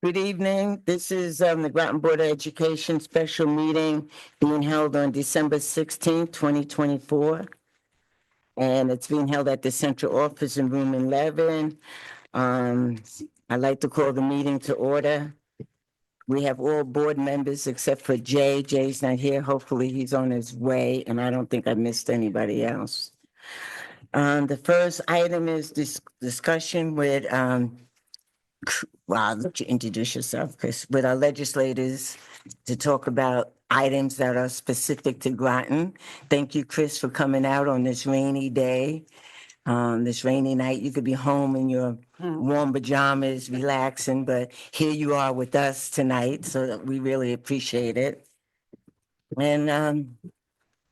Good evening. This is the Groton Board of Education special meeting being held on December 16th, 2024. And it's being held at the central office in room 11. I'd like to call the meeting to order. We have all board members except for Jay. Jay's not here. Hopefully he's on his way, and I don't think I missed anybody else. The first item is discussion with I'll let you introduce yourself, Chris, with our legislators to talk about items that are specific to Groton. Thank you, Chris, for coming out on this rainy day. This rainy night, you could be home in your warm pajamas, relaxing, but here you are with us tonight, so we really appreciate it. And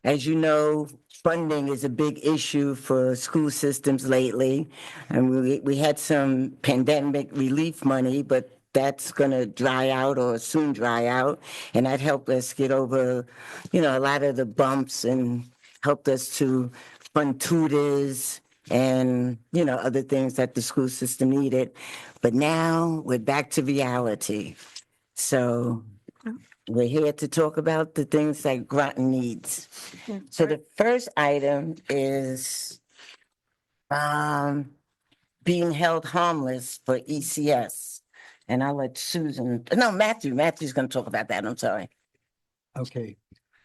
as you know, funding is a big issue for school systems lately. And we had some pandemic relief money, but that's going to dry out or soon dry out. And that helped us get over, a lot of the bumps and helped us to fund tutors and, other things that the school system needed. But now we're back to reality. So we're here to talk about the things that Groton needs. So the first item is being held harmless for ECS. And I'll let Matthew's going to talk about that. I'm sorry. Okay,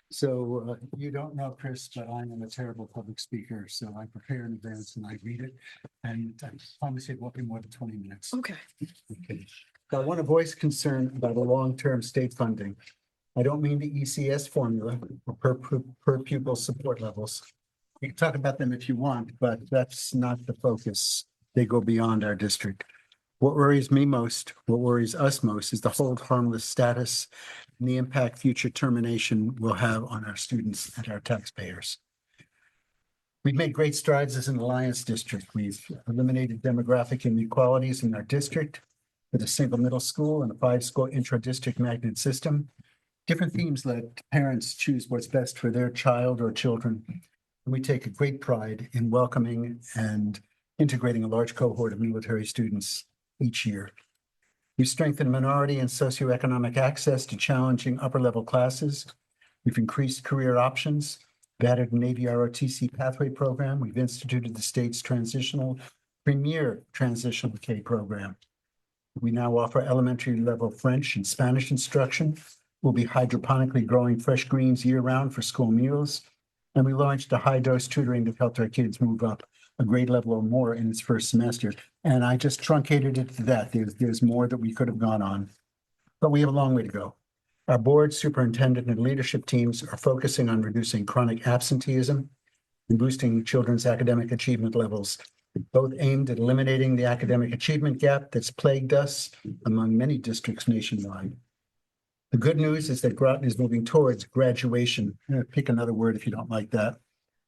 so you don't know, Chris, but I am a terrible public speaker, so I prepare in advance and I read it. And I promise you it won't be more than 20 minutes. Okay. Okay. So I want to voice concern about the long-term state funding. I don't mean the ECS formula or per pupil support levels. We can talk about them if you want, but that's not the focus. They go beyond our district. What worries me most, what worries us most, is the hold harmless status and the impact future termination will have on our students and our taxpayers. We've made great strides as an alliance district. We've eliminated demographic inequalities in our district with a single middle school and a 5-school intra-district magnet system. Different themes let parents choose what's best for their child or children. And we take a great pride in welcoming and integrating a large cohort of military students each year. We've strengthened minority and socioeconomic access to challenging upper-level classes. We've increased career options. We've added an Navy ROTC pathway program. We've instituted the state's premier transitional K program. We now offer elementary level French and Spanish instruction. We'll be hydroponically growing fresh greens year-round for school meals. And we launched a high-dose tutoring that helped our kids move up a grade level or more in its first semester. And I just truncated it to that. There's more that we could have gone on, but we have a long way to go. Our board, superintendent, and leadership teams are focusing on reducing chronic absenteeism and boosting children's academic achievement levels, both aimed at eliminating the academic achievement gap that's plagued us among many districts nationwide. The good news is that Groton is moving towards graduation. Pick another word if you don't like that,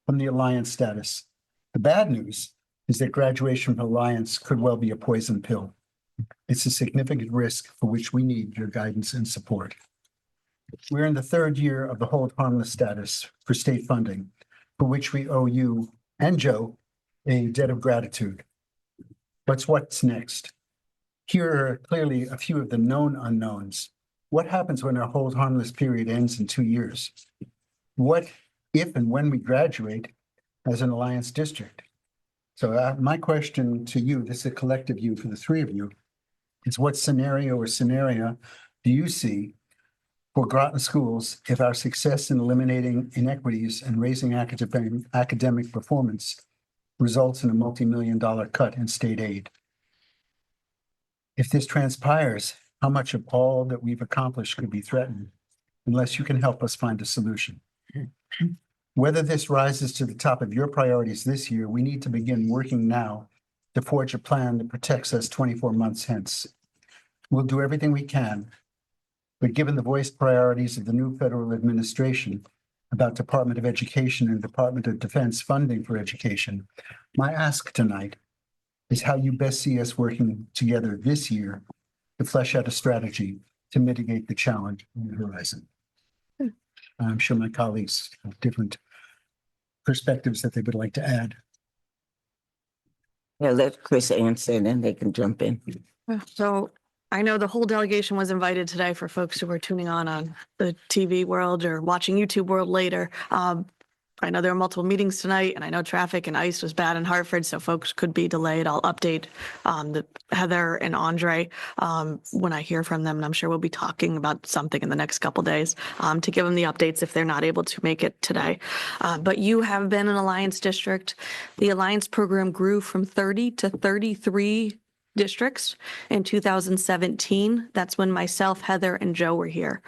from the alliance status. The bad news is that graduation from Alliance could well be a poison pill. It's a significant risk for which we need your guidance and support. We're in the third year of the hold harmless status for state funding, for which we owe you and Joe a debt of gratitude. But what's next? Here are clearly a few of the known unknowns. What happens when our hold harmless period ends in 2 years? What if and when we graduate as an alliance district? So my question to you, this is a collective you for the three of you, is what scenario do you see for Groton schools if our success in eliminating inequities and raising academic performance results in a multi-million-dollar cut in state aid? If this transpires, how much of all that we've accomplished could be threatened unless you can help us find a solution? Whether this rises to the top of your priorities this year, we need to begin working now to forge a plan that protects us 24 months hence. We'll do everything we can, but given the voiced priorities of the new federal administration about Department of Education and Department of Defense funding for education, my ask tonight is how you best see us working together this year to flesh out a strategy to mitigate the challenge on the horizon. I'm sure my colleagues have different perspectives that they would like to add. Yeah, let Chris answer and then they can jump in. So I know the whole delegation was invited today for folks who are tuning on the TV world or watching YouTube world later. I know there are multiple meetings tonight, and I know traffic and ice was bad in Hartford, so folks could be delayed. I'll update Heather and Andre when I hear from them, and I'm sure we'll be talking about something in the next couple days to give them the updates if they're not able to make it today. But you have been an Alliance district. The Alliance program grew from 30 to 33 districts in 2017. That's when myself, Heather, and Joe were here.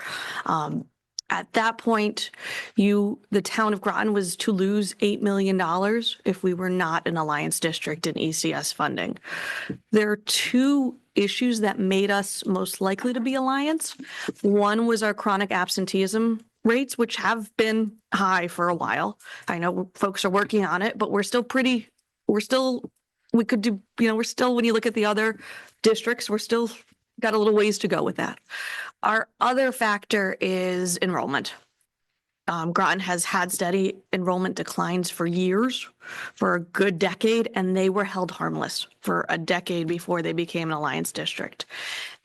At that point, the town of Groton was to lose $8 million if we were not an Alliance district in ECS funding. There are two issues that made us most likely to be Alliance. One was our chronic absenteeism rates, which have been high for a while. I know folks are working on it, but we're still, when you look at the other districts, we're still got a little ways to go with that. Our other factor is enrollment. Groton has had steady enrollment declines for years, for a good decade, and they were held harmless for a decade before they became an Alliance district.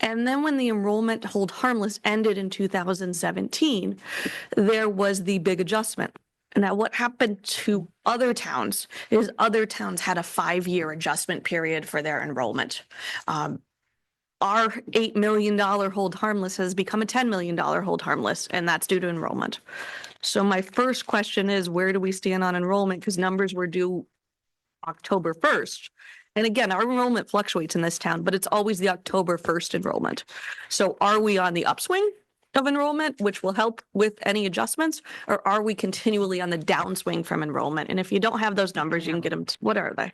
And then when the enrollment hold harmless ended in 2017, there was the big adjustment. Now, what happened to other towns is other towns had a 5-year adjustment period for their enrollment. Our $8 million hold harmless has become a $10 million hold harmless, and that's due to enrollment. So my first question is, where do we stand on enrollment? Because numbers were due October 1st. And again, our enrollment fluctuates in this town, but it's always the October 1st enrollment. So are we on the upswing of enrollment, which will help with any adjustments, or are we continually on the downswing from enrollment? And if you don't have those numbers, you can get them. What are they?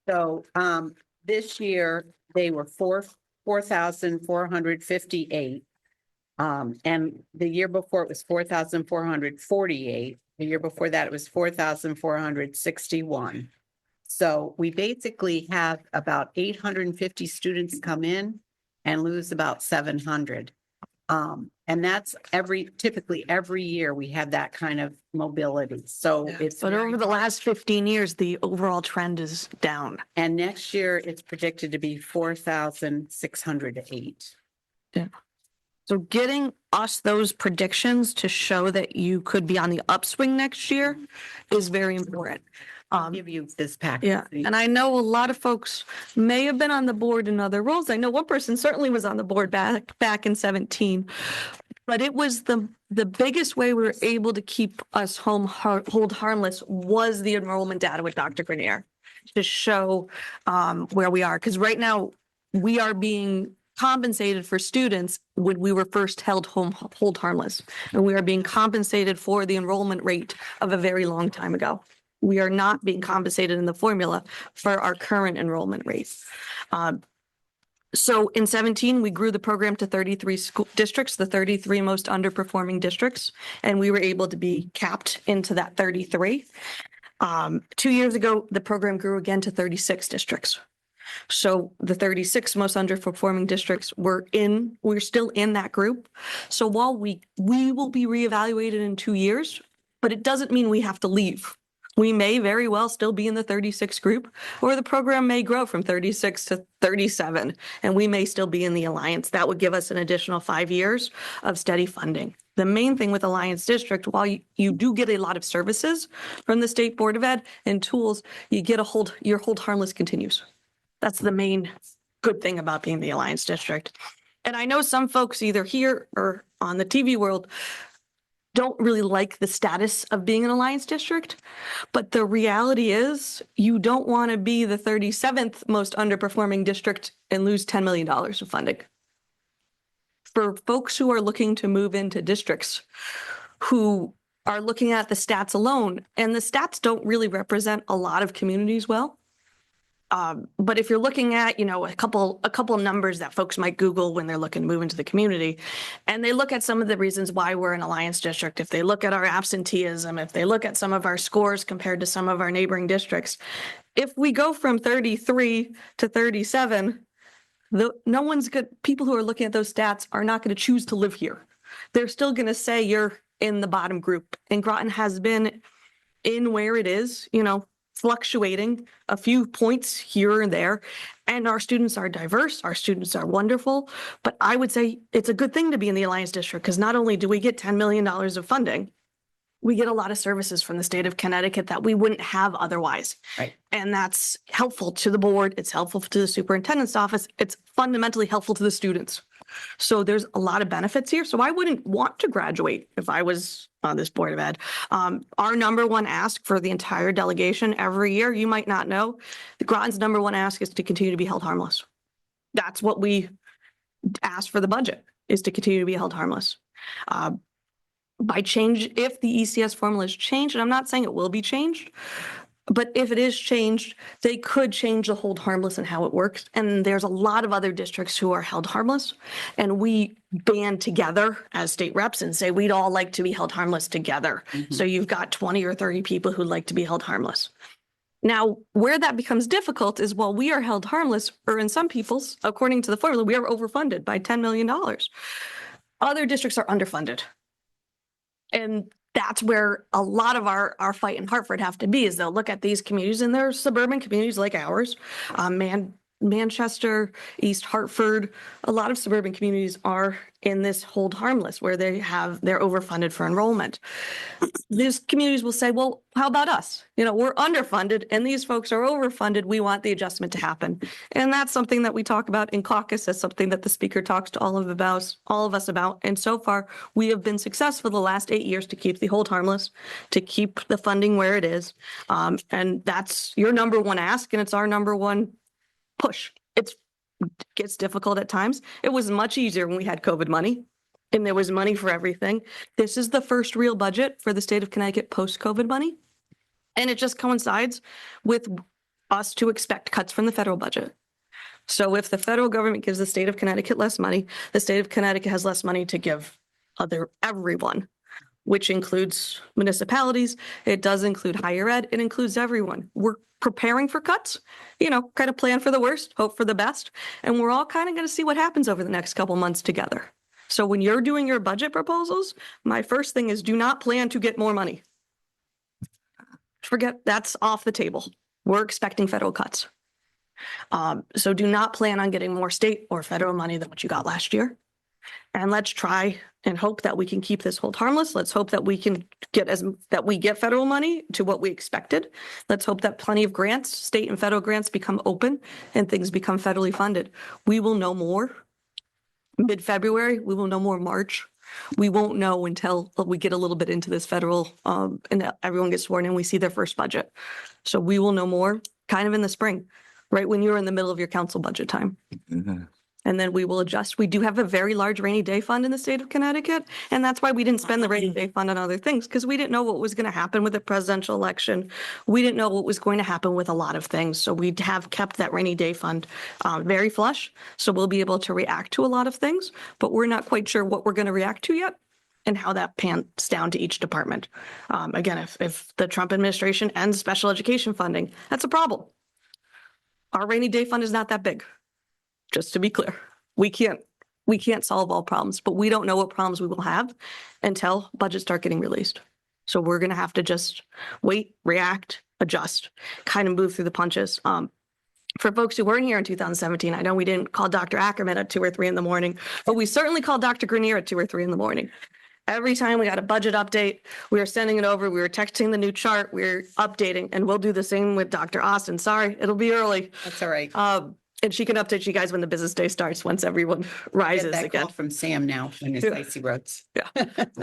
So this year they were 4,458. And the year before it was 4,448. The year before that it was 4,461. So we basically have about 850 students come in and lose about 700. And that's typically every year we have that kind of mobility. So it's. But over the last 15 years, the overall trend is down. And next year it's predicted to be 4,608. Yeah. So getting us those predictions to show that you could be on the upswing next year is very important. I'll give you this package. Yeah, and I know a lot of folks may have been on the board in other roles. I know one person certainly was on the board back in 17, but it was the biggest way we were able to keep us hold harmless was the enrollment data with Dr. Grenier to show where we are. Because right now we are being compensated for students when we were first hold harmless, and we are being compensated for the enrollment rate of a very long time ago. We are not being compensated in the formula for our current enrollment rates. So in 17, we grew the program to 33 school districts, the 33 most underperforming districts, and we were able to be capped into that 33. 2 years ago, the program grew again to 36 districts. So the 36 most underperforming districts we're still in that group. So while we will be reevaluated in 2 years, but it doesn't mean we have to leave. We may very well still be in the 36 group, or the program may grow from 36 to 37, and we may still be in the Alliance. That would give us an additional 5 years of steady funding. The main thing with Alliance District, while you do get a lot of services from the State Board of Ed and tools, you get your hold harmless continues. That's the main good thing about being the Alliance District. And I know some folks either here or on the TV world don't really like the status of being an Alliance district, but the reality is you don't want to be the 37th most underperforming district and lose $10 million of funding. For folks who are looking to move into districts who are looking at the stats alone, and the stats don't really represent a lot of communities well. But if you're looking at, a couple numbers that folks might Google when they're looking to move into the community, and they look at some of the reasons why we're an Alliance district, if they look at our absenteeism, if they look at some of our scores compared to some of our neighboring districts, if we go from 33 to 37, people who are looking at those stats are not going to choose to live here. They're still going to say you're in the bottom group. And Groton has been in where it is, fluctuating a few points here and there. And our students are diverse, our students are wonderful. But I would say it's a good thing to be in the Alliance District because not only do we get $10 million of funding, we get a lot of services from the state of Connecticut that we wouldn't have otherwise. Right. And that's helpful to the board. It's helpful to the superintendent's office. It's fundamentally helpful to the students. So there's a lot of benefits here. So I wouldn't want to graduate if I was on this Board of Ed. Our number one ask for the entire delegation every year, you might not know, the Groton's number one ask is to continue to be held harmless. That's what we asked for the budget, is to continue to be held harmless. By change, if the ECS formula is changed, and I'm not saying it will be changed, but if it is changed, they could change the hold harmless and how it works. And there's a lot of other districts who are held harmless. And we band together as state reps and say, we'd all like to be held harmless together. So you've got 20 or 30 people who'd like to be held harmless. Now, where that becomes difficult is while we are held harmless, or in some people's, according to the formula, we are overfunded by $10 million. Other districts are underfunded. And that's where a lot of our fight in Hartford have to be, is they'll look at these communities, and they're suburban communities like ours, Manchester, East Hartford, a lot of suburban communities are in this hold harmless where they're overfunded for enrollment. These communities will say, well, how about us? We're underfunded and these folks are overfunded. We want the adjustment to happen. And that's something that we talk about in caucus. That's something that the speaker talks to all of us about. And so far, we have been successful the last 8 years to keep the hold harmless, to keep the funding where it is. And that's your number one ask, and it's our number one push. It gets difficult at times. It was much easier when we had COVID money and there was money for everything. This is the first real budget for the state of Connecticut post-COVID money. And it just coincides with us to expect cuts from the federal budget. So if the federal government gives the state of Connecticut less money, the state of Connecticut has less money to give everyone, which includes municipalities. It does include higher ed. It includes everyone. We're preparing for cuts, kind of plan for the worst, hope for the best. And we're all kind of going to see what happens over the next couple months together. So when you're doing your budget proposals, my first thing is do not plan to get more money. Forget that's off the table. We're expecting federal cuts. So do not plan on getting more state or federal money than what you got last year. And let's try and hope that we can keep this hold harmless. Let's hope that we can get federal money to what we expected. Let's hope that plenty of grants, state and federal grants, become open and things become federally funded. We will know more mid-February. We will know more March. We won't know until we get a little bit into this federal and everyone gets sworn in. We see their first budget. So we will know more kind of in the spring, right when you're in the middle of your council budget time. Mhm. And then we will adjust. We do have a very large rainy day fund in the state of Connecticut. And that's why we didn't spend the rainy day fund on other things, because we didn't know what was going to happen with the presidential election. We didn't know what was going to happen with a lot of things. So we have kept that rainy day fund very flush. So we'll be able to react to a lot of things, but we're not quite sure what we're going to react to yet and how that pans down to each department. Again, if the Trump administration ends special education funding, that's a problem. Our rainy day fund is not that big. Just to be clear, we can't solve all problems, but we don't know what problems we will have until budgets start getting released. So we're going to have to just wait, react, adjust, kind of move through the punches. For folks who weren't here in 2017, I know we didn't call Dr. Ackerman at 2 or 3 in the morning, but we certainly called Dr. Grenier at 2 or 3 in the morning. Every time we got a budget update, we were sending it over. We were texting the new chart. We were updating, and we'll do the same with Dr. Austin. Sorry, it'll be early. That's all right. And she can update you guys when the business day starts, once everyone rises Get that again. call from Sam now when it's Yeah. icy roads.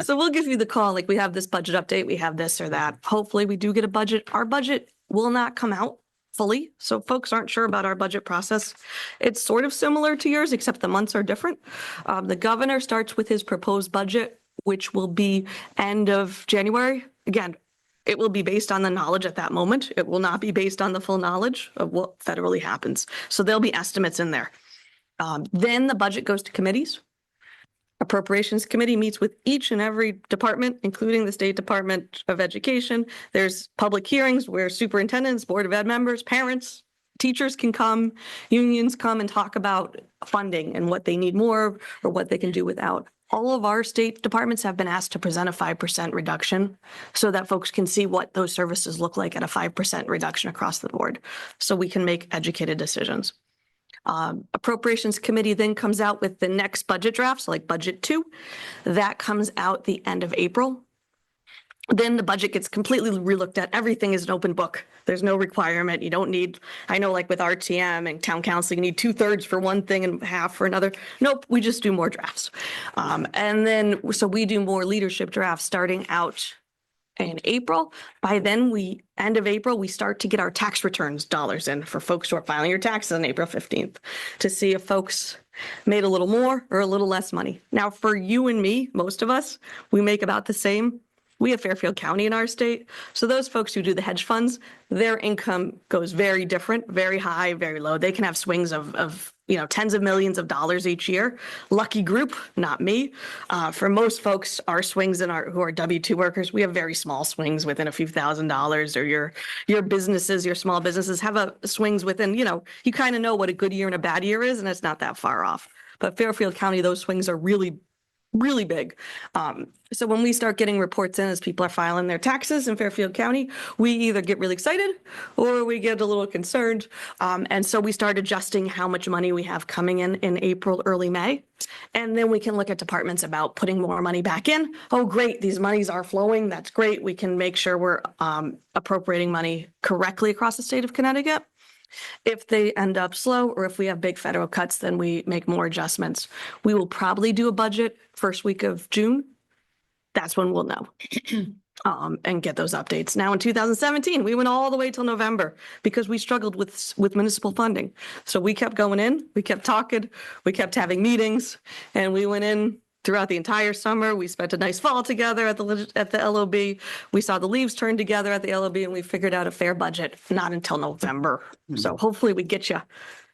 So we'll give you the call, like we have this budget update, we have this or that. Hopefully we do get a budget. Our budget will not come out fully. So folks aren't sure about our budget process. It's sort of similar to yours, except the months are different. The governor starts with his proposed budget, which will be end of January. Again, it will be based on the knowledge at that moment. It will not be based on the full knowledge of what federally happens. So there'll be estimates in there. Then the budget goes to committees. Appropriations Committee meets with each and every department, including the State Department of Education. There's public hearings where superintendents, Board of Ed members, parents, teachers can come, unions come and talk about funding and what they need more of or what they can do without. all of our state departments have been asked to present a 5% reduction so that folks can see what those services look like at a 5% reduction across the board, so we can make educated decisions. Appropriations Committee then comes out with the next budget drafts, like Budget 2. That comes out the end of April. Then the budget gets completely relooked at. Everything is an open book. There's no requirement. You don't need, I know like with RTM and town council, you need 2/3 for one thing and half for another. Nope, we just do more drafts. And then, so we do more leadership drafts starting out in April. By then, end of April, we start to get our tax returns dollars in for folks who are filing your taxes on April 15th to see if folks made a little more or a little less money. Now, for you and me, most of us, we make about the same. We have Fairfield County in our state. So those folks who do the hedge funds, their income goes very different, very high, very low. They can have swings of tens of millions of dollars each year. Lucky group, not me. For most folks, our swings who are W-2 workers, we have very small swings within a few $1,000s, or your businesses, your small businesses have swings within, you kind of know what a good year and a bad year is, and it's not that far off. But Fairfield County, those swings are really big. So when we start getting reports in as people are filing their taxes in Fairfield County, we either get really excited or we get a little concerned. And so we start adjusting how much money we have coming in April, early May. And then we can look at departments about putting more money back in. Oh, great, these monies are flowing. That's great. We can make sure we're appropriating money correctly across the state of Connecticut. If they end up slow, or if we have big federal cuts, then we make more adjustments. We will probably do a budget first week of June. That's when we'll know and get those updates. Now in 2017, we went all the way till November because we struggled with municipal funding. So we kept going in, we kept talking, we kept having meetings, and we went in throughout the entire summer. We spent a nice fall together at the LOB. We saw the leaves turn together at the LOB, and we figured out a fair budget, not until November. So hopefully we get you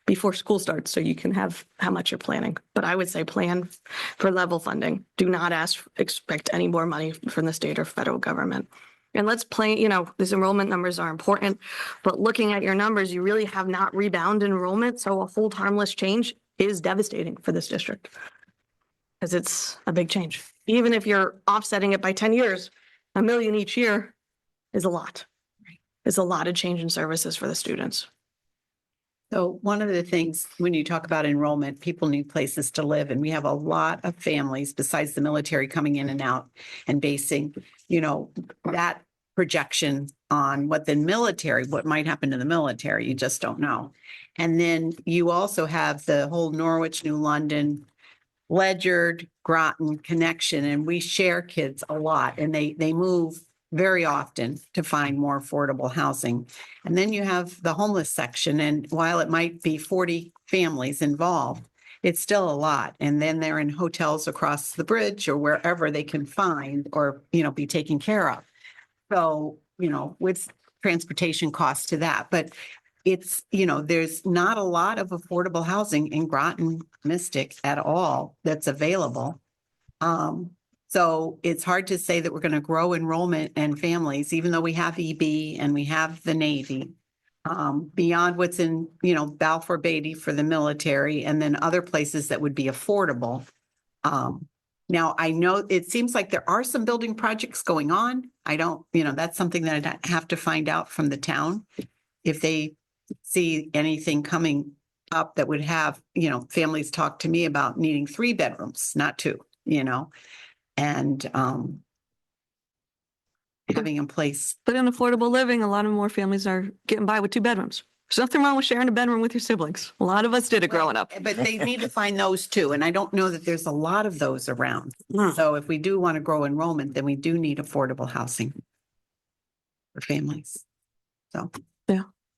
before school starts so you can have how much you're planning. But I would say plan for level funding. Do not expect any more money from the state or federal government. And let's plan, these enrollment numbers are important, but looking at your numbers, you really have not rebounded enrollment. So a full harmless change is devastating for this district, because it's a big change. Even if you're offsetting it by 10 years, $1 million each year is a lot. It's a lot of change in services for the students. So one of the things, when you talk about enrollment, people need places to live, and we have a lot of families besides the military coming in and out and basing, that projection on what might happen to the military. You just don't know. And then you also have the whole Norwich, New London, Ledyard, Groton connection, and we share kids a lot, and they move very often to find more affordable housing. And then you have the homeless section, and while it might be 40 families involved, it's still a lot. And then they're in hotels across the bridge or wherever they can find or, be taken care of. So, with transportation costs to that, but it's, there's not a lot of affordable housing in Groton Mystic at all that's available. So it's hard to say that we're going to grow enrollment and families, even though we have EB and we have the Navy, beyond what's in, Balfour Beatty for the military, and then other places that would be affordable. Now, I know it seems like there are some building projects going on. I don't, that's something that I'd have to find out from the town if they see anything coming up that would have, families talk to me about needing 3 bedrooms, not 2, and having a place. But in affordable living, a lot of more families are getting by with 2 bedrooms. There's nothing wrong with sharing a bedroom with your siblings. A lot of us did it growing up. But they need to find those too. And I don't know that there's a lot of those around. Mm. So if we do want to grow enrollment, then we do need affordable housing for families. So.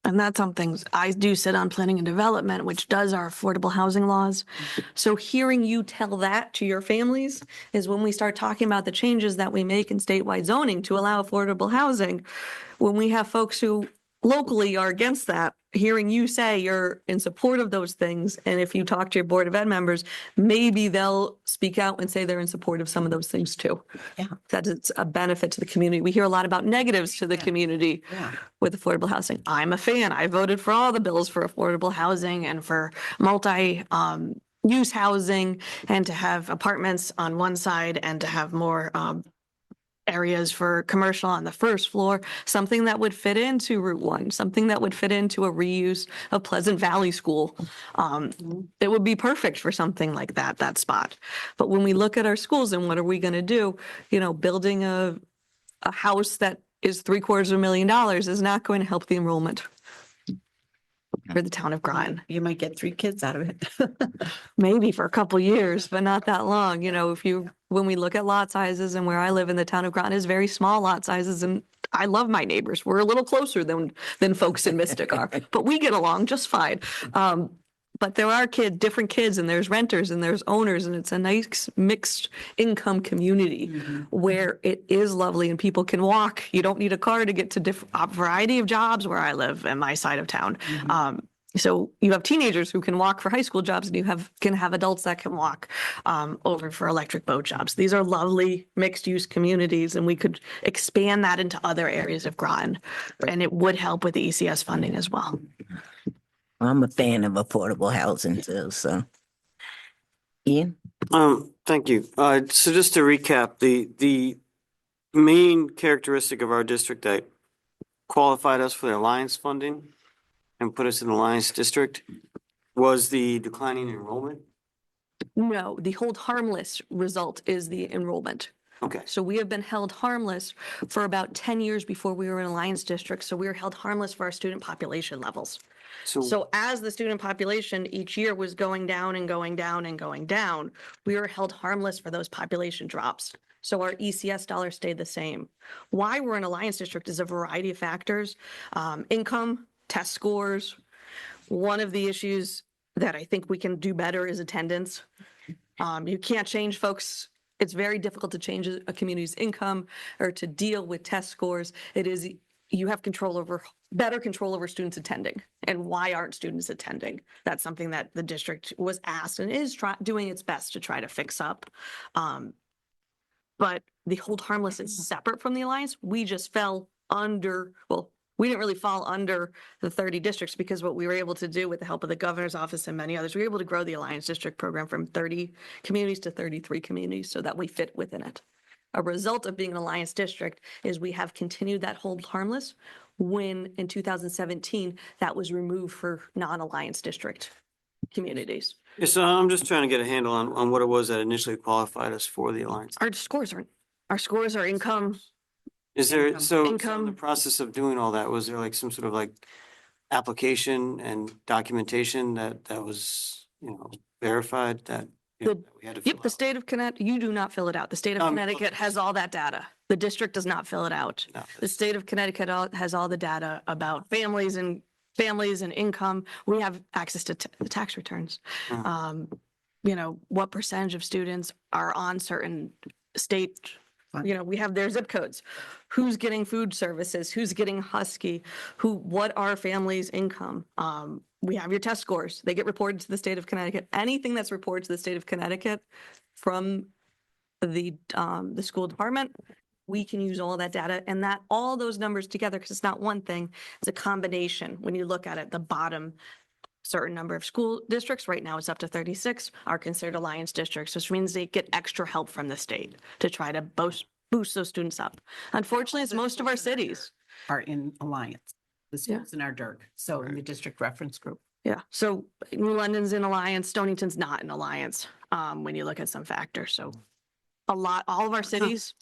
And that's something I do sit on planning and development, which does our affordable housing laws. So hearing you tell that to your families is when we start talking about the changes that we make in statewide zoning to allow affordable housing. When we have folks who locally are against that, hearing you say you're in support of those things, and if you talk to your Board of Ed members, maybe they'll speak out and say they're in support of some of those things too. Yeah. That it's a benefit to the community. We hear a lot about negatives to the community with affordable housing. I'm a fan. I voted for all the bills for affordable housing and for use housing and to have apartments on one side and to have more areas for commercial on the first floor, something that would fit into Route 1, something that would fit into a reuse of Pleasant Valley School. It would be perfect for something like that spot. But when we look at our schools and what are we going to do, building a house that is $750,000 is not going to help the enrollment for the town of Groton. You might get 3 kids out of it. Maybe for a couple years, but not that long. When we look at lot sizes and where I live in the town of Groton is very small lot sizes, and I love my neighbors. We're a little closer than folks in Mystic are, but we get along just fine. But there are different kids, and there's renters and there's owners, and it's a nice mixed income community where it is lovely and people can walk. You don't need a car to get to a variety of jobs where I live in my side of town. So you have teenagers who can walk for high school jobs, and you can have adults that can walk over for electric boat jobs. These are lovely mixed-use communities, and we could expand that into other areas of Groton, and it would help with the ECS funding as well. I'm a fan of affordable housing too, so. Ian? Thank you. So just to recap, the main characteristic of our district that qualified us for the Alliance funding and put us in the Alliance district was the declining enrollment. No, the hold harmless result is the enrollment. Okay. So we have been held harmless for about 10 years before we were in Alliance District. So we were held harmless for our student population levels. So as the student population each year was going down and going down and going down, we were held harmless for those population drops. So our ECS dollars stayed the same. Why we're in Alliance District is a variety of factors, income, test scores. One of the issues that I think we can do better is attendance. You can't change folks. It's very difficult to change a community's income or to deal with test scores. You have better control over students attending. And why aren't students attending? That's something that the district was asked and is doing its best to try to fix up. But the hold harmless is separate from the Alliance. We just fell under, we didn't really fall under the 30 districts because what we were able to do with the help of the governor's office and many others, we were able to grow the Alliance District program from 30 communities to 33 communities so that we fit within it. A result of being an Alliance District is we have continued that hold harmless when in 2017, that was removed for non-Alliance District communities. Yeah, so I'm just trying to get a handle on what it was that initially qualified us for the Alliance. Our scores are income. Is there, Income. so in the Income. process of doing all that, was there like some sort of like application and documentation that was, verified that The- we had to fill Yep, the out? state of Connecticut, you do not fill it out. The state of Okay. Connecticut has all that data. The district does not fill it out. No, The state of Connecticut has all the data about families and income. We have access to the tax returns. What percentage of students are on certain state, we have their zip codes. Who's getting food services? Who's getting Husky? What are families' income? We have your test scores. They get reported to the state of Connecticut. Anything that's reported to the state of Connecticut from the school department, we can use all that data and all those numbers together, because it's not one thing, it's a combination. When you look at it, the bottom certain number of school districts, right now it's up to 36, are considered Alliance districts, which means they get extra help from the state to try to boost those students up. Unfortunately, it's most of our cities. Are in Alliance, the schools in our DIRG, so in the district reference group. Yeah, so New London's in Alliance, Stonington's not in Alliance, when you look at some factors. So all of our cities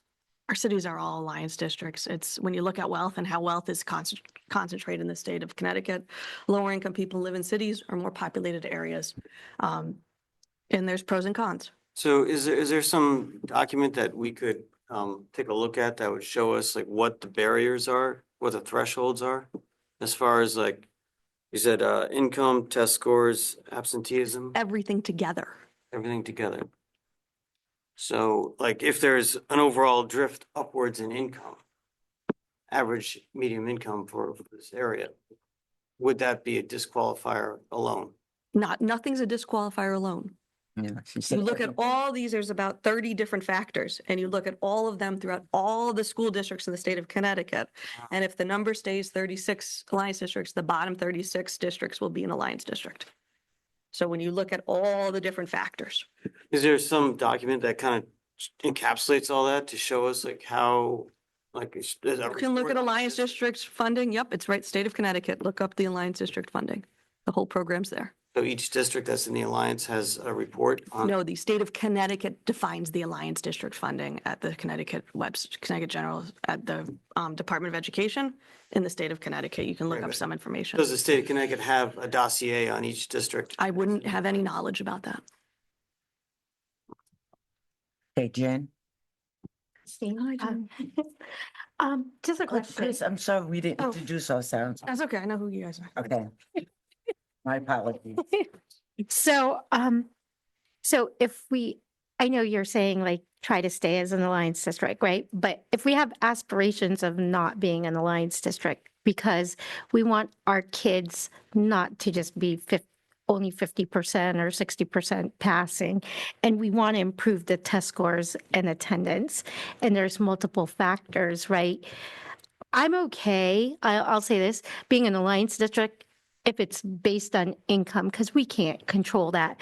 are all Alliance districts. It's when you look at wealth and how wealth is concentrated in the state of Connecticut, lower income people live in cities or more populated areas. And there's pros and cons. So is there some document that we could take a look at that would show us like what the barriers are, what the thresholds are? As far as like, you said, income, test scores, absenteeism, Everything together. everything together. So like if there's an overall drift upwards in income, average medium income for this area, would that be a disqualifier alone? Nothing's a disqualifier alone. Yeah, she You said look at all these, there's about 30 different factors, and you look at all of them throughout all the school districts in the state of Connecticut. And if the number stays 36 Alliance districts, the bottom 36 districts will be an Alliance district. So when you look at all the different factors, Is there some document that kind of encapsulates all that to show us like how, like? you can look at Alliance District's funding. Yep, it's right, State of Connecticut. Look up the Alliance District funding. The whole program's there. So each district that's in the alliance has a report on. No, the State of Connecticut defines the Alliance District funding at the Connecticut Connecticut General, at the Department of Education in the state of Connecticut. You can look Right, up but some information. Does the state of Connecticut have a dossier on each district? I wouldn't have any knowledge about that. Okay, Jen? Hi, Jen. Just a Oh, question. Chris, I'm sorry, we didn't Oh. introduce ourselves. That's okay. I know who you guys are. Okay. My apologies. So, if we, I know you're saying like, try to stay as an alliance district, right? But if we have aspirations of not being an alliance district, because we want our kids not to just be only 50% or 60% passing, and we want to improve the test scores and attendance, and there's multiple factors, right? I'm okay, I'll say this, being an alliance district, if it's based on income, because we can't control that.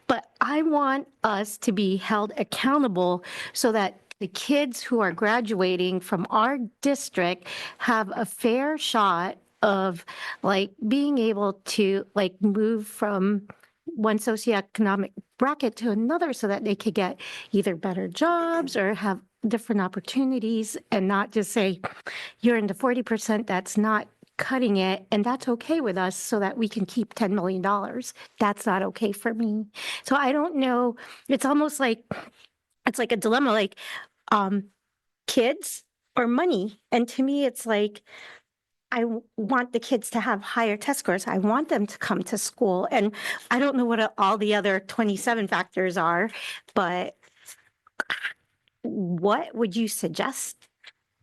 But I want us to be held accountable so that the kids who are graduating from our district have a fair shot of like being able to like move from one socioeconomic bracket to another so that they could get either better jobs or have different opportunities and not just say, you're in the 40% that's not cutting it, and that's okay with us so that we can keep $10 million. That's not okay for me. So I don't know, it's almost like, it's like a dilemma, like kids or money. And to me, it's like, want the kids to have higher test scores. I want them to come to school. And I don't know what all the other 27 factors are, but what would you suggest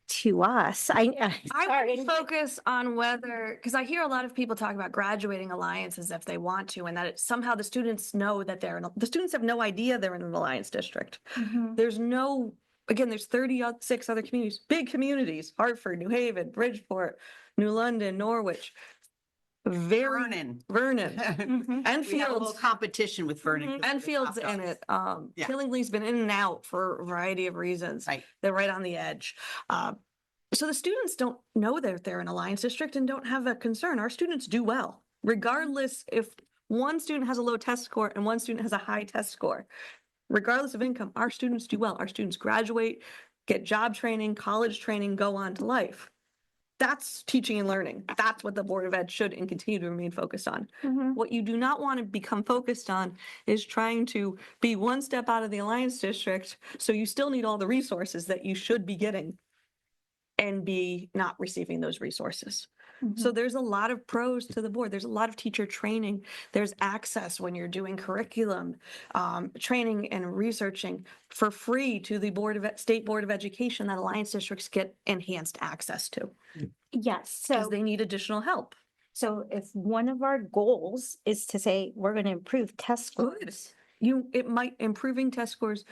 to us? I Sorry. would focus on whether, because I hear a lot of people talk about graduating alliance as if they want to, and that somehow the students know that the students have no idea they're in an alliance district. Mhm. There's no, again, there's 36 other communities, big communities, Hartford, New Haven, Bridgeport, New London, Norwich, Vernon. Vernon, Mhm. and We have a little Fields. competition with Vernon. 'cause And of the Fields top in dogs. it. Yeah. Killingly's been in and out for a variety of reasons. Right. They're right on the edge. So the students don't know that they're an alliance district and don't have a concern. Our students do well, regardless if one student has a low test score and one student has a high test score. Regardless of income, our students do well. Our students graduate, get job training, college training, go on to life. That's teaching and learning. That's what the Board of Ed should and continue to remain focused on. Mhm. What you do not want to become focused on is trying to be one step out of the alliance district, so you still need all the resources that you should be getting and be not receiving those resources. So there's a lot of pros to the board. There's a lot of teacher training. There's access when you're doing curriculum, training and researching for free to the State Board of Education that alliance districts get enhanced access to Yes, because so, they need additional help. so if one of our goals is to say, we're going to improve test Good. scores. Improving test scores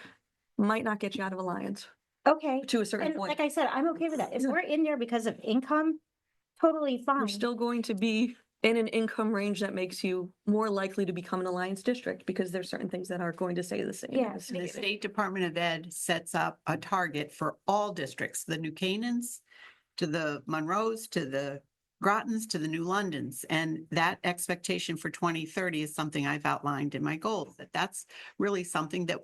might not get you out of alliance Okay. to a certain And point. like I said, I'm okay with that. If Yeah. we're in there because of income, totally fine. You're still going to be in an income range that makes you more likely to become an alliance district because there's certain things that are going to stay the same. Yeah. as The they- State Department of Ed sets up a target for all districts, the New Canaans, to the Monroes, to the Grotons, to the New Londons. And that expectation for 2030 is something I've outlined in my goals, that's really something that,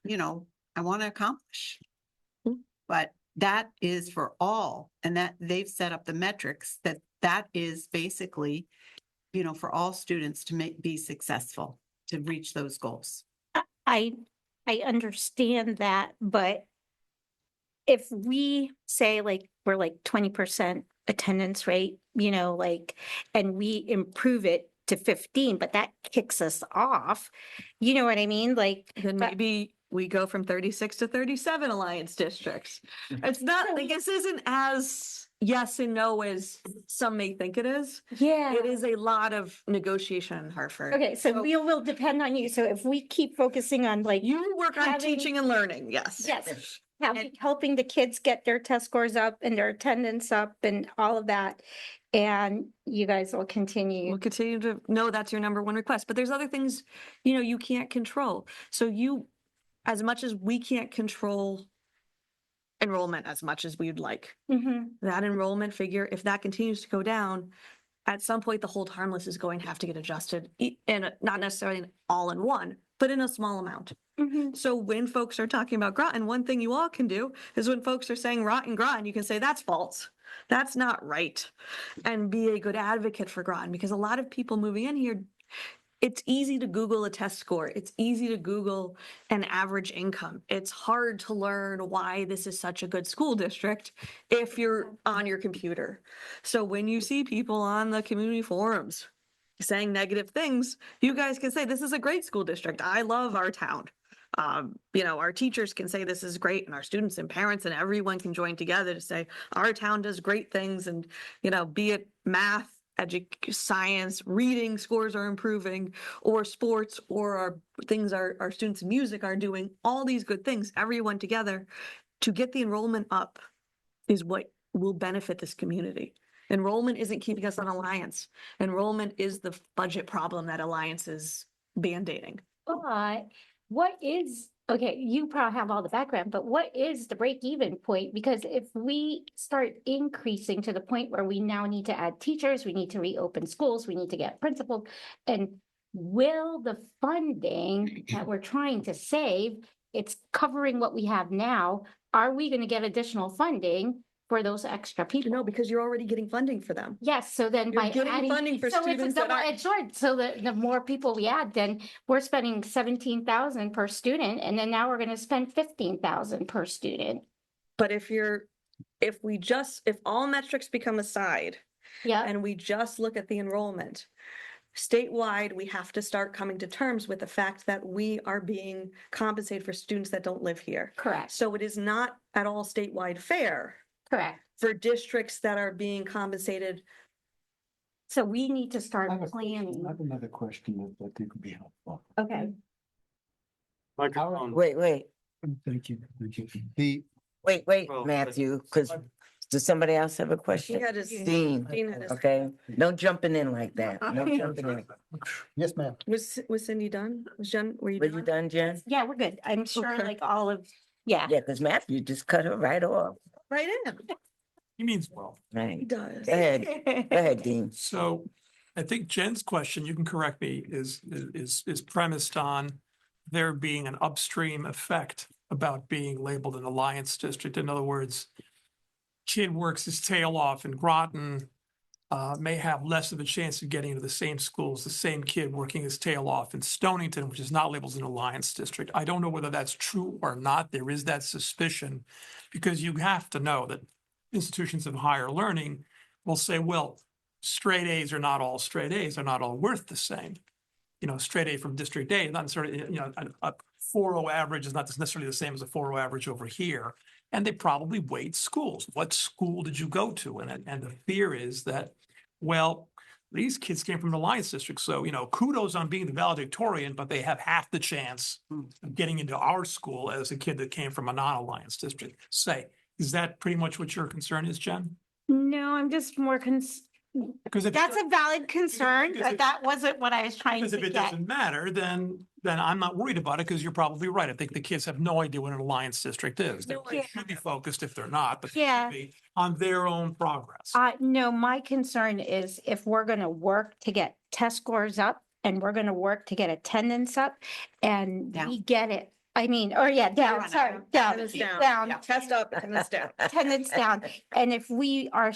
I want to accomplish. Mm. But that is for all, and that they've set up the metrics that is basically, for all students to be successful, to reach those goals. I understand that, but if we say like, we're like 20% attendance rate, and we improve it to 15, but that kicks us off, you know what I mean? Like, Then but- maybe we go from 36 to 37 alliance districts. It's not, like, this isn't as yes and no as some may think it is. yeah. It is a lot of negotiation in Hartford. Okay, so we will depend on you. So if we keep focusing on like, You work on Having- teaching and learning, yes. yes, helping the kids get their test scores up and their attendance up and all of that. And you guys will continue. We'll continue to know that's your number one request, but there's other things, you can't control. So as much as we can't control enrollment as much as we'd like, Mhm. that enrollment figure, if that continues to go down, at some point, the hold harmless is going to have to get adjusted, and not necessarily all in one, but in a small amount. Mhm. So when folks are talking about Groton, one thing you all can do is when folks are saying Groton, you can say that's false. That's not right. And be a good advocate for Groton, because a lot of people moving in here, it's easy to Google a test score. It's easy to Google an average income. It's hard to learn why this is such a good school district if you're on your computer. So when you see people on the community forums saying negative things, you guys can say, this is a great school district. I love our town. Our teachers can say this is great, and our students and parents and everyone can join together to say our town does great things, and, be it math, science, reading scores are improving, or sports, or things our students in music are doing, all these good things, everyone together to get the enrollment up is what will benefit this community. Enrollment isn't keeping us on Alliance. Enrollment is the budget problem that Alliance is band-aiding. But what is, okay, you probably have all the background, but what is the break even point? Because if we start increasing to the point where we now need to add teachers, we need to reopen schools, we need to get principals, and will the funding that we're trying to save, it's covering what we have now, are we going to get additional funding for those extra people? No, because you're already getting funding for them. Yes, so then You're by getting adding, funding for so it's a students that aren't- double-edged sword. So the more people we add, then we're spending 17,000 per student, and then now we're gonna spend 15,000 per student. But if all metrics become aside Yeah, and we just look at the enrollment, statewide, we have to start coming to terms with the fact that we are being compensated for students that don't live here. correct, So it is not at all statewide fair correct. for districts that are being compensated. So we need to I start have planning. another question that I think would be helpful. Okay. Microphone. Wait, Thank you. Well, Matthew, because does somebody else have a He question? had his, Dean, Dean had his, okay? No jumping in like that. No jumping in. Yes, ma'am. was Cindy done? Was Jen, were you Were you done? done, Jen? Yeah, we're good. I'm sure Okay. like all of, yeah. Yeah, because Matthew just cut her right off. Right in. He means well. He Right. does. Go ahead. Go ahead, Dean. So I think Jen's question, you can correct me, is premised on there being an upstream effect about being labeled an alliance district. In other words, kid works his tail off in Groton, may have less of a chance of getting into the same schools, the same kid working his tail off in Stonington, which is not labeled as an alliance district. I don't know whether that's true or not. There is that suspicion, because you have to know that institutions of higher learning will say, well, straight A's are not all straight A's, they're not all worth the same. Straight A from District A, not necessarily, a 4.0 average is not necessarily the same as a 4.0 average over here. And they probably weight schools. What school did you go to? And the fear is that, well, these kids came from an alliance district. So, kudos on being the valedictorian, but they have half the chance of getting into our school as a kid that came from a non-alliance district. Is that pretty much what your concern is, Jen? No, I'm just more Because if that's a valid concern. because if- That wasn't what I was trying Because to if it get. doesn't matter, then I'm not worried about it, because you're probably right. I think the kids have no idea what an alliance district is. They No they idea. should be focused, if they're not, but they Yeah. should be on their own progress. No, my concern is if we're gonna work to get test scores up and we're gonna work to get attendance up and Down. we get it. I mean, or yeah, down, sorry, down, Attendance down. down, Test up, attendance down. attendance down. And if we are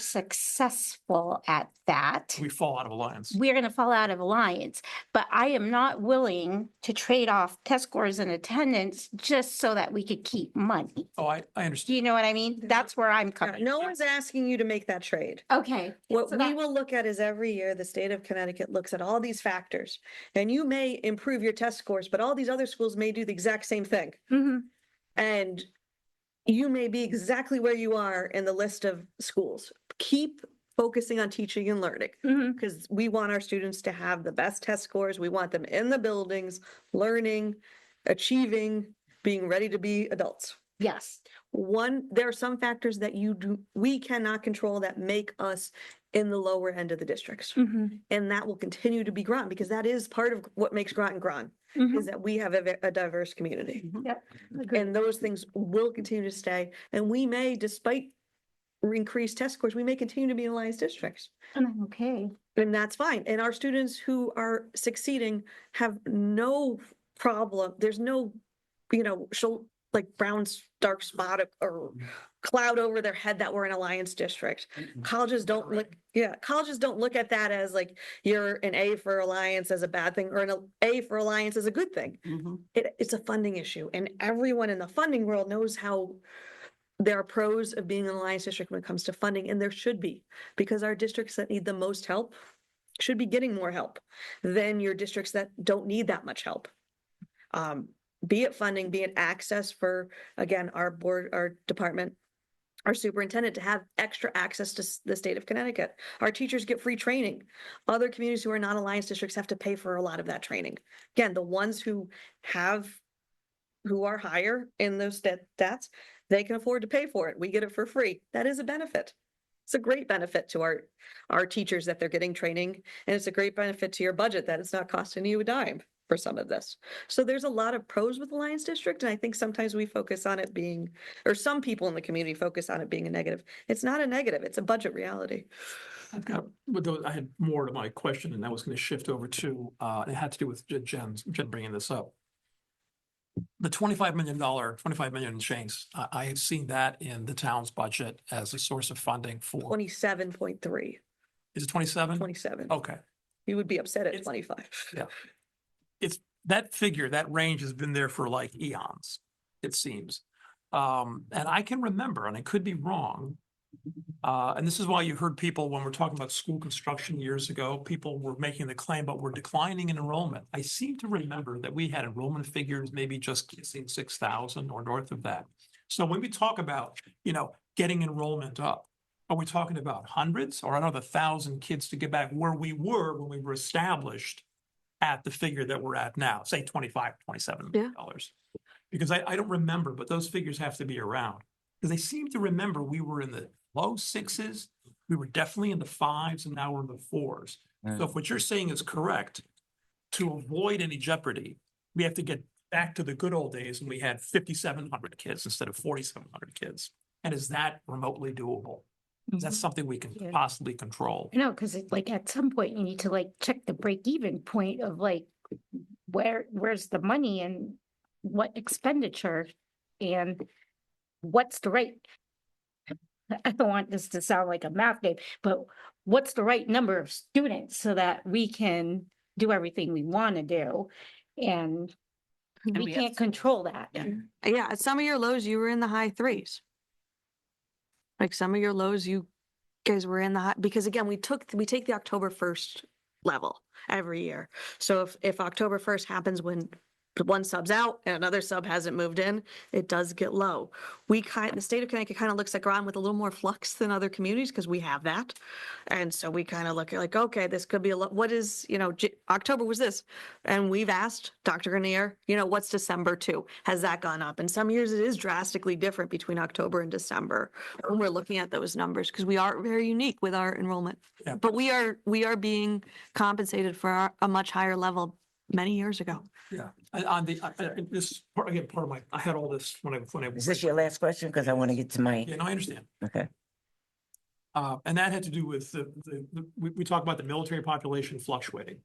successful at that, We fall out of alliance. we're gonna fall out of alliance. But I am not willing to trade off test scores and attendance just so that we could keep money. Oh, I Do understand. you know what I mean? That's where I'm Yeah, coming. No one's asking you to make that trade. Okay. What so we that- will look at is every year, the state of Connecticut looks at all these factors. And you may improve your test scores, but all these other schools may do the exact same thing. Mhm. And you may be exactly where you are in the list of schools. Keep focusing on teaching and learning, Mhm. because we want our students to have the best test scores. We want them in the buildings, learning, achieving, being ready to be adults. Yes. One, there are some factors that we cannot control that make us in the lower end of the districts. Mhm. And that will continue to be Groton, because that is part of what makes Groton Groton, is that we have a diverse community. Yep. Agreed. And those things will continue to stay. And we may, despite increased test scores, we may continue to be in Alliance districts. And I'm okay. And that's fine. And our students who are succeeding have no problem. There's no, like brown dark spot or cloud over their head that we're in Alliance district. Colleges don't look at that as like you're an A for Alliance as a bad thing or an A for Alliance as a good thing. Mhm. It's a funding issue, and everyone in the funding world knows how there are pros of being an Alliance district when it comes to funding, and there should be, because our districts that need the most help should be getting more help than your districts that don't need that much help. Be it funding, be it access for, again, our board, our department, our superintendent to have extra access to the state of Connecticut. Our teachers get free training. Other communities who are not Alliance districts have to pay for a lot of that training. Again, the ones who are higher in those stats, they can afford to pay for it. We get it for free. That is a benefit. It's a great benefit to our teachers that they're getting training, and it's a great benefit to your budget that it's not costing you a dime for some of this. So there's a lot of pros with Alliance District, and I think sometimes we focus on it being, or some people in the community focus on it being a negative. It's not a negative, it's a budget reality. I had more to my question, and I was going to shift over to, it had to do with Jen bringing this up. The $25 million and change, I have seen that in the town's budget as a source of funding for, 27.3, is it 27? 27. Okay. You would be upset at It's- 25. Yeah. It's that figure, that range has been there for like eons, it seems. And I can remember, and I could be wrong. And this is why you heard people, when we're talking about school construction years ago, people were making the claim, but we're declining in enrollment. I seem to remember that we had enrollment figures, maybe just kissing 6,000 or north of that. So when we talk about, getting enrollment up, are we talking about hundreds or another 1,000 kids to get back where we were when we were established at the figure that we're at now, say 25, $27 million? Because I don't remember, but those figures have to be around. Because I seem to remember we were in the low sixes, we were definitely in the fives, and now we're in the fours. So if what you're saying is correct, to avoid any jeopardy, we have to get back to the good old days when we had 5,700 kids instead of 4,700 kids. And is that remotely doable? Is that something we can Yeah. possibly control? No, because like at some point you need to like check the break even point of like where's the money and what expenditure and what's the right. I don't want this to sound like a math game, but what's the right number of students so that we can do everything we want to do, and we we have can't control that. Yeah, at some of your lows, you were in the high threes. Like some of your lows, you guys were in the high, because again, we take the October 1st level every year. So if October 1st happens when one sub's out and another sub hasn't moved in, it does get low. The state of Connecticut kind of looks at Groton with a little more flux than other communities because we have that. And so we kind of look at like, okay, this could be a lot. What is, October was this. And we've asked Dr. Grenier, what's December too? Has that gone up? And some years it is drastically different between October and December when we're looking at those numbers, because we are very unique with our enrollment. Yeah. But we are being compensated for a much higher level many years ago. Yeah, on this part, again, part of I had all this when I. Is this your last question? Because I want to get to my, Yeah, no, I understand. okay. And that had to do with we talk about the military population fluctuating.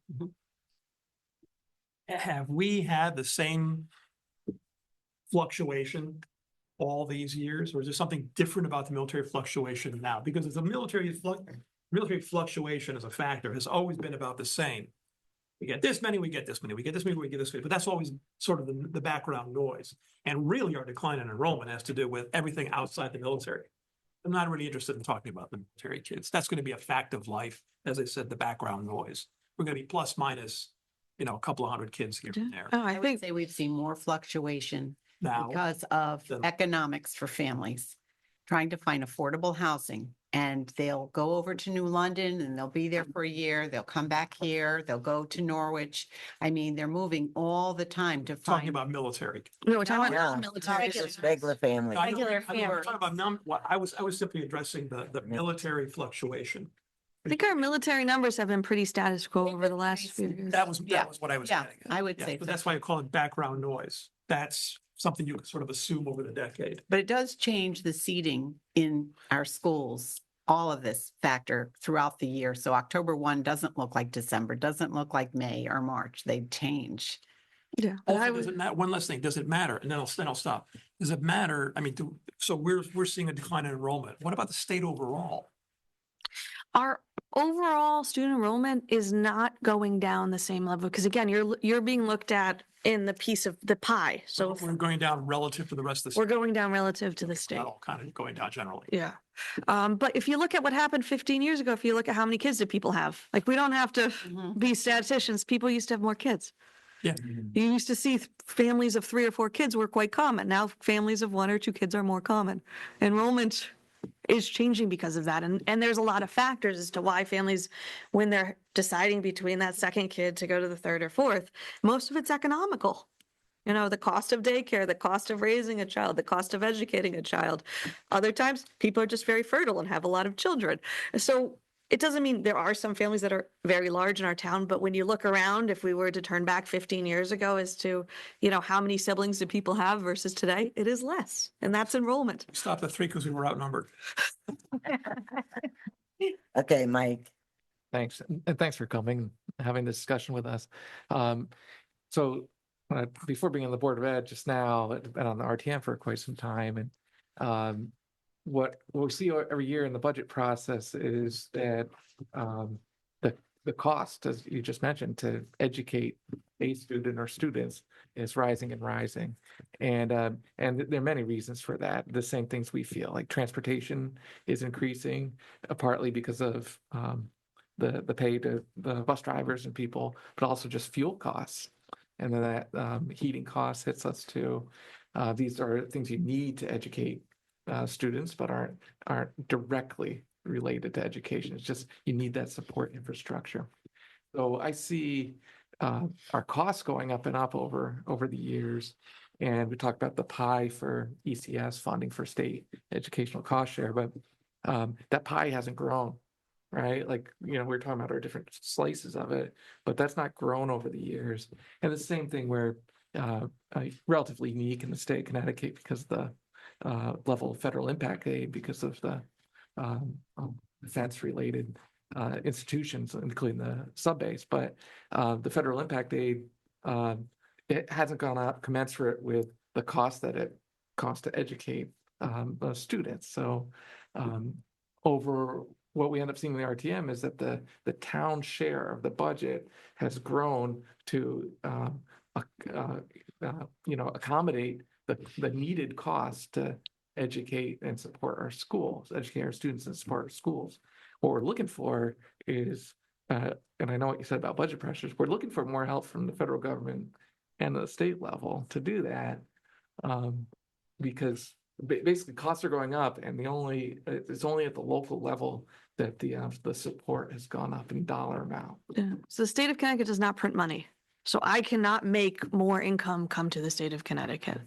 Have we had the same fluctuation all these years, or is there something different about the military fluctuation now? Because the military fluctuation as a factor has always been about the same. We get this many, we get this many, we get this many, we get this many, but that's always sort of the background noise. And really our decline in enrollment has to do with everything outside the military. I'm not really interested in talking about the military kids. That's going to be a fact of life. As I said, the background noise. We're going to be plus minus, a couple of hundred kids here and there. Oh, I would say we've seen more fluctuation Now, because of the- economics for families, trying to find affordable housing and they'll go over to New London and they'll be there for a year. They'll come back here. They'll go to Norwich. I mean, they're moving all the time to Talking find. about military. No, we're talking No, about military. regular. Just regular family. No, I know- Regular I mean, we're family. talking about what I was simply addressing the military fluctuation. I think our military numbers have been pretty status quo over the last few years. That was Yeah, what I was yeah, getting at. I would Yes, say but so. that's why I call it background noise. That's something you can sort of assume over the decade. But it does change the seating in our schools, all of this factor throughout the year. So October 1 doesn't look like December, doesn't look like May or March. They change. Yeah. but I Also, does would- it matter? One last thing, does it matter? And then I'll stop. Does it matter? I mean, so we're seeing a decline in enrollment. What about the state overall? Our overall student enrollment is not going down the same level, because again, you're being looked at in the piece of the pie. So if We're going down relative to the rest of the we're state. going down relative to the state. Not all kind of going down generally. Yeah. But if you look at what happened 15 years ago, if you look at how many kids did people have, like, we don't have to be statisticians. People used to have more kids. Yeah. You used to see families of 3 or 4 kids were quite common. Now families of 1 or 2 kids are more common. Enrollment is changing because of that. And there's a lot of factors as to why families, when they're deciding between that second kid to go to the third or fourth, most of it's economical. You know, the cost of daycare, the cost of raising a child, the cost of educating a child. Other times, people are just very fertile and have a lot of children. So it doesn't mean there are some families that are very large in our town, but when you look around, if we were to turn back 15 years ago as to, you know, how many siblings do people have versus today, it is less. And that's enrollment. We stopped at 3 because we were outnumbered. Okay, Mike. Thanks, and thanks for coming, and having this discussion with us. So before being on the Board of Ed just now, I've been on the RTM for quite some time, and what we see every year in the budget process is that the cost, as you just mentioned, to educate a student or students is rising and rising. And there are many reasons for that. The same things we feel, like transportation is increasing, partly because of the pay to the bus drivers and people, but also just fuel costs. And then that heating costs hits us too. These are things you need to educate students, but aren't directly related to education. It's just you need that support infrastructure. So I see our costs going up and up over the years. And we talked about the pie for ECS funding for state educational cost share, but that pie hasn't grown, right? Like, you know, we're talking about our different slices of it, but that's not grown over the years. And the same thing where relatively unique in the state of Connecticut because the level of federal impact aid because of the defense-related institutions, including the sub-base. But the federal impact aid, it hasn't gone up commensurate with the cost that it costs to educate students. So over what we end up seeing in the RTM is that the town share of the budget has grown to accommodate the needed costs to educate and support our schools, educate our students and support our schools. What we're looking for is, and I know what you said about budget pressures, we're looking for more help from the federal government and the state level to do that. Because basically costs are going up and it's only at the local level that the support has gone up in dollar amount. Yeah. So the state of Connecticut does not print money. So I cannot make more income come to the state of Connecticut.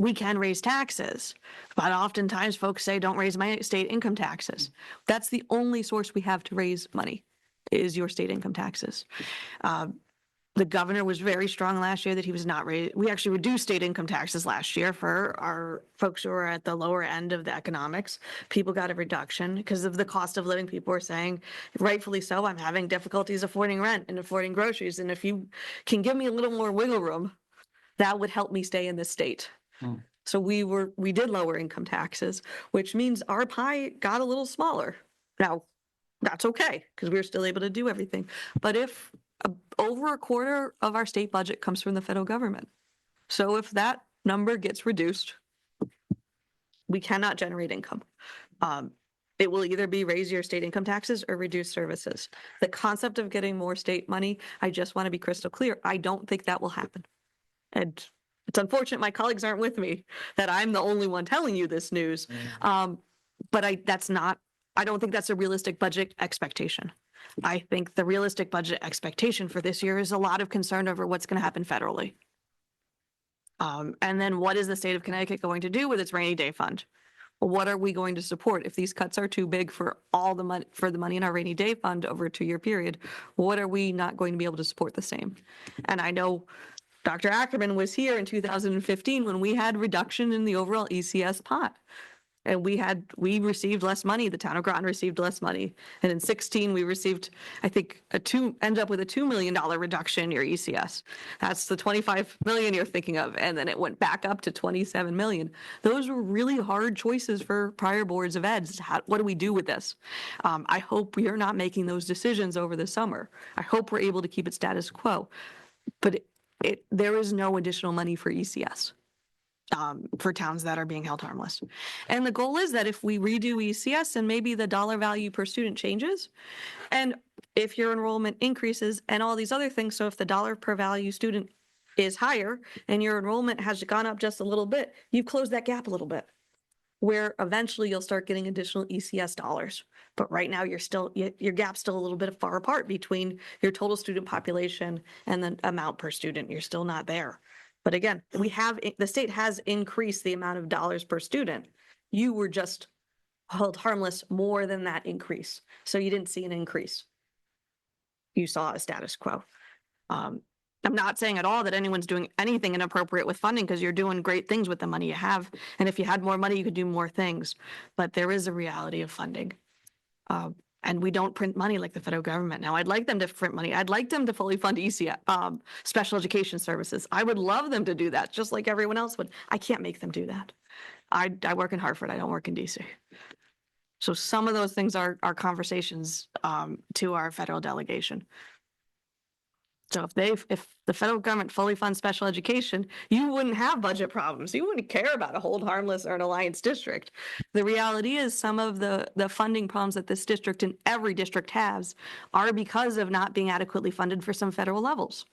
We can raise taxes, but oftentimes folks say, don't raise my state income taxes. That's the only source we have to raise money is your state income taxes. The governor was very strong last year that he was not we actually reduced state income taxes last year for our folks who are at the lower end of the economics. People got a reduction because of the cost of living. People were saying, rightfully so, I'm having difficulties affording rent and affording groceries. And if you can give me a little more wiggle room, that would help me stay in this state. So we did lower income taxes, which means our pie got a little smaller. Now, that's okay because we're still able to do everything. But if over a quarter of our state budget comes from the federal government. So if that number gets reduced, we cannot generate income. It will either be raise your state income taxes or reduce services. The concept of getting more state money, I just want to be crystal clear, I don't think that will happen. And it's unfortunate my colleagues aren't with me, that I'm the only one telling you this news. But I don't think that's a realistic budget expectation. I think the realistic budget expectation for this year is a lot of concern over what's going to happen federally. And then what is the state of Connecticut going to do with its rainy day fund? What are we going to support? If these cuts are too big for all the money, for the money in our rainy day fund over a 2-year period, what are we not going to be able to support the same? And I know Dr. Ackerman was here in 2015 when we had reduction in the overall ECS pot. And we received less money, the town of Groton received less money. And in 16, we received, I think, end up with a $2 million reduction in your ECS. That's the 25 million you're thinking of. And then it went back up to 27 million. Those were really hard choices for prior boards of ed. What do we do with this? I hope we are not making those decisions over the summer. I hope we're able to keep it status quo. But there is no additional money for ECS. For towns that are being held harmless. And the goal is that if we redo ECS and maybe the dollar value per student changes, and if your enrollment increases and all these other things, so if the dollar per value student is higher and your enrollment has gone up just a little bit, you've closed that gap a little bit, where eventually you'll start getting additional ECS dollars. But right now your gap's still a little bit far apart between your total student population and the amount per student. You're still not there. But again, the state has increased the amount of dollars per student. You were just held harmless more than that increase. So you didn't see an increase. You saw a status quo. I'm not saying at all that anyone's doing anything inappropriate with funding, because you're doing great things with the money you have. And if you had more money, you could do more things. But there is a reality of funding. And we don't print money like the federal government. Now, I'd like them to print money. I'd like them to fully fund ECS, special education services. I would love them to do that, just like everyone else would. I can't make them do that. I work in Hartford. I don't work in DC. So some of those things are conversations to our federal delegation. So if the federal government fully funds special education, you wouldn't have budget problems. You wouldn't care about a hold harmless or an alliance district. The reality is some of the funding problems that this district and every district has are because of not being adequately funded for some federal levels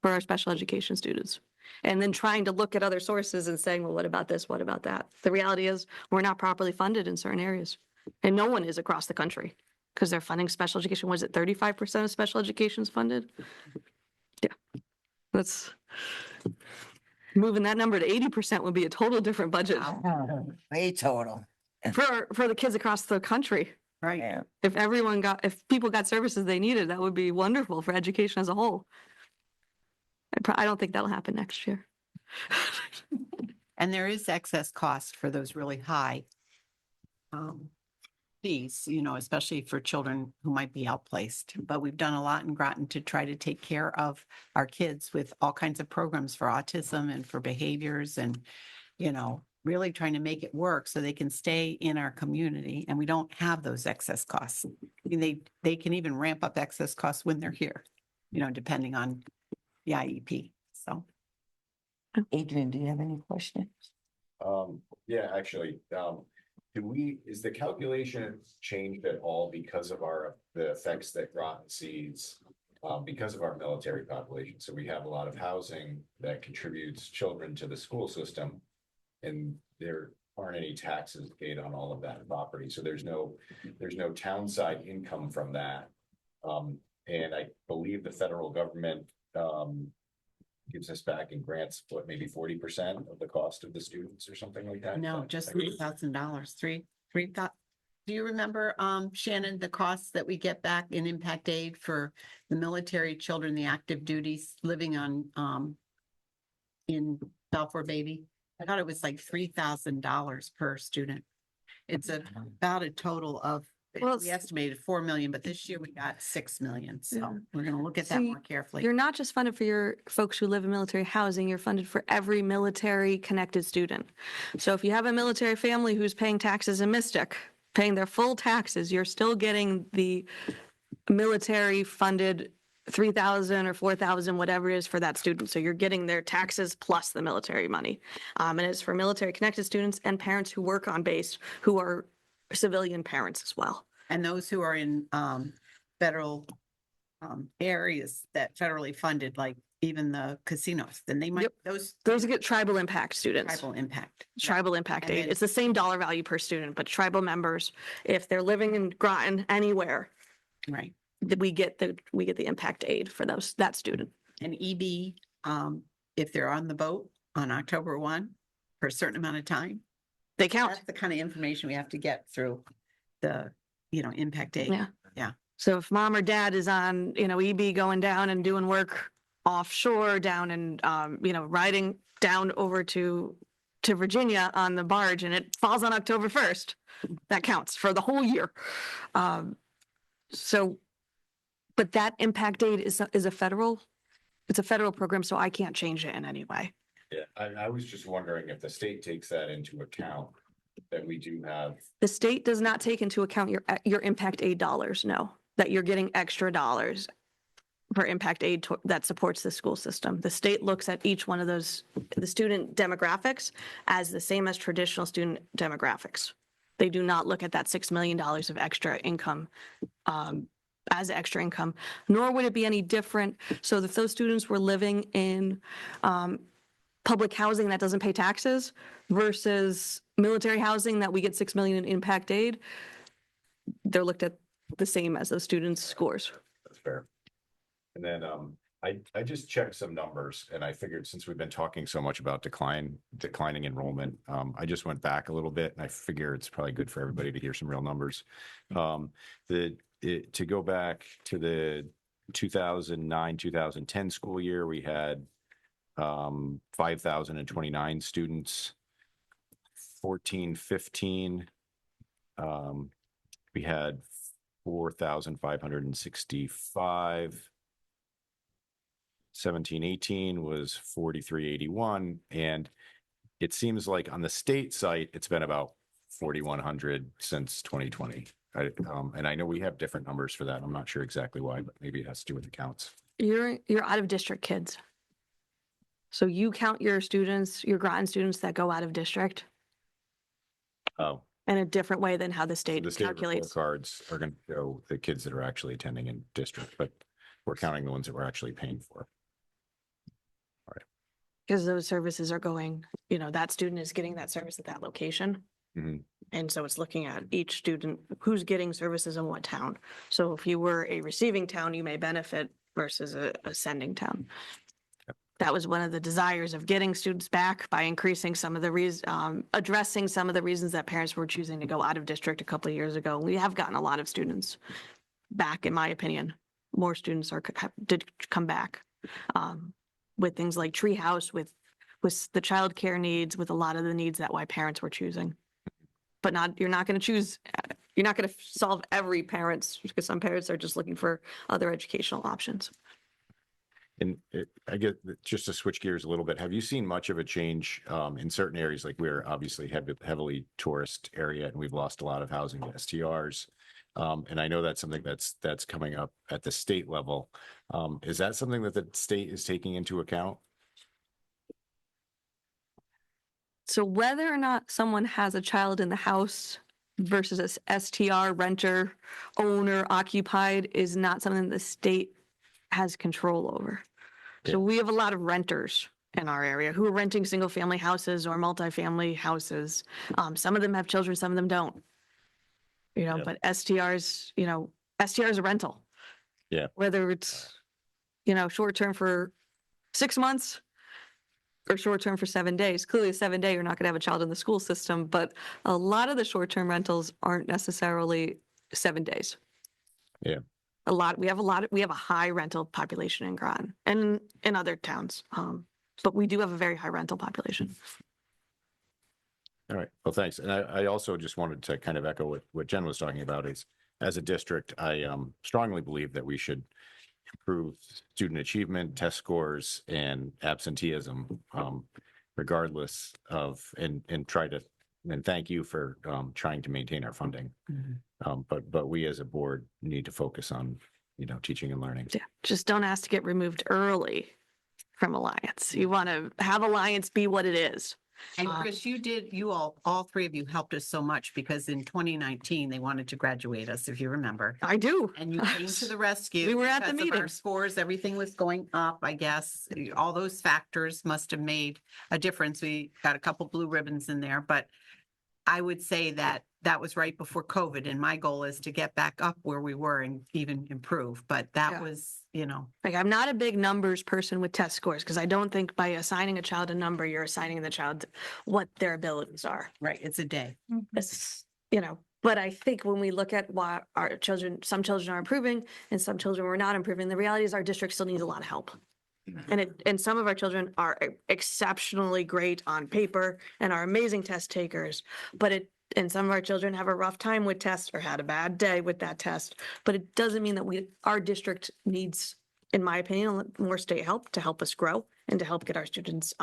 for our special education students. And then trying to look at other sources and saying, well, what about this? What about that? The reality is we're not properly funded in certain areas, and no one is across the country. Because they're funding special education. Was it 35% of special education is funded? Yeah, that's moving that number to 80% would be a total different budget Way total. for the kids across the country. Right. Yeah. If people got services they needed, that would be wonderful for education as a whole. I don't think that'll happen next year. And there is excess cost for those really high fees, especially for children who might be outplaced. But we've done a lot in Groton to try to take care of our kids with all kinds of programs for autism and for behaviors and, really trying to make it work so they can stay in our community and we don't have those excess costs. I mean, they can even ramp up excess costs when they're here, depending on the IEP. So. Adrian, do you have any questions? Yeah, actually, is the calculation changed at all because of the effects that Groton sees because of our military population? So we have a lot of housing that contributes children to the school system, and there aren't any taxes paid on all of that property. So there's no town side income from that. And I believe the federal government gives us back in grants, maybe 40% of the cost of the students or something like that? No, just $3,000. Do you remember, Shannon, the costs that we get back in impact aid for the military children, the active duties living on in Balfour Beatty? I thought it was like $3,000 per student. It's about a total of, Well, we estimated 4 million, but this year we got 6 million. Yeah. So we're going to look at that See, more carefully. You're not just funded for your folks who live in military housing, you're funded for every military connected student. So if you have a military family who's paying taxes in Mystic, paying their full taxes, you're still getting the military funded 3,000 or 4,000, whatever it is for that student. So you're getting their taxes plus the military money. And it's for military connected students and parents who work on base who are civilian parents as well. And those who are in federal areas that federally funded, like even the casinos, then they might, Yep. those Those get tribal impact students. tribal impact. Tribal impact And aid. then- It's the same dollar value per student, but tribal members, if they're living in Groton anywhere, Right. we get the impact aid for that student. And EB, if they're on the boat on October 1 for a certain amount of time, They count. that's the kind of information we have to get through the, impact aid. Yeah. Yeah. So if mom or dad is on, EB going down and doing work offshore down and, riding down over to Virginia on the barge and it falls on October 1st, that counts for the whole year. But that impact aid is a federal, it's a federal program, so I can't change it in any way. Yeah, I was just wondering if the state takes that into account, that we do have. The state does not take into account your impact aid dollars, no, that you're getting extra dollars for impact aid that supports the school system. The state looks at each one of those, the student demographics as the same as traditional student demographics. They do not look at that $6 million of extra income as extra income, nor would it be any different. So if those students were living in public housing that doesn't pay taxes versus military housing that we get 6 million in impact aid, they're looked at the same as those students' scores. That's fair. And then I just checked some numbers and I figured since we've been talking so much about declining enrollment, I just went back a little bit and I figure it's probably good for everybody to hear some real numbers. To go back to the 2009-2010 school year, we had 5,029 students. 14-15, we had 4,565. 17-18 was 4,381, and it seems like on the state site it's been about 4,100 since 2020. And I know we have different numbers for that. I'm not sure exactly why, but maybe it has to do with the counts. You're out of district kids. So you count your students, your Groton students that go out of district Oh, in a different way than how the state the state report calculates. cards are going to show the kids that are actually attending in district, but we're counting the ones that we're actually paying for. Because those services are going, that student is getting that service at that location. Mhm. And so it's looking at each student, who's getting services in what town. So if you were a receiving town, you may benefit versus a sending town. That was one of the desires of getting students back by increasing some of the addressing some of the reasons that parents were choosing to go out of district a couple of years ago. We have gotten a lot of students back, in my opinion. More students did come back. With things like Treehouse, with the childcare needs, with a lot of the needs that why parents were choosing. But you're not going to solve every parent's, because some parents are just looking for other educational options. And I get just to switch gears a little bit. Have you seen much of a change in certain areas? Like we're obviously heavily tourist area and we've lost a lot of housing to STRs. And I know that's something that's coming up at the state level. Is that something that the state is taking into account? So whether or not someone has a child in the house versus a STR, renter, owner, occupied, is not something the state has control over. So we have a lot of renters in our area who are renting single family houses or multifamily houses. Some of them have children, some of them don't. But STRs, STR is a rental. Yeah. Whether it's, short term for 6 months or short term for 7 days. Clearly, a 7 day, you're not going to have a child in the school system, but a lot of the short term rentals aren't necessarily 7 days. Yeah. We have a high rental population in Groton and in other towns. But we do have a very high rental population. All right. Well, thanks. And I also just wanted to kind of echo what Jen was talking about is as a district, I strongly believe that we should improve student achievement, test scores, and absenteeism, regardless of, and thank you for trying to maintain our funding. But we as a board need to focus on, teaching and learning. Yeah, just don't ask to get removed early from Alliance. You want to have Alliance be what it is. And Chris, you all three of you helped us so much because in 2019, they wanted to graduate us, if you remember. I do. And you came to the rescue. We were at the because of our meeting. scores, everything was going up, I guess. All those factors must have made a difference. We got a couple blue ribbons in there, but I would say that that was right before COVID. And my goal is to get back up where we were and even improve. But that Yeah. was, Like, I'm not a big numbers person with test scores because I don't think by assigning a child a number, you're assigning the child what their abilities are. right, it's a day. It's, but I think when we look at why our children, some children are improving and some children were not improving, the reality is our district still needs a lot of help. And some of our children are exceptionally great on paper and are amazing test takers, and some of our children have a rough time with tests or had a bad day with that test. But it doesn't mean that our district needs, in my opinion, more state help to help us grow and to help get our students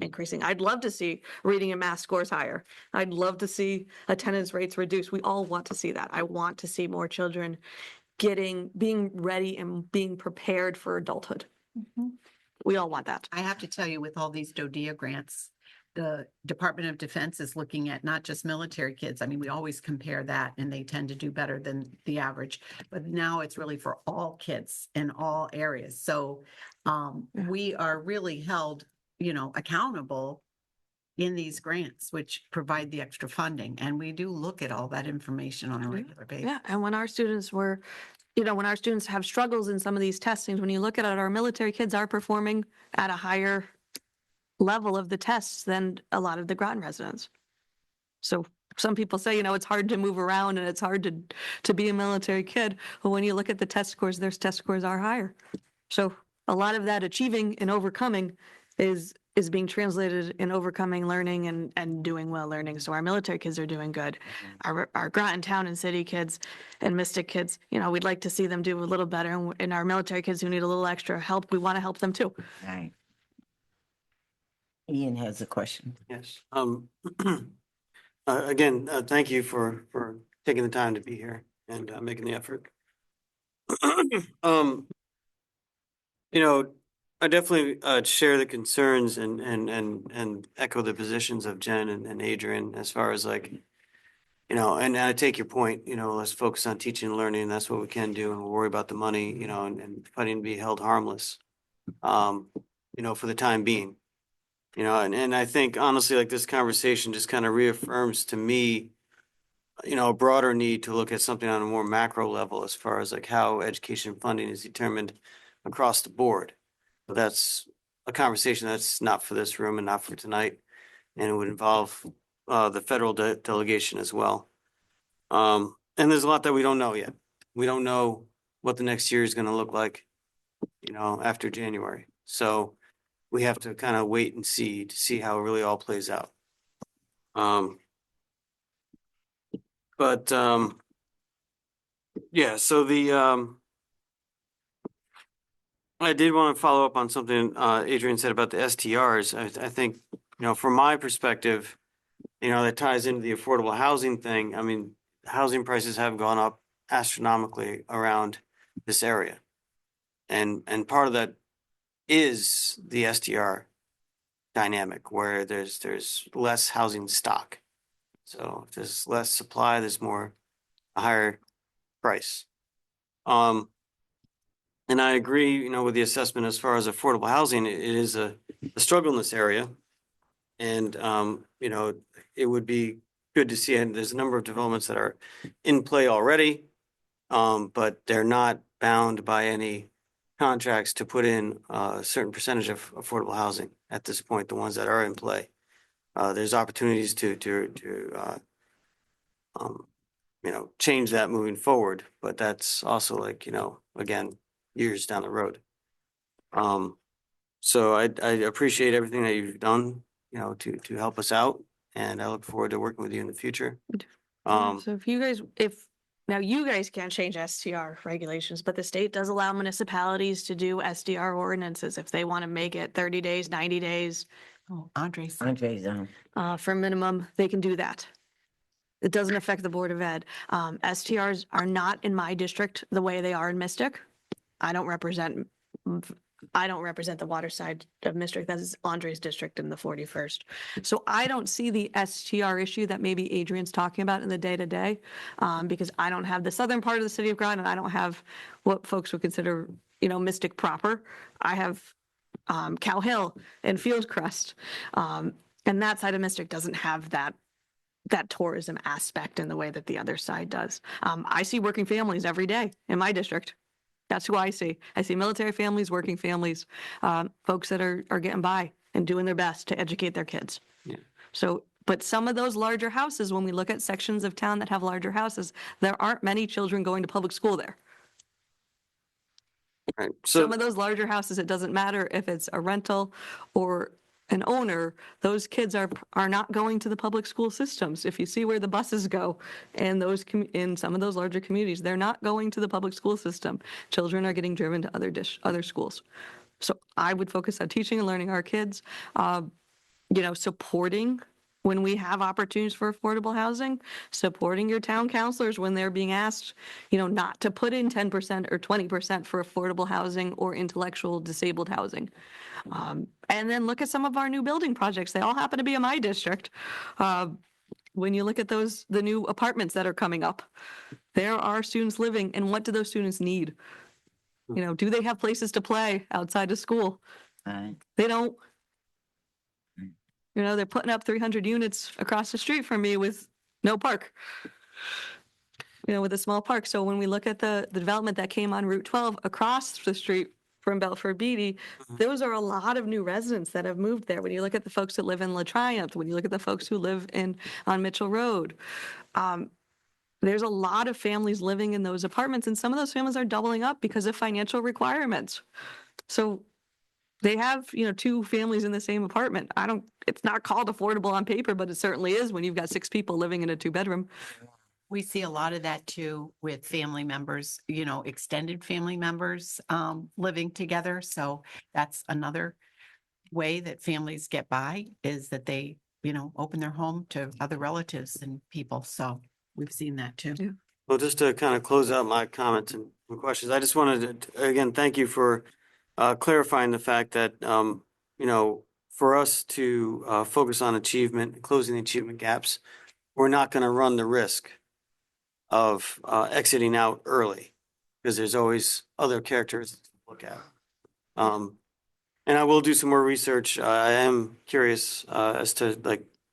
increasing. I'd love to see reading and math scores higher. I'd love to see attendance rates reduced. We all want to see that. I want to see more children being ready and being prepared for adulthood. We all want that. I have to tell you, with all these DODEA grants, the Department of Defense is looking at not just military kids. I mean, we always compare that and they tend to do better than the average. But now it's really for all kids in all areas. So we are really held, accountable in these grants, which provide the extra funding. And we do look at all that information on a regular basis. Yeah, and when our students when our students have struggles in some of these testings, when you look at it, our military kids are performing at a higher level of the tests than a lot of the Groton residents. So some people say, it's hard to move around and it's hard to be a military kid. But when you look at the test scores, their test scores are higher. So a lot of that achieving and overcoming is being translated in overcoming learning and doing well learning. So our military kids are doing good. Our Groton town and city kids and Mystic kids, we'd like to see them do a little better. And our military kids who need a little extra help, we want to help them too. Right. Ian has a question. Yes. Again, thank you for taking the time to be here and making the effort. I definitely share the concerns and echo the positions of Jen and Adrian as far as and I take your point, let's focus on teaching and learning. That's what we can do, and we'll worry about the money, and fighting to be held harmless, for the time being. And I think honestly, this conversation just kind of reaffirms to me, a broader need to look at something on a more macro level as far as how education funding is determined across the board. But that's a conversation that's not for this room and not for tonight, and it would involve the federal delegation as well. And there's a lot that we don't know yet. We don't know what the next year is going to look like, after January. So we have to kind of wait and see to see how it really all plays out. Yeah, so I did want to follow up on something Adrian said about the STRs. I think, from my perspective, that ties into the affordable housing thing. I mean, housing prices have gone up astronomically around this area. And part of that is the STR dynamic where there's less housing stock. So if there's less supply, there's a higher price. And I agree, with the assessment as far as affordable housing, it is a struggle in this area. And, it would be good to see, and there's a number of developments that are in play already, but they're not bound by any contracts to put in a certain percentage of affordable housing at this point, the ones that are in play. There's opportunities to change that moving forward, but that's also again, years down the road. So I appreciate everything that you've done, to help us out, and I look forward to working with you in the future. So now you guys can't change STR regulations, but the state does allow municipalities to do SDR ordinances if they want to make it 30 days, 90 days. Oh, Andre's. Andre's For minimum, they can do that. It doesn't affect the Board of Ed. STRs are not in my district the way they are in Mystic. I don't represent I don't represent the water side of district. That is Andre's district in the 41st. So I don't see the STR issue that maybe Adrian's talking about in the day-to-day, because I don't have the southern part of the city of Groton, and I don't have what folks would consider, Mystic proper. I have Cow Hill and Fieldcrest. And that side of Mystic doesn't have that tourism aspect in the way that the other side does. I see working families every day in my district. That's who I see. I see military families, working families, folks that are getting by and doing their best to educate their kids. Yeah. So, but some of those larger houses, when we look at sections of town that have larger houses, there aren't many children going to public school there. Right. Some So, of those larger houses, it doesn't matter if it's a rental or an owner, those kids are not going to the public school systems. If you see where the buses go and in some of those larger communities, they're not going to the public school system. Children are getting driven to other schools. So I would focus on teaching and learning our kids, supporting when we have opportunities for affordable housing, supporting your town councilors when they're being asked, not to put in 10% or 20% for affordable housing or intellectual disabled housing. And then look at some of our new building projects. They all happen to be in my district. When you look at the new apartments that are coming up, there are students living, and what do those students need? Do they have places to play outside of school? Right. They don't. They're putting up 300 units across the street from me with no park. With a small park. So when we look at the development that came on Route 12 across the street from Belford Beatty, those are a lot of new residents that have moved there. When you look at the folks that live in La Triumph, when you look at the folks who live on Mitchell Road, there's a lot of families living in those apartments, and some of those families are doubling up because of financial requirements. So they have, two families in the same apartment. It's not called affordable on paper, but it certainly is when you've got 6 people living in a 2-bedroom. We see a lot of that too with family members, extended family members living together. So that's another way that families get by, is that they, open their home to other relatives and people. So we've seen that too. Yeah. well, just to kind of close out my comments and questions, I just wanted to, again, thank you for clarifying the fact that, for us to focus on achievement, closing the achievement gaps, we're not going to run the risk of exiting out early, because there's always other characteristics to look at. And I will do some more research. I am curious as to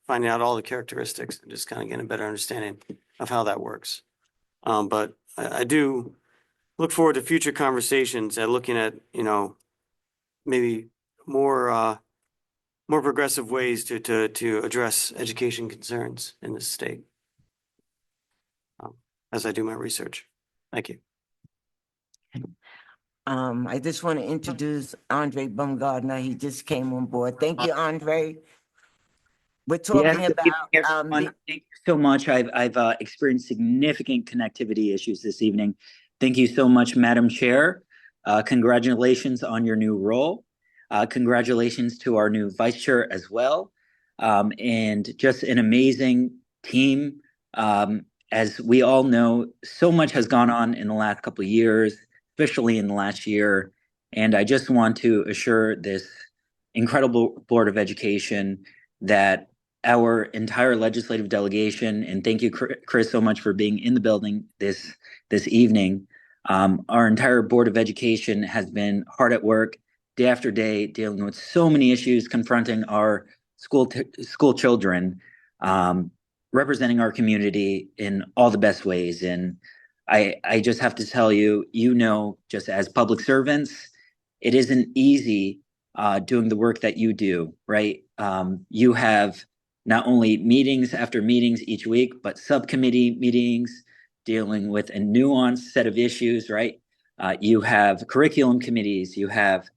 finding out all the characteristics and just kind of getting a better understanding of how that works. But I do look forward to future conversations at looking at, maybe more progressive ways to address education concerns in this state. As I do my research. Thank you. I just want to introduce Andre Baumgartner. He just came on board. Thank you, Andre. We're talking Yes, good evening, about, everyone. Thank you so much. I've experienced significant connectivity issues this evening. Thank you so much, Madam Chair. Congratulations on your new role. Congratulations to our new Vice Chair as well. And just an amazing team. As we all know, so much has gone on in the last couple of years, especially in the last year. And I just want to assure this incredible Board of Education that our entire legislative delegation, and thank you, Chris, so much for being in the building this evening. Our entire Board of Education has been hard at work day after day, dealing with so many issues confronting our school children, representing our community in all the best ways. And I just have to tell you, just as public servants, it isn't easy doing the work that you do, right? You have not only meetings after meetings each week, but subcommittee meetings dealing with a nuanced set of issues, right? You have curriculum committees, you have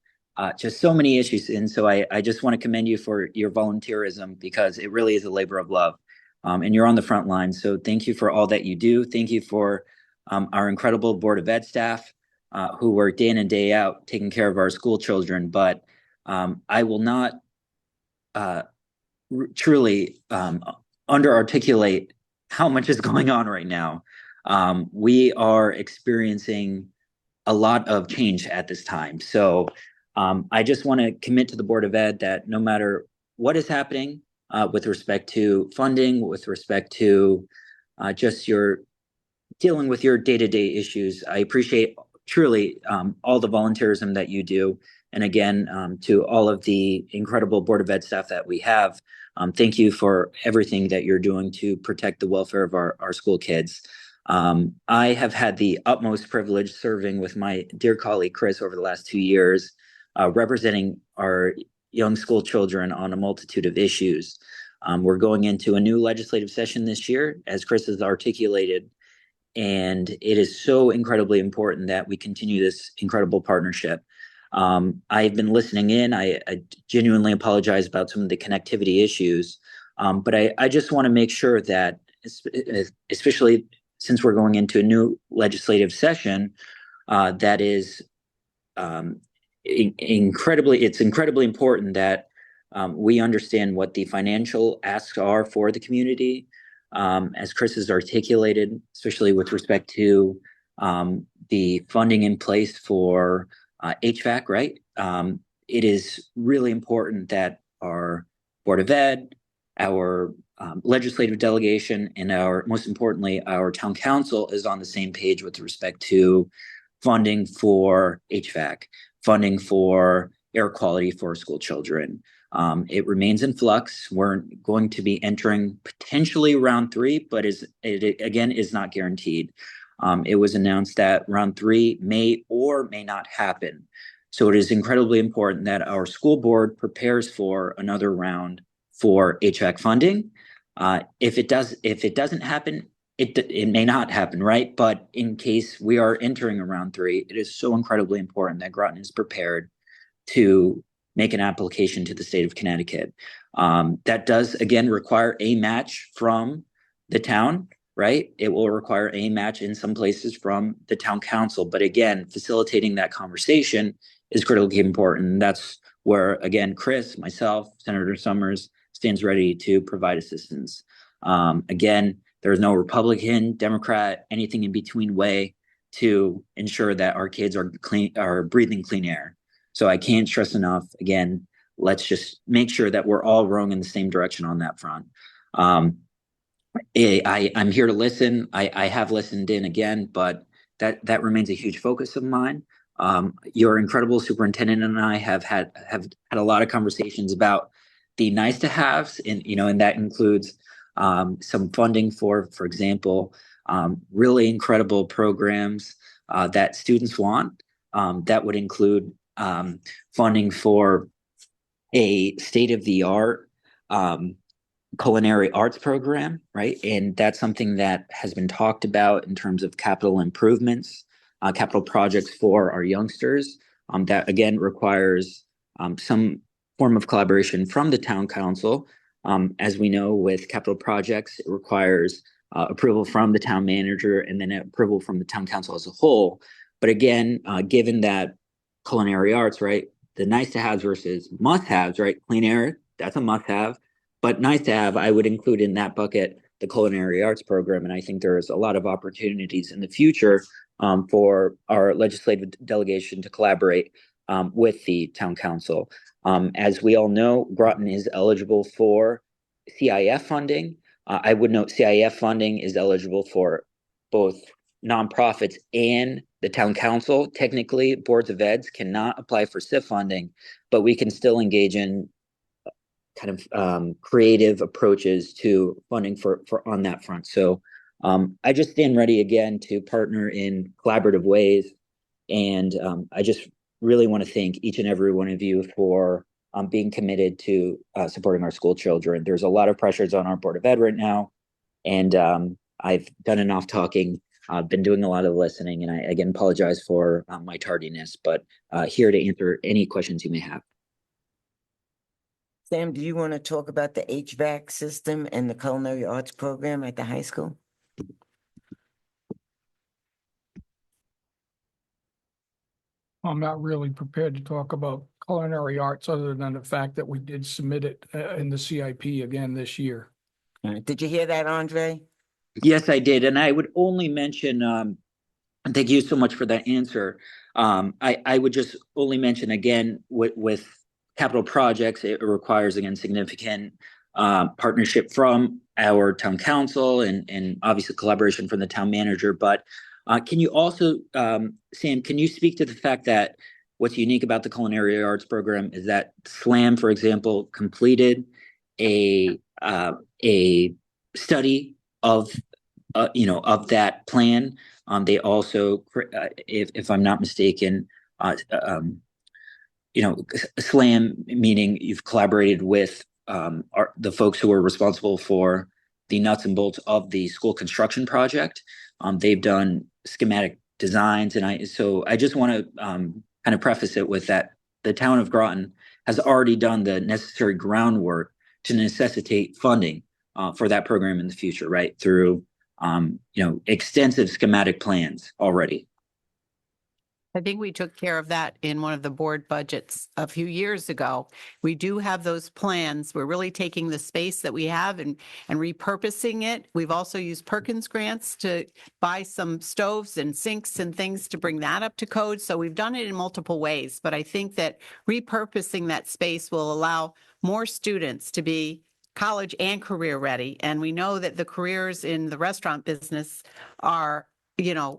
just so many issues. And so I just want to commend you for your volunteerism, because it really is a labor of love. And you're on the front line. So thank you for all that you do. Thank you for our incredible Board of Ed staff who work day in and day out taking care of our school children. But I will not truly under-articulate how much is going on right now. We are experiencing a lot of change at this time. So I just want to commit to the Board of Ed that no matter what is happening with respect to funding, with respect to just your dealing with your day-to-day issues, I appreciate truly all the volunteerism that you do. And again, to all of the incredible Board of Ed staff that we have, thank you for everything that you're doing to protect the welfare of our school kids. I have had the utmost privilege serving with my dear colleague Chris over the last 2 years, representing our young school children on a multitude of issues. We're going into a new legislative session this year, as Chris has articulated, and it is so incredibly important that we continue this incredible partnership. I've been listening in. I genuinely apologize about some of the connectivity issues, but I just want to make sure that, especially since we're going into a new legislative session, that is it's incredibly important that we understand what the financial asks are for the community, as Chris has articulated, especially with respect to the funding in place for HVAC, right? It is really important that our Board of Ed, our legislative delegation, and most importantly, our town council is on the same page with respect to funding for HVAC, funding for air quality for school children. It remains in flux. We're going to be entering potentially round 3, but it again is not guaranteed. It was announced that round 3 may or may not happen. So it is incredibly important that our school board prepares for another round for HVAC funding. If it doesn't happen, it may not happen, right? But in case we are entering a round 3, it is so incredibly important that Groton is prepared to make an application to the state of Connecticut. That does, again, require a match from the town, right? It will require a match in some places from the town council. But again, facilitating that conversation is critically important. And that's where, again, Chris, myself, Senator Summers stands ready to provide assistance. Again, there's no Republican, Democrat, anything in between way to ensure that our kids are breathing clean air. So I can't stress enough, again, let's just make sure that we're all rowing in the same direction on that front. I'm here to listen. I have listened in again, but that remains a huge focus of mine. Your incredible superintendent and I have had a lot of conversations about the nice to haves, and that includes some funding for example, really incredible programs that students want. That would include funding for a state-of-the-art culinary arts program, right? And that's something that has been talked about in terms of capital improvements, capital projects for our youngsters. That again requires some form of collaboration from the town council. As we know, with capital projects, it requires approval from the town manager and then approval from the town council as a whole. But again, given that culinary arts, right, the nice to haves versus must haves, right? Clean air, that's a must have. But nice to have, I would include in that bucket the culinary arts program. And I think there's a lot of opportunities in the future for our legislative delegation to collaborate with the town council. As we all know, Groton is eligible for CIF funding. I would note CIF funding is eligible for both nonprofits and the town council. Technically, boards of eds cannot apply for CIF funding, but we can still engage in kind of creative approaches to funding for on that front. So I just stand ready again to partner in collaborative ways. And I just really want to thank each and every one of you for being committed to supporting our school children. There's a lot of pressures on our Board of Ed right now. And I've done enough talking. I've been doing a lot of listening, and I again apologize for my tardiness, but here to answer any questions you may have. Sam, do you want to talk about the HVAC system and the culinary arts program at the high school? I'm not really prepared to talk about culinary arts other than the fact that we did submit it in the CIP again this year. All right. Did you hear that, Andre? Yes, I did. And I would only mention And thank you so much for that answer. I would just only mention again with capital projects, it requires again significant partnership from our town council and obviously collaboration from the town manager. But can you also, Sam, can you speak to the fact that what's unique about the culinary arts program is that SLAM, for example, completed a study of of that plan. They also, if I'm not mistaken, SLAM, meaning you've collaborated with the folks who are responsible for the nuts and bolts of the school construction project. They've done schematic designs, and I just want to kind of preface it with that the town of Groton has already done the necessary groundwork to necessitate funding for that program in the future, right? Through extensive schematic plans already. I think we took care of that in one of the board budgets a few years ago. We do have those plans. We're really taking the space that we have and repurposing it. We've also used Perkins grants to buy some stoves and sinks and things to bring that up to code. So we've done it in multiple ways, but I think that repurposing that space will allow more students to be college and career ready. And we know that the careers in the restaurant business are,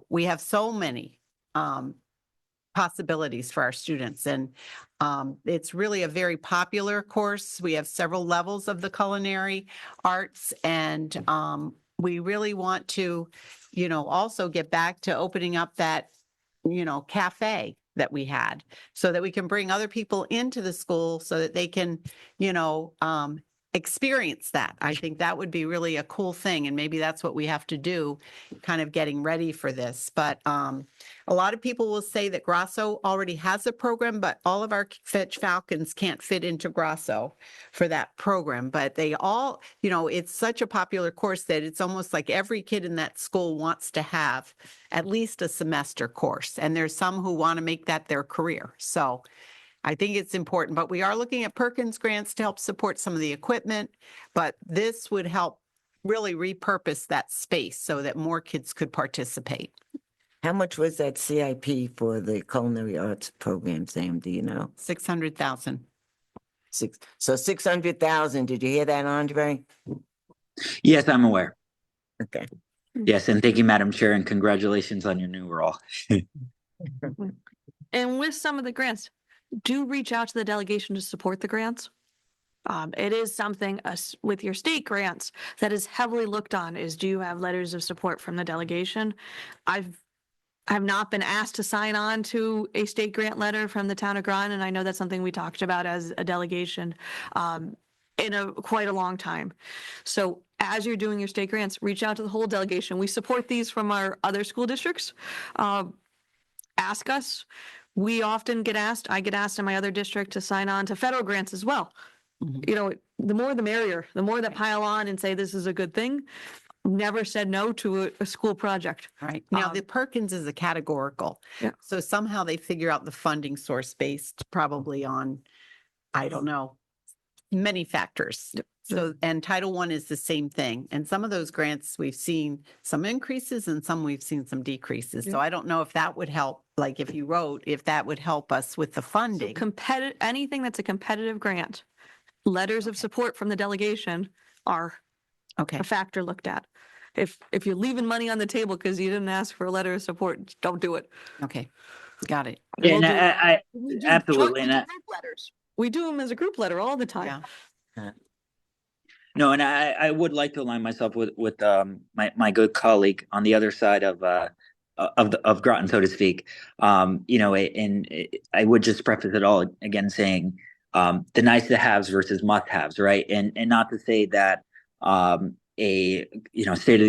we have so many possibilities for our students. And it's really a very popular course. We have several levels of the culinary arts, and we really want to, also get back to opening up that, cafe that we had so that we can bring other people into the school so that they can, experience that. I think that would be really a cool thing. And maybe that's what we have to do, kind of getting ready for this. But a lot of people will say that Grasso already has a program, but all of our Fetch Falcons can't fit into Grasso for that program. But they all, it's such a popular course that it's almost like every kid in that school wants to have at least a semester course. And there's some who want to make that their career. So I think it's important, but we are looking at Perkins grants to help support some of the equipment, but this would help really repurpose that space so that more kids could participate. How much was that CIP for the culinary arts program, Sam? Do you know? 600,000. So 600,000. Did you hear that, Andre? Yes, I'm aware. Okay. Yes, and thank you, Madam Chair, and congratulations on your new role. And with some of the grants, do reach out to the delegation to support the grants. It is something with your state grants that is heavily looked on is, do you have letters of support from the delegation? I have not been asked to sign on to a state grant letter from the town of Groton, and I know that's something we talked about as a delegation in quite a long time. So as you're doing your state grants, reach out to the whole delegation. We support these from our other school districts. Ask us. We often get asked, I get asked in my other district to sign on to federal grants as well. Mhm. The more the merrier, the more that pile on and say this is a good thing. Never said no to a school project. Right. Now, the Perkins is a categorical. Yeah. So somehow they figure out the funding source based probably on, I don't know, many factors. So, and Title I is the same thing. And some of those grants, we've seen some increases and some we've seen some decreases. So I don't know if that would help, like if you wrote, if that would help us with the funding. Competitive, anything that's a competitive grant, letters of support from the delegation are Okay. a factor looked at. If you're leaving money on the table because you didn't ask for a letter of support, don't do it. Okay. Got it. And We'll do- I we do absolutely, joint- and we do group letters. We do them as a group letter all the time. Yeah. no, and I would like to align myself with my good colleague on the other side of Groton, so to speak. And I would just preface it all again saying the nice to haves versus must haves, right? And not to say that a state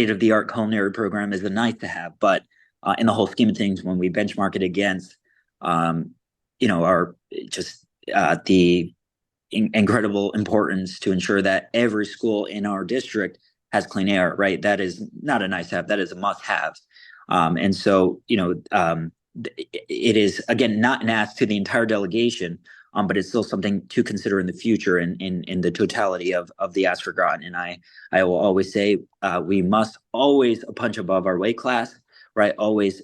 of the art culinary program is a nice to have, but in the whole scheme of things, when we benchmark it against our just the incredible importance to ensure that every school in our district has clean air, right? That is not a nice have, that is a must have. And so, it is, again, not an ask to the entire delegation, but it's still something to consider in the future in the totality of the Ask for Groton. And I will always say we must always punch above our weight class, right? Always,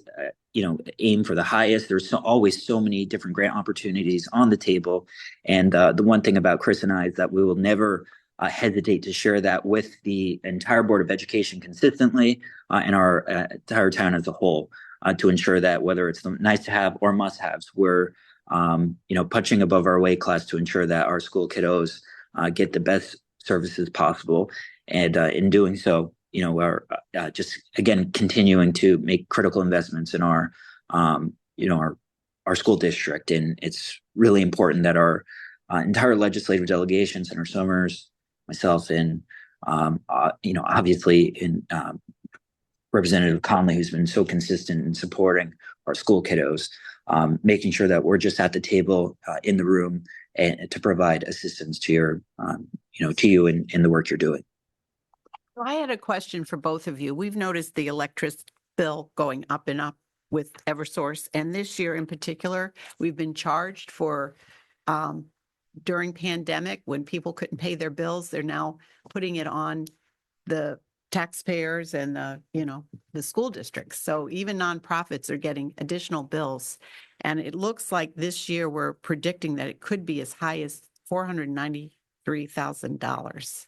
aim for the highest. There's always so many different grant opportunities on the table. And the one thing about Chris and I is that we will never hesitate to share that with the entire Board of Education consistently and our entire town as a whole to ensure that whether it's the nice to have or must haves, we're punching above our weight class to ensure that our school kiddos get the best services possible. And in doing so, we're just again continuing to make critical investments in our school district. And it's really important that our entire legislative delegation, Senator Summers, myself, and obviously in Representative Conley, who's been so consistent in supporting our school kiddos, making sure that we're just at the table in the room and to provide assistance to your, to you in the work you're doing. I had a question for both of you. We've noticed the electric bill going up and up with Eversource. And this year in particular, we've been charged for during pandemic when people couldn't pay their bills, they're now putting it on the taxpayers and the school districts. So even nonprofits are getting additional bills. And it looks like this year we're predicting that it could be as high as $493,000.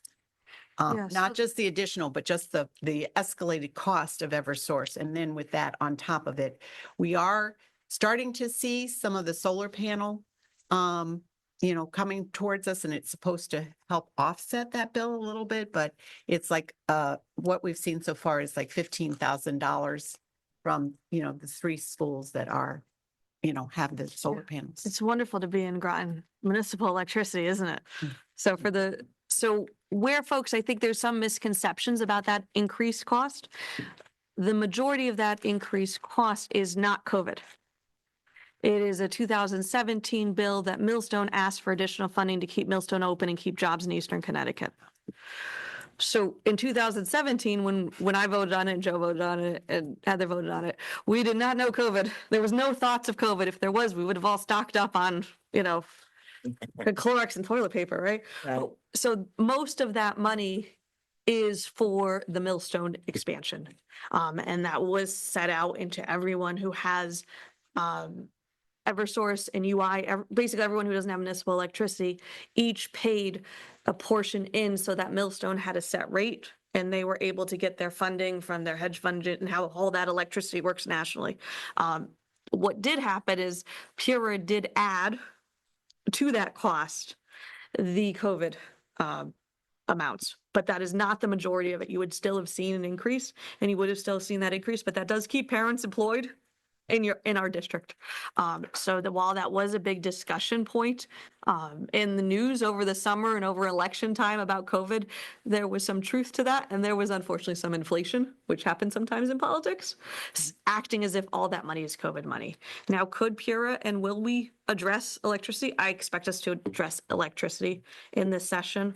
Yeah, Not so- just the additional, but just the escalated cost of Eversource. And then with that on top of it, we are starting to see some of the solar panel, coming towards us, and it's supposed to help offset that bill a little bit, but it's like, what we've seen so far is like $15,000 from, the 3 schools that are, have the solar panels. It's wonderful to be in Groton municipal electricity, isn't it? So where folks, I think there's some misconceptions about that increased cost. The majority of that increased cost is not COVID. It is a 2017 bill that Millstone asked for additional funding to keep Millstone open and keep jobs in Eastern Connecticut. So in 2017, when I voted on it, and Joe voted on it, and Heather voted on it, we did not know COVID. There was no thoughts of COVID. If there was, we would have all stocked up on, Clorox and toilet paper, right? Right. So most of that money is for the Millstone expansion. And that was set out into everyone who has Eversource and UI, basically everyone who doesn't have municipal electricity, each paid a portion in so that Millstone had a set rate and they were able to get their funding from their hedge fund and how all that electricity works nationally. What did happen is Pura did add to that cost the COVID amounts, but that is not the majority of it. You would still have seen an increase and you would have still seen that increase, but that does keep parents employed in our district. So while that was a big discussion point in the news over the summer and over election time about COVID, there was some truth to that. And there was unfortunately some inflation, which happens sometimes in politics, acting as if all that money is COVID money. Now, could Pura and will we address electricity? I expect us to address electricity in this session.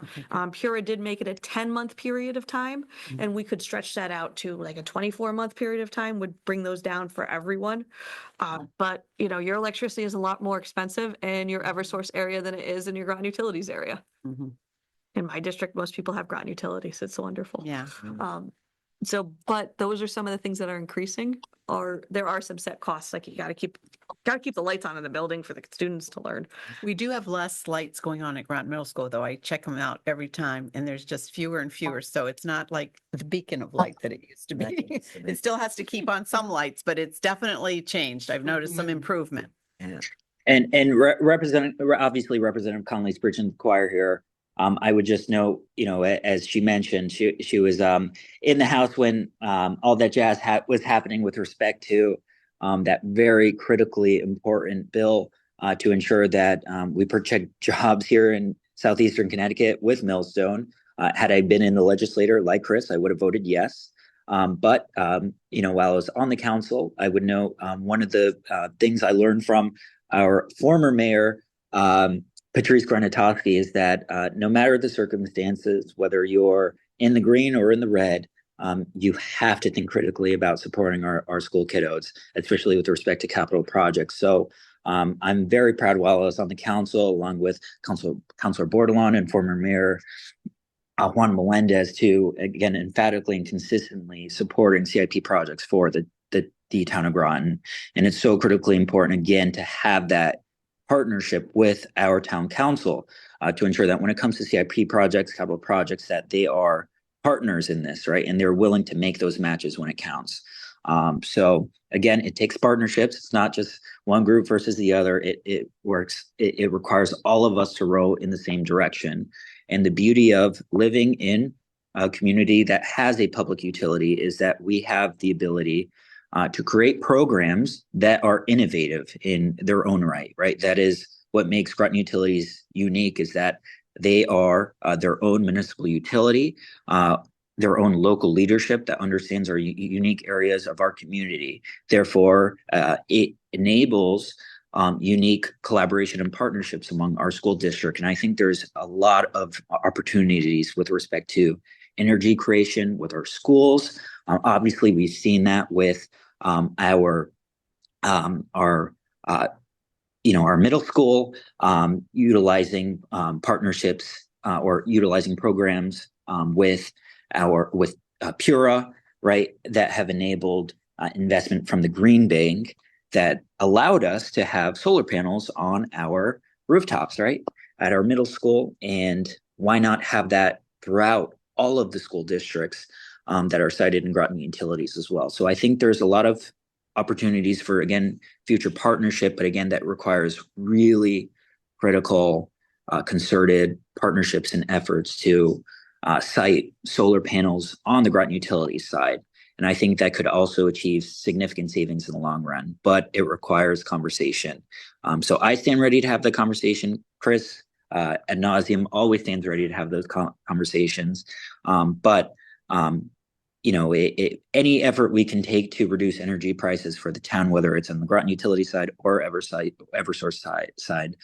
Pura did make it a 10-month period of time, and we could stretch that out to like a 24-month period of time, would bring those down for everyone. But your electricity is a lot more expensive in your Eversource area than it is in your Groton Utilities area. Mhm. In my district, most people have Groton Utilities. It's wonderful. Yeah. But those are some of the things that are increasing, or there are some set costs, like you gotta keep the lights on in the building for the students to learn. We do have less lights going on at Groton Middle School, though. I check them out every time and there's just fewer and fewer. So it's not like the beacon of light that it used to That be. used to be. It still has to keep on some lights, but it's definitely changed. I've noticed some improvement. Yeah. And obviously Representative Conley's preaching to the choir here. I would just note, as she mentioned, she was in the House when all that jazz was happening with respect to that very critically important bill to ensure that we protect jobs here in southeastern Connecticut with Millstone. Had I been in the legislature like Chris, I would have voted yes. But while I was on the council, I would note one of the things I learned from our former mayor, Patrice Granatowski, is that no matter the circumstances, whether you're in the green or in the red, you have to think critically about supporting our school kiddos, especially with respect to capital projects. So I'm very proud while I was on the council, along with Councilor Bordelon and former Mayor Juan Melendez, to, again, emphatically and consistently supporting CIP projects for the the town of Groton. And it's so critically important, again, to have that partnership with our town council to ensure that when it comes to CIP projects, capital projects, that they are partners in this, right? And they're willing to make those matches when it counts. So again, it takes partnerships. It's not just one group versus the other. It requires all of us to row in the same direction. And the beauty of living in a community that has a public utility is that we have the ability to create programs that are innovative in their own right, right? That is what makes Groton Utilities unique, is that they are their own municipal utility, their own local leadership that understands our unique areas of our community. Therefore, it enables unique collaboration and partnerships among our school district. And I think there's a lot of opportunities with respect to energy creation with our schools. Obviously, we've seen that with our middle school, utilizing partnerships or utilizing programs with Pura, right, that have enabled investment from the Green Bank that allowed us to have solar panels on our rooftops, right, at our middle school. And why not have that throughout all of the school districts that are cited in Groton Utilities as well? So I think there's a lot of opportunities for, again, future partnership, but again, that requires really critical, concerted partnerships and efforts to site solar panels on the Groton Utilities side. And I think that could also achieve significant savings in the long run, but it requires conversation. So I stand ready to have the conversation. Chris, ad nauseum, always stands ready to have those conversations. Any effort we can take to reduce energy prices for the town, whether it's on the Groton utility side or Eversource side,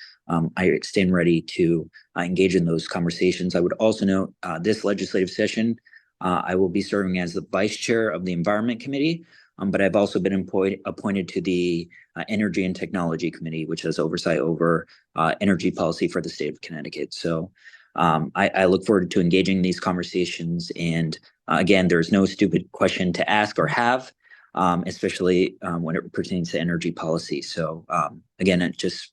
I stand ready to engage in those conversations. I would also note this legislative session, I will be serving as the vice chair of the Environment Committee, but I've also been appointed to the Energy and Technology Committee, which has oversight over energy policy for the state of Connecticut. So I look forward to engaging these conversations. And again, there's no stupid question to ask or have, especially when it pertains to energy policy. So again, I just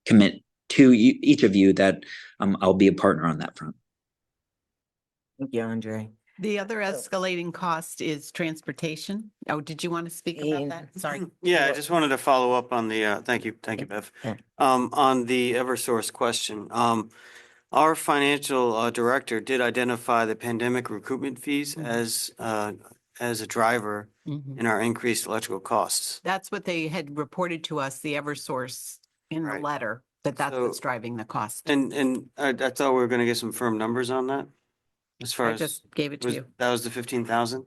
commit to each of you that I'll be a partner on that front. Thank you, Andre. The other escalating cost is transportation. Oh, did you want to speak about And- that? Sorry. Yeah, I just wanted to follow up on the, thank you, Bev. Yeah. On the Eversource question. Our financial director did identify the pandemic recoupment fees as a driver Mhm. in our increased electrical costs. That's what they had reported to us, the Eversource in the Right. letter, that's So- what's driving the cost. And I thought we were gonna get some firm numbers on that. As far I as, just gave it to you. that was the 15,000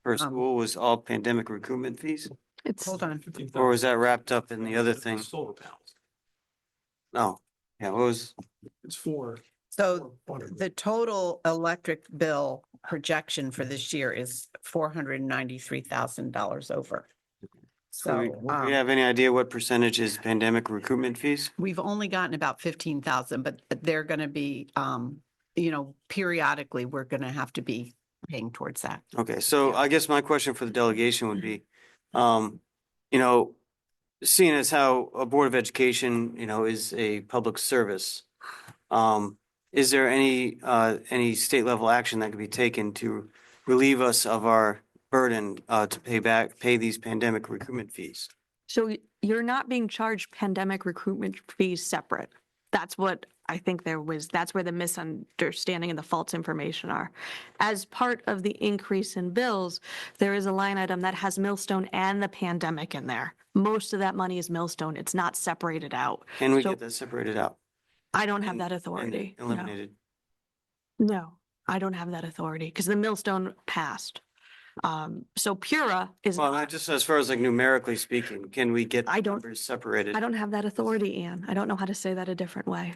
per Um, school was all pandemic recoupment fees? It's, Hold on. Or was that wrapped up in the other thing? Solar panels. No, yeah, what was, It's for. So the total electric bill projection for this year is $493,000 over. so we So have any idea what percentage is pandemic recoupment fees? we've only gotten about 15,000, but they're going to be, periodically, we're going to have to be paying towards that. Okay, so Yeah. I guess my question for the delegation would be, seeing as how a Board of Education, is a public service, is there any state level action that could be taken to relieve us of our burden to pay these pandemic recoupment fees? so you're not being charged pandemic recruitment fees separate. That's what I think that's where the misunderstanding and the false information are. As part of the increase in bills, there is a line item that has Millstone and the pandemic in there. Most of that money is Millstone. It's not separated out. Can we So get that separated out? I don't have and- that and authority. No. Eliminated? No, I don't have that authority because the Millstone passed. So Pura is, Well, not just as far as like numerically speaking, can we get I the don't- numbers separated? I don't have that authority, Ann. I don't know how to say that a different way.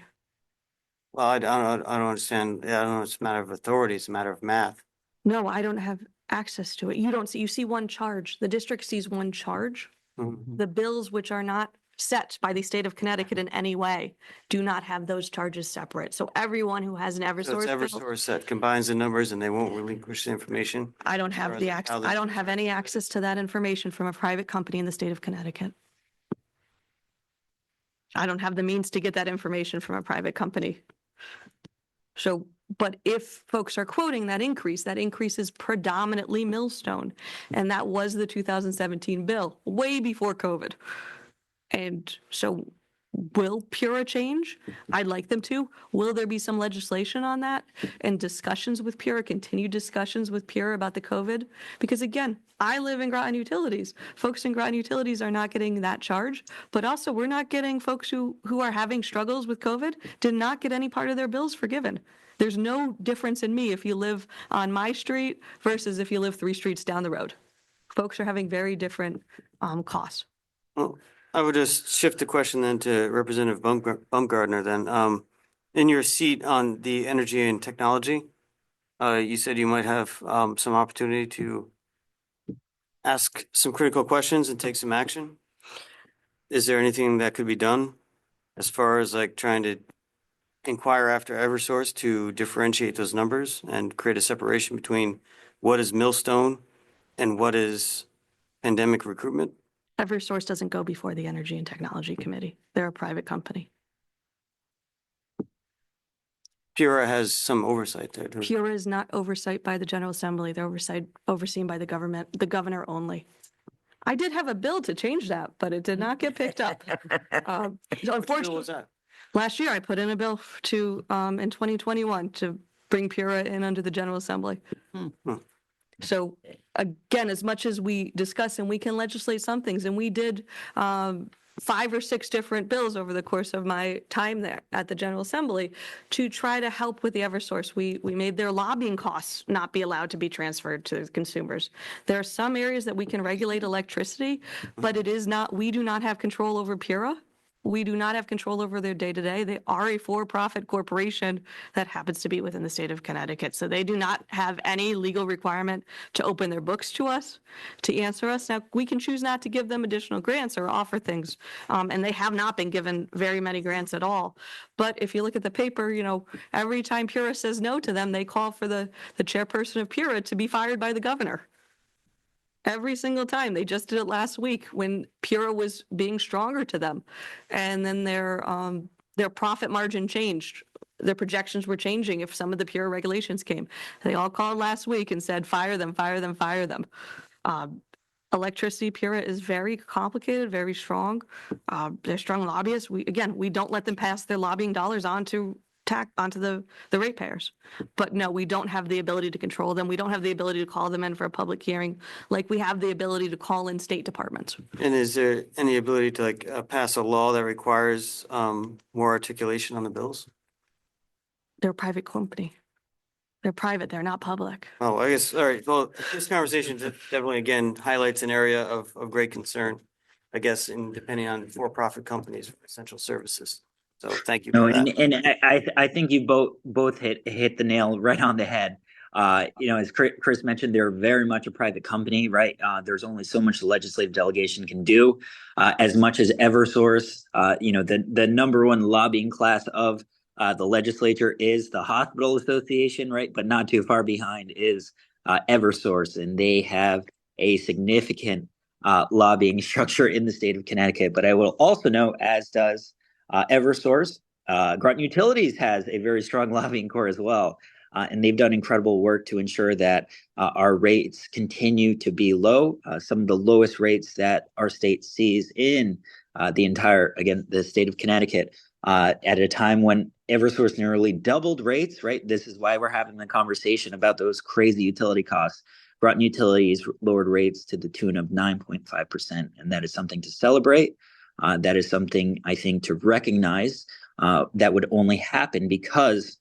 Well, I don't understand. Yeah, I don't know. It's a matter of authority. It's a matter of math. No, I don't have access to it. You see one charge. The district sees one charge. Mhm. The bills which are not set by the state of Connecticut in any way do not have those charges separate. So everyone who has an So it's Eversource bill, Eversource that combines the numbers and they won't relinquish the information? I don't Or have is the it access, how they- I don't have any access to that information from a private company in the state of Connecticut. I don't have the means to get that information from a private company. So, but if folks are quoting that increase is predominantly Millstone. And that was the 2017 bill, way before COVID. And so will Pura change? I'd like them to. Will there be some legislation on that and discussions with Pura, continued discussions with Pura about the COVID? Because again, I live in Groton Utilities. Folks in Groton Utilities are not getting that charge, but also we're not getting folks who are having struggles with COVID did not get any part of their bills forgiven. There's no difference in me if you live on my street versus if you live 3 streets down the road. Folks are having very different costs. Well, I would just shift the question then to Representative Baumgartner then. In your seat on the energy and technology, you said you might have some opportunity to ask some critical questions and take some action. Is there anything that could be done as far as like trying to inquire after Eversource to differentiate those numbers and create a separation between what is Millstone and what is pandemic recruitment? Eversource doesn't go before the Energy and Technology Committee. They're a private company. Pura has some oversight there. Pura is not oversight by the General Assembly. They're overseen by the government, the governor only. I did have a bill to change that, but it did not get picked up. So Which bill unfortunately, was that? last year I put in a bill to, in 2021 to bring Pura in under the General Assembly. So again, as much as we discuss and we can legislate some things, and we did 5 or 6 different bills over the course of my time there at the General Assembly to try to help with the Eversource. We made their lobbying costs not be allowed to be transferred to consumers. There are some areas that we can regulate electricity, but it is not, we do not have control over Pura. We do not have control over their day-to-day. They are a for-profit corporation that happens to be within the state of Connecticut. So they do not have any legal requirement to open their books to us, to answer us. Now, we can choose not to give them additional grants or offer things, and they have not been given very many grants at all. But if you look at the paper, you know, every time Pura says no to them, they call for the chairperson of Pura to be fired by the governor. Every single time. They just did it last week when Pura was being stronger to them. And then their profit margin changed. Their projections were changing if some of the Pura regulations came. They all called last week and said, fire them, fire them, fire them. Electricity, Pura is very complicated, very strong. They're strong lobbyists. We don't let them pass their lobbying dollars onto the ratepayers. But no, we don't have the ability to control them. We don't have the ability to call them in for a public hearing, like we have the ability to call in state departments. And is there any ability to like pass a law that requires more articulation on the bills? They're a private company. They're private, they're not public. Oh, I guess, all right. Well, this conversation definitely, again, highlights an area of great concern, I guess, in depending on for-profit companies for essential services. So thank you No, for that. and I think you both hit the nail right on the head. You know, as Chris mentioned, they're very much a private company, right? There's only so much the legislative delegation can do. As much as Eversource, you know, the number one lobbying class of the legislature is the Hospital Association, right? But not too far behind is Eversource, and they have a significant lobbying structure in the state of Connecticut. But I will also know, as does Eversource, Groton Utilities has a very strong lobbying core as well. And they've done incredible work to ensure that our rates continue to be low, some of the lowest rates that our state sees in the state of Connecticut, at a time when Eversource nearly doubled rates, right? This is why we're having the conversation about those crazy utility costs. Groton Utilities lowered rates to the tune of 9.5%, and that is something to celebrate. That is something I think to recognize that would only happen because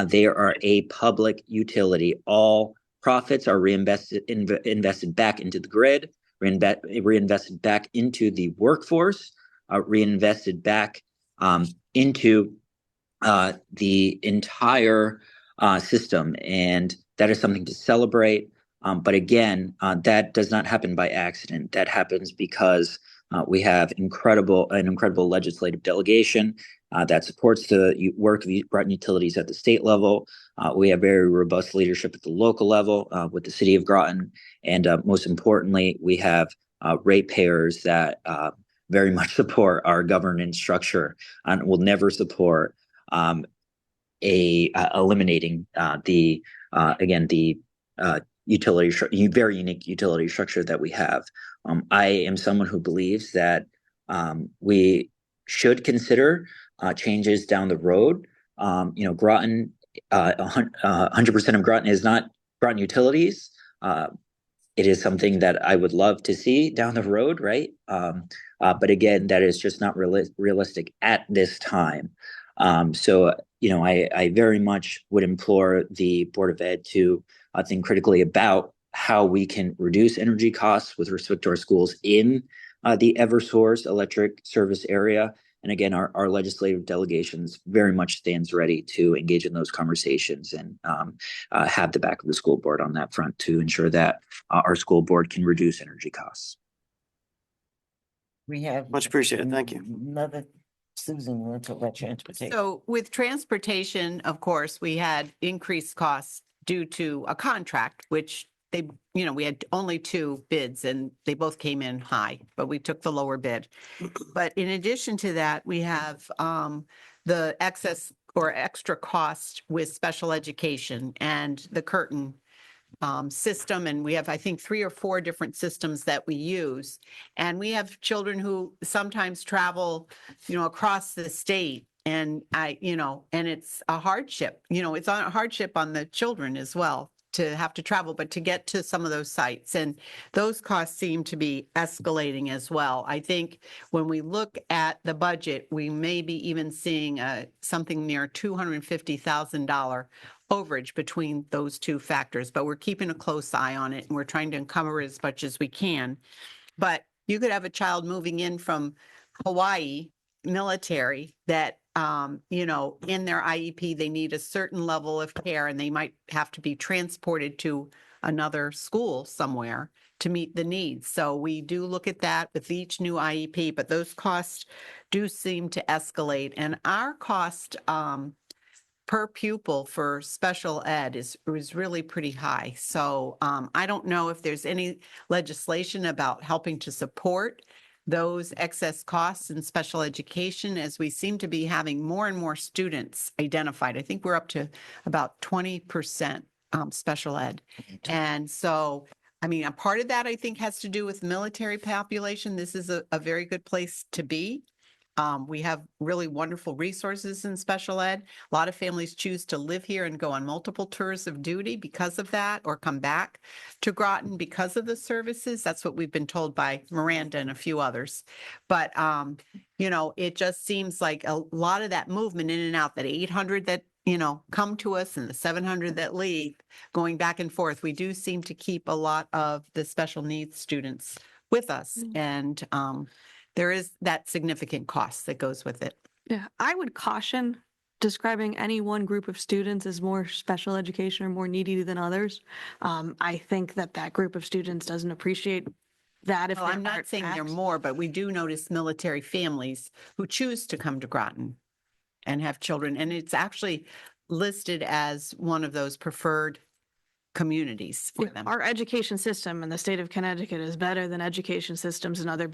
they are a public utility. All profits are invested back into the grid, reinvested back into the workforce, reinvested back into the entire system. And that is something to celebrate. But again, that does not happen by accident. That happens because We have an incredible legislative delegation that supports the work of Groton Utilities at the state level. We have very robust leadership at the local level with the city of Groton. And most importantly, we have ratepayers that very much support our governance structure and will never support eliminating the very unique utility structure that we have. I am someone who believes that we should consider changes down the road. Groton, 100% of Groton is not Groton Utilities. It is something that I would love to see down the road, right? But again, that is just not realistic at this time. I very much would implore the Board of Ed to think critically about how we can reduce energy costs with respect to our schools in the Eversource electric service area. And again, our legislative delegations very much stands ready to engage in those conversations and have the back of the school board on that front to ensure that our school board can reduce energy costs. We have. Much appreciated. Thank you. Another, Susan, you want to talk about transportation? So with transportation, of course, we had increased costs due to a contract, which we had only 2 bids and they both came in high, but we took the lower bid. But in addition to that, we have the excess or extra cost with special education and the curtain system. And we have, I think, 3 or 4 different systems that we use. And we have children who sometimes travel, across the state. And and it's a hardship, it's a hardship on the children as well to have to travel, but to get to some of those sites. And those costs seem to be escalating as well. I think when we look at the budget, we may be even seeing something near $250,000 overage between those 2 factors, but we're keeping a close eye on it and we're trying to uncover as much as we can. But you could have a child moving in from Hawaii military that in their IEP, they need a certain level of care and they might have to be transported to another school somewhere to meet the needs. So we do look at that with each new IEP, but those costs do seem to escalate. And our cost per pupil for special ed is really pretty high. So I don't know if there's any legislation about helping to support those excess costs in special education, as we seem to be having more and more students identified. I think we're up to about 20% special ed. And so, a part of that I think has to do with military population. This is a very good place to be. We have really wonderful resources in special ed. A lot of families choose to live here and go on multiple tours of duty because of that, or come back to Groton because of the services. That's what we've been told by Miranda and a few others. But, it just seems like a lot of that movement in and out, that 800 that, come to us and the 700 that leave, going back and forth. We do seem to keep a lot of the special needs students with us. And, there is that significant cost that goes with it. Yeah, I would caution describing any one group of students as more special education or more needy than others. I think that group of students doesn't appreciate that. If Well, I'm not saying they're more, but we do notice military families who choose to come to Groton and have children. And it's actually listed as one of those preferred communities for them. Our education system in the state of Connecticut is better than education systems in other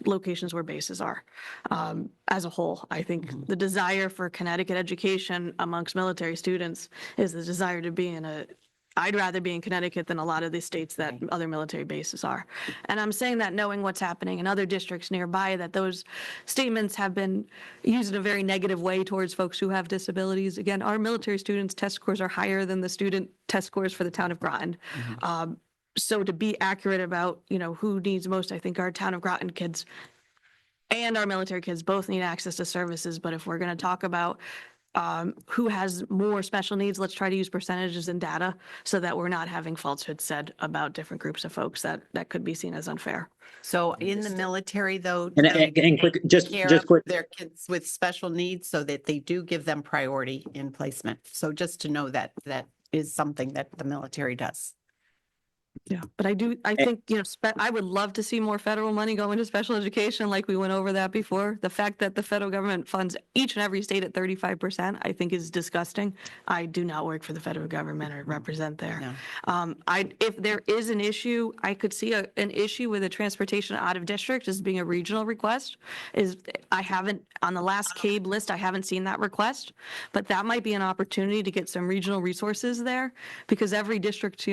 locations where bases are. As a whole, I think the desire for Connecticut education amongst military students is the desire to be I'd rather be in Connecticut than a lot of the states that other military bases are. And I'm saying that knowing what's happening in other districts nearby, that those statements have been used in a very negative way towards folks who have disabilities. Again, our military students' test scores are higher than the student test scores for the town of Groton. So to be accurate about, who needs most, I think our town of Groton kids and our military kids both need access to services. But if we're going to talk about who has more special needs, let's try to use percentages and data so that we're not having falsehoods said about different groups of folks that could be seen as unfair. So in the military, though, And quick, just quick. their kids with special needs so that they do give them priority in placement. So just to know that is something that the military does. Yeah, but I think, I would love to see more federal money go into special education, like we went over that before. The fact that the federal government funds each and every state at 35%, I think is disgusting. I do not work for the federal government or represent there. No. If there is an issue, I could see an issue with a transportation out of district as being a regional request. I haven't, on the last CABE list, I haven't seen that request, but that might be an opportunity to get some regional resources there, because every district,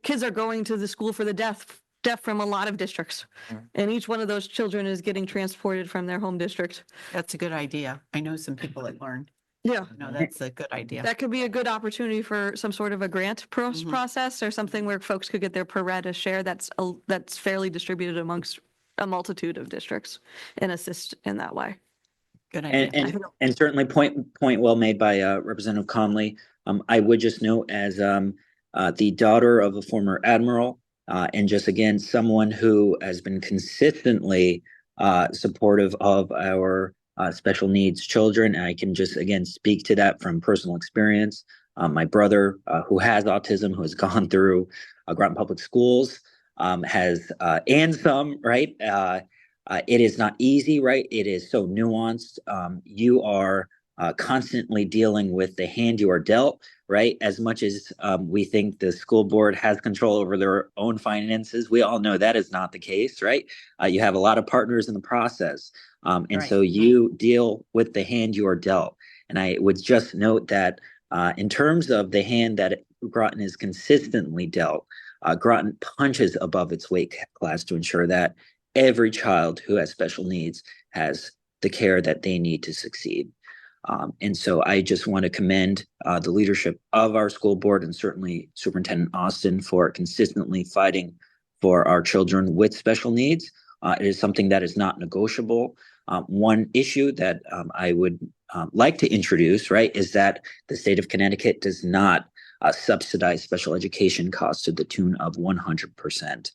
kids are going to the school for the deaf from a lot of districts. And each one of those children is getting transported from their home district. That's a good idea. I know some people that learn. Yeah. No, that's a good idea. That could be a good opportunity for some sort of a grant process or something where folks could get their per rata share that's fairly distributed amongst a multitude of districts and assist in that way. Good idea. And certainly point well made by Representative Conley. I would just note, as the daughter of a former admiral, and just again someone who has been consistently supportive of our special needs children, and I can just again speak to that from personal experience. My brother, who has autism, who has gone through Groton Public Schools, has and some right. It is not easy, right? It is so nuanced. You are constantly dealing with the hand you are dealt, right? As much as we think the school board has control over their own finances, we all know that is not the case, right? You have a lot of partners in the process. And Right. so you deal with the hand you are dealt. And I would just note that in terms of the hand that Groton is consistently dealt, Groton punches above its weight class to ensure that every child who has special needs has the care that they need to succeed. And so I just want to commend the leadership of our school board and certainly Superintendent Austin for consistently fighting for our children with special needs. It is something that is not negotiable. One issue that I would like to introduce, right, is that the state of Connecticut does not subsidize special education costs to the tune of 100%.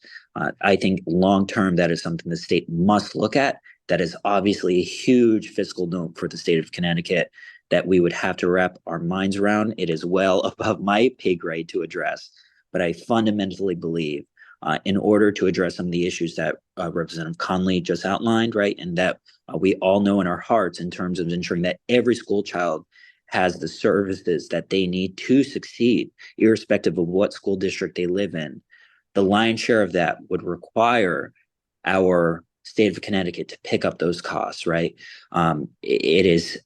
I think long-term, that is something the state must look at. That is obviously a huge fiscal note for the state of Connecticut that we would have to wrap our minds around. It is well above my pay grade to address, but I fundamentally believe in order to address some of the issues that Representative Conley just outlined, right, and that we all know in our hearts in terms of ensuring that every school child has the services that they need to succeed, irrespective of what school district they live in. The lion's share of that would require our state of Connecticut to pick up those costs, right? It is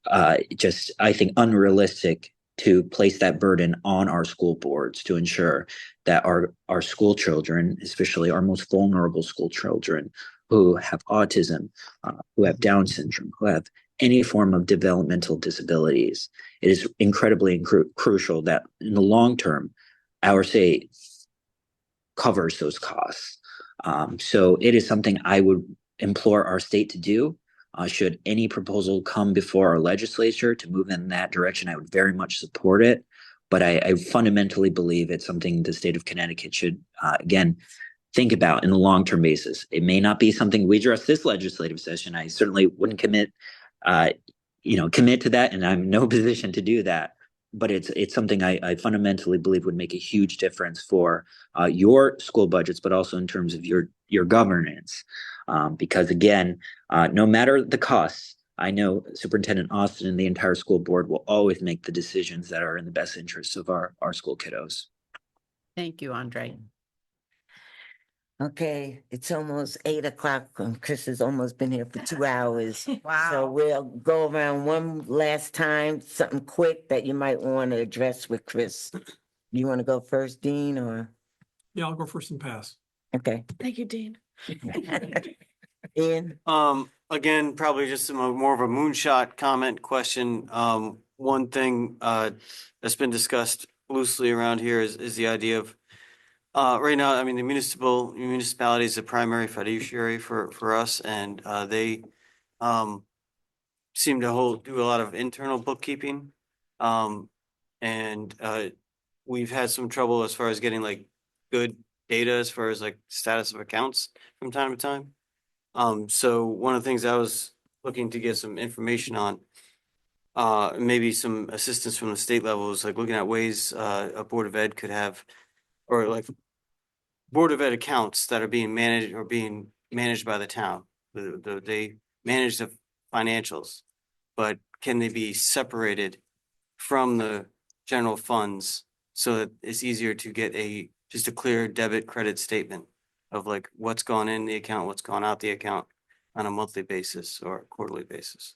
just, I think, unrealistic to place that burden on our school boards to ensure that our school children, especially our most vulnerable school children who have autism, who have Down syndrome, who have any form of developmental disabilities, it is incredibly crucial that in the long term, our state covers those costs. So it is something I would implore our state to do. Should any proposal come before our legislature to move in that direction, I would very much support it. But I fundamentally believe it's something the state of Connecticut should, again, think about in a long-term basis. It may not be something we address this legislative session. I certainly wouldn't commit to that, and I'm in no position to do that. But it's something I fundamentally believe would make a huge difference for your school budgets, but also in terms of your governance. Because again, no matter the costs, I know Superintendent Austin and the entire school board will always make the decisions that are in the best interests of our school kiddos. Thank you, Andre. Okay, it's almost 8 o'clock and Chris has almost been here for 2 hours. So Wow. we'll go around one last time, something quick that you might want to address with Chris. You want to go first, Dean, or? Yeah, I'll go first and pass. Okay. Thank you, Dean. Ian? Again, probably just more of a moonshot comment question. One thing that's been discussed loosely around here is the idea of right now, I mean, the municipality is the primary fiduciary for us, and they seem to do a lot of internal bookkeeping. And we've had some trouble as far as getting like good data as far as like status of accounts from time to time. So one of the things I was looking to get some information on, maybe some assistance from the state level, is like looking at ways a Board of Ed could have or like Board of Ed accounts that are being managed by the town. They manage the financials, but can they be separated from the general funds so that it's easier to get just a clear debit credit statement of like what's gone in the account, what's gone out the account on a monthly basis or a quarterly basis?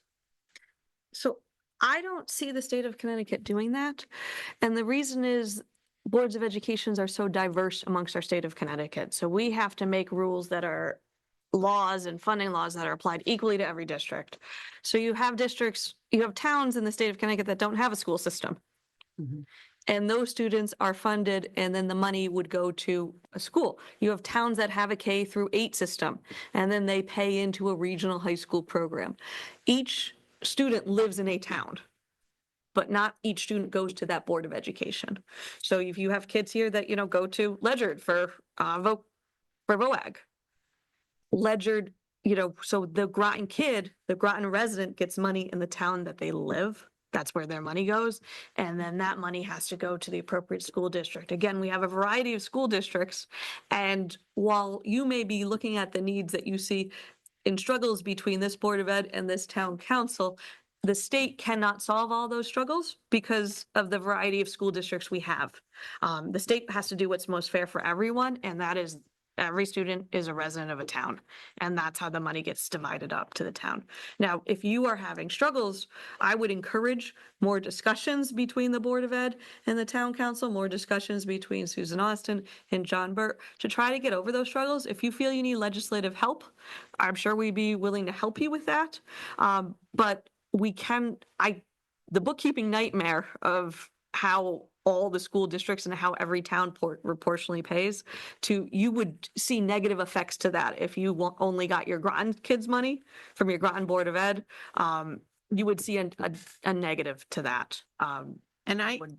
So I don't see the state of Connecticut doing that. And the reason is boards of educations are so diverse amongst our state of Connecticut. So we have to make rules that are laws and funding laws that are applied equally to every district. So you have towns in the state of Connecticut that don't have a school system. And those students are funded and then the money would go to a school. You have towns that have a K-8 system and then they pay into a regional high school program. Each student lives in a town, but not each student goes to that Board of Education. So if you have kids here that, go to Ledyard for VOAG, Ledyard, so the Groton resident gets money in the town that they live. That's where their money goes. And then that money has to go to the appropriate school district. Again, we have a variety of school districts. And while you may be looking at the needs that you see in struggles between this Board of Ed and this town council, the state cannot solve all those struggles because of the variety of school districts we have. The state has to do what's most fair for everyone, and that is every student is a resident of a town, and that's how the money gets divided up to the town. Now, if you are having struggles, I would encourage more discussions between the Board of Ed and the town council, more discussions between Susan Austin and John Burt to try to get over those struggles. If you feel you need legislative help, I'm sure we'd be willing to help you with that. But the bookkeeping nightmare of how all the school districts and how every town proportionally pays you would see negative effects to that. If you only got your Groton kids money from your Groton Board of Ed, you would see a negative to that. And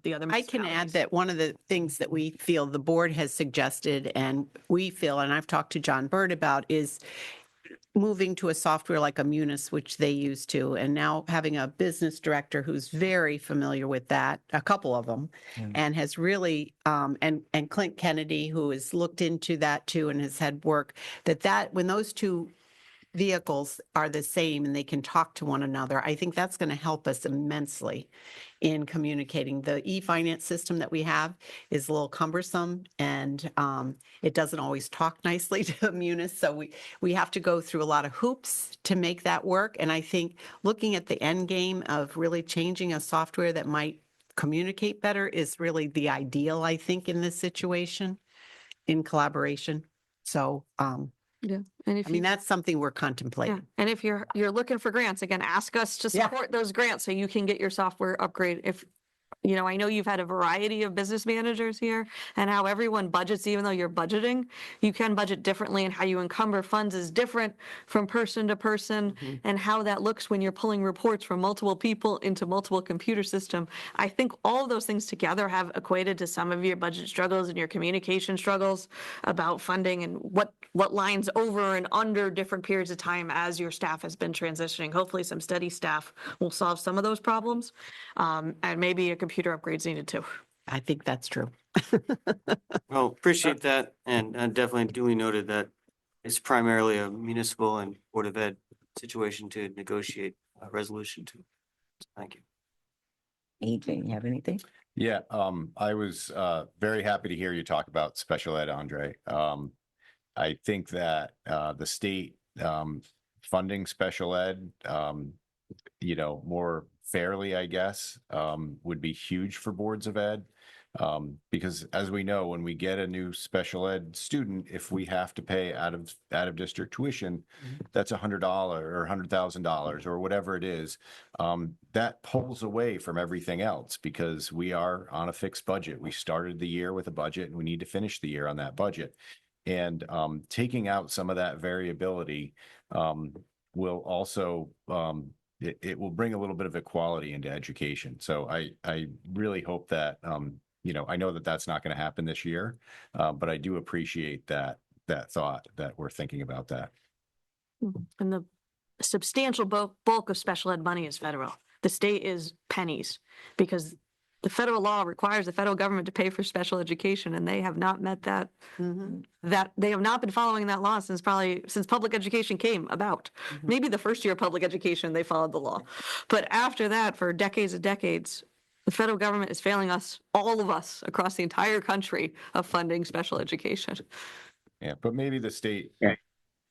The other I can add municipalities. that one of the things that we feel the board has suggested and we feel, and I've talked to John Bird about, is moving to a software like a Munis, which they used to, and now having a business director who's very familiar with that, a couple of them, and has really, and Clint Kennedy, who has looked into that too and has had work, that when those two vehicles are the same and they can talk to one another, I think that's going to help us immensely in communicating. The e-finance system that we have is a little cumbersome and it doesn't always talk nicely to Munis. So we have to go through a lot of hoops to make that work. And I think looking at the end game of really changing a software that might communicate better is really the ideal, I think, in this situation in collaboration. So, Yeah, and if I mean, you, that's something we're yeah, contemplating. and if you're looking for grants, again, ask us to Yeah. support those grants so you can get your software upgrade. If I know you've had a variety of business managers here and how everyone budgets, even though you're budgeting, you can budget differently and how you encumber funds is different from person to person and how that looks when you're pulling reports from multiple people into multiple computer system. I think all of those things together have equated to some of your budget struggles and your communication struggles about funding and what lines over and under different periods of time as your staff has been transitioning. Hopefully some steady staff will solve some of those problems. And maybe a computer upgrade's needed too. I think that's true. Well, appreciate that and definitely duly noted that it's primarily a municipal and Board of Ed situation to negotiate a resolution to. Thank you. Adrian, you have anything? Yeah, I was very happy to hear you talk about special ed, Andre. I think that the state funding special ed, more fairly, I guess, would be huge for boards of ed. Because as we know, when we get a new special ed student, if we have to pay out of district tuition, that's $100 or $100,000 or whatever it is. That pulls away from everything else because we are on a fixed budget. We started the year with a budget and we need to finish the year on that budget. And taking out some of that variability will also it will bring a little bit of equality into education. So I really hope that I know that that's not going to happen this year, but I do appreciate that thought that we're thinking about that. And the substantial bulk of special ed money is federal. The state is pennies because the federal law requires the federal government to pay for special education, and they have not met that. Mhm. That they have not been following that law since public education came about. Maybe the first year of public education, they followed the law. But after that, for decades and decades, the federal government is failing us, all of us across the entire country, of funding special education. Yeah, but maybe the state. Yeah.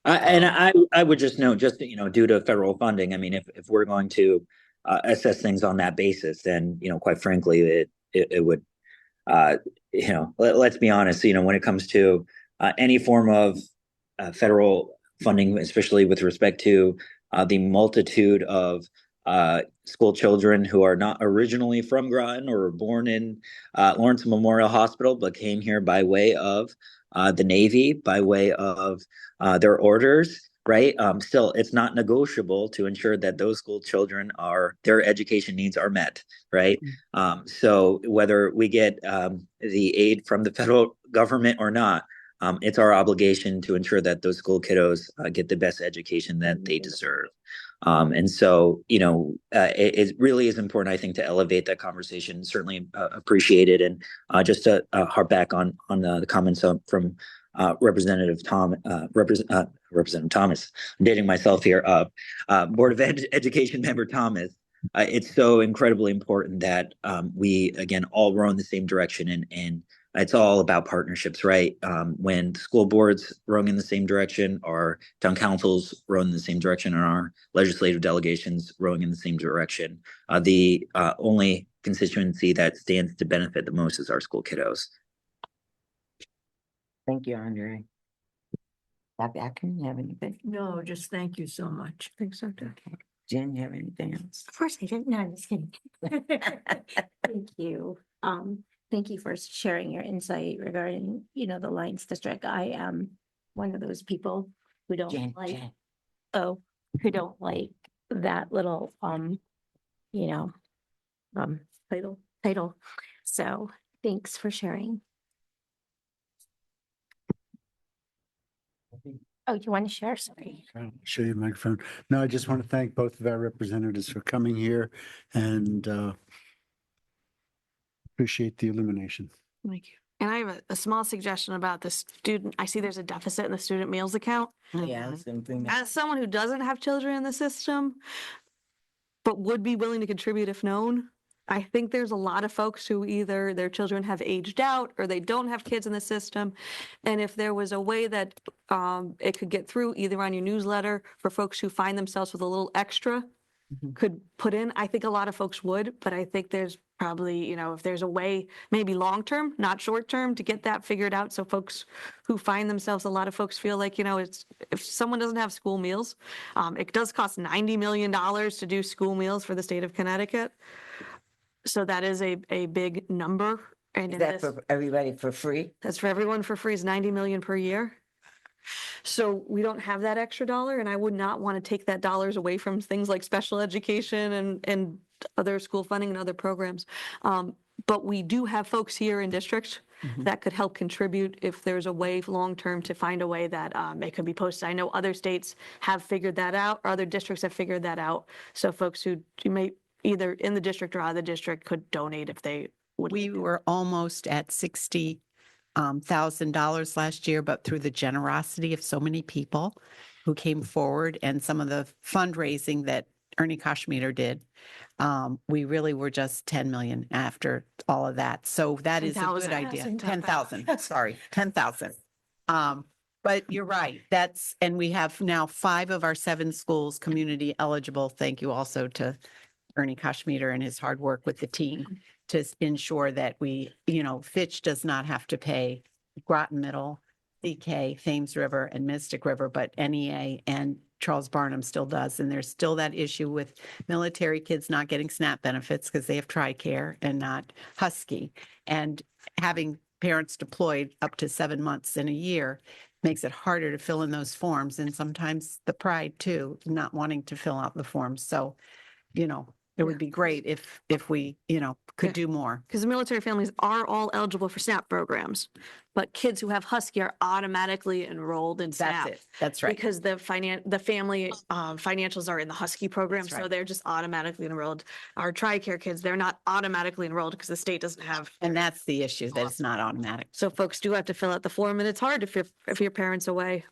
I would just note, just, due to federal funding, I mean, if we're going to assess things on that basis, then, quite frankly, it would, let's be honest, when it comes to any form of federal funding, especially with respect to the multitude of school children who are not originally from Groton or were born in Lawrence Memorial Hospital, but came here by way of the Navy, by way of their orders, right? Still, it's not negotiable to ensure that those school children their education needs are met, right? So whether we get the aid from the federal government or not, it's our obligation to ensure that those school kiddos get the best education that they deserve. And so, it really is important, I think, to elevate that conversation. Certainly appreciate it. And just to harp back on the comments from Representative Representative Thomas, I'm dating myself here, Board of Education member Thomas. It's so incredibly important that we, again, all row in the same direction, and it's all about partnerships, right? When school boards rowing in the same direction, our town councils rowing in the same direction, and our legislative delegations rowing in the same direction, the only constituency that stands to benefit the most is our school kiddos. Thank you, Andre. Dr. Atkins, you have anything? No, just thank you so much. Thanks, Dr. Okay. Jen, you have anything else? Of course I didn't. No, I'm just kidding. Thank you. Thank you for sharing your insight regarding, the Lions District. I am one of those people who don't Jen, like, Jen. who don't like that little, title. So thanks for sharing. Oh, you want to share? Sorry. I'll show you the microphone. No, I just want to thank both of our representatives for coming here and appreciate the illumination. Thank you. And I have a small suggestion about the student. I see there's a deficit in the student meals account. Yeah, I was gonna bring that. As someone who doesn't have children in the system, but would be willing to contribute if known, I think there's a lot of folks who either their children have aged out or they don't have kids in the system. And if there was a way that it could get through either on your newsletter for folks who find themselves with a little extra could put in, I think a lot of folks would, but I think there's probably, if there's a way, maybe long-term, not short-term, to get that figured out. So folks who find themselves, a lot of folks feel like, it's, if someone doesn't have school meals, it does cost $90 million to do school meals for the state of Connecticut. So that is a big number. And Is in that this, for everybody for free? that's for everyone for free, is 90 million per year. So we don't have that extra dollar, and I would not want to take that dollars away from things like special education and other school funding and other programs. But we do have folks here in districts that could help contribute if there's a way long-term to find a way that it could be posted. I know other states have figured that out, or other districts have figured that out. So folks who may either in the district or out of the district could donate if they would. We were almost at $60,000 last year, but through the generosity of so many people who came forward and some of the fundraising that Ernie Koshmeter did, we really were just 10 million after all of that. So that is a good 10,000. idea. 10,000. 10,000, sorry, 10,000. But you're right. And we have now 5 of our 7 schools community eligible. Thank you also to Ernie Koshmeter and his hard work with the team to ensure that we, Fitch does not have to pay Groton Middle, CK, Thames River, and Mystic River, but NEA and Charles Barnum still does. And there's still that issue with military kids not getting SNAP benefits because they have TRICARE and not Husky. And having parents deployed up to 7 months in a year makes it harder to fill in those forms. And sometimes the pride too, not wanting to fill out the forms. So, It would be great if we, could do more. Because the military families are all eligible for SNAP programs, but kids who have Husky are automatically enrolled in That's SNAP. it. That's right. Because the family financials are in the Husky program, That's so right. they're just automatically enrolled. Our TRICARE kids, they're not automatically enrolled because the state doesn't have. And that's the issue, that it's not automatic. So folks do have to fill out the form, and it's hard if your parents away.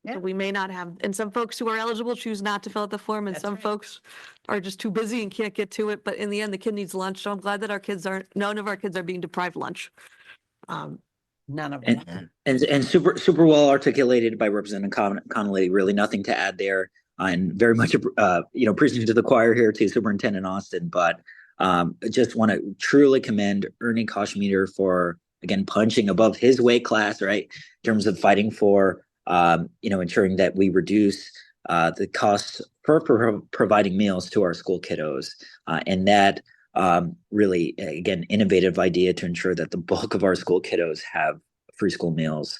Yeah. So we may not have, and some folks who are eligible choose not to fill out the form, and That's some right. folks are just too busy and can't get to it. But in the end, the kid needs lunch. So I'm glad that none of our kids are being deprived lunch. None of them. And super well articulated by Representative Connolly. Really nothing to add there, and very much preaching to the choir here to Superintendent Austin. But I just want to truly commend Ernie Koshmeter for again punching above his weight class, right, in terms of fighting for ensuring that we reduce the costs for providing meals to our school kiddos, and that really, again, innovative idea to ensure that the bulk of our school kiddos have free school meals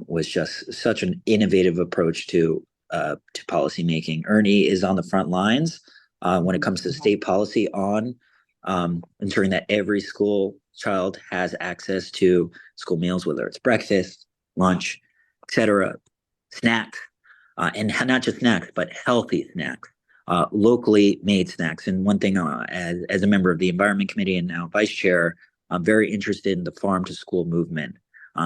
was just such an innovative approach to policymaking. Ernie is on the front lines when it comes to state policy on ensuring that every school child has access to school meals, whether it's breakfast, lunch, etc., snacks, and not just snacks, but healthy snacks. Locally made snacks. And one thing, as a member of the Environment Committee and now Vice Chair, I'm very interested in the farm to school movement.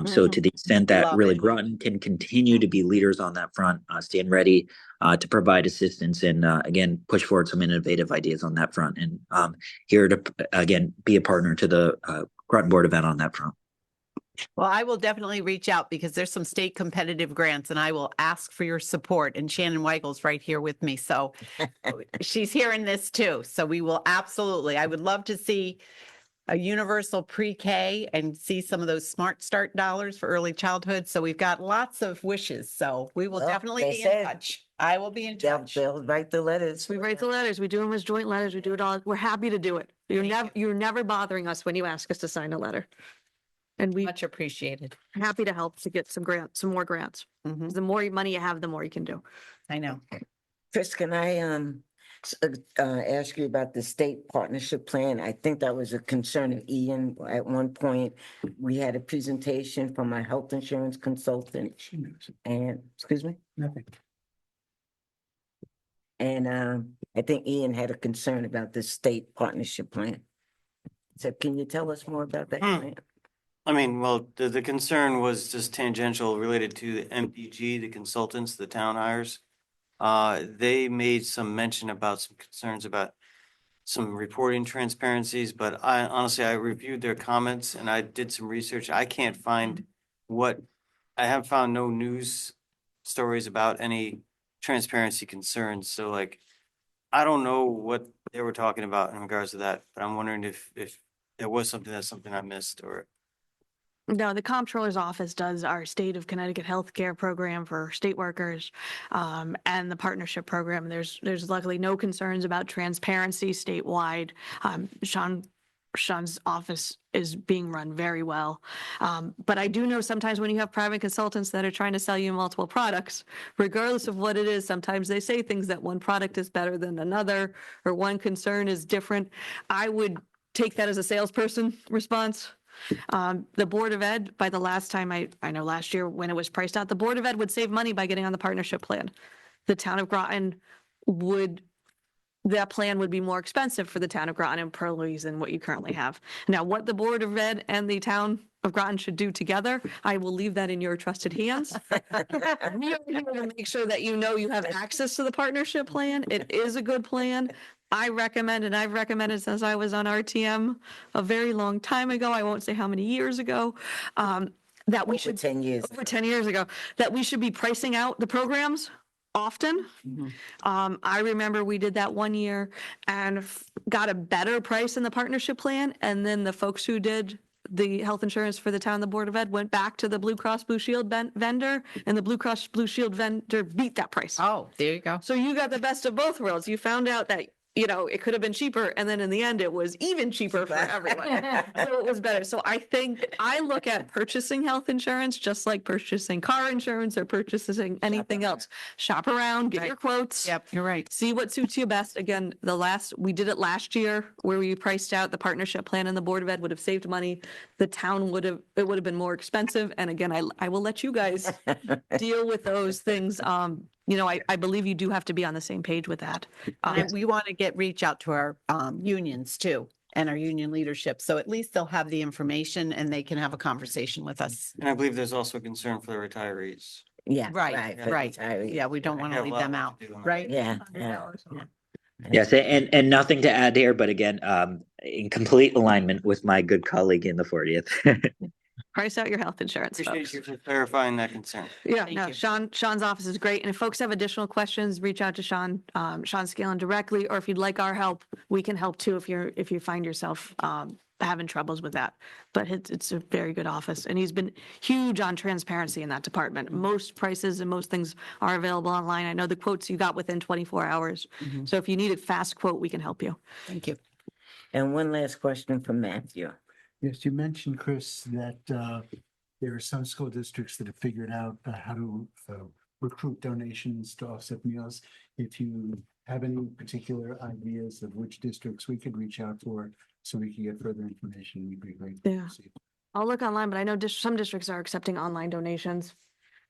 So to the extent that Love really it. Groton can continue to be leaders on that front, stand ready to provide assistance and again push forward some innovative ideas on that front. And here to again be a partner to the Groton Board of Ed on that front. Well, I will definitely reach out because there's some state competitive grants and I will ask for your support. And Shannon Weigel's right here with me. So she's hearing this too. So we will absolutely, I would love to see a universal pre-K and see some of those Smart Start dollars for early childhood. So we've got lots of wishes. So we will Well, definitely they be in said touch. I will be in touch. They'll write the letters. We write the letters. We do them as joint letters. We do it all. We're happy to do it. You're never bothering us when you ask us to sign a letter. And we're Much appreciated. happy to help to get some more grants. Mhm. The more money you have, the more you can do. I know. Chris, can I ask you about the state partnership plan? I think that was a concern of Ian at one point. We had a presentation from my health insurance consultant and, excuse me? Nothing. And I think Ian had a concern about the state partnership plan. So can you tell us more about that plan? I mean, well, the concern was just tangential related to the MPG, the consultants, the town hires. They made some mention about some concerns about some reporting transparencies, but I honestly, I reviewed their comments and I did some research. I can't find I have found no news stories about any transparency concerns. So like, I don't know what they were talking about in regards to that, but I'm wondering if there was something I missed or. No, the comptroller's office does our state of Connecticut healthcare program for state workers, and the partnership program. There's luckily no concerns about transparency statewide. Sean's office is being run very well. But I do know sometimes when you have private consultants that are trying to sell you multiple products, regardless of what it is, sometimes they say things that one product is better than another, or one concern is different. I would take that as a salesperson response. The Board of Ed, by the last time, I know last year when it was priced out, the Board of Ed would save money by getting on the partnership plan. The town of Groton that plan would be more expensive for the town of Groton and employees than what you currently have. Now, what the Board of Ed and the town of Groton should do together, I will leave that in your trusted hands. We are here to make sure that you know you have access to the partnership plan. It is a good plan. I recommend, and I've recommended since I was on RTM a very long time ago, I won't say how many years ago, that we Over should, 10 years. over 10 years ago, that we should be pricing out the programs often. I remember we did that one year and got a better price in the partnership plan. And then the folks who did the health insurance for the town, the Board of Ed, went back to the Blue Cross Blue Shield vendor, and the Blue Cross Blue Shield vendor beat that price. Oh, there you go. So you got the best of both worlds. You found out that it could have been cheaper. And then in the end, it was even cheaper for everyone. So it was better. So I think I look at purchasing health insurance just like purchasing car insurance or purchasing anything else. Shop around, get your quotes. Yep, you're right. See what suits you best. Again, we did it last year where we priced out the partnership plan and the Board of Ed would have saved money. The town it would have been more expensive. And again, I will let you guys deal with those things. I believe you do have to be on the same page with that. And we want to reach out to our unions too and our union leadership. So at least they'll have the information and they can have a conversation with us. And I believe there's also a concern for the retirees. Yeah. Right, for right. retirees. Yeah, we don't want to Have a leave lot them to out, do on that. right? Yeah, yeah. Yes, and nothing to add here, but again, in complete alignment with my good colleague in the 40th. Price out your health insurance, Appreciate folks. you for clarifying that concern. Yeah, Thank no, you. Sean's office is great. And if folks have additional questions, reach out to Sean Scanlon directly, or if you'd like our help, we can help too if you find yourself having troubles with that. But it's a very good office and he's been huge on transparency in that department. Most prices and most things are available online. I know the quotes you got within 24 hours. Mhm. So if you need a fast quote, we can help you. Thank you. And one last question from Matthew. Yes, you mentioned, Chris, that there are some school districts that have figured out how to recruit donations to offset meals. If you have any particular ideas of which districts we could reach out for so we can get further information, we'd be grateful Yeah. to see. I'll look online, but I know some districts are accepting online donations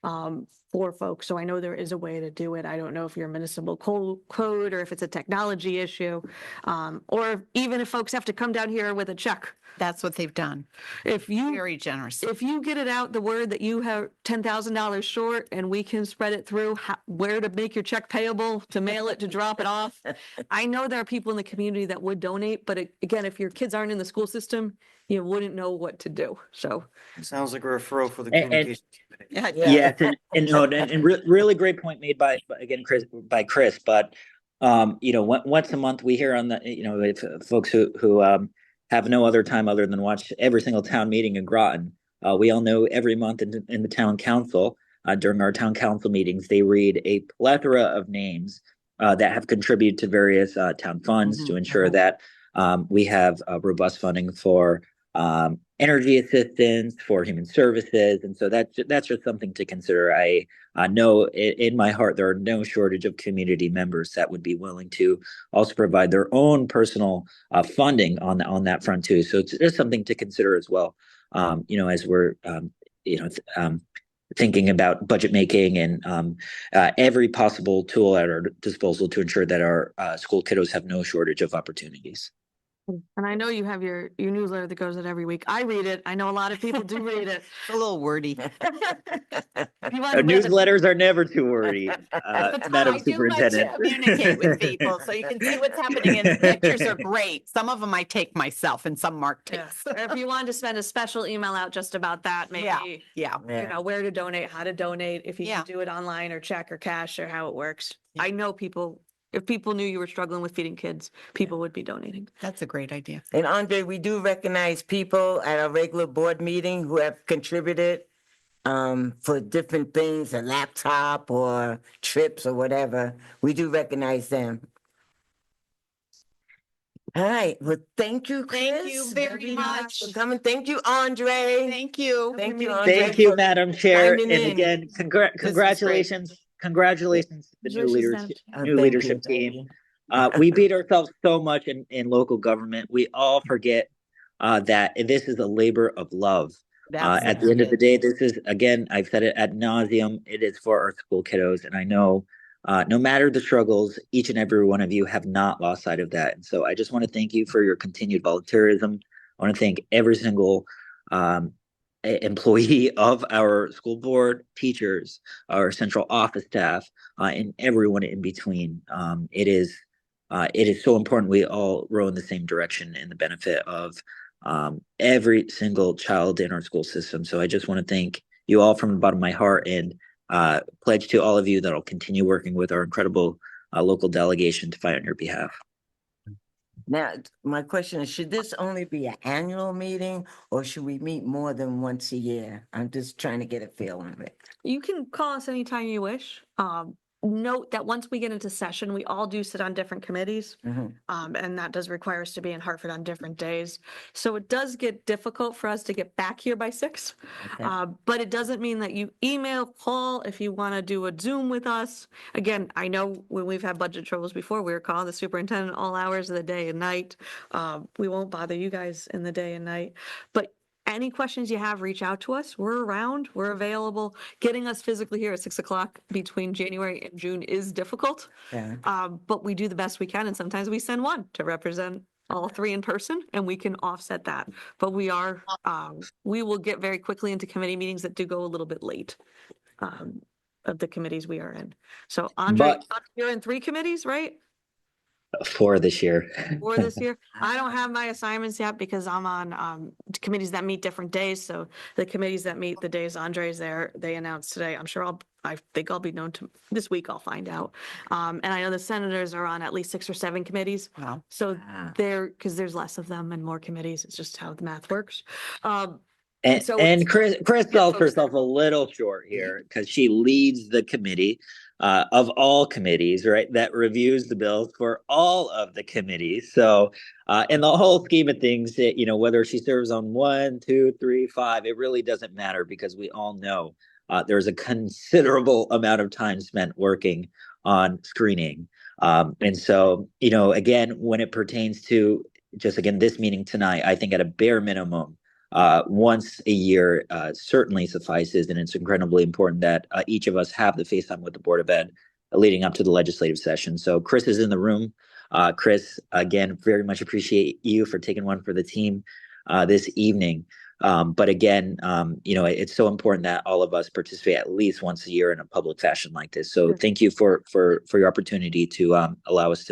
for folks. So I know there is a way to do it. I don't know if you're a municipal code or if it's a technology issue, or even if folks have to come down here with a check. That's what they've done. If you Very generous. If you get it out, the word that you have $10,000 short and we can spread it through where to make your check payable, to mail it, to drop it off. I know there are people in the community that would donate, but again, if your kids aren't in the school system, you wouldn't know what to do. So Sounds like a referral for the And- communication. Yeah, Yes, and really great point made by Chris, but once a month we hear on the, if folks who have no other time other than watch every single town meeting in Groton. We all know every month in the town council, during our town council meetings, they read a plethora of names that have contributed to various town funds to ensure that we have robust funding for energy assistance, for human services, and so that's just something to consider. I know in my heart there are no shortage of community members that would be willing to also provide their own personal funding on that front too. So it's just something to consider as well. As we're thinking about budget making and every possible tool at our disposal to ensure that our school kiddos have no shortage of opportunities. and I know you have your newsletter that goes out every week. I read it. I know a lot of people do read it. It's a little wordy. You want to Newsletters are never too wordy, Madam I do like to Superintendent. communicate with people so you can see what's happening and the pictures are great. Some of them I take myself and some Mark Yeah. takes. Or if you wanted to send a special email out just about that, maybe, Yeah. Yeah. where to donate, how to donate, if you Yeah. can do it online or check or cash or how it works. Yeah. I know if people knew you were struggling with feeding kids, people would be donating. That's a great idea. And Andre, we do recognize people at our regular board meeting who have contributed for different things, a laptop or trips or whatever. We do recognize them. All right. Well, thank you, Chris. Thank you very much. for coming. Thank you, Andre. Thank you. Thank you, Andre. Thank you, for Madam Chair, signing and in. again, This is great. congratulations to the new leadership Oh, new thank leadership you, thank team. you. We beat ourselves so much in local government. We all forget that this is a labor of love. At the end of the day, this is, again, I've said it ad nauseum, it is for our school kiddos. And I know no matter the struggles, each and every one of you have not lost sight of that. And so I just want to thank you for your continued volunteerism. I want to thank every single employee of our school board, teachers, our central office staff, and everyone in between. It is so important we all row in the same direction in the benefit of every single child in our school system. So I just want to thank you all from the bottom of my heart and pledge to all of you that I'll continue working with our incredible local delegation to fight on your behalf. Now, my question is, should this only be an annual meeting or should we meet more than once a year? I'm just trying to get a feel on it. You can call us anytime you wish. note that once we get into session, we all do sit on different committees. Mhm. And that does require us to be in Hartford on different days. So it does get difficult for us to get back here by 6. Okay. But it doesn't mean that you email, call if you want to do a Zoom with us. Again, I know when we've had budget troubles before, we were calling the superintendent all hours of the day and night. We won't bother you guys in the day and night. But any questions you have, reach out to us. We're around, we're available. Getting us physically here at 6 o'clock between January and June is difficult. Yeah. But we do the best we can, and sometimes we send one to represent all 3 in person, and we can offset that. But we will get very quickly into committee meetings that do go a little bit late, of the committees we are in. So Andre, you're in 3 committees, right? 4 this year. For this year. I don't have my assignments yet because I'm on committees that meet different days. So the committees that meet the days Andre's there, they announced today. I think I'll be known to this week. I'll find out. And I know the senators are on at least 6 or 7 committees. Wow. So because there's less of them and more committees. It's just how the math works. And, So and it's- Chris get sells folks herself a little short here because she leads the committee of all committees, right? That reviews the bills for all of the committees. So, in the whole scheme of things, whether she serves on 1, 2, 3, 5, it really doesn't matter because we all know there's a considerable amount of time spent working on screening. And so, again, when it pertains to just again this meeting tonight, I think at a bare minimum, once a year certainly suffices, and it's incredibly important that each of us have the face time with the Board of Ed leading up to the legislative session. So Chris is in the room. Chris, again, very much appreciate you for taking one for the team this evening. But again, it's so important that all of us participate at least once a year in a public fashion like this. So thank you for your opportunity to allow us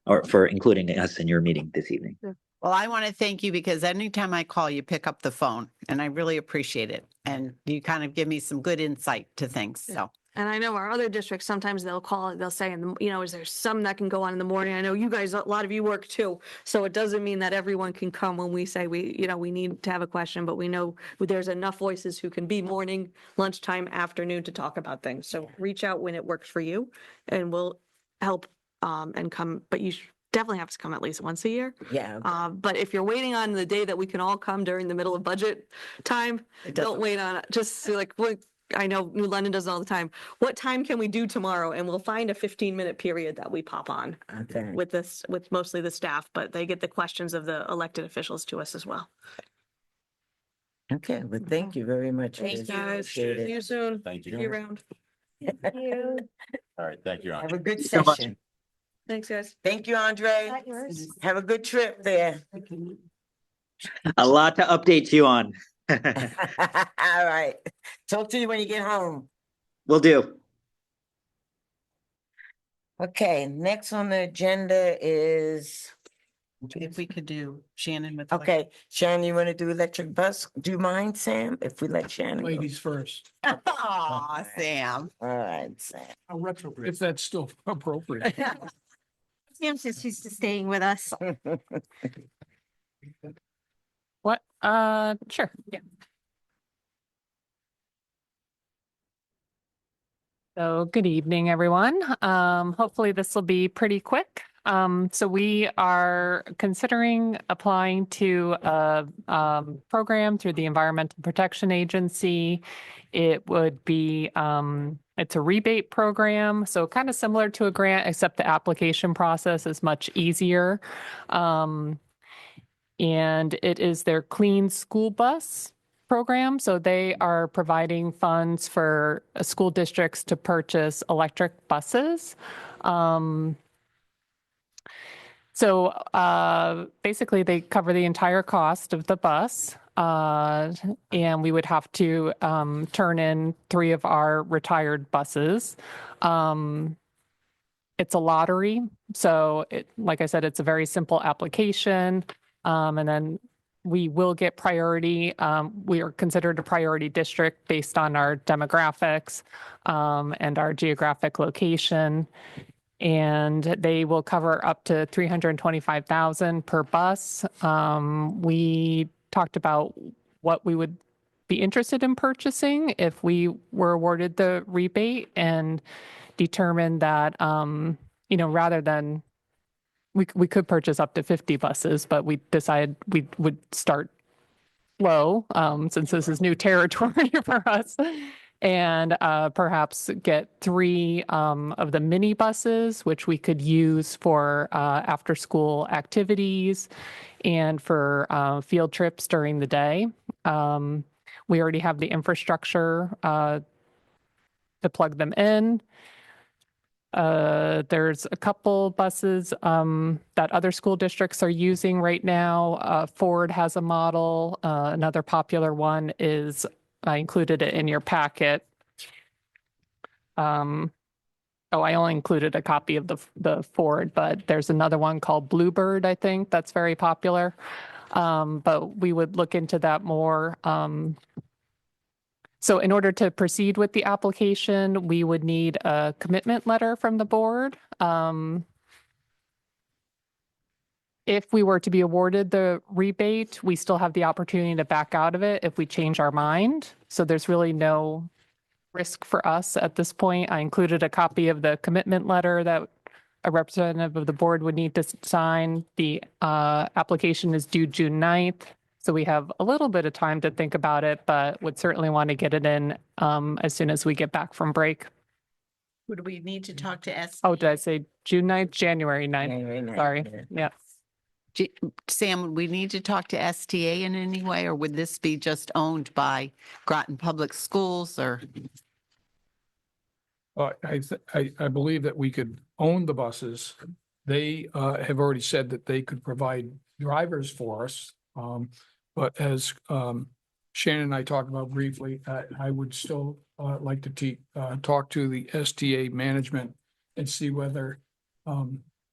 or for including us in your meeting this evening. Well, I want to thank you because anytime I call, you pick up the phone and I really appreciate it. And you kind of give me some good insight to things. So. And I know our other districts, sometimes they'll call it, they'll say, is there some that can go on in the morning? I know you guys, a lot of you work too. So it doesn't mean that everyone can come when we say we need to have a question, but we know there's enough voices who can be morning, lunchtime, afternoon to talk about things. So reach out when it works for you and we'll help and come, but you definitely have to come at least once a year. Yeah. But if you're waiting on the day that we can all come during the middle of budget time, don't wait on it. Just I know New London does it all the time. What time can we do tomorrow? And we'll find a 15-minute period that we pop on Okay. with mostly the staff, but they get the questions of the elected officials to us as well. Okay. Well, thank you very much. Thanks, Chris. guys. Appreciate See it. you soon. Thank See you around. All right, thank you. Have a good so much. session. Thanks, guys. Thank you, Andre. Have a good trip there. A lot to update you on. All right. Talk to you when you get home. Will do. Okay, next on the agenda is, If we could do Shannon with. okay, Shannon, you want to do electric bus? Do you mind, Sam, if we let Shannon go? Ladies first, Aw, Sam. All right, Sam. if that's still appropriate. Sam's just used to staying with us. What? Sure. Yeah. So good evening, everyone. Hopefully this will be pretty quick. So we are considering applying to a program through the Environmental Protection Agency. It would be, it's a rebate program, so kind of similar to a grant, except the application process is much easier. And it is their Clean School Bus program. So they are providing funds for school districts to purchase electric buses. Basically they cover the entire cost of the bus. And we would have to turn in 3 of our retired buses. It's a lottery. So like I said, it's a very simple application. And then we will get priority. We are considered a priority district based on our demographics and our geographic location. And they will cover up to $325,000 per bus. We talked about what we would be interested in purchasing if we were awarded the rebate and determined that, rather than, we could purchase up to 50 buses, but we decided we would start low, since this is new territory for us. And perhaps get 3 of the mini buses, which we could use for after-school activities and for field trips during the day. We already have the infrastructure to plug them in. There's a couple buses that other school districts are using right now. Ford has a model. Another popular one is, I included it in your packet. I only included a copy of the Ford, but there's another one called Bluebird, I think, that's very popular. But we would look into that more. So in order to proceed with the application, we would need a commitment letter from the board. If we were to be awarded the rebate, we still have the opportunity to back out of it if we change our mind. So there's really no risk for us at this point. I included a copy of the commitment letter that a representative of the board would need to sign. The application is due June 9th. So we have a little bit of time to think about it, but would certainly want to get it in as soon as we get back from break. Would we need to talk to S? Oh, did I say June 9th? January 9th. January 9th, Sorry. yeah. Yeah. Sam, would we need to talk to STA in any way, or would this be just owned by Groton Public Schools or? I believe that we could own the buses. They have already said that they could provide drivers for us. But as Shannon and I talked about briefly, I would still like to talk to the STA management and see whether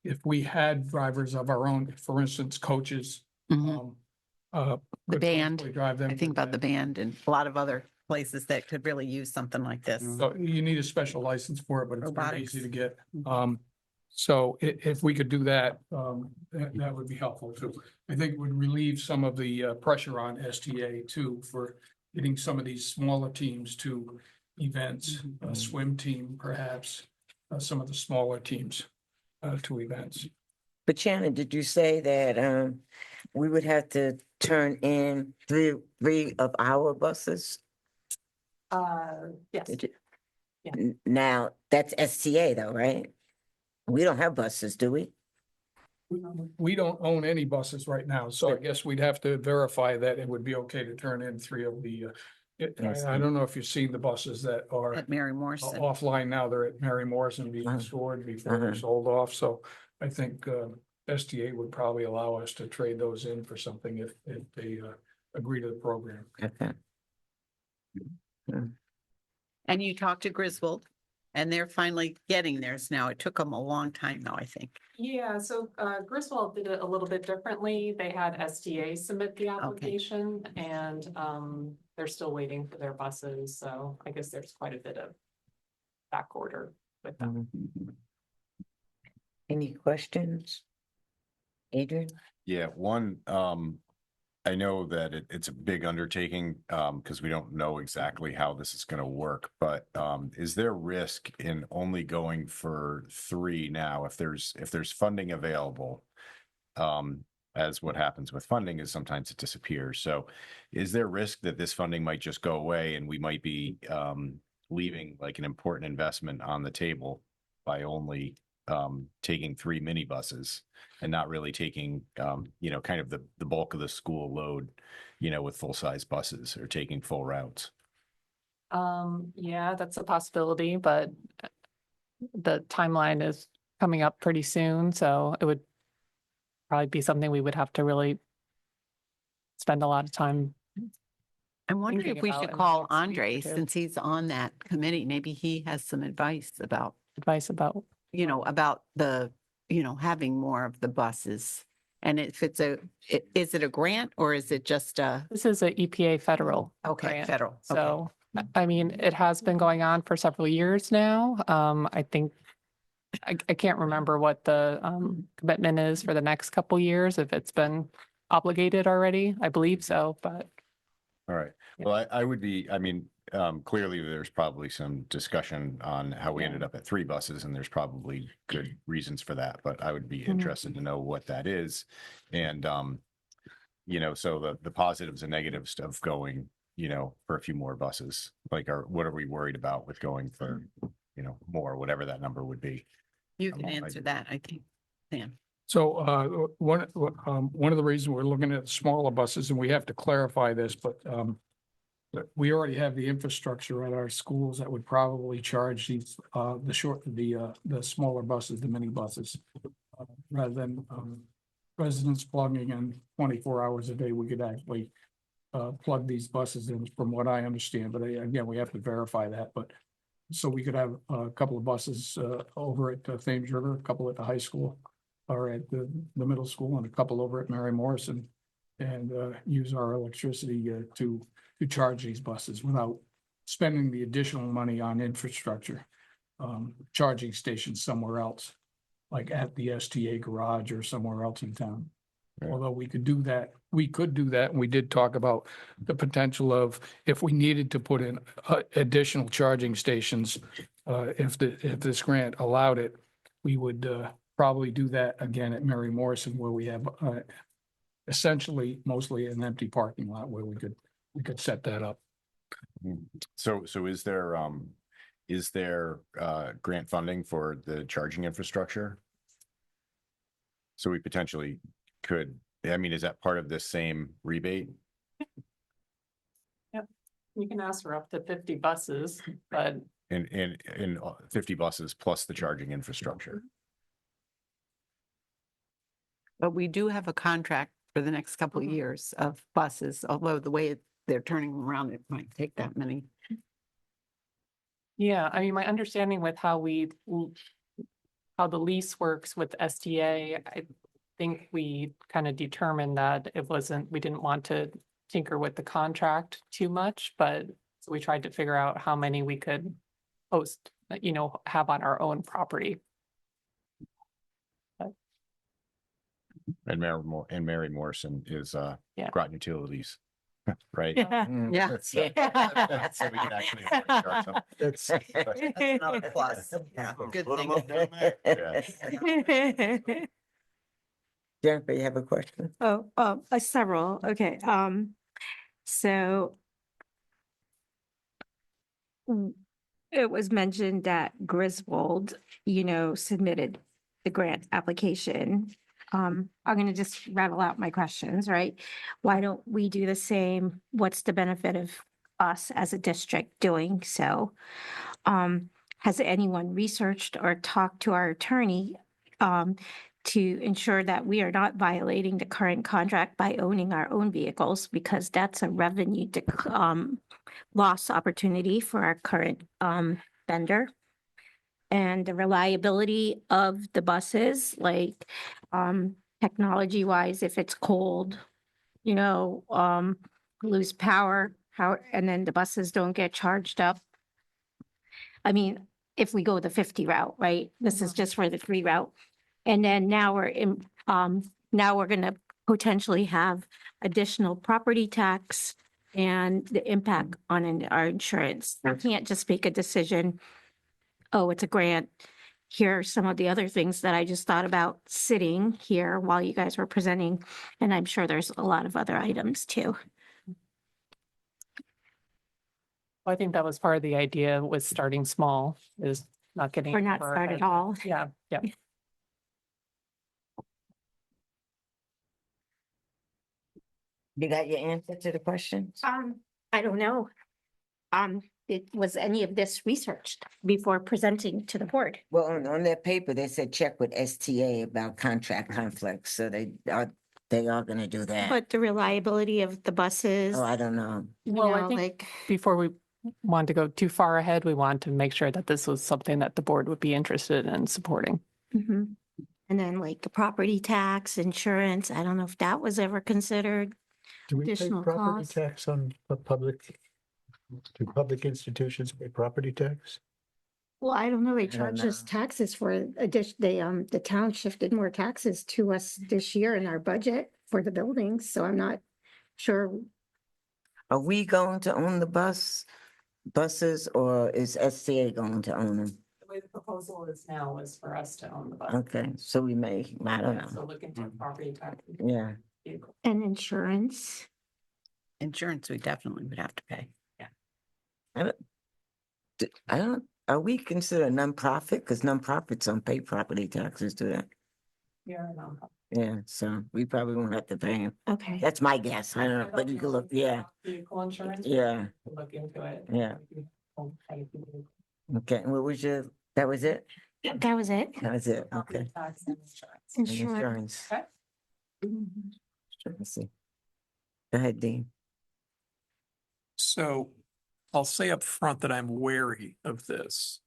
if we had drivers of our own, for instance, coaches. Mhm. The could band. possibly drive them. I think about the band and a lot of other places that could really use something like this. So you need a special license for it, but it's very Robotics. easy to get. So if we could do that, that would be helpful too. I think it would relieve some of the pressure on STA too for getting some of these smaller teams to events, a swim team perhaps, some of the smaller teams to events. But Shannon, did you say that we would have to turn in three of our buses? Yes. Did you- Yeah. Now, that's STA though, right? We don't have buses, do we? We don't own any buses right now, so I guess we'd have to verify that it would be okay to turn in 3 of the. I don't know if you've seen the buses that are At Mary Morrison. offline now. They're at Mary Morrison being stored before they're sold off. So I think STA would probably allow us to trade those in for something if they agree to the program. Okay. And you talked to Griswold and they're finally getting theirs now. It took them a long time though, I think. Yeah, so Griswold did it a little bit differently. They had STA submit the application and they're still waiting for their buses. So I guess there's quite a bit of back order with them. Any questions? Adrian? Yeah, one, I know that it's a big undertaking, because we don't know exactly how this is gonna work, but, is there risk in only going for 3 now if there's funding available? As what happens with funding is sometimes it disappears. So is there risk that this funding might just go away and we might be, leaving like an important investment on the table by only, taking 3 minibuses and not really taking, kind of the bulk of the school load, with full-size buses or taking full routes? Yeah, that's a possibility, but the timeline is coming up pretty soon, so it would probably be something we would have to really spend a lot of time. I'm wondering Thinking if we about should in the call next week or Andre, two. since he's on that committee, maybe he has some advice about, Advice about, about the, having more of the buses. And if it's is it a grant or is it just this is a EPA federal okay, grant. federal? Okay. So, I mean, it has been going on for several years now. I think, I can't remember what the commitment is for the next couple years, if it's been obligated already. I believe so, but All right. Well, I would be, I mean, clearly there's probably some discussion on how we ended up at 3 buses and there's probably good reasons for that, but I would be interested to know what that is. And, so the positives and negatives of going, for a few more buses, like, what are we worried about with going for, more, whatever that number would be? You can answer that, I think, Sam. So one of the reasons we're looking at smaller buses, and we have to clarify this, but we already have the infrastructure at our schools that would probably charge these the smaller buses, the mini buses, rather than residents plugging in 24 hours a day. We could actually plug these buses in, from what I understand. But again, we have to verify that. But so we could have a couple of buses over at Thames River, a couple at the high school, or at the middle school, and a couple over at Mary Morrison, and use our electricity to charge these buses without spending the additional money on infrastructure, charging stations somewhere else, like at the STA garage or somewhere else in town. Right. Although we could do that, and we did talk about the potential of, if we needed to put in additional charging stations, if this grant allowed it, we would probably do that again at Mary Morrison, where we have essentially mostly an empty parking lot where we could set that up. So is there grant funding for the charging infrastructure? So we potentially could, is that part of this same rebate? You can ask for up to 50 buses, but In 50 buses plus the charging infrastructure? But we do have a contract for the next couple of years of buses, although the way they're turning them around, it might take that many. yeah, I mean, my understanding with how the lease works with SDA, I think we kind of determined that we didn't want to tinker with the contract too much, but so we tried to figure out how many we could host, have on our own property. And Mary Morrison is Yeah. Groton Utilities, right? Yeah. So we can actually charge them. That's, Another plus. Yeah. Good Put 'em thing. up down there. Yeah. Jennifer, you have a question? Several. Okay. So it was mentioned that Griswold, submitted the grant application. I'm going to just rattle out my questions, right? Why don't we do the same? What's the benefit of us as a district doing so? Has anyone researched or talked to our attorney to ensure that we are not violating the current contract by owning our own vehicles, because that's a revenue loss opportunity for our current vendor? And the reliability of the buses, like technology wise, if it's cold, lose power, and then the buses don't get charged up. I mean, if we go the 50 route, right? This is just for the 3 route. And then now we're gonna potentially have additional property tax and the impact on our insurance. I can't just make a decision, oh, it's a grant. Here are some of the other things that I just thought about sitting here while you guys were presenting. And I'm sure there's a lot of other items too. I think that was part of the idea, was starting small, is not getting. Or not far start ahead. at all. Yeah, yeah. You got your answer to the questions? I don't know. Was any of this researched before presenting to the board? Well, on their paper, they said check with STA about contract conflicts, so they are gonna do that. But the reliability of the buses, Oh, I don't know. Well, I think before we want to go too far ahead, we want to make sure that this was something that the board would be interested in supporting. Mhm. And then like the property tax, insurance, I don't know if that was ever considered. do we pay Additional property cost. tax on do public institutions pay property tax? Well, I don't know, they don't charge us know. taxes for the town shifted more taxes to us this year in our budget for the buildings, so I'm not sure. Are we going to own the buses, or is SCA going to own them? The way the proposal is now is for us to own the bus. Okay, so we may, I don't So know. look into property tax. Yeah. vehicle. And insurance. Insurance, we definitely would have to pay. I don't, are we considered a nonprofit? Because nonprofits don't pay property taxes, do they? Yeah, no. Yeah, so we probably won't have to pay them. Okay. That's my guess. I don't know, but you can look, yeah, Vehicle insurance. yeah, Look into it. yeah. Okay, and what was your, that was it? That was it. That was it, okay. Property tax and insurance. And Insurance. insurance. Okay. Trying to see. Go ahead, Dean. So I'll say up front that I'm wary of this.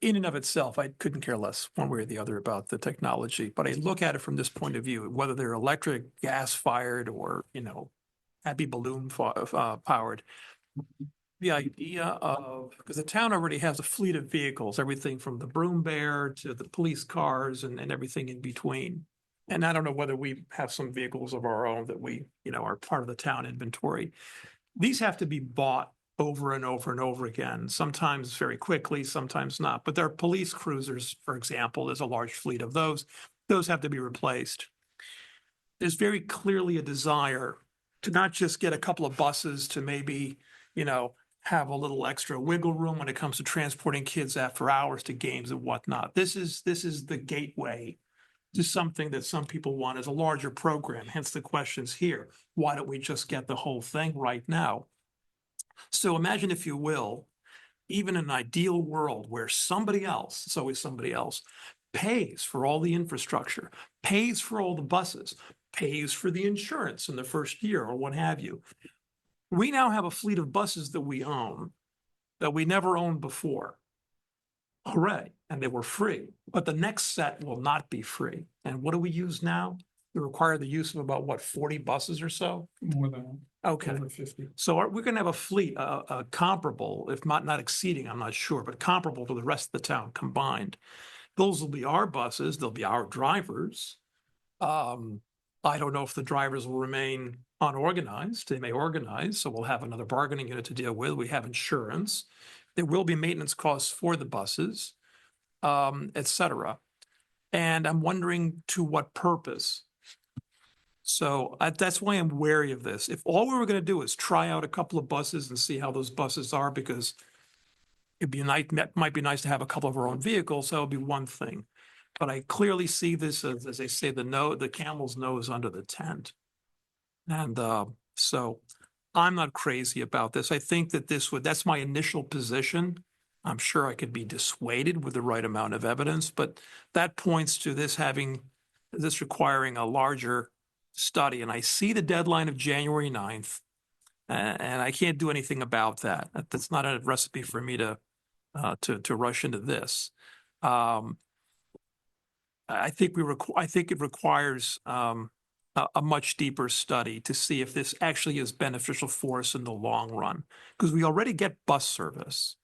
In and of itself, I couldn't care less one way or the other about the technology, but I look at it from this point of view, whether they're electric, gas fired, or, happy balloon powered. The idea of, because the town already has a fleet of vehicles, everything from the broom bear to the police cars and everything in between. And I don't know whether we have some vehicles of our own that we, are part of the town inventory. These have to be bought over and over and over again, sometimes very quickly, sometimes not. But there are police cruisers, for example, there's a large fleet of those. Those have to be replaced. There's very clearly a desire to not just get a couple of buses to maybe, have a little extra wiggle room when it comes to transporting kids after hours to games and whatnot. This is the gateway to something that some people want as a larger program, hence the questions here. Why don't we just get the whole thing right now? So imagine, if you will, even an ideal world where somebody else, it's always somebody else, pays for all the infrastructure, pays for all the buses, pays for the insurance in the first year or what have you. We now have a fleet of buses that we own that we never owned before. Hooray, and they were free, but the next set will not be free. And what do we use now? We require the use of about, 40 buses or so? More than Okay. over 50. So we're going to have a fleet comparable, if not exceeding, I'm not sure, but comparable to the rest of the town combined. Those will be our buses. They'll be our drivers. I don't know if the drivers will remain unorganized. They may organize, so we'll have another bargaining unit to deal with. We have insurance. There will be maintenance costs for the buses, et cetera. And I'm wondering to what purpose. So that's why I'm wary of this. If all we were going to do is try out a couple of buses and see how those buses are, because might be nice to have a couple of our own vehicles, that would be one thing. But I clearly see this as they say, the camel's nose under the tent. And so I'm not crazy about this. I think that that's my initial position. I'm sure I could be dissuaded with the right amount of evidence, but that points to this requiring a larger study. And I see the deadline of January 9th, and I can't do anything about that. That's not a recipe for me to rush into this. I think it requires a much deeper study to see if this actually is beneficial for us in the long run, because we already get bus service.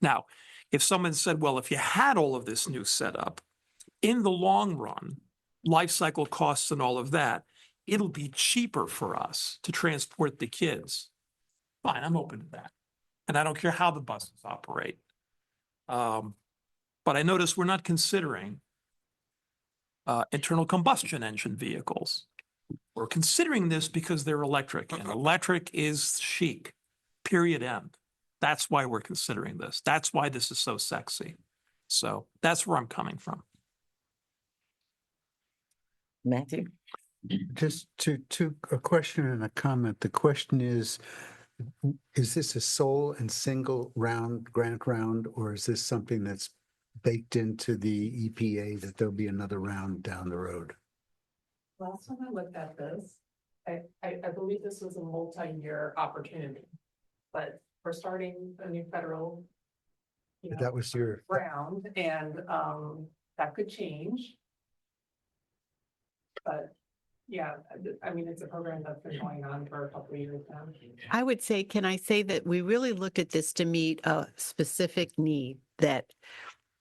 Now, if someone said, well, if you had all of this new setup, in the long run, life cycle costs and all of that, it'll be cheaper for us to transport the kids. Fine, I'm open to that. And I don't care how the buses operate. But I notice we're not considering internal combustion engine vehicles. We're considering this because they're electric, and electric is chic, period, end. That's why we're considering this. That's why this is so sexy. So that's where I'm coming from. Matthew? Just a question and a comment. The question is this a sole and single grant round, or is this something that's baked into the EPA that there'll be another round down the road? Last time I looked at this, I believe this was a multi-year opportunity, but we're starting a new federal That was your, round, and that could change. But yeah, I mean, it's a program that's been going on for a couple of years now. I would say, can I say that we really looked at this to meet a specific need, that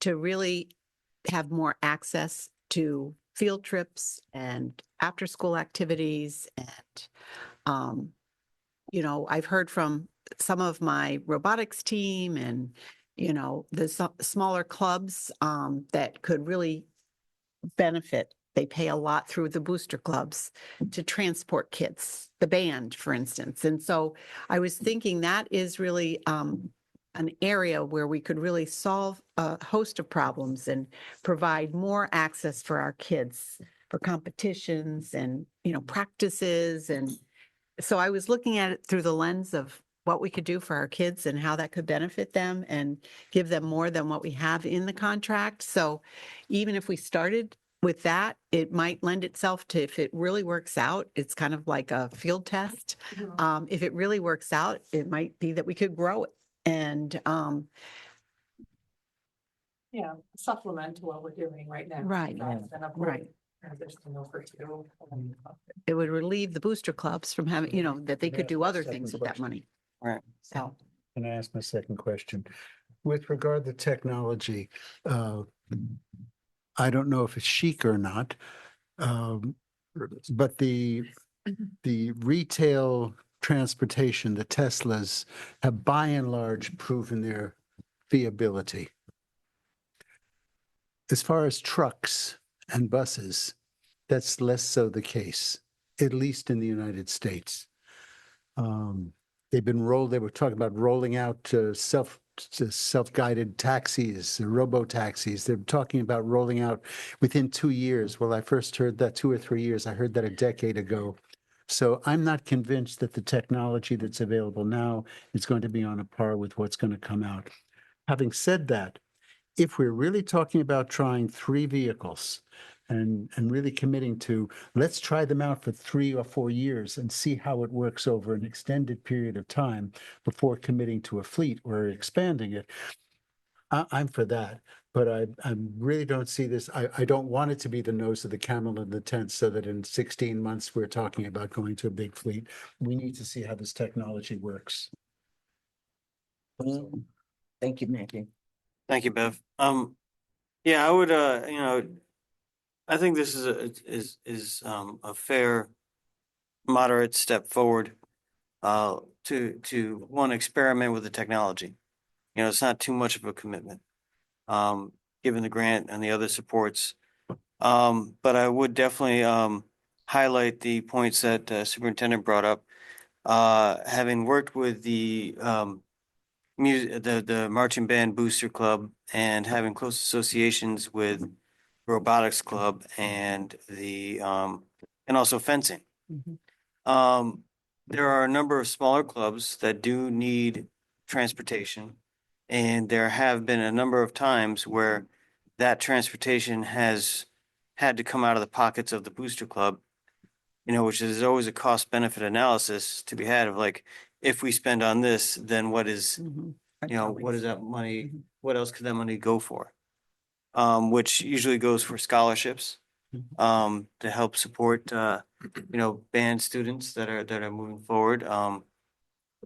to really have more access to field trips and after-school activities and, I've heard from some of my robotics team and, the smaller clubs that could really benefit. They pay a lot through the booster clubs to transport kids, the band, for instance. And so I was thinking that is really an area where we could really solve a host of problems and provide more access for our kids for competitions and, practices. And so I was looking at it through the lens of what we could do for our kids and how that could benefit them and give them more than what we have in the contract. So even if we started with that, it might lend itself to, if it really works out, it's kind of like a field test. If it really works out, it might be that we could grow it. And Yeah, supplement to what we're doing right now. Right, right. It would relieve the booster clubs from having, that they could do other things with that money. Right. So, Can I ask my second question? With regard to technology, I don't know if it's chic or not, but the retail transportation, the Teslas, have by and large proven their viability. As far as trucks and buses, that's less so the case, at least in the United States. They were talking about rolling out self-guided taxis, robo-taxis. They're talking about rolling out within 2 years. Well, I first heard that 2 or 3 years. I heard that a decade ago. So I'm not convinced that the technology that's available now is going to be on a par with what's going to come out. Having said that, if we're really talking about trying 3 vehicles and really committing to, let's try them out for 3 or 4 years and see how it works over an extended period of time before committing to a fleet or expanding it, I'm for that. But I really don't see this. I don't want it to be the nose of the camel in the tent so that in 16 months we're talking about going to a big fleet. We need to see how this technology works. Thank you, Maggie. Thank you, Bev. Yeah, I would, I think this is a fair, moderate step forward to one, experiment with the technology. It's not too much of a commitment, given the grant and the other supports. But I would definitely highlight the points that Superintendent brought up. Having worked with the marching band booster club and having close associations with robotics club and and also fencing. There are a number of smaller clubs that do need transportation, and there have been a number of times where that transportation has had to come out of the pockets of the booster club, which is always a cost benefit analysis to be had of like, if we spend on this, then what is, what is that money, what else could that money go for? Which usually goes for scholarships, to help support, band students that are moving forward.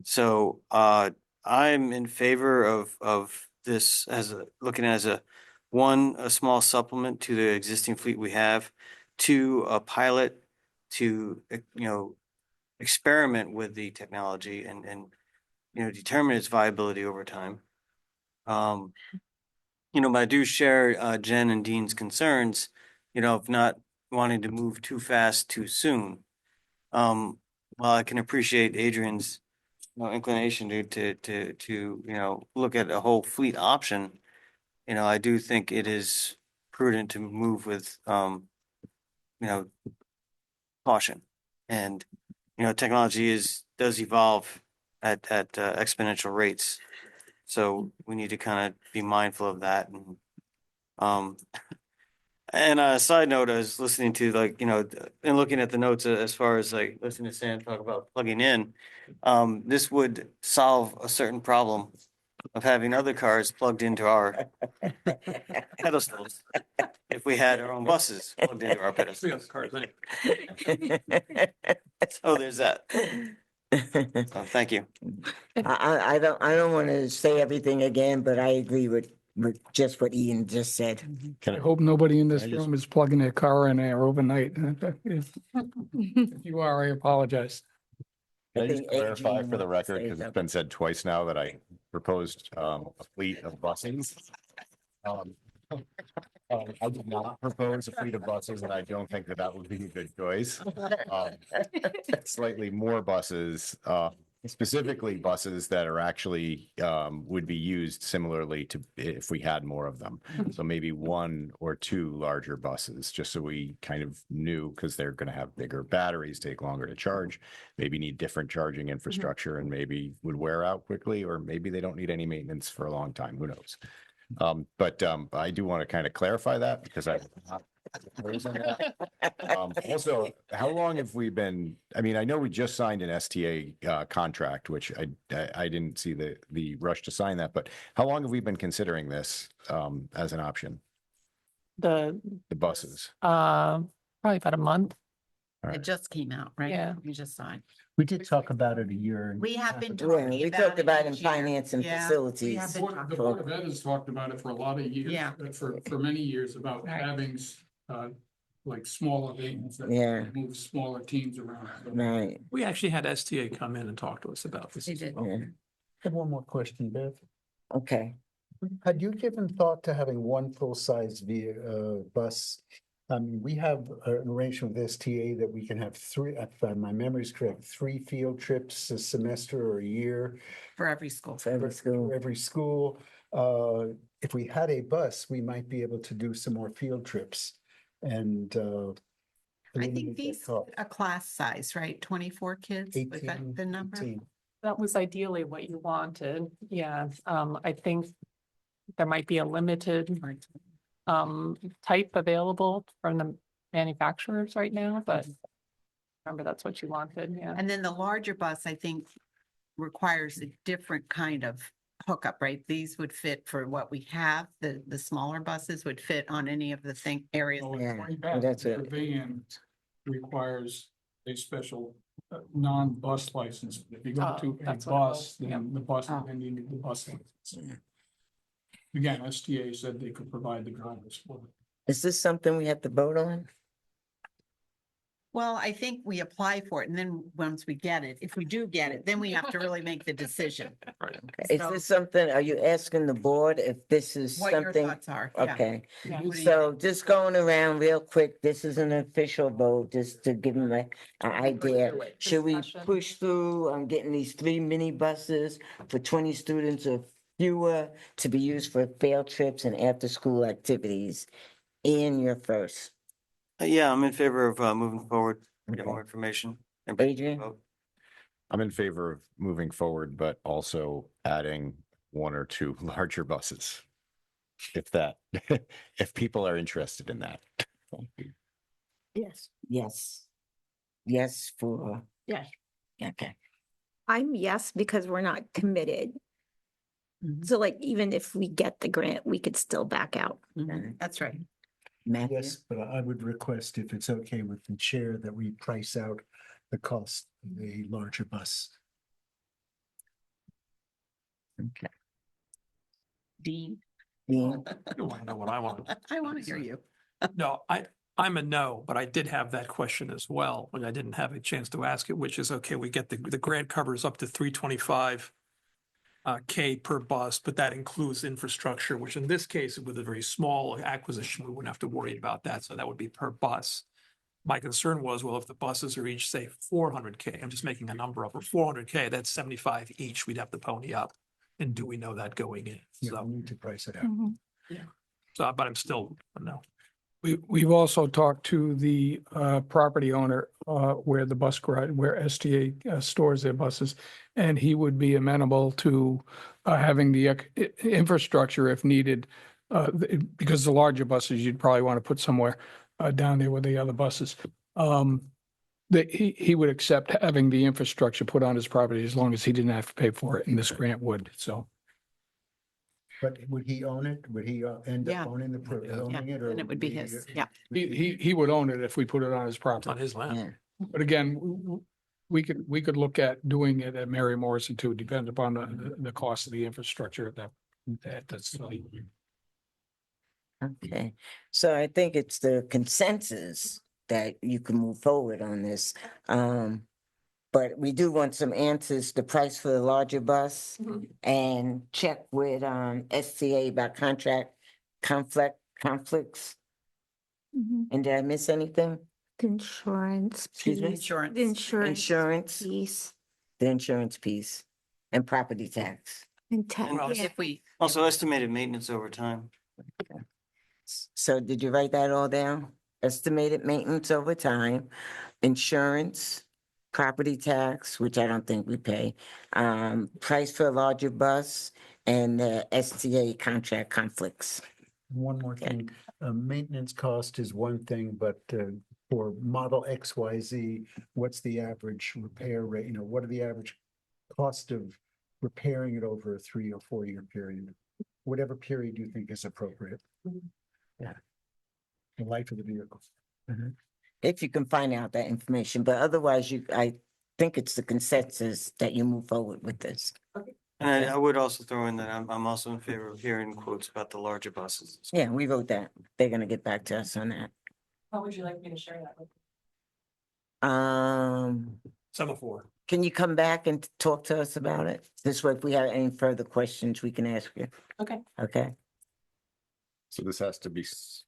So I'm in favor of this looking as a small supplement to the existing fleet we have, 2, a pilot to, experiment with the technology and determine its viability over time. But I do share Jen and Dean's concerns, of not wanting to move too fast too soon. While I can appreciate Adrian's inclination to look at a whole fleet option, I do think it is prudent to move with caution. And technology does evolve at exponential rates. So we need to kind of be mindful of that. And a side note, I was listening to and looking at the notes as far as listening to Sam talk about plugging in. This would solve a certain problem of having other cars plugged into our pedestals if we had our own buses plugged into our pedestals. Oh, there's that. So, thank you. I don't want to say everything again, but I agree with just what Ian just said. I hope nobody in this room is plugging their car in there overnight. If you are, I apologize. Can I just think clarify Adrian for the wants to record, say because it's something. been said twice now that I proposed a fleet of buses. Um, I did not propose a fleet of buses, and I don't think that that would be a good choice. Um, Slightly more buses, specifically buses that are actually would be used similarly to if we had more of them. So maybe 1 or 2 larger buses, just so we kind of knew, because they're going to have bigger batteries, take longer to charge, maybe need different charging infrastructure, and maybe would wear out quickly, or maybe they don't need any maintenance for a long time. Who knows? But I do want to kind of clarify that, because I also, how long have we been, I mean, I know we just signed an STA contract, which I didn't see the rush to sign that, but how long have we been considering this as an option, The, the buses? probably about a month. All It right. just came out, right? Yeah. You just signed. We did talk about it a year. and We a have half been ago. Yeah, talking we about talked it about in each year. finance and Yeah, we facilities. have been talking The Board of Ed has talked about it for a lot of years. Yeah. For many years, about Right. having, like smaller vehicles that Yeah. move smaller teams around. So Right. We actually had STA come in and talk to us about this. They as did. well. Yeah. I have one more question, Bev. Okay. Had you given thought to having one full-size bus? I mean, we have an arrangement with STA that we can have 3, if my memory is correct, 3 field trips a semester or a year For every school. For every school. for every school. If we had a bus, we might be able to do some more field trips and I eliminate think that these, cost. a class size, right? 24 kids? Was that 18, the number? 18. That was ideally what you wanted. Yeah, I think there might be a limited type available from the manufacturers right now, but remember, that's what you wanted, yeah. And then the larger bus, I think, requires a different kind of hookup, right? These would fit for what we have. The smaller buses would fit on any of the areas. So a Yeah, 20 that's passenger it. van requires a special non-bus license. If you go Oh, to a that's what it bus, was. then the bus, Oh. then you need the bus license. Again, STA said they could provide the drivers for it. Is this something we have to vote on? Well, I think we apply for it and then once we get it, if we do get it, then we have to really make the decision. Right. Is So- this something, are you asking the board if this is What your something? thoughts are. Yeah. Okay, Yeah. What do you so think? just going around real quick, this is an official vote, just to give me an idea. through it. Should we Discussion. push through on getting these 3 mini buses for 20 students or fewer to be used for field trips and after-school activities? Ian, you're first. Yeah, I'm in favor of moving forward, get Okay. more information. and Adrian? vote. I'm in favor of moving forward, but also adding 1 or 2 larger buses. If that, if people are interested in that. Yes. Yes. Yes for, Yes. okay. I'm yes, because we're not committed. Mhm. So like, even if we get the grant, we could still back out. Mhm. That's right. Matthew? Yes, but I would request, if it's okay with the chair, that we price out the cost of the larger bus. Okay. Dean, Dean? You want to know what I want? I want to hear you. No, I'm a no, but I did have that question as well, and I didn't have a chance to ask it, which is, okay, we get the grant covers up to 325 K per bus, but that includes infrastructure, which in this case, with a very small acquisition, we wouldn't have to worry about that. So that would be per bus. My concern was, well, if the buses are each, say, 400K, I'm just making a number up, or 400K, that's 75 each, we'd have to pony up. And do we know that going in? Yeah, So, we need to price it out. but I'm still, a no. We've also talked to the property owner where the bus garage, where STA stores their buses. And he would be amenable to having the infrastructure if needed. Because the larger buses, you'd probably want to put somewhere down there with the other buses. That he would accept having the infrastructure put on his property as long as he didn't have to pay for it, and this grant would, so. But would he own it? Would he end Yeah. up owning Yeah, owning it? Or and it would be his. Yeah. He would own it if we put it on his It's on property. his land. Yeah. But again, we could look at doing it at Mary Morrison too, depending upon the cost of the infrastructure at that site. Okay, so I think it's the consensus that you can move forward on this. But we do want some answers, the price for the larger bus and check with STA about conflicts. And did I miss anything? The insurance. Excuse me? piece, Insurance. The insurance. Insurance, Piece. the insurance piece and property tax. And tech. Well, Yeah. If we, Also estimated maintenance over time. So did you write that all down? Estimated maintenance over time, insurance, property tax, which I don't think we pay, price for a larger bus, and STA contract conflicts. One more thing, maintenance cost is one thing, but for model XYZ, what's the average repair rate? You know, what are the average cost of repairing it over a 3 or 4 year period? Whatever period you think is appropriate. Yeah. The life of the vehicle. If you can find out that information, but otherwise I think it's the consensus that you move forward with this. And I would also throw in that I'm also in favor of hearing quotes about the larger buses. Yeah, we wrote that. They're gonna get back to us on that. How would you like me to share that with? Semaphore. Can you come back and talk to us about it? This way, if we have any further questions, we can ask you. Okay. Okay? So this has to be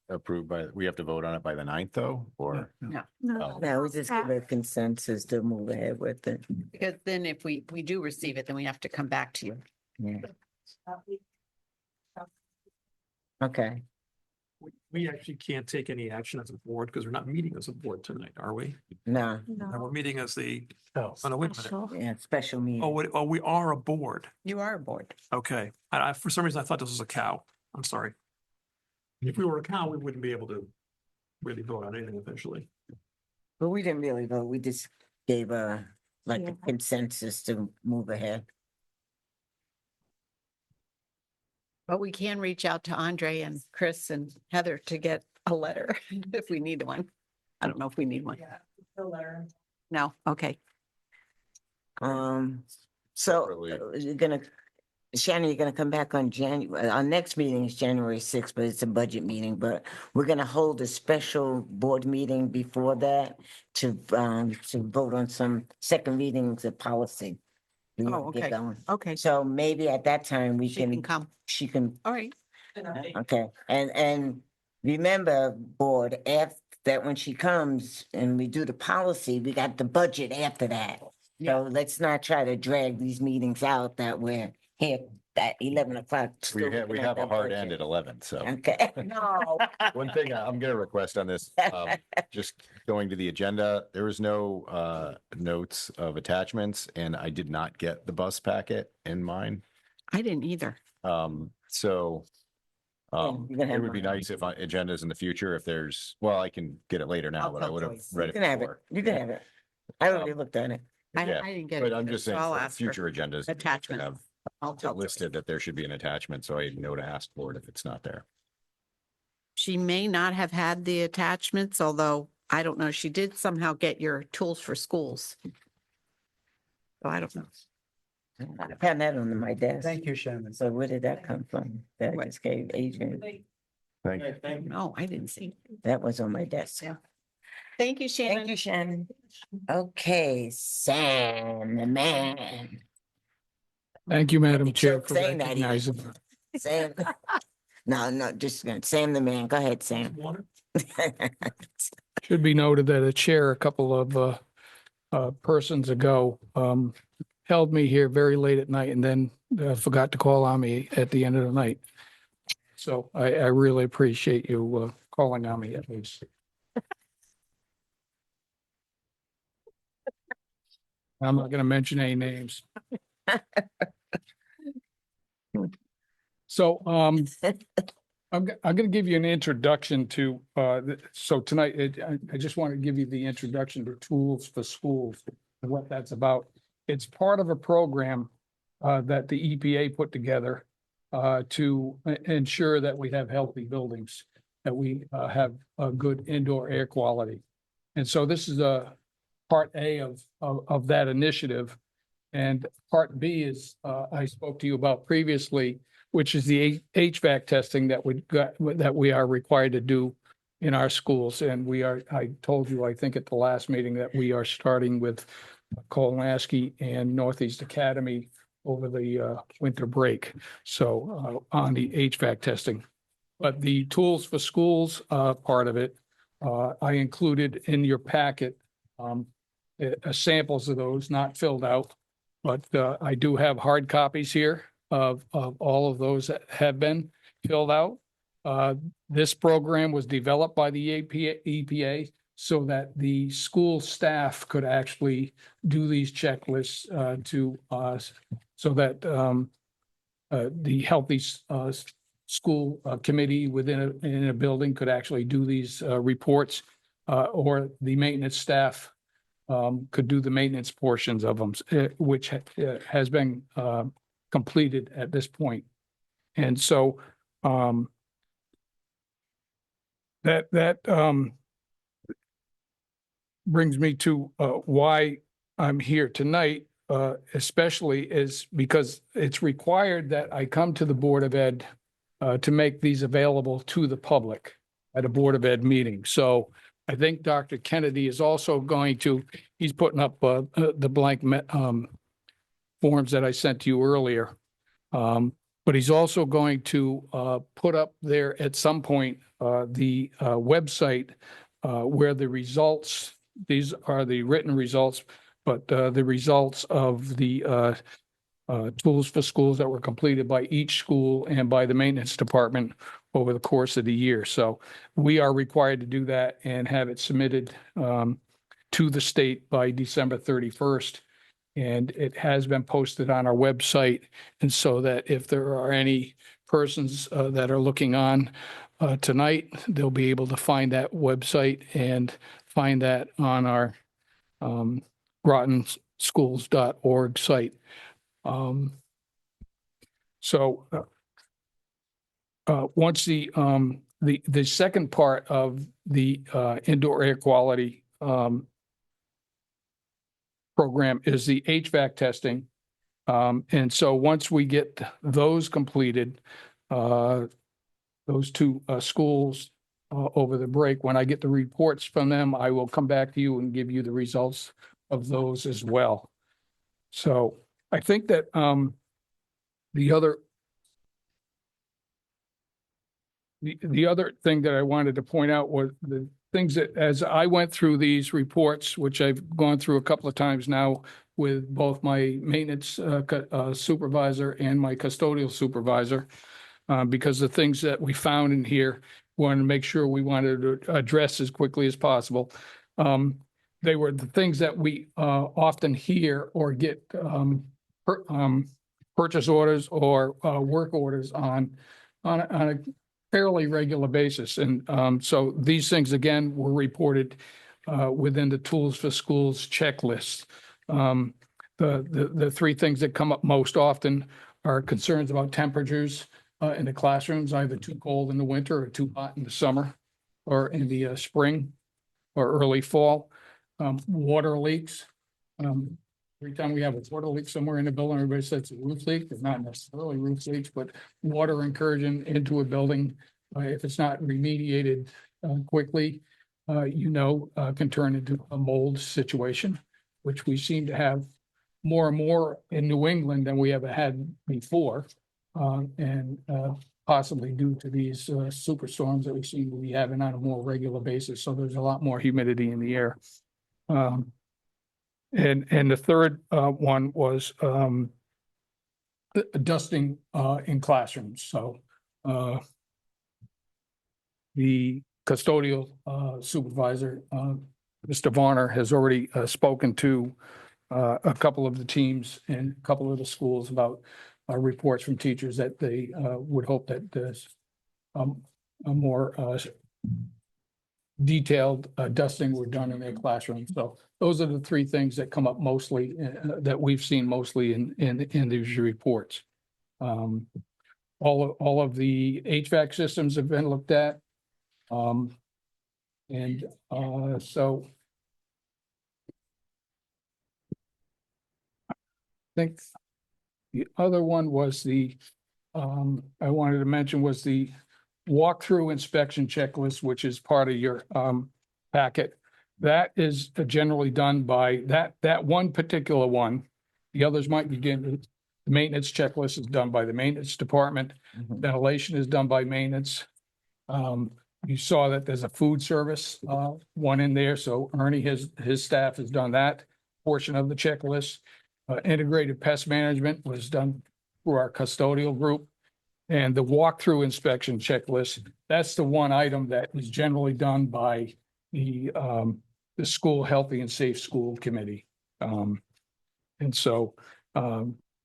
approved by, we have to vote on it by the 9th though, or? no, No. No, we just give a consensus to move ahead with it. because then if we do receive it, then we have to come back to you. Yeah, okay. We actually can't take any action as a board because we're not meeting as a board tonight, are we? No, And we're meeting as the, Oh, oh, no, wait a minute. Special. yeah, special meeting. Oh, we are a board. You are a board. Okay. For some reason, I thought this was a cow. I'm sorry. If we were a cow, we wouldn't be able to really vote on anything officially. But we didn't really vote. We just gave like Yeah. a consensus to move ahead. But we can reach out to Andre and Chris and Heather to get a letter if we need one. I don't know if we need one. The letter. No, okay. So Separately. you're gonna, Shannon, you're gonna come back on January, our next meeting is January 6th, but it's a budget meeting, but we're gonna hold a special board meeting before that to vote on some second readings of policy. We Oh, wanna get okay. going. Okay, So maybe at that time we she can can, come. she can, All right. okay, and remember, board, after that, when she comes and we do the policy, we got the budget after that. So let's not try to drag these meetings out that we're here at 11 o'clock. still We looking at have a that hard end budget. at 11, so. Okay. No. One thing I'm gonna request on this, just going to the agenda, there was no notes of attachments, and I did not get the bus packet in mine. I didn't either. So you're gonna have it would be mine. nice if agendas in the future, if there's, well, I can get it later now, I'll but I tell would have Joyce. read You it can have it. before. You can have it. I already looked at it. Yeah, I didn't get it. But I'm either, just so saying, I'll for ask for future agendas. attachment. Have I'll tell it listed that there should be an attachment, so I know to ask for it if it's not there. She may not have had the attachments, although I don't know. She did somehow get your tools for schools. So I don't know. I found that on my desk. thank you, Shannon. So where did that come from? That I What? just gave Adrian. Thank you. No, I didn't see. That was on my desk. Yeah. Thank you, Shannon. Thank you, Shannon. Okay, Sam, the man. Thank you, Madam Keep Chair, for saying that even. recognizing. Sam. No, just Sam the man. Go ahead, Sam. Water? Should be noted that a chair a couple of persons ago held me here very late at night and then forgot to call on me at the end of the night. So I really appreciate you calling on me at least. I'm not going to mention any names. So I'm going to give you an introduction to, so tonight, I just want to give you the introduction to Tools for Schools and what that's about. It's part of a program that the EPA put together to ensure that we have healthy buildings, that we have a good indoor air quality. And so this is a part A of that initiative. And part B is, I spoke to you about previously, which is the HVAC testing that we are required to do in our schools. And I told you, I think at the last meeting, that we are starting with Colonaski and Northeast Academy over the winter break. So on the HVAC testing. But the tools for schools part of it, I included in your packet samples of those, not filled out. But I do have hard copies here of all of those that have been filled out. This program was developed by the EPA so that the school staff could actually do these checklists so that the healthy school committee in a building could actually do these reports, or the maintenance staff could do the maintenance portions of them, which has been completed at this point. And so that brings me to why I'm here tonight, especially is because it's required that I come to the Board of Ed to make these available to the public at a Board of Ed meeting. So I think Dr. Kennedy is also going to, he's putting up the blank forms that I sent to you earlier. But he's also going to put up there at some point the website where the results, these are the written results, but the results of the tools for schools that were completed by each school and by the maintenance department over the course of the year. So we are required to do that and have it submitted to the state by December 31st. And it has been posted on our website. And so that if there are any persons that are looking on tonight, they'll be able to find that website and find that on our GrotonSchools.org site. Once the second part of the indoor air quality program is the HVAC testing. And so once we get those completed, those two schools over the break, when I get the reports from them, I will come back to you and give you the results of those as well. So I think that the other thing that I wanted to point out was the things that, as I went through these reports, which I've gone through a couple of times now with both my maintenance supervisor and my custodial supervisor, because the things that we found in here, wanted to make sure we wanted to address as quickly as possible. They were the things that we often hear or get purchase orders or work orders on a fairly regular basis. And so these things, again, were reported within the Tools for Schools checklist. The three things that come up most often are concerns about temperatures in the classrooms, either too cold in the winter or too hot in the summer or in the spring or early fall. Water leaks. Every time we have a water leak somewhere in the building, everybody says it's a roof leak. It's not necessarily roof leaks, but water incursion into a building, if it's not remediated quickly, can turn into a mold situation, which we seem to have more and more in New England than we ever had before. And possibly due to these superstorms that we seem to be having on a more regular basis. So there's a lot more humidity in the air. And the third one was dusting in classrooms. So the custodial supervisor, Mr. Varner, has already spoken to a couple of the teams and a couple of the schools about reports from teachers that they would hope that there's a more detailed dusting were done in their classroom. So those are the three things that come up mostly that we've seen mostly in these reports. All of the HVAC systems have been looked at. So I think the other one was I wanted to mention was the walkthrough inspection checklist, which is part of your packet. That is generally done by that one particular one. The others might begin, the maintenance checklist is done by the maintenance department. Mhm. Ventilation is done by maintenance. You saw that there's a food service, one in there. So Ernie, his staff has done that portion of the checklist. Integrated pest management was done through our custodial group. And the walkthrough inspection checklist, that's the one item that is generally done by the School Healthy and Safe School Committee. And so,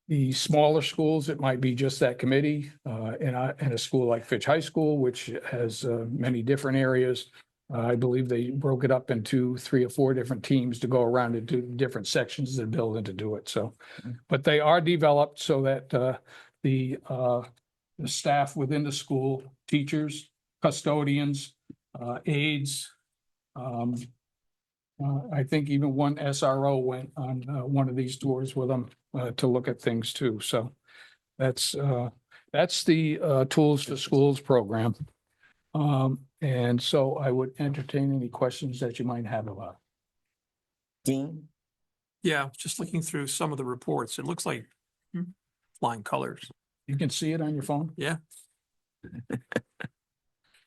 the smaller schools, it might be just that committee, in a school like Fitch High School, which has, many different areas. I believe they broke it up into 3 or 4 different teams to go around and do different sections of the building to do it. So, but they are developed so that, the staff within the school, teachers, custodians, aides, I think even one SRO went on one of these tours with them to look at things too. So that's the Tools for Schools program. And so I would entertain any questions that you might have about it. Dean? Yeah, just looking through some of the reports, it looks like flying colors. You can see it on your phone? Yeah.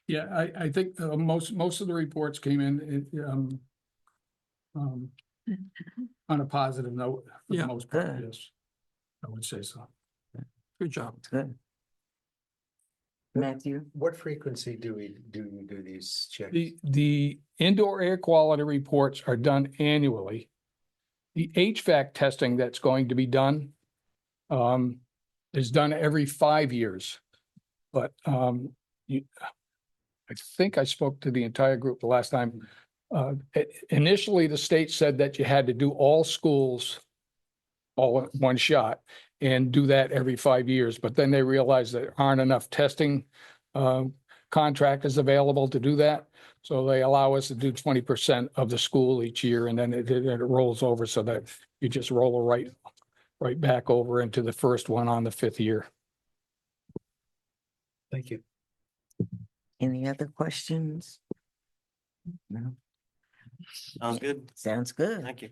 Yeah, I think most of the reports came in on a positive note for Yeah. the most part, Good. yes. I would say so. Good job. Good. Matthew? What frequency do you do these checks? The indoor air quality reports are done annually. The HVAC testing that's going to be done is done every 5 years. But I think I spoke to the entire group the last time. Initially, the state said that you had to do all schools all at one shot and do that every 5 years. But then they realized there aren't enough testing contractors available to do that. So they allow us to do 20% of the school each year, and then it rolls over so that you just roll right back over into the first one on the 5th year. Thank you. Any other questions? No? Sounds good. Sounds good. Thank you.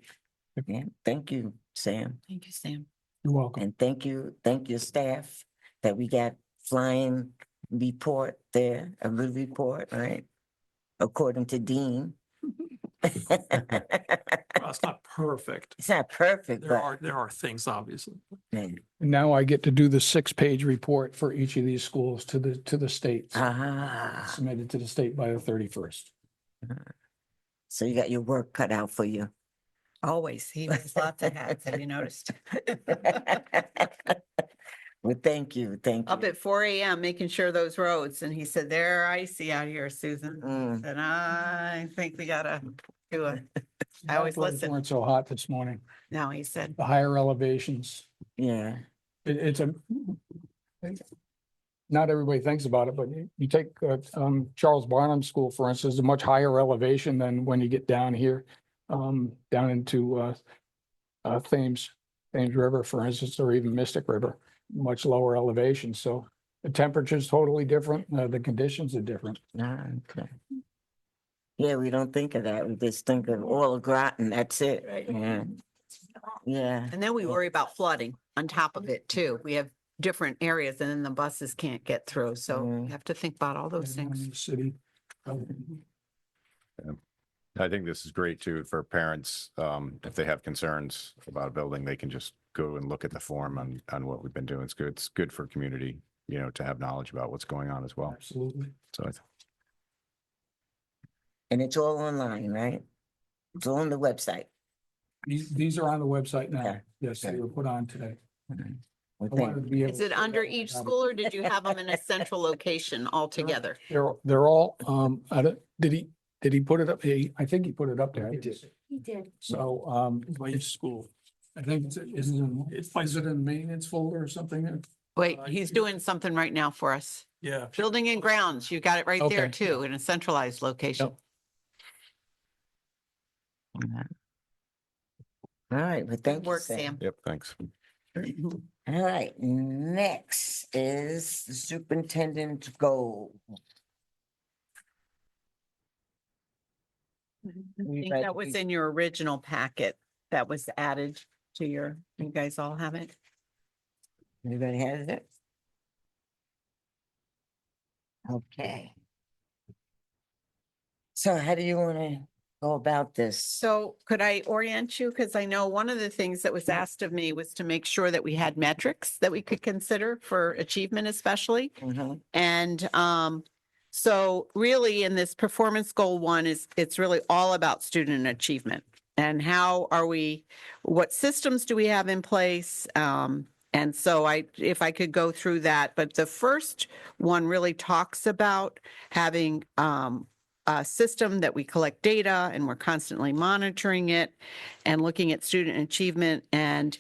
Yeah, thank you, Sam. Thank you, Sam. You're welcome. And thank you staff that we got flying report there, a good report, right? According to Dean. Well, it's not perfect. It's not perfect, There are things, obviously. but. Now I get to do the 6-page report for each of these schools to the state. Ah, Submitted to the state by the 31st. so you got your work cut out for you. Always. He wears lots of hats. Have you noticed? Well, thank you. Up at 4 a.m. making sure those roads. And he said, they're icy out here, Susan. Mm, And I think we gotta do a, I always Roads listen. weren't so hot this morning. No, he said, The higher elevations, yeah, it's not everybody thinks about it, but you take Charles Barnum School, for instance, a much higher elevation than when you get down here, down into Thames River, for instance, or even Mystic River, much lower elevation. So the temperature's totally different. The conditions are different. okay. Yeah, we don't think of that. We just think of all of Groton, that's it. Yeah. Yeah, and then we worry about flooding on top of it too. We have different areas and then the buses can't get through. So we have to think about all those Down in things. the City. I think this is great too for parents. If they have concerns about a building, they can just go and look at the form on what we've been doing. It's good. It's good for community, to have knowledge about what's going on as well. Absolutely. So and it's all online, right? It's all on the website. These are on the website now. Okay. Yes, they were put on today. Well, I thank- wanted to be able Is it to- under each school or did you have them in a central location altogether? They're all, did he put it up? I think he put it up there. He did. He did. So, By each school. I think is it in maintenance folder or something there? Wait, he's doing something right now for us. Yeah. Building and grounds, you got it right there Okay. too, in a centralized location. All right, well, thank Good you, work, Sam. Sam. yep, thanks. All right, next is the superintendent's goal. I think that was in your original packet that was added to you guys all have it? Everybody has it? Okay. So how do you want to go about this? So could I orient you? Because I know one of the things that was asked of me was to make sure that we had metrics that we could consider for achievement especially. Mhm. And so really in this performance goal one it's really all about student achievement. And how are we, what systems do we have in place? And so if I could go through that, but the first one really talks about having a system that we collect data and we're constantly monitoring it and looking at student achievement. And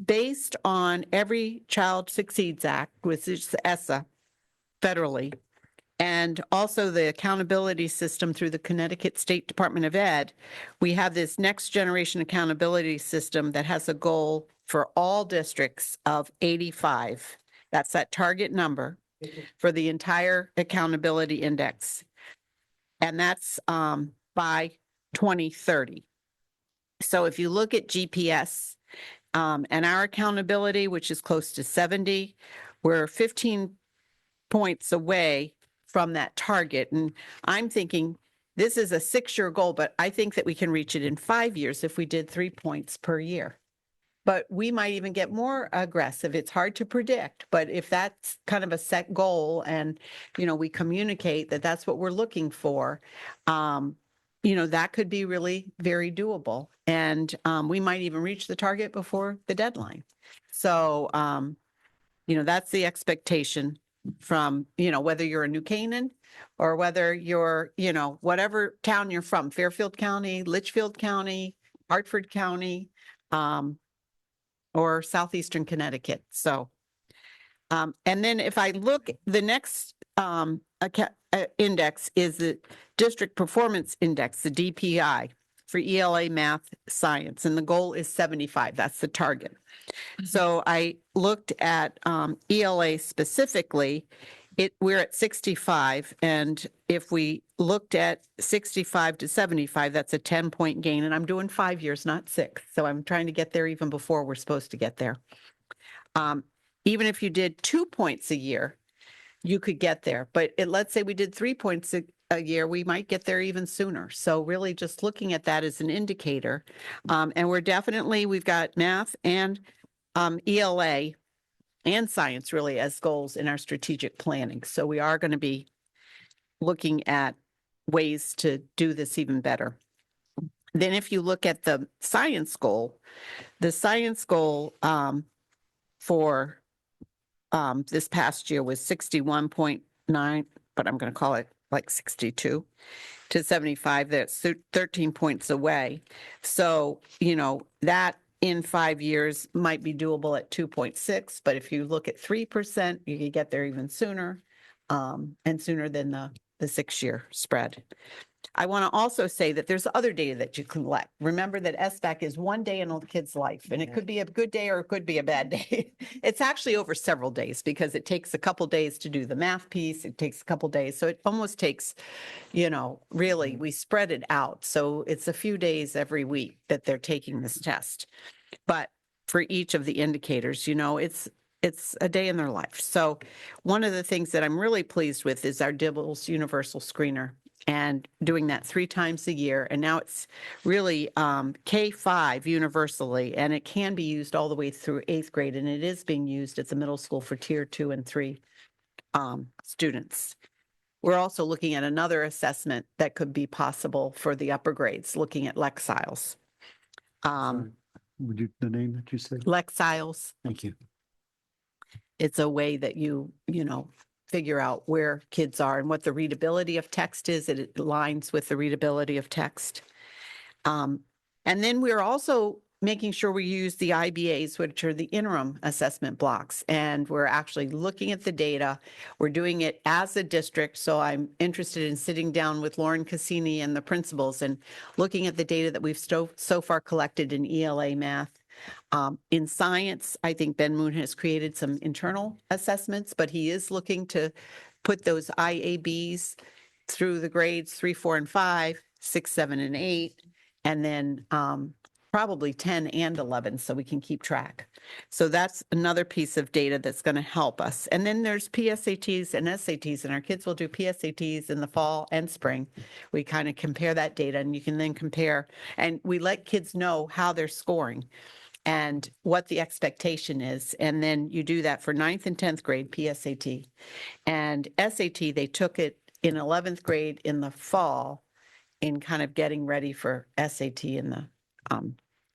based on Every Child Succeeds Act, which is ESSA federally, and also the accountability system through the Connecticut State Department of Ed, we have this next generation accountability system that has a goal for all districts of 85. That's that target number for the entire accountability index. And that's by 2030. So if you look at GPS and our accountability, which is close to 70, we're 15 points away from that target. And I'm thinking this is a 6-year goal, but I think that we can reach it in 5 years if we did 3 points per year. But we might even get more aggressive. It's hard to predict, but if that's kind of a set goal and, we communicate that that's what we're looking for, that could be really very doable. And we might even reach the target before the deadline. So, that's the expectation from, whether you're a New Canaan or whether you're, whatever town you're from, Fairfield County, Litchfield County, Hartford County, or southeastern Connecticut. So, and then if I look, the next index is the District Performance Index, the DPI, for ELA, math, science, and the goal is 75. That's the target. So I looked at ELA specifically. We're at 65, and if we looked at 65 to 75, that's a 10-point gain, and I'm doing 5 years, not 6. So I'm trying to get there even before we're supposed to get there. Even if you did 2 points a year, you could get there. But let's say we did 3 points a year, we might get there even sooner. So really just looking at that as an indicator. And we've got math and ELA and science really as goals in our strategic planning. So we are going to be looking at ways to do this even better. Then if you look at the science goal for this past year was 61.9, but I'm going to call it like 62 to 75. That's 13 points away. So, that in 5 years might be doable at 2.6, but if you look at 3%, you could get there even sooner, and sooner than the 6-year spread. I want to also say that there's other data that you can collect. Remember that SBAC is one day in a kid's life, and it could be a good day or it could be a bad day. It's actually over several days because it takes a couple days to do the math piece. It takes a couple days. So it almost takes, really, we spread it out. So it's a few days every week that they're taking this test. But for each of the indicators, it's a day in their life. So one of the things that I'm really pleased with is our DIBELS Universal Screener, and doing that 3 times a year. And now it's really K-5 universally, and it can be used all the way through 8th grade, and it is being used at the middle school for tier 2 and 3 students. We're also looking at another assessment that could be possible for the upper grades, looking at Lexiles. Would the name that you said? Lexiles. Thank you. It's a way that you figure out where kids are and what the readability of text is. It aligns with the readability of text. And then we're also making sure we use the IBAs, which are the interim assessment blocks. And we're actually looking at the data. We're doing it as a district. So I'm interested in sitting down with Lauren Cassini and the principals and looking at the data that we've so far collected in ELA math. In science, I think Ben Moon has created some internal assessments, but he is looking to put those IABs through the grades 3, 4, and 5 6, 7, and 8, and then probably 10 and 11, so we can keep track. So that's another piece of data that's going to help us. And then there's PSATs and SATs, and our kids will do PSATs in the fall and spring. We kind of compare that data, and you can then compare, and we let kids know how they're scoring and what the expectation is. And then you do that for 9th and 10th grade PSAT. And SAT, they took it in 11th grade in the fall in kind of getting ready for SAT in the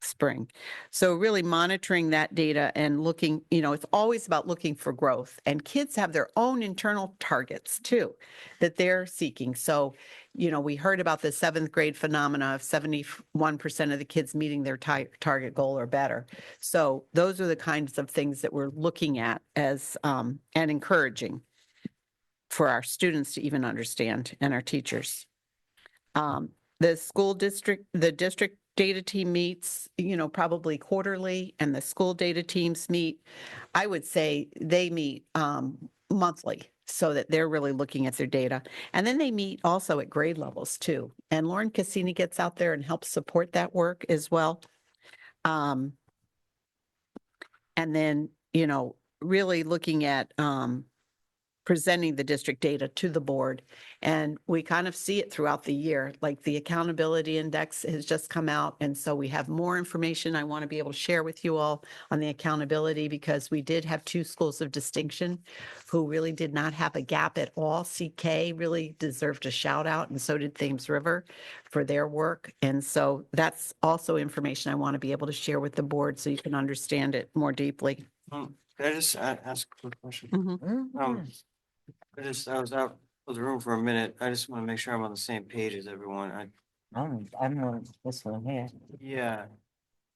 spring. So really monitoring that data and looking, it's always about looking for growth. And kids have their own internal targets too that they're seeking. So, we heard about the 7th grade phenomena of 71% of the kids meeting their target goal or better. So those are the kinds of things that we're looking at as and encouraging for our students to even understand and our teachers. The district data team meets, probably quarterly, and the school data teams meet, I would say they meet monthly so that they're really looking at their data. And then they meet also at grade levels too. And Lauren Cassini gets out there and helps support that work as well. And then, really looking at presenting the district data to the board. And we kind of see it throughout the year, like the accountability index has just come out. And so we have more information I want to be able to share with you all on the accountability, because we did have 2 schools of distinction who really did not have a gap at all. CK really deserved a shout out, and so did Thames River for their work. And so that's also information I want to be able to share with the board so you can understand it more deeply. Can I just ask a quick question? Mhm. I was out of the room for a minute. I just want to make sure I'm on the same page as everyone. I'm on this one here. Yeah.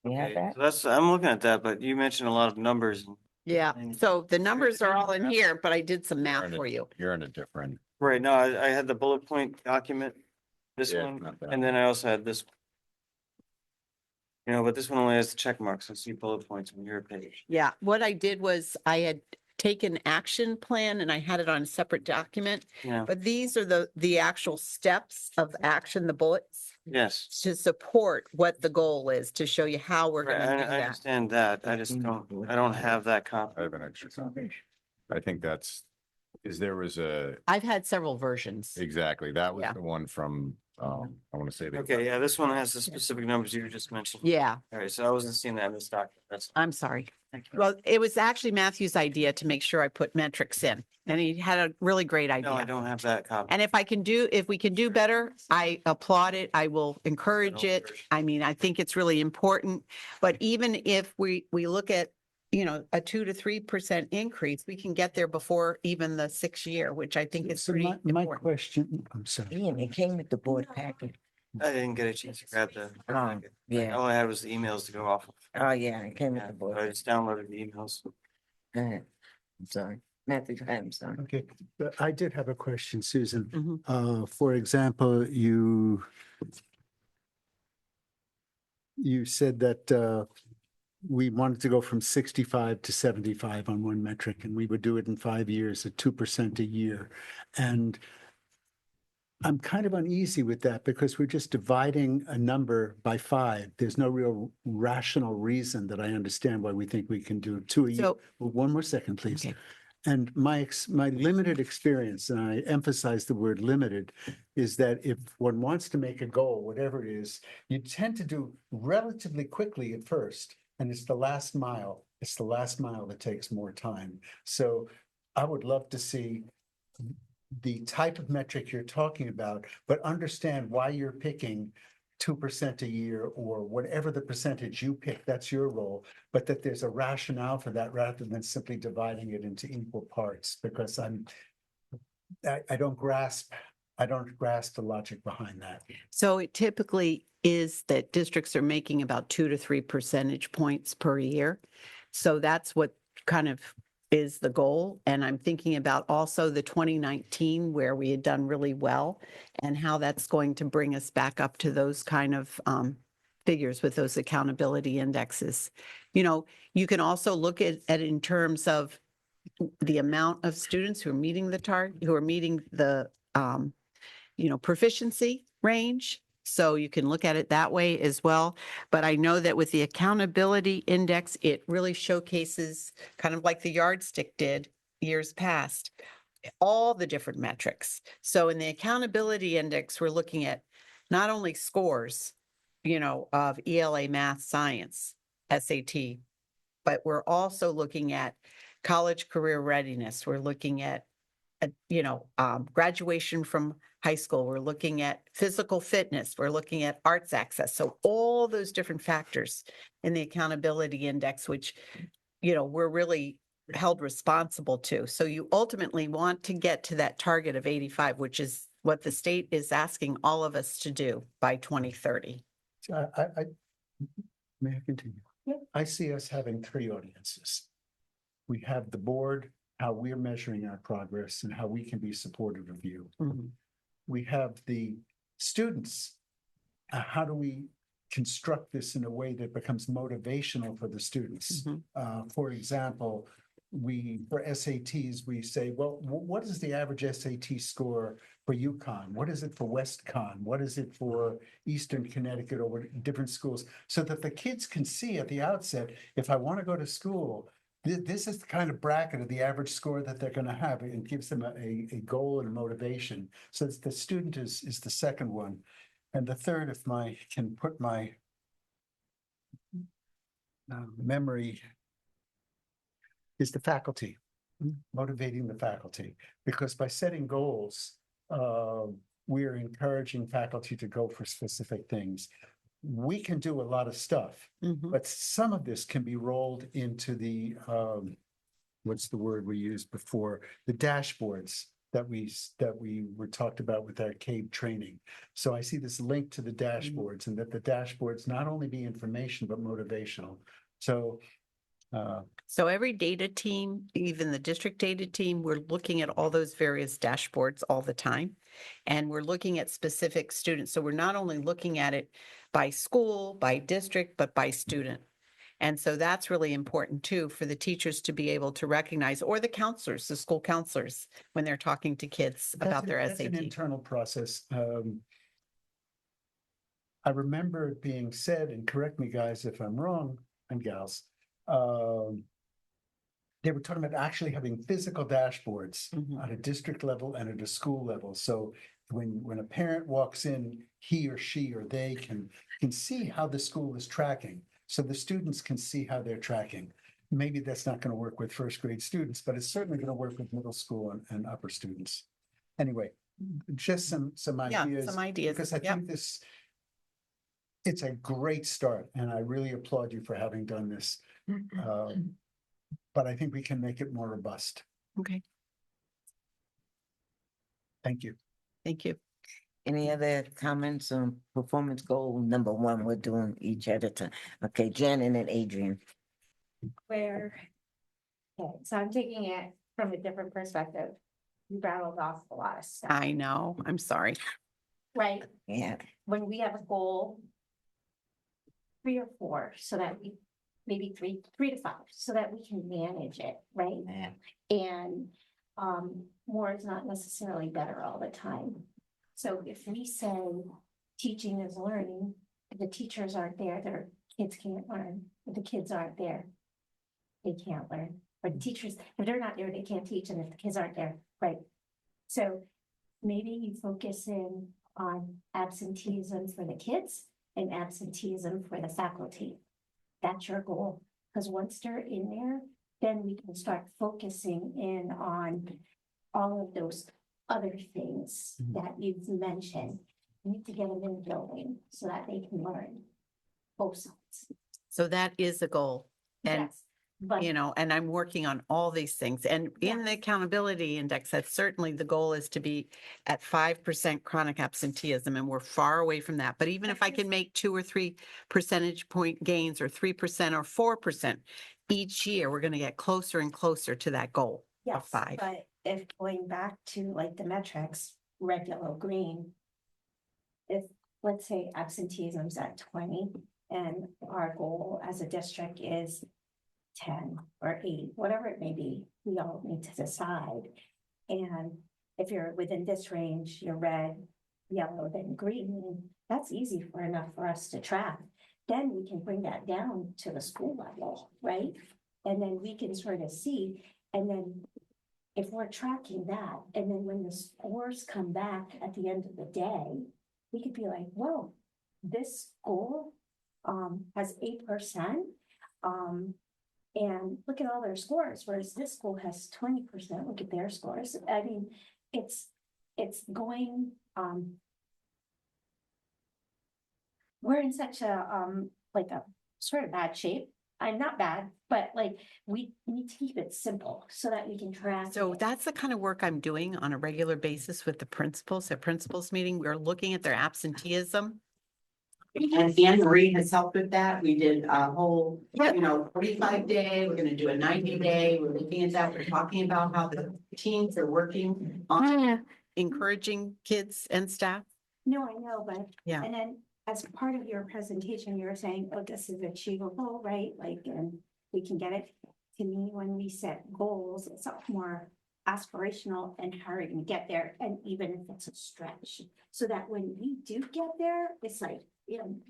You have Okay, that? so I'm looking at that, but you mentioned a lot of numbers. Yeah, so the numbers are all in here, but I did some You're math in a- for you. You're in a different. Right, no, I had the bullet point document, this Yeah, one, not that and then I also had this. But this one only has the check marks. I see bullet points on your page. Yeah, what I did was I had taken action plan and I had it on a separate document, Yeah, but these are the actual steps of action, the bullets yes. to support what the goal is, to show you how we're Right, going to I do that. understand that. I just I don't have that I copy. have an extra copy. I think there was I've had several versions. exactly, that was Yeah. the one from, I want to say. Okay, yeah, this one has the specific numbers you just mentioned. Yeah, All right, so I wasn't seeing that in this document. That's. I'm sorry. Thank you. Well, it was actually Matthew's idea to make sure I put metrics in, and he had a really great No, I idea. don't have that copy. And if we can do better, I applaud it. I will encourage it. I mean, I think it's really important. But even if we look at, a 2 to 3% increase, we can get there before even the 6th year, which I think is So pretty my important. question, I'm sorry. Ian, it came with the board packet. I didn't get a chance to grab the. packet. yeah. All I had was the emails to go off of. Oh, yeah, it came with Yeah, the board. I just downloaded the emails. Go ahead. I'm sorry. Matthew, I'm sorry. Okay, but I did have a question, Susan. Mhm. For example, you said that we wanted to go from 65 to 75 on one metric, and we would do it in 5 years at 2% a year. And I'm kind of uneasy with that because we're just dividing a number by 5. There's no real rational reason that I understand why we think we can do 2 a year. So- Well, one more second, please. Okay. And my limited experience, and I emphasize the word limited, is that if one wants to make a goal, whatever it is, you tend to do relatively quickly at first, and it's the last mile. It's the last mile that takes more time. So I would love to see the type of metric you're talking about, but understand why you're picking 2% a year or whatever the percentage you pick, that's your role, but that there's a rationale for that rather than simply dividing it into equal parts, because I don't grasp the logic behind that. So it typically is that districts are making about 2 to 3 percentage points per year. So that's what kind of is the goal. And I'm thinking about also the 2019 where we had done really well and how that's going to bring us back up to those kind of figures with those accountability indexes. You can also look at it in terms of the amount of students who are meeting the target, who are meeting the proficiency range. So you can look at it that way as well. But I know that with the accountability index, it really showcases, kind of like the yardstick did years past, all the different metrics. So in the accountability index, we're looking at not only scores, of ELA, math, science, SAT, but we're also looking at college career readiness. We're looking at, graduation from high school. We're looking at physical fitness. We're looking at arts access. So all those different factors in the accountability index, which, we're really held responsible to. So you ultimately want to get to that target of 85, which is what the state is asking all of us to do by 2030. May I continue? Yeah. I see us having three audiences. We have the board, how we're measuring our progress and how we can be supportive of you. We have the students. How do we construct this in a way that becomes motivational for the students? For example, for SATs, we say, well, what is the average SAT score for UConn? What is it for WestConn? What is it for Eastern Connecticut or different schools? So that the kids can see at the outset, if I want to go to school, this is the kind of bracket of the average score that they're going to have. It gives them a goal and a motivation. So the student is the second one. And the third, if I can put my memory, is the faculty, motivating the faculty. Because by setting goals, we're encouraging faculty to go for specific things. We can do a lot of stuff, but some of this can be rolled into the, what's the word we used before? The dashboards that we were talked about with our CABE training. So I see this link to the dashboards and that the dashboards not only be information, but motivational. So every data team, even the district data team, we're looking at all those various dashboards all the time. And we're looking at specific students. So we're not only looking at it by school, by district, but by student. And so that's really important too, for the teachers to be able to recognize, or the counselors, the school counselors, when they're talking to kids about their that's an SAT. internal process. I remember it being said, and correct me guys if I'm wrong, and gals, they were talking about actually having physical dashboards at a district level and at a school level. So when a parent walks in, he or she or they can see how the school is tracking. So the students can see how they're tracking. Maybe that's not going to work with first grade students, but it's certainly going to work with middle school and upper students. Anyway, just some ideas. Some ideas. Because I think it's a great start, and I really applaud you for having done this. But I think we can make it more robust. Okay, Thank you. thank you. Any other comments on performance goal number one? We're doing each at a time. Okay, Jen and then Adrian. Okay, so I'm taking it from a different perspective. You rattled off a lot of stuff, I know, I'm sorry. right? Yeah. When we have a goal, 3 or 4, so that we, maybe 3 to 5, so that we can manage it, right? Yeah. And more is not necessarily better all the time. So if we say teaching is learning, if the teachers aren't there, their kids can't learn. If the kids aren't there, they can't learn. Or the teachers, if they're not there, they can't teach, and if the kids aren't there, right? So maybe you focus in on absenteeism for the kids and absenteeism for the faculty. That's your goal, because once they're in there, then we can start focusing in on all of those other things that you've mentioned. We need to get them in the building so that they can learn both sides. So that is a goal. And Yes, but and I'm working on all these things. And in the accountability index, that's certainly the goal is to be at 5% chronic absenteeism, and we're far away from that. But even if I can make 2 or 3 percentage point gains, or 3% or 4% each year, we're going to get closer and closer to that goal of yes, 5. but if going back to like the metrics, red, yellow, green, if let's say absenteeism's at 20 and our goal as a district is 10 or 8, whatever it may be, we all need to decide. And if you're within this range, you're red, yellow than green, and that's easy for enough for us to track. Then we can bring that down to the school level, right? And then we can sort of see, and then if we're tracking that, and then when the scores come back at the end of the day, we could be like, whoa, this school has 8%. And look at all their scores, whereas this school has 20%. Look at their scores. I mean, it's going, we're in such a like a sort of bad shape. I'm not bad, but like we need to keep it simple so that we can track. So it. that's the kind of work I'm doing on a regular basis with the principals at principals meeting. We're looking at their absenteeism. And Anne Marie has helped with that. We did a whole, 45-day, we're gonna do a 90-day. We're looking at that. We're talking about how the teams are working on encouraging kids and staff. No, I know, but Yeah. and then as part of your presentation, you were saying, oh, this is achievable, right? Like, and we can get it. To me, when we set goals, it's more aspirational and hurrying to get there, and even if it's a stretch, so that when we do get there, it's like,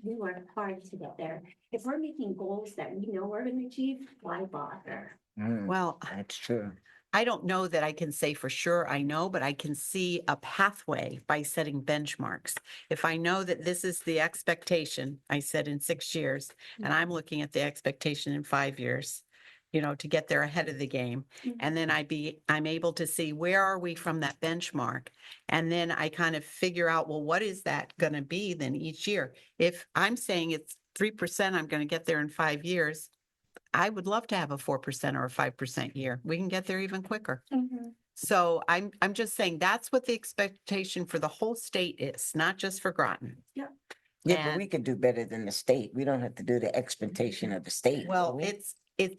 we work hard to get there. If we're making goals that we know we're gonna achieve, why bother? Well, That's true. I don't know that I can say for sure I know, but I can see a pathway by setting benchmarks. If I know that this is the expectation, I said in 6 years, and I'm looking at the expectation in 5 years, to get there ahead of the game. And then I'm able to see where are we from that benchmark? And then I kind of figure out, well, what is that going to be then each year? If I'm saying it's 3%, I'm going to get there in 5 years. I would love to have a 4% or a 5% year. We can get there even quicker. So I'm just saying that's what the expectation for the whole state is, not just for Groton. Yeah, but And- we could do better than the state. We don't have to do the expectation of the state. Well, do we?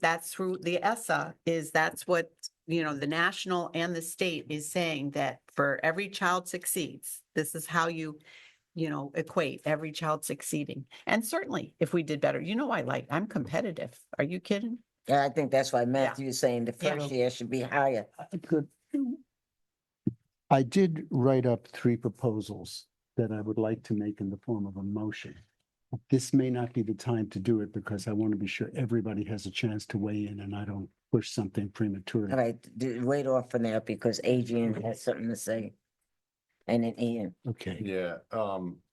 that's through the ESSA that's what, the national and the state is saying that for every child succeeds, this is how you equate every child succeeding. And certainly if we did better, I'm competitive. Are you kidding? Yeah, I think that's why Matthew is saying the Yeah. first year should be higher. I did write up 3 proposals that I would like to make in the form of a motion. This may not be the time to do it because I want to be sure everybody has a chance to weigh in and I don't push something prematurely. All right, wait off for now because Adrian has something to say. And then Ian. Okay. Yeah,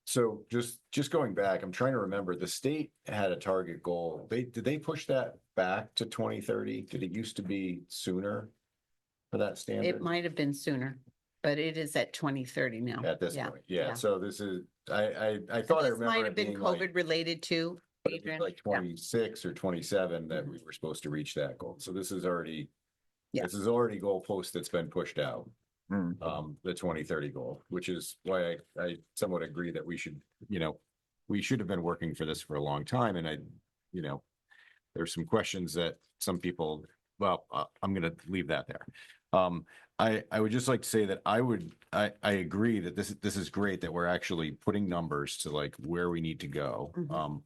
so just going back, I'm trying to remember, the state had a target goal. Did they push that back to 2030? Did it used to be sooner for that It standard? might have been sooner, but it is at 2030 now. At this Yeah, point, yeah, yeah. so this is, I And thought I this might remember have it been being like, COVID related too, but it was Adrian. like Yeah. 26 or 27 that we were supposed to reach that goal. So this is already, Yeah. this is already goalpost that's been pushed out. The 2030 goal, which is why I somewhat agree that we should have been working for this for a long time. And there's some questions that some people, I'm going to leave that there. I would just like to say that I agree that this is great that we're actually putting numbers to like where we need to go.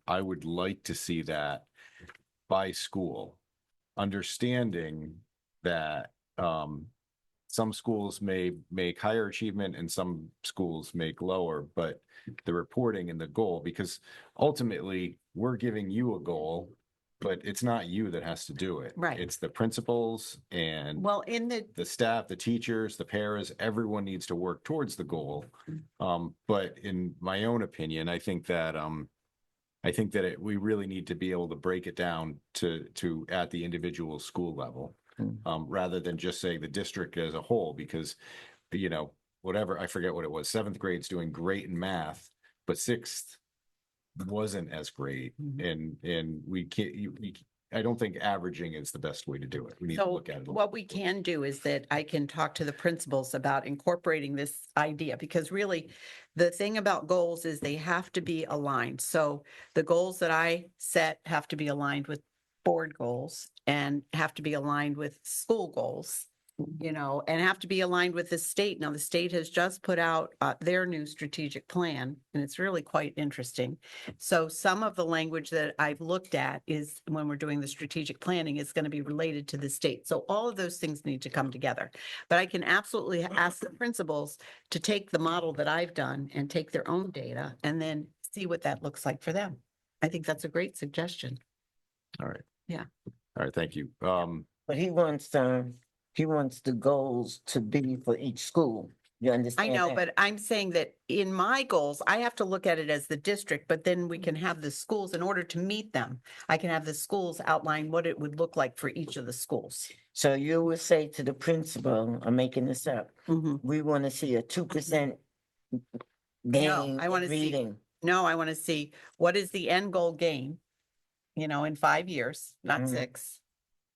I would like to see that by school, understanding that, some schools may make higher achievement and some schools make lower, but the reporting and the goal, because ultimately we're giving you a goal, but it's not you that has to do it. Right. It's the principals and Well, in the staff, the teachers, the paras, everyone needs to work towards the goal. But in my own opinion, I think that we really need to be able to break it down to at the individual school level. Rather than just saying the district as a whole, because, whatever, I forget what it was, 7th grade's doing great in math, but 6th wasn't as great. And we can't, I don't think averaging is the best way to do it. We need to So look at it. what we can do is that I can talk to the principals about incorporating this idea, because really the thing about goals is they have to be aligned. So the goals that I set have to be aligned with board goals and have to be aligned with school goals. you know, and have to be aligned with the state. Now, the state has just put out their new strategic plan, and it's really quite interesting. So some of the language that I've looked at is when we're doing the strategic planning is going to be related to the state. So all of those things need to come together. But I can absolutely ask the principals to take the model that I've done and take their own data and then see what that looks like for them. I think that's a great suggestion. All right. Yeah. All right, thank you. But he wants the goals to be for each school. You I understand know, that? but I'm saying that in my goals, I have to look at it as the district, but then we can have the schools, in order to meet them, I can have the schools outline what it would look like for each of the schools. So you would say to the principal, I'm making this up, Mhm. we want to see a 2% gain I wanna in see- reading. No, I want to see what is the end goal gain, you know, in 5 years, not Mhm. 6.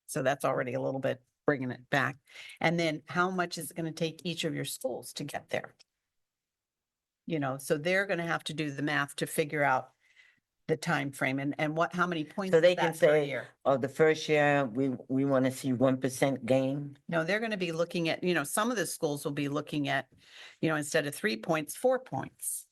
So that's already a little bit bringing it back. And then how much is it going to take each of your schools to get there? You know, so they're going to have to do the math to figure out the time frame and how many points So is they can that per say, year? oh, the first year, we want to see 1% gain. No, they're going to be looking at, you know, some of the schools will be looking at, you know, instead of 3 points, 4 points,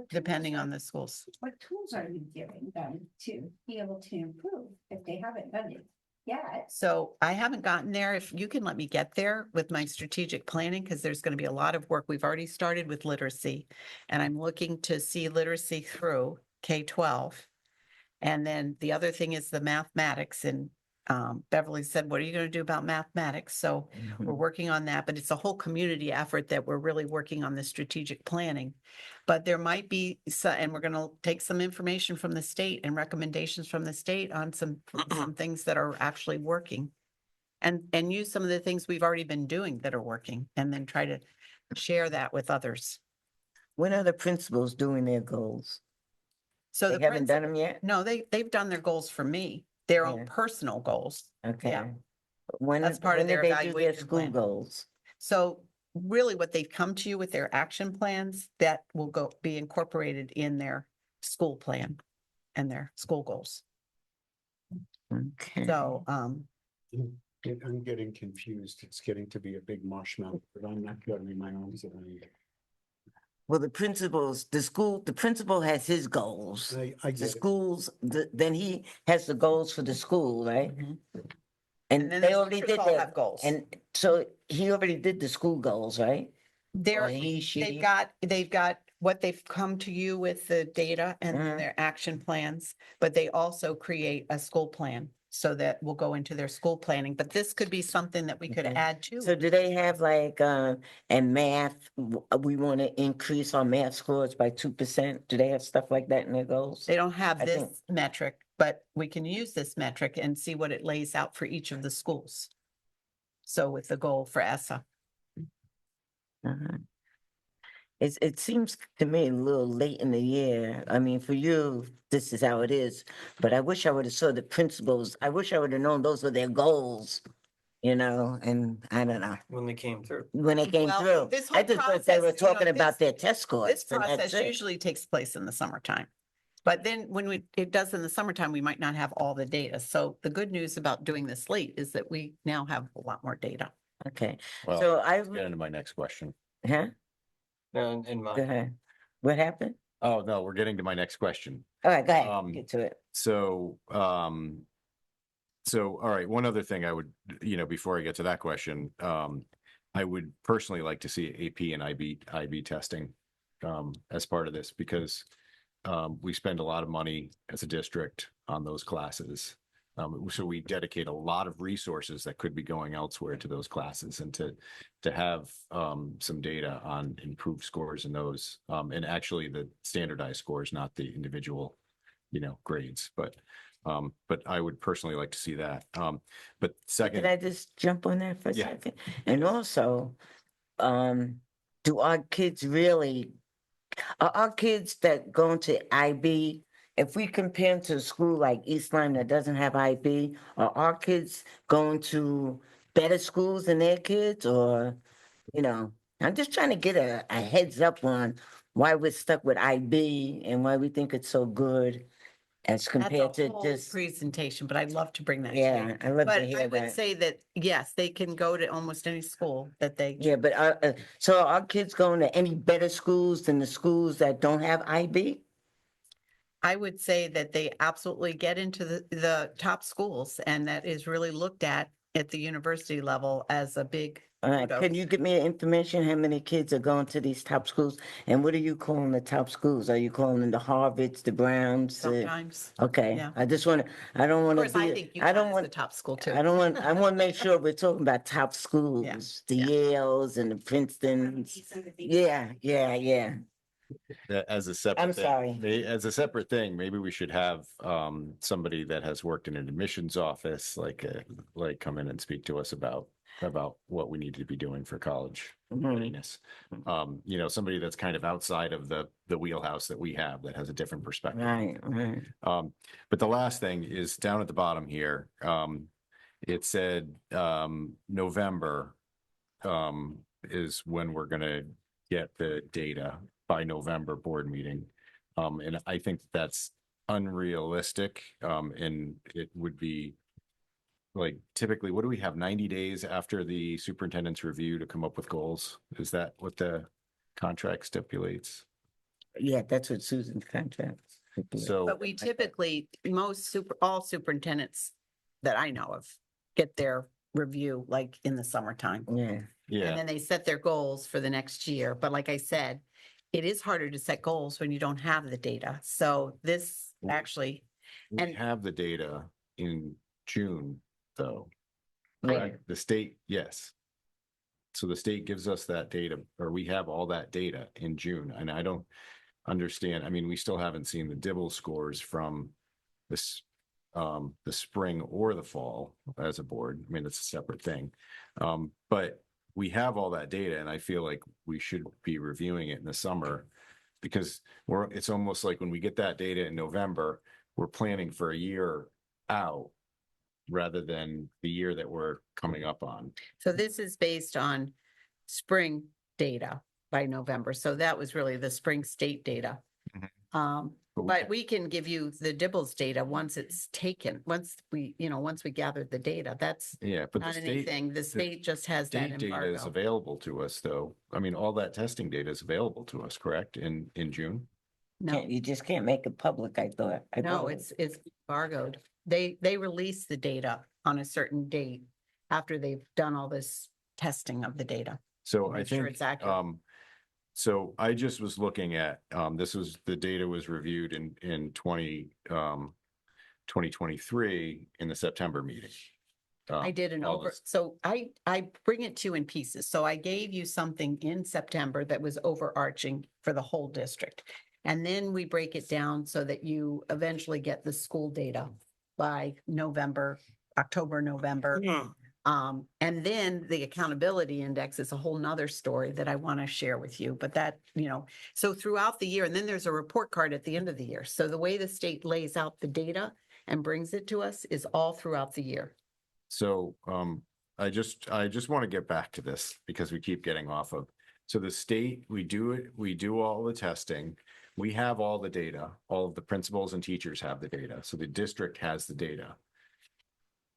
depending on the schools. What tools are you giving them to be able to improve if they haven't done it yet? So I haven't gotten there. If you can let me get there with my strategic planning, because there's going to be a lot of work. We've already started with literacy, and I'm looking to see literacy through K-12. And then the other thing is the mathematics, and Beverly said, what are you going to do about mathematics? So we're working on that, but it's a whole community effort that we're really working on the strategic planning. But there might be, and we're going to take some information from the state and recommendations from the state on some things that are actually working. And use some of the things we've already been doing that are working, and then try to share that with others. When are the principals doing their goals? So They the haven't done principal, them yet? no, they've done their goals for me, their own Yeah. personal goals. Okay. When, That's part of when did their they do their evaluation school plan. goals? So really what they've come to you with their action plans, that will be incorporated in their school plan and their school goals. Okay. So, I'm getting confused. It's getting to be a big marshmallow, but I'm not getting my arms around it. Well, the principal has his goals. I The get it. schools, then he has the goals for the school, right? mhm. And And then they the already teachers did all that. have goals. And so he already did the school goals, right? Or he, she. They've got what they've come to you with the data and then Mhm. their action plans, but they also create a school plan. So that will go into their school planning, but this could be something that we could Okay. add to. So do they have like, and math, we want to increase our math scores by 2%? Do they have stuff like that in their goals? They don't have I this think- metric, but we can use this metric and see what it lays out for each of the schools. So with the goal for ESSA. Uh-huh. It seems to me a little late in the year. I mean, for you, this is how it is, but I wish I would have saw the principles. I wish I would have known those were their goals, and I don't know, When they came through. when they came Well, through. this I whole just thought they were process, you know, talking about their test This scores. and that's process it. usually takes place in the summertime. But then when it does in the summertime, we might not have all the data. So the good news about doing this late is that we now have a lot more data. Okay, Well, so let's get into my next question. huh? And in Go ahead. What happened? Oh, no, we're getting to my next question. All right, go ahead, Um, get to it. So, all right, one other thing I would, before I get to that question, I would personally like to see AP and IB testing as part of this, because we spend a lot of money as a district on those classes. So we dedicate a lot of resources that could be going elsewhere to those classes, and to have some data on improved scores in those, and actually the standardized scores, not the individual, grades, but I would personally like to see that. But second. Can I just jump on that for a Yeah. second? And also, do our kids really, are our kids that go into IB, if we compare them to a school like East Lyme that doesn't have IB, are our kids going to better schools than their kids, or, I'm just trying to get a heads up on why we're stuck with IB and why we think it's so good. as That's compared a to whole just, presentation, but I'd love to bring that to you. yeah, I love to But I hear would that. say that, yes, they can go to almost any school that they. Yeah, but so are our kids going to any better schools than the schools that don't have IB? I would say that they absolutely get into the top schools, and that is really looked at the university level as a big. All right, can you give me information, how many kids are going to these top schools? And what are you calling the top schools? Are you calling them the Harvards, the Browns? Sometimes. Okay, Yeah. I just want to, I don't Of want to course, I be, think I don't UConn is want, the top school too. I don't want, I want to make sure we're talking about top schools, the Yales and the Princetons. Yeah, yeah, yeah. As a separate. I'm thing, sorry. As a separate thing, maybe we should have somebody that has worked in an admissions office, like come in and speak to us about what we need to be doing for college readiness. You know, somebody that's kind of outside of the wheelhouse that we have, that has a different perspective. Right, right. But the last thing is down at the bottom here. It said November is when we're gonna get the data, by November board meeting. And I think that's unrealistic. And it would be like, typically, what do we have, 90 days after the superintendent's review to come up with goals? Is that what the contract stipulates? Yeah, that's what Susan's contract. So. But we typically, all superintendents that I know of get their review like in the summertime. Yeah. Yeah. And then they set their goals for the next year. But like I said, it is harder to set goals when you don't have the data. So this actually, We and- have the data in June, though. Right. The state, yes. So the state gives us that data, or we have all that data in June, and I don't understand. I mean, we still haven't seen the Dibble scores from this, the spring or the fall as a board. I mean, it's a separate thing. But we have all that data, and I feel like we should be reviewing it in the summer, because it's almost like when we get that data in November, we're planning for a year out rather than the year that we're coming up on. so this is based on spring data by November. So that was really the spring state data. But we can give you the Dibbles data once it's taken, once we gathered the data. That's Yeah, but the not state, anything. The state just has that state data is embargo. available to us, though. I mean, all that testing data is available to us, correct, in June? No, You just can't make it public, I thought. no, it's embargoed. They release the data on a certain date after they've done all this testing of the data. So I Make sure think, it's accurate. so I just was looking at, the data was reviewed in 2023 in the September meeting. I did an all this- so I bring it to you in pieces. So I gave you something in September that was overarching for the whole district. And then we break it down so that you eventually get the school data by October, November. And then the accountability index is a whole nother story that I want to share with you, but that, so throughout the year, and then there's a report card at the end of the year. So the way the state lays out the data and brings it to us is all throughout the year. So, I just want to get back to this because we keep getting off of. So the state, we do all the testing. We have all the data, all of the principals and teachers have the data. So the district has the data.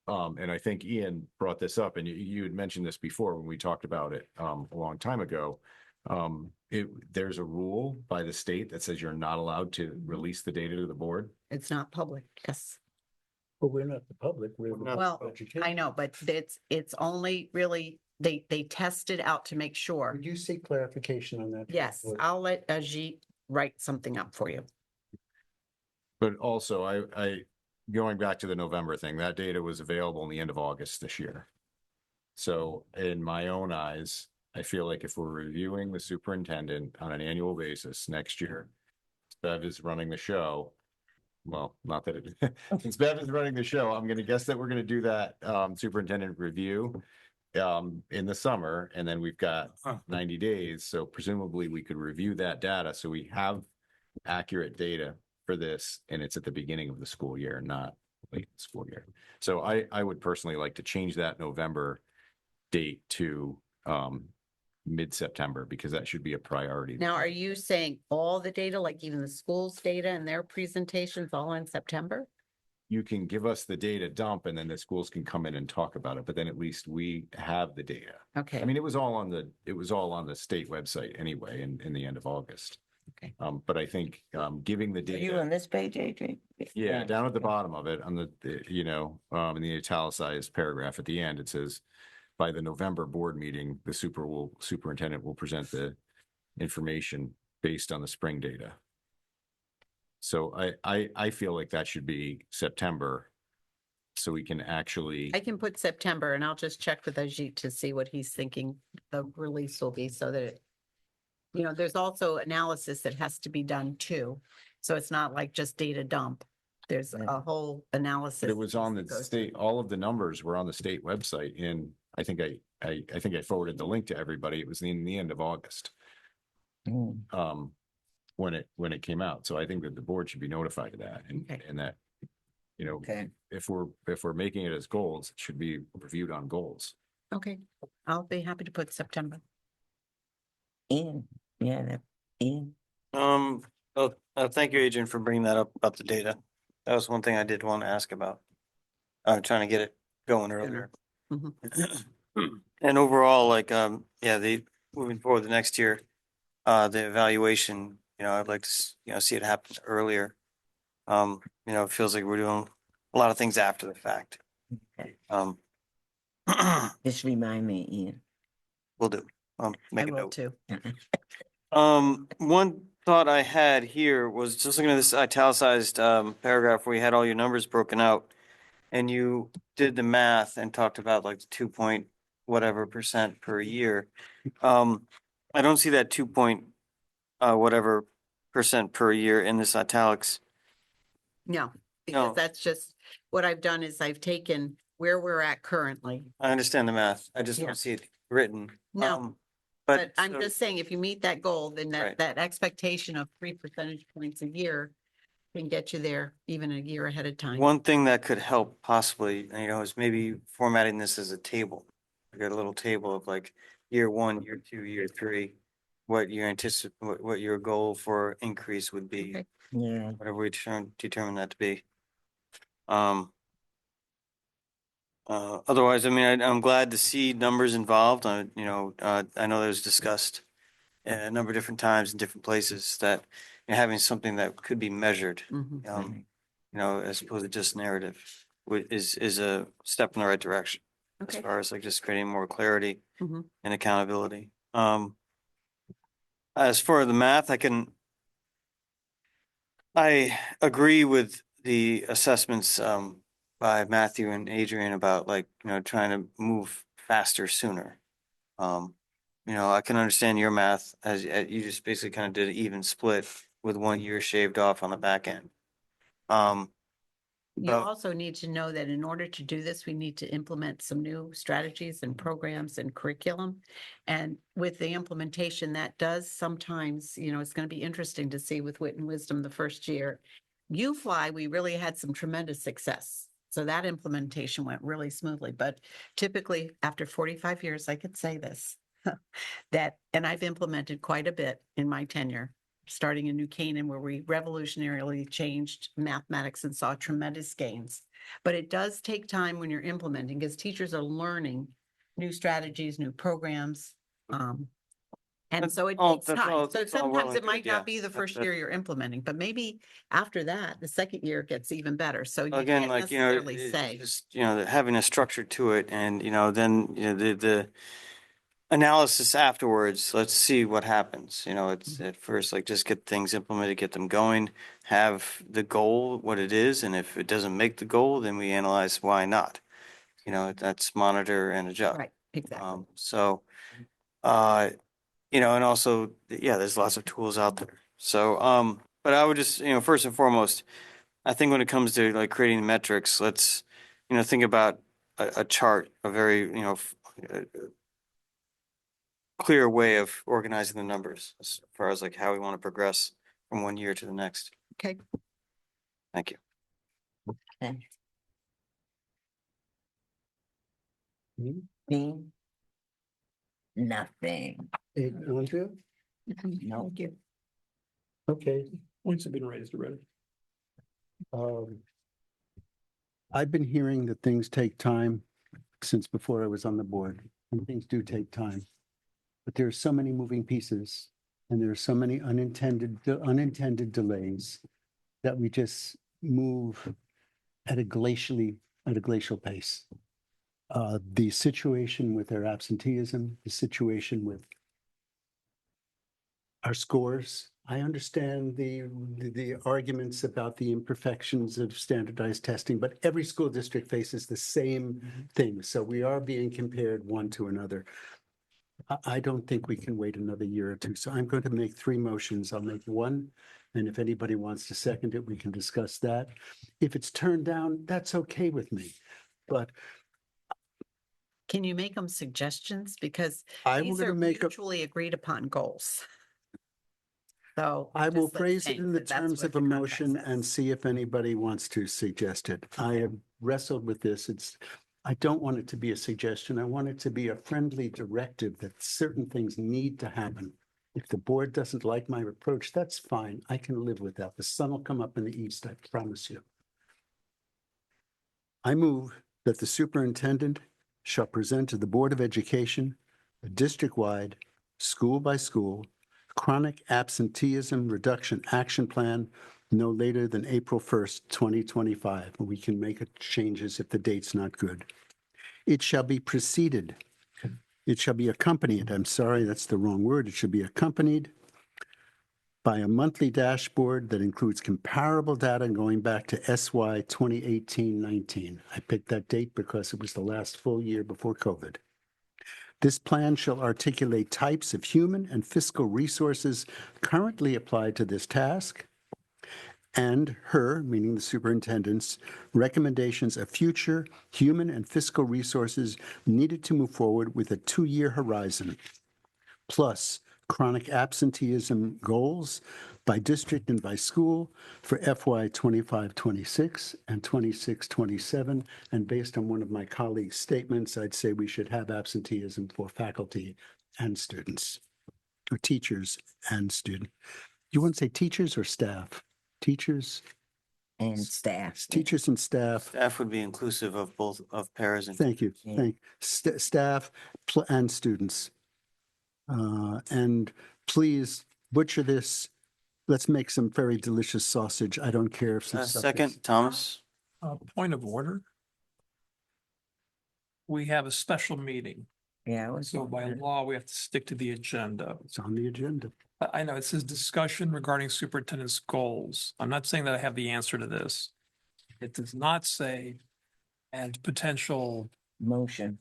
And I think Ian brought this up, and you had mentioned this before when we talked about it, a long time ago. There's a rule by the state that says you're not allowed to release the data to the board. It's not public, yes. But we're not the public, we're the. Well, I know, but it's only really, they test it out to make sure. Would you seek clarification on that? Yes, I'll let Ajit write something up for you. But also, I going back to the November thing, that data was available in the end of August this year. So in my own eyes, I feel like if we're reviewing the superintendent on an annual basis next year, Bev is running the show. Well, not that it, since Bev is running the show, I'm gonna guess that we're gonna do that superintendent review in the summer, and then we've got 90 days. So presumably we could review that data. So we have accurate data for this, and it's at the beginning of the school year, not late in the school year. So I would personally like to change that November date to mid-September, because that should be a priority. Now, are you saying all the data, like even the school's data and their presentations all in September? You can give us the data dump and then the schools can come in and talk about it, but then at least we have the data. Okay. I mean, it was all on the state website anyway in the end of August. Okay. But I think, giving the Are you data, on this page, Adrian? yeah, down at the bottom of it, on in the italicized paragraph at the end, it says, by the November board meeting, the superintendent will present the information based on the spring data. So I feel like that should be September, so we can actually, I can put September and I'll just check with Ajit to see what he's thinking the release will be so that, there's also analysis that has to be done too. So it's not like just data dump. There's a whole analysis. but it was on the that goes state, all of the numbers were on the state website, and I think I forwarded the link to everybody. It was in the end of August. Mm. When it came out. So I think that the board should be notified of that Okay. and that, Okay. if we're making it as goals, it should be reviewed on goals. Okay, I'll be happy to put September. Ian, Ian. Thank you, Adrian, for bringing that up about the data. That was one thing I did want to ask about. I'm trying to get it going earlier. Mhm. And overall, the moving forward the next year, the evaluation, I'd like to, see it happen earlier. It feels like we're doing a lot of things after the fact. Okay. Will Just remind me, Ian. do. I Make a will note. too. One thought I had here was just looking at this italicized paragraph where you had all your numbers broken out, and you did the math and talked about like the 2 whatever percent per year. I don't see that 2 whatever percent per year in this italics. No, because No. that's just, what I've done is I've taken where we're at currently. I understand the math. I just Yeah. don't see it written. No, But But I'm just saying, if you meet that goal, then Right. that expectation of 3 percentage points a year can get you there even a year ahead of time. one thing that could help possibly, is maybe formatting this as a table. I got a little table of like year 1, year 2, year 3, what your what your goal for increase would be, Okay. Yeah. whatever we determine that to be. Otherwise, I'm glad to see numbers involved. I know that was discussed a number of different times in different places that having something that could be measured, Mhm. as opposed to just narrative is a step in the right direction as Okay. far as like just creating more clarity Mhm. and accountability. As for the math, I agree with the assessments by Matthew and Adrian about trying to move faster sooner. I can understand your math as you just basically kind of did an even split with 1 year shaved off on the back end. You But- also need to know that in order to do this, we need to implement some new strategies and programs and curriculum. And with the implementation, that does sometimes, it's going to be interesting to see with Wit and Wisdom the first year. U-Fly, we really had some tremendous success. So that implementation went really smoothly. But typically, after 45 years, I could say this, and I've implemented quite a bit in my tenure, starting in New Canaan, where we revolutionarily changed mathematics and saw tremendous gains. But it does take time when you're implementing, because teachers are learning new strategies, new programs. And so it takes that's time. all- So that's all well sometimes and it might good, yeah. not be the That- first that- year you're implementing, but maybe after that, the second year gets even better. So you Again, can't like, necessarily it's say. just, having a structure to it and, then, the analysis afterwards, let's see what happens. It's at first like just get things implemented, get them going, have the goal, what it is. And if it doesn't make the goal, then we analyze why not. That's monitor and adjust. Right, exactly. And also, yeah, there's lots of tools out there. So, but I would just, first and foremost, I think when it comes to like creating metrics, let's, think about a chart, a very, clear way of organizing the numbers as far as like how we want to progress from 1 year to the next. Okay. Thank you. Dean? Nothing. Andrea? No. Thank you. Okay. Points have been raised already. I've been hearing that things take time since before I was on the board, and things do take time. But there are so many moving pieces, and there are so many unintended delays that we just move at a glacial pace. The situation with our absenteeism, the situation with our scores. I understand the arguments about the imperfections of standardized testing, but every school district faces the same thing. So we are being compared one to another. I don't think we can wait another year or two. So I'm going to make three motions. I'll make one. And if anybody wants to second it, we can discuss that. If it's turned down, that's okay with me. But Can you make them suggestions? Because I will these gonna are make a, mutually agreed upon goals. So. I will just let's phrase it change in the it. That's terms what of a the contract motion says. and see if anybody wants to suggest it. I have wrestled with this. I don't want it to be a suggestion. I want it to be a friendly directive that certain things need to happen. If the board doesn't like my approach, that's fine. I can live with that. The sun will come up in the east, I promise you. I move that the superintendent shall present to the Board of Education a district-wide, school-by-school, chronic absenteeism reduction action plan no later than April 1st, 2025. We can make changes if the date's not good. It shall be preceded. It shall be accompanied. I'm sorry, that's the wrong word. It should be accompanied by a monthly dashboard that includes comparable data going back to SY 2018-19. I picked that date because it was the last full year before COVID. This plan shall articulate types of human and fiscal resources currently applied to this task and her, meaning the superintendent's, recommendations of future human and fiscal resources needed to move forward with a 2-year horizon, plus chronic absenteeism goals by district and by school for FY 25-26 and 26-27. And based on one of my colleagues' statements, I'd say we should have absenteeism for faculty and students, or teachers and students. You want to say teachers or staff? Teachers, And staff. teachers and staff. Staff would be inclusive of both of paras and. Thank you. Yeah. Thank staff and students. And please butcher this. Let's make some very delicious sausage. I don't care if some stuff is- Second, Thomas. Point of order. We have a special meeting, Yeah, it was. so by law, we have to stick to the agenda. It's on the agenda. I know it says discussion regarding superintendent's goals. I'm not saying that I have the answer to this. It does not say and potential Motion.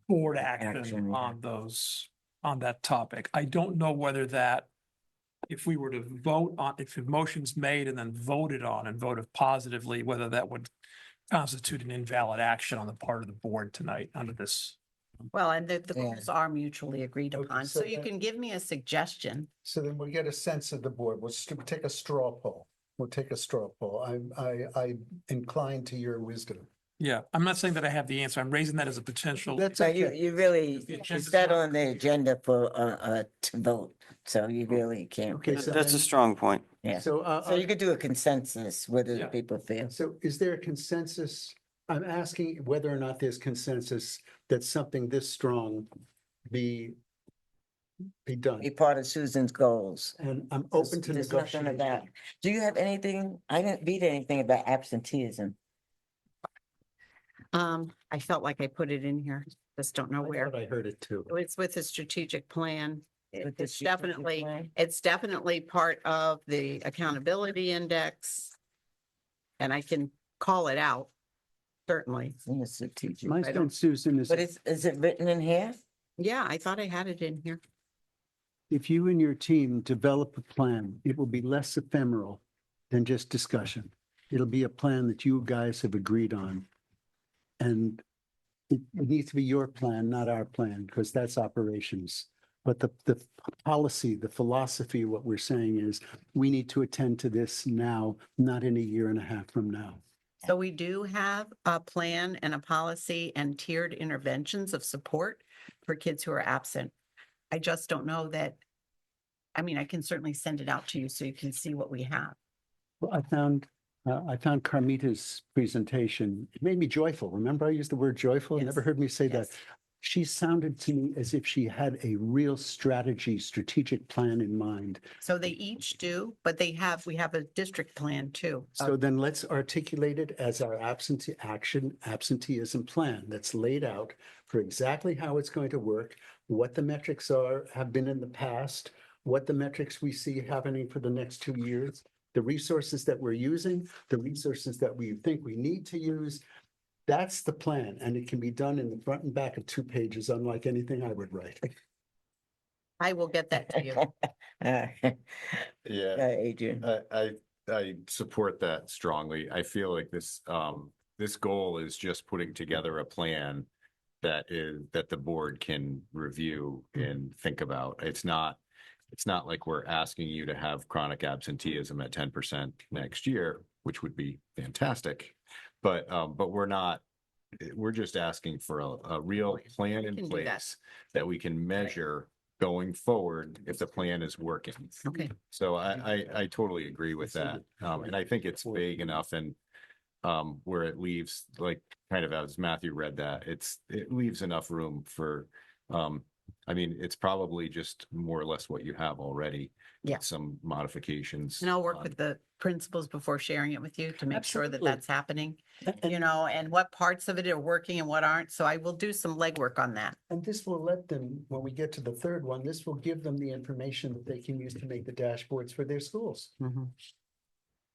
board Action, action yeah. on those, on that topic. I don't know whether that, if we were to vote on, if the motion's made and then voted on and voted positively, whether that would constitute an invalid action on the part of the board tonight under this. Well, and the Yeah. goals are mutually agreed Okay, upon. so So you that- can give me a suggestion. So then we'll get a sense of the board. We'll take a straw poll. We'll take a straw poll. I incline to your wisdom. Yeah, I'm not saying that I have the answer. I'm raising that as a potential. That's So you, okay. you really, The it's agenda's not not on the agenda for, to vote. So you really can't. Okay, so That's a then- strong point. Yeah. So, So you could do a consensus, what do Yeah. people feel? so is there a consensus? I'm asking whether or not there's consensus that something this strong be done. Be part of Susan's goals. And I'm open to There's nothing negotiation. about, do you have anything, I didn't read anything about absenteeism. I felt like I put it in here, just don't know I where. thought I heard it too. It's with the strategic plan. With the It's strategic definitely, plan? it's definitely part of the accountability index. And I can call it out, certainly. It's in the strategic. My stone, Susan, is But is it written in here? Yeah, I thought I had it in here. if you and your team develop a plan, it will be less ephemeral than just discussion. It'll be a plan that you guys have agreed on. And it needs to be your plan, not our plan, because that's operations. But the policy, the philosophy, what we're saying is, we need to attend to this now, not in a year and a half from now. So we do have a plan and a policy and tiered interventions of support for kids who are absent. I just don't know that. I mean, I can certainly send it out to you so you can see what we have. Well, I found Carmita's presentation. It made me joyful. Remember, I used the word joyful? Yes. Never heard me say that. Yes. She sounded to me as if she had a real strategic plan in mind. So they each do, but we have a district plan too. So then let's articulate it as our absenteeism plan that's laid out for exactly how it's going to work, what the metrics have been in the past, what the metrics we see happening for the next 2 years, the resources that we're using, the resources that we think we need to use. That's the plan, and it can be done in the front and back of 2 pages, unlike anything I would write. I will get that to you. Yeah, Adrian. I support that strongly. I feel like this goal is just putting together a plan that the board can review and think about. It's not like we're asking you to have chronic absenteeism at 10% next year, which would be fantastic. But we're just asking for a real plan We in can do that. place that we can measure going forward if the plan is working. Okay. So I totally agree with that. And I think it's vague enough and where it leaves, like, kind of as Matthew read that, it leaves enough room for, I mean, it's probably just more or less what you have already. Yeah. Some modifications. And I'll work with the principals before sharing it with you to make sure that Absolutely. that's happening, And- you know, and what parts of it are working and what aren't. So I will do some legwork on that. And this will let them, when we get to the third one, this will give them the information that they can use to make the dashboards for their schools.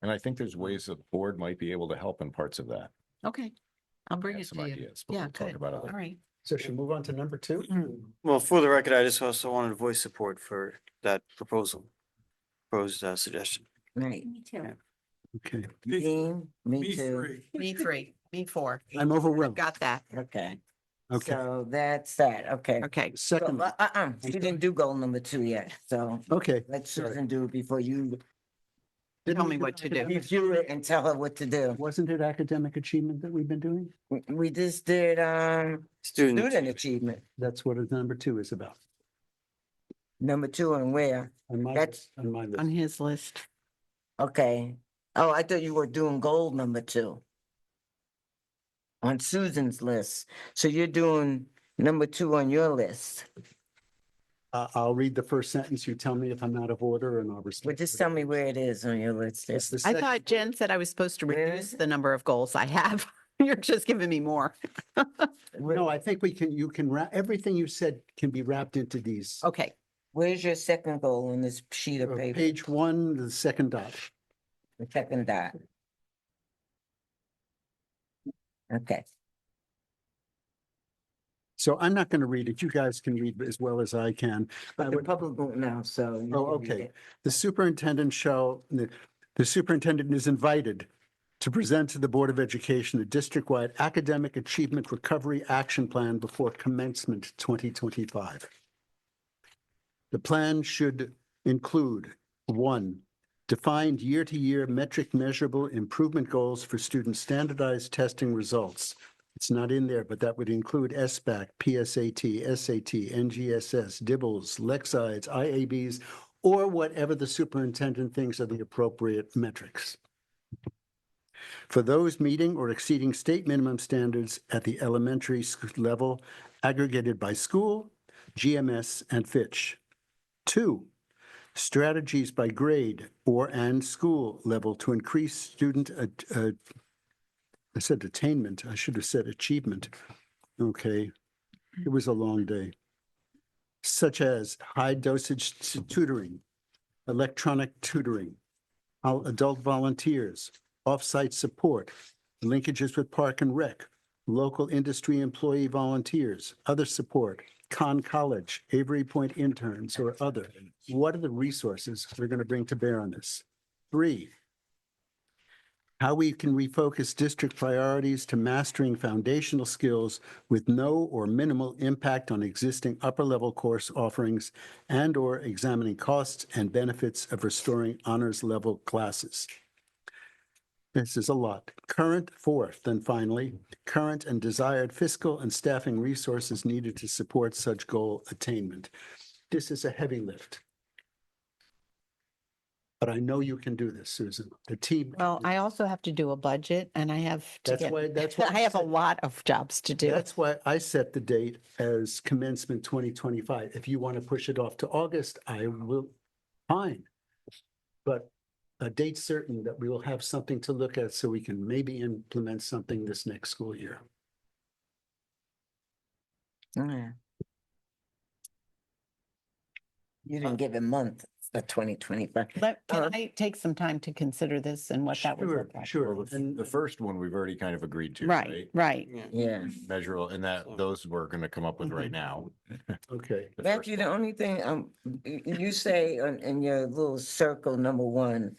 And I think there's ways the board might be able to help in parts of that. Okay. I'll bring Have it some to you. ideas, but Yeah, we'll talk good. about it All later. right. So should we move on to number 2? Well, for the record, I just also wanted to voice support for that proposed suggestion. Right. Me too. Yeah. Okay, Dean, me Me too. 3. Me 3, me 4. I'm overwhelmed. Got that. Okay. Okay, So that's that. Okay. Okay. So, second, we didn't do goal number 2 yet, so okay. let sorry. Susan do it before you Tell me what to do. review it and tell her what to do. Wasn't it academic achievement that we've been doing? We just did, student achievement, That's what number 2 is about. number 2 and where? On my, That's- on my On list. his list. Okay. Oh, I thought you were doing goal number 2. On Susan's list. So you're doing number 2 on your list. I'll read the first sentence. You tell me if I'm out of order and I'll Well, respond. just tell me where it is on your list. It's the I sec- thought Jen said I was supposed to Where reduce is it? the number of goals I have. You're just giving me more. No, I think you can wrap, everything you said can be wrapped into these. Okay. Where's your second goal on this sheet of paper? Page 1, the second dot. The second dot. Okay. So I'm not going to read it. You guys can read as well as I can. I But the would- public won't know, so. you Oh, can read okay. it. The superintendent is invited to present to the Board of Education a district-wide academic achievement recovery action plan before commencement 2025. The plan should include 1, defined year-to-year metric measurable improvement goals for student standardized testing results. It's not in there, but that would include SBAC, PSAT, SAT, NGSS, DIBELS, Lexides, IABs, or whatever the superintendent thinks are the appropriate metrics. For those meeting or exceeding state minimum standards at the elementary level, aggregated by school, GMS, and Fitch. 2, strategies by grade and school level to increase student, I said attainment, I should have said achievement. Okay, it was a long day. Such as high dosage tutoring, electronic tutoring, adult volunteers, off-site support, linkages with Park and Rec, local industry employee volunteers, other support, College, Avery Point interns, or other. What are the resources we're going to bring to bear on this? 3, how we can refocus district priorities to mastering foundational skills with no or minimal impact on existing upper-level course offerings and/or examining costs and benefits of restoring honors-level classes. This is a lot. Fourth, and finally, current and desired fiscal and staffing resources needed to support such goal attainment. this is a heavy lift. But I know you can do this, Susan. The team. can Well, do I this. also have to do a budget and I have to That's get, why- that's why I have a said- lot of jobs to do. That's why I set the date as commencement 2025. If you want to push it off to August, I will, fine. But a date certain that we will have something to look at so we can maybe implement something this next school year. Yeah. You didn't give a month for 2025. Can I take some time to consider this and what that would Sure, look like? sure. And the first one, we've already kind of agreed to, Right, right? right. Yeah. Measurable, and that, those we're gonna come up with right now. Okay. The first Matthew, the only thing, you say in your little circle, number one,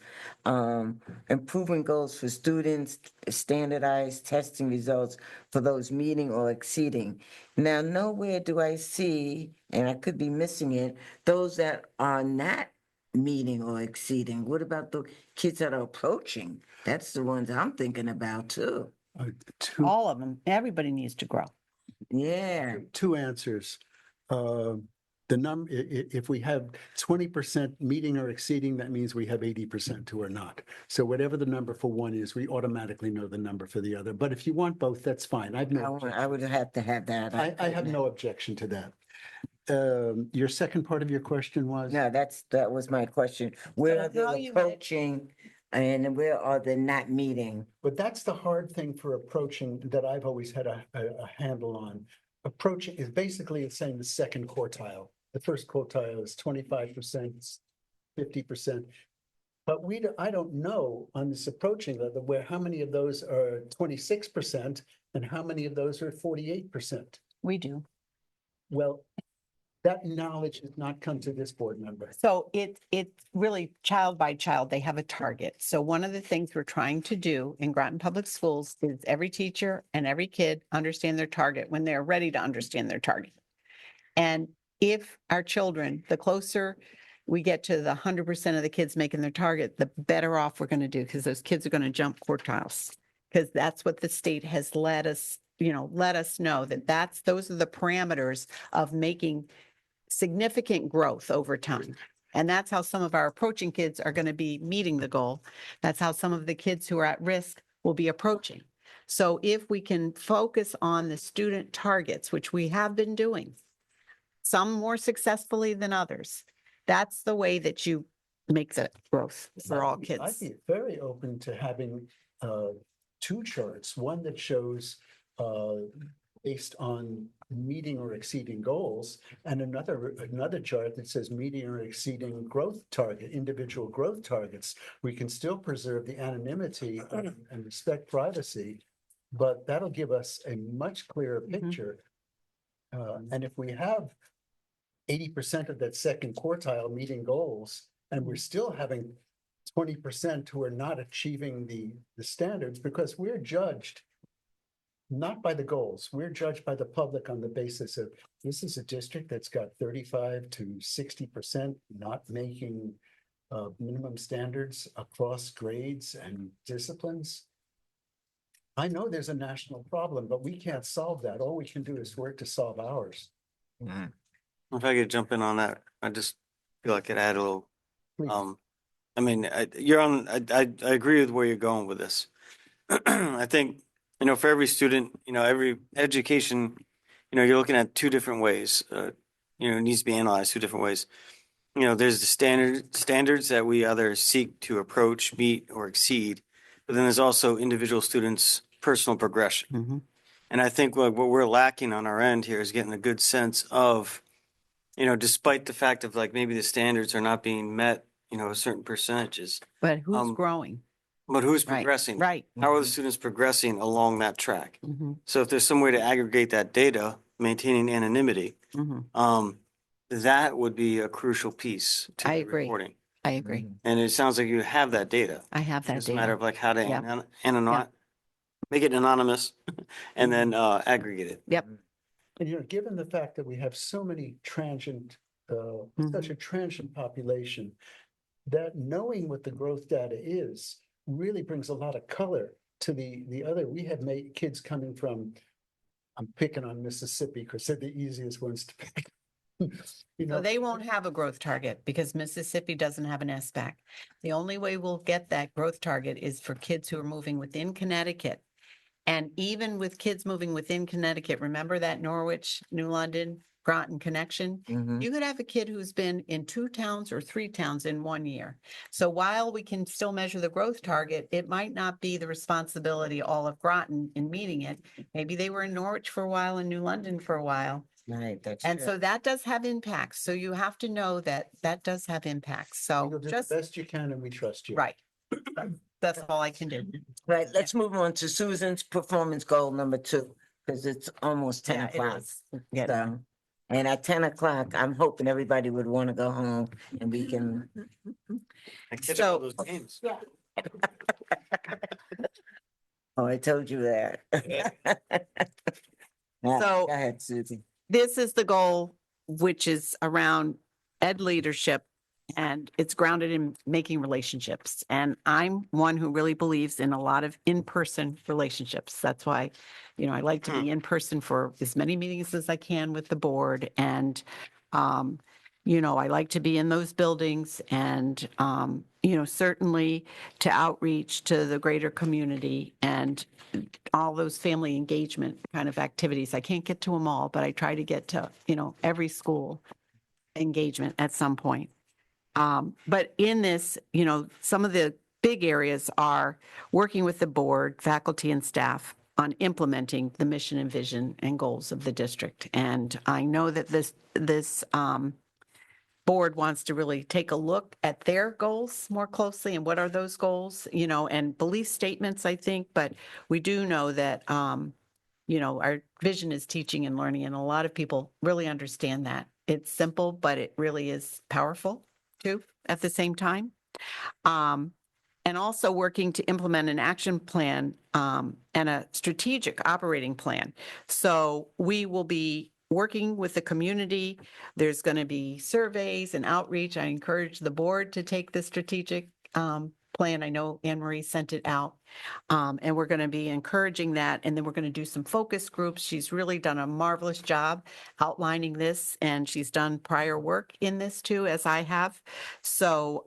improving goals for students, standardized testing results for those meeting or exceeding. Now, nowhere do I see, and I could be missing it, those that are not meeting or exceeding. What about the kids that are approaching? That's the ones I'm thinking about too. Two, All of them, everybody needs to grow. Yeah. two answers. The if we have 20% meeting or exceeding, that means we have 80% who are not. So whatever the number for one is, we automatically know the number for the other. But if you want both, that's fine. I would have to have that. I have no objection to that. Your second part of your question was? No, that was my question. Where are how they you- approaching and where are they not meeting? But that's the hard thing for approaching that I've always had a handle on. Approaching is basically it's saying the second quartile. The first quartile is 25%, 50%. But I don't know on this approaching level where how many of those are 26% and how many of those are 48%. We do. Well, that knowledge has not come to this board member. So it's really child by child, they have a target. So one of the things we're trying to do in Groton Public Schools is every teacher and every kid understand their target when they're ready to understand their target. And if our children, the closer we get to the 100% of the kids making their target, the better off we're going to do because those kids are going to jump quartiles. Because that's what the state has let us know that those are the parameters of making significant growth over time. And that's how some of our approaching kids are going to be meeting the goal. That's how some of the kids who are at risk will be approaching. So if we can focus on the student targets, which we have been doing, some more successfully than others, that's the way that you make the growth for all I'd kids. be very open to having two charts, one that shows based on meeting or exceeding goals, and another chart that says meeting or exceeding growth target, individual growth targets. We can still preserve the anonymity and respect privacy, but that'll give us a much clearer picture. And if we have 80% of that second quartile meeting goals, and we're still having 20% who are not achieving the standards, because we're judged not by the goals. We're judged by the public on the basis of this is a district that's got 35 to 60% not making minimum standards across grades and disciplines. I know there's a national problem, but we can't solve that. All we can do is work to solve ours. If I could jump in on that, I just feel like I'd add a little, Please. I mean, I agree with where you're going with this. I think, for every student, every education, you're looking at two different ways, it needs to be analyzed two different ways. There's the standards that we either seek to approach, meet, or exceed, but then there's also individual students' personal progression. And I think what we're lacking on our end here is getting a good sense of, despite the fact of like maybe the standards are not being met, certain percentages, But who's growing? but who's Right, progressing? right. How are the students progressing along that track? Mhm, So if there's some way to aggregate that data, maintaining anonymity, mhm. that would be a crucial piece to I the agree. reporting. I agree. And it sounds like you have that data. I have that It's a matter data. of like how to Yep. make it anonymous and then aggregate it. Yep. And given the fact that we have so many transient, such a transient population, that knowing what the growth data is really brings a lot of color to the other. We have made kids coming from, I'm picking on Mississippi because they're the easiest ones to pick. You So know, they won't have a growth target because Mississippi doesn't have an SBAC. The only way we'll get that growth target is for kids who are moving within Connecticut. And even with kids moving within Connecticut, remember that Norwich, New London, Groton connection? Mhm. You could have a kid who's been in 2 towns or 3 towns in 1 year. So while we can still measure the growth target, it might not be the responsibility all of Groton in meeting it. Maybe they were in Norwich for a while and New London for a while. Right, that's And true. so that does have impacts. So you have to know that that does have impacts. you'll So do the just, best you can and we trust you. right. That's all I can do. Right, let's move on to Susan's performance goal number 2, because it's almost 10 Yeah, it o'clock. is. Yeah. So, and at 10 o'clock, I'm hoping everybody would want to go home and we can. I catch So- all those games. Oh, I told you that. Now, So- go ahead, Susie. This is the goal, which is around ed leadership, and it's grounded in making relationships. And I'm one who really believes in a lot of in-person relationships. That's why, I like to be in person for as many meetings as I can with the board. And, I like to be in those buildings and, certainly to outreach to the greater community and all those family engagement kind of activities. I can't get to them all, but I try to get to, every school engagement at some point. But in this, some of the big areas are working with the board, faculty and staff on implementing the mission and vision and goals of the district. And I know that this board wants to really take a look at their goals more closely and what are those goals, and belief statements, I think, but we do know that, our vision is teaching and learning, and a lot of people really understand that. It's simple, but it really is powerful too, at the same time. And also working to implement an action plan and a strategic operating plan. So we will be working with the community. There's going to be surveys and outreach. I encourage the board to take the strategic plan. I know Anne Marie sent it out. And we're going to be encouraging that. And then we're going to do some focus groups. She's really done a marvelous job outlining this, and she's done prior work in this too, as I have. So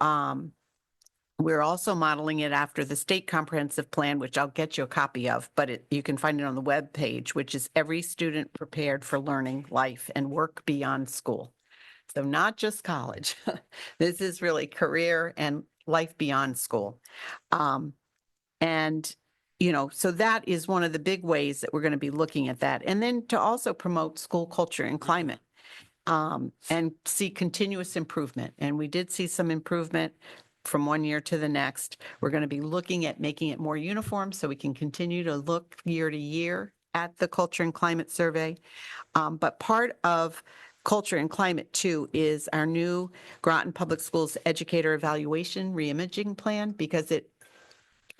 we're also modeling it after the state comprehensive plan, which I'll get you a copy of, but you can find it on the web page, which is every student prepared for learning, life, and work beyond school. So not just college. This is really career and life beyond school. And, so that is one of the big ways that we're going to be looking at that. And then to also promote school culture and climate. And see continuous improvement. And we did see some improvement from one year to the next. We're going to be looking at making it more uniform so we can continue to look year to year at the culture and climate survey. But part of culture and climate too is our new Groton Public Schools Educator Evaluation Reimaging Plan, because it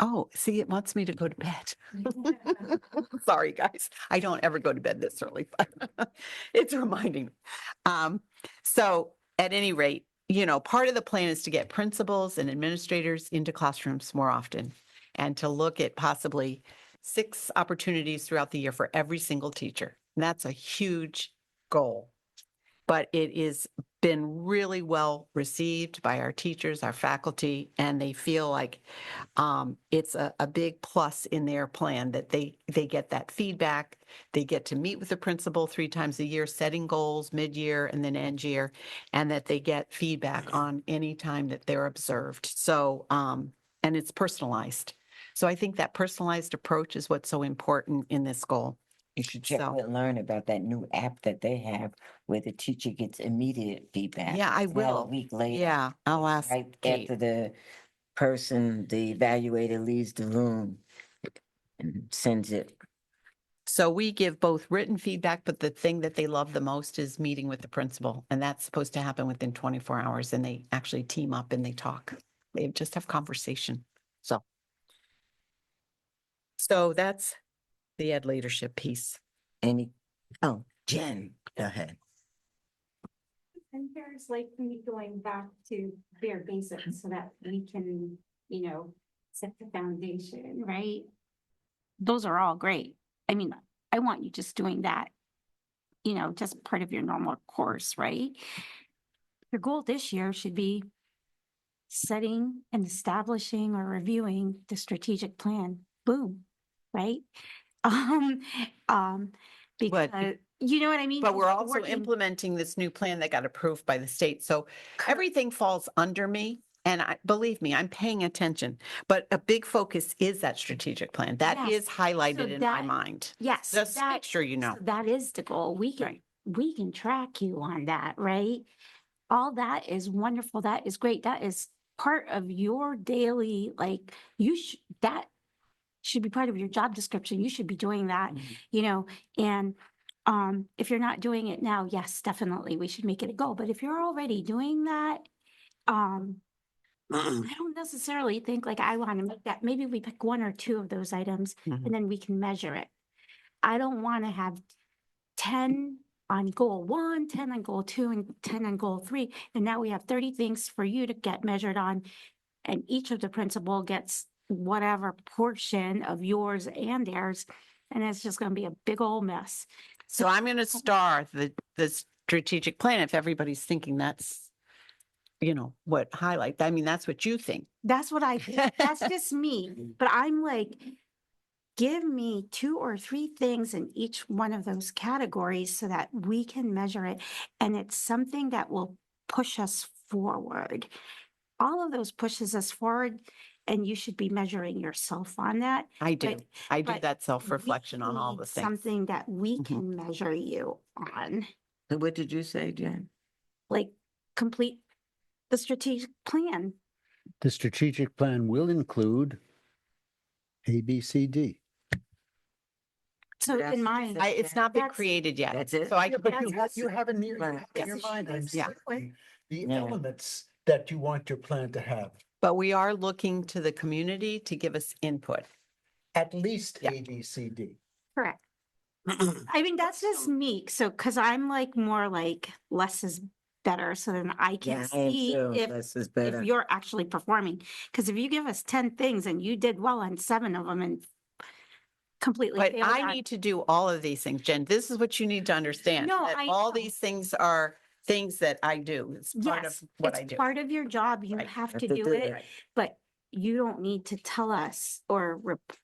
wants me to go to bed. Sorry, guys. I don't ever go to bed this early, but it's reminding me. So at any rate, part of the plan is to get principals and administrators into classrooms more often and to look at possibly 6 opportunities throughout the year for every single teacher. And that's a huge goal. But it has been really well received by our teachers, our faculty, and they feel like it's a big plus in their plan that they get that feedback. They get to meet with the principal 3 times a year, setting goals mid-year and then end year, and that they get feedback on any time that they're observed. So, and it's personalized. So I think that personalized approach is what's so important in this goal. You should check So- and learn about that new app that they have where the teacher gets immediate feedback. Yeah, I It's not a will. week later. Yeah, I'll ask Right Kate. after the evaluator leaves the room and sends it. So we give both written feedback, but the thing that they love the most is meeting with the principal. And that's supposed to happen within 24 hours. And they actually team up and they talk. They just have conversation. So that's the ed leadership piece. Jen, go ahead. And there's like me going back to bare basics so that we can, set the foundation, right? Those are all great. I mean, I want you just doing that just part of your normal course, right? Your goal this year should be setting and establishing or reviewing the strategic plan. Boom, right? Um, um, But- because, you know what I mean? But we're also Working- implementing this new plan that got approved by the state. So everything falls under me. And believe me, I'm paying attention, but a big focus is that strategic plan. That Yes. is highlighted So in my that- mind. Yes. Just make sure you know. So that is the goal. Right. We can track you on that, right? All that is wonderful. That is great. That is part of your daily, like, that should be part of your job description. You should be doing that, and if you're not doing it now, yes, definitely, we should make it a goal. But if you're already doing that, I don't necessarily think like I want to make that. Maybe we pick one or two of those items Mhm. and then we can measure it. I don't want to have 10 on goal 1, 10 on goal 2, and 10 on goal 3. And now we have 30 things for you to get measured on. And each of the principal gets whatever portion of yours and theirs. And it's just going to be a big old mess. So I'm going to star the strategic plan if everybody's thinking that's, what highlight. I mean, that's what you think. That's what I think. That's just me. But I'm like, give me 2 or 3 things in each one of those categories so that we can measure it. And it's something that will push us forward. All of those pushes us forward, and you should be measuring yourself on that. I do. But- I do but that self-reflection we on all need the things. Something that we Mhm. can measure you on, So what did you say, Jen? like complete the strategic plan. The strategic plan will include A, B, C, D. So That's- in mind, It's not been That's- created yet. That's it? So I Yeah, but you That's- have in your, Right. in your Yes. mind, I'm Yeah. saying, the Yeah. elements that you want your plan to have, But we are looking to the community to give us input. at least Yeah. A, B, C, D. correct. I mean, that's just me. So, cause I'm like more like less is better. So then I can Yeah, I am see too. if Less is better. you're actually performing. Cause if you give us 10 things and you did well on 7 of them and completely But failed I on- need to do all of these things, Jen. This is what you need to understand. No, that I all know. these things are things that I do. It's part of Yes, what I it's do. part of your job. You Right. have Have to to do do it, it. but you don't need to tell us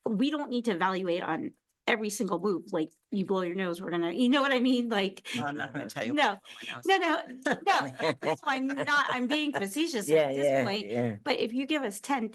we don't need to evaluate on every single move. Like you blow your nose, we're gonna, you know what I mean? Like, No, I'm not going to tell you. no, what no, no, no. That's why I'm being facetious Yeah, at this yeah, point. yeah. But if you give us 10,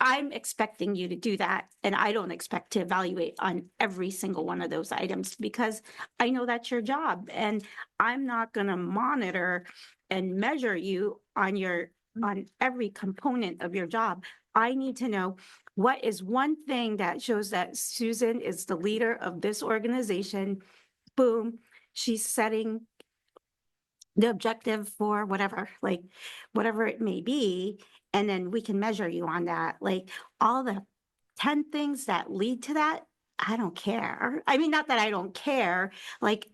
I'm expecting you to do that. And I don't expect to evaluate on every single one of those items because I know that's your job. And I'm not going to monitor and measure you on every component of your job. I need to know what is one thing that shows that Susan is the leader of this organization. Boom, she's setting the objective for whatever, like whatever it may be, and then we can measure you on that. Like all the 10 things that lead to that, I don't care. I mean, not that I don't care, like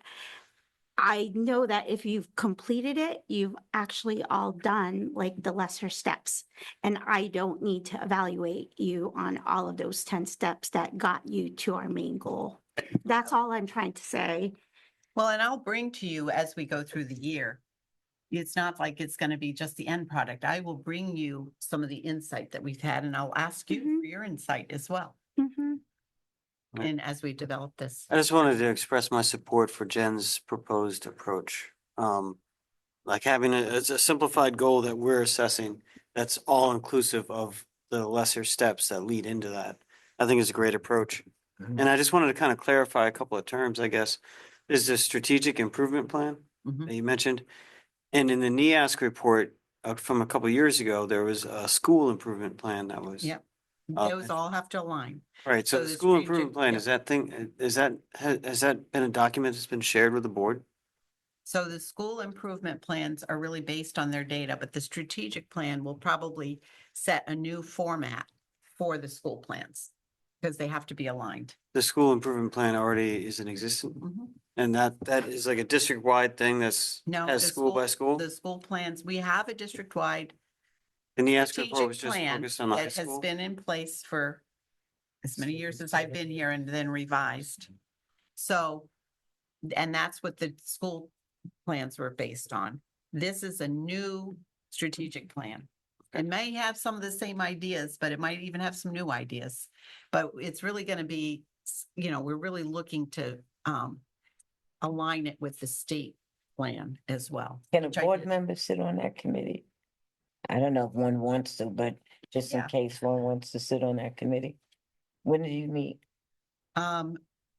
I know that if you've completed it, you've actually all done like the lesser steps. And I don't need to evaluate you on all of those 10 steps that got you to our main goal. That's all I'm trying to say. Well, and I'll bring to you as we go through the year. It's not like it's going to be just the end product. I will bring you some of the insight that we've had and I'll ask you Mhm. for your insight as well. Mhm. Right. And as we develop this. I just wanted to express my support for Jen's proposed approach. Like having it's a simplified goal that we're assessing that's all inclusive of the lesser steps that lead into that. I think is a great approach. Mhm. And I just wanted to kind of clarify a couple of terms, I guess. There's the strategic improvement plan Mhm. that you mentioned. And in the NEASC report from a couple of years ago, there was a school improvement plan that was. Yep. Uh, Those all have to align. Right, so So the the school strategic- improvement plan, yeah. is that thing, has that been a document that's been shared with the board? So the school improvement plans are really based on their data, but the strategic plan will probably set a new format for the school plans because they have to be aligned. The school improvement plan already is in existence, and that is like a district-wide thing that's, No. as the school by school? The school plans, we have a district-wide And the ASC report strategic was just plan focused on the high that has school? been in place for as many years as I've been here and then revised. So And that's what the school plans were based on. This is a new strategic plan. It may have some of the same ideas, but it might even have some new ideas. But it's really going to be, we're really looking to align it with the state plan as well. Can a which I board did. member sit on that committee? I don't know if one wants to, but just in Yeah. case one wants to sit on that committee. When do you meet?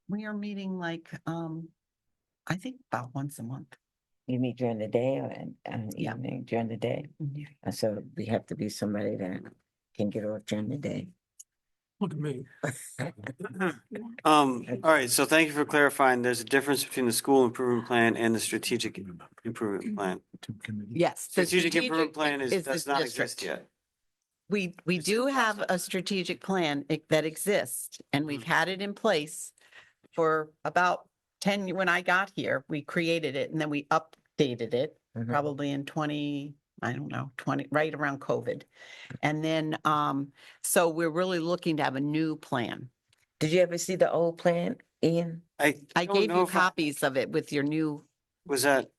We are meeting I think about once a month. You meet during the day or an Yeah. evening during the day? And so we have to be somebody that can get off during the day. Look at me. All right, so thank you for clarifying. There's a difference between the school improvement plan and the strategic improvement plan. Yes. the Strategic improvement plan the does not exist district. yet. We do have a strategic plan that exists, and we've had it in place for about 10, when I got here, we created it and then we updated it Mhm. probably in 20, I don't know, 20, right around COVID. And then, so we're really looking to have a new plan. Did you ever see the old plan, Ian? I don't gave know you if I- copies of it with your new, Was that,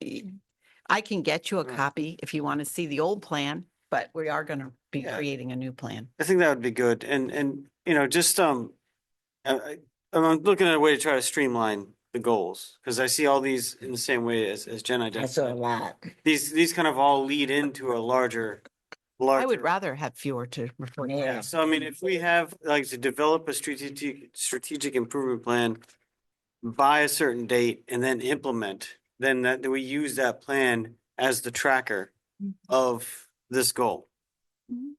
I can get you a Right. copy if you want to see the old plan, but we are going to be Yeah. creating a new plan. I think that would be good. And, just, I'm looking at a way to try to streamline the goals, because I see all these in the same way as Jen I saw a identified. lot. These kind of all lead into a larger. I would rather have fewer to report. Yeah. So I mean, if we have like to develop a strategic improvement plan by a certain date and then implement, then that we use that plan as the tracker of this goal. Mhm.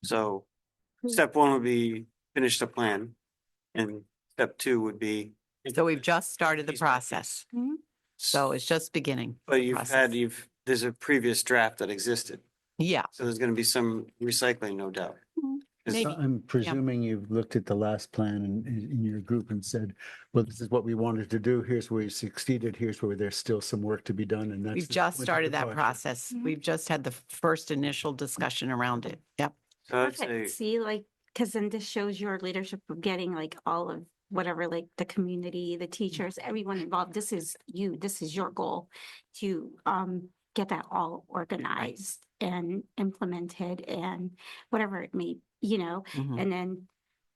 So step one would be finish the plan, and step two would be. So we've just started the Piece by piece. process. So it's just beginning. But the process. there's a previous draft that existed, Yeah. so there's gonna be some recycling, no doubt. Is- Maybe. I'm presuming you've looked at the last plan in your group and said, well, this is what we wanted to do. Here's where we succeeded. Here's where there's still some work to be done. And that's. We've the just point of started the that project. process. We've just had the first initial discussion around it. Yep. So I'd say, Perfect. See, like, because then this shows your leadership of getting like all of whatever, like the community, the teachers, everyone involved. This is you, this is your goal to get that all organized and implemented and whatever it may, Mhm. and then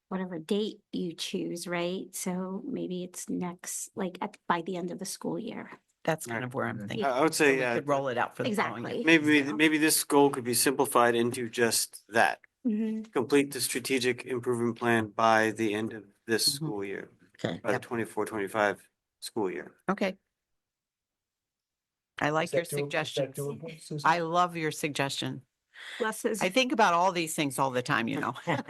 whatever date you choose, right? So maybe it's next, like by the end of the school year. That's kind of where I'm thinking. I would So say, we yeah, could roll it out for the following year. Exactly. maybe this goal could be simplified into just that. Mhm. Complete the strategic improvement plan by the end of this Mhm. school year, Okay. by the Yep. 24-25 school year. Okay. I like Is your that doable? Is that suggestions. doable, Susan? I love your suggestion. Plus is, I think about all these things all the time, you know. and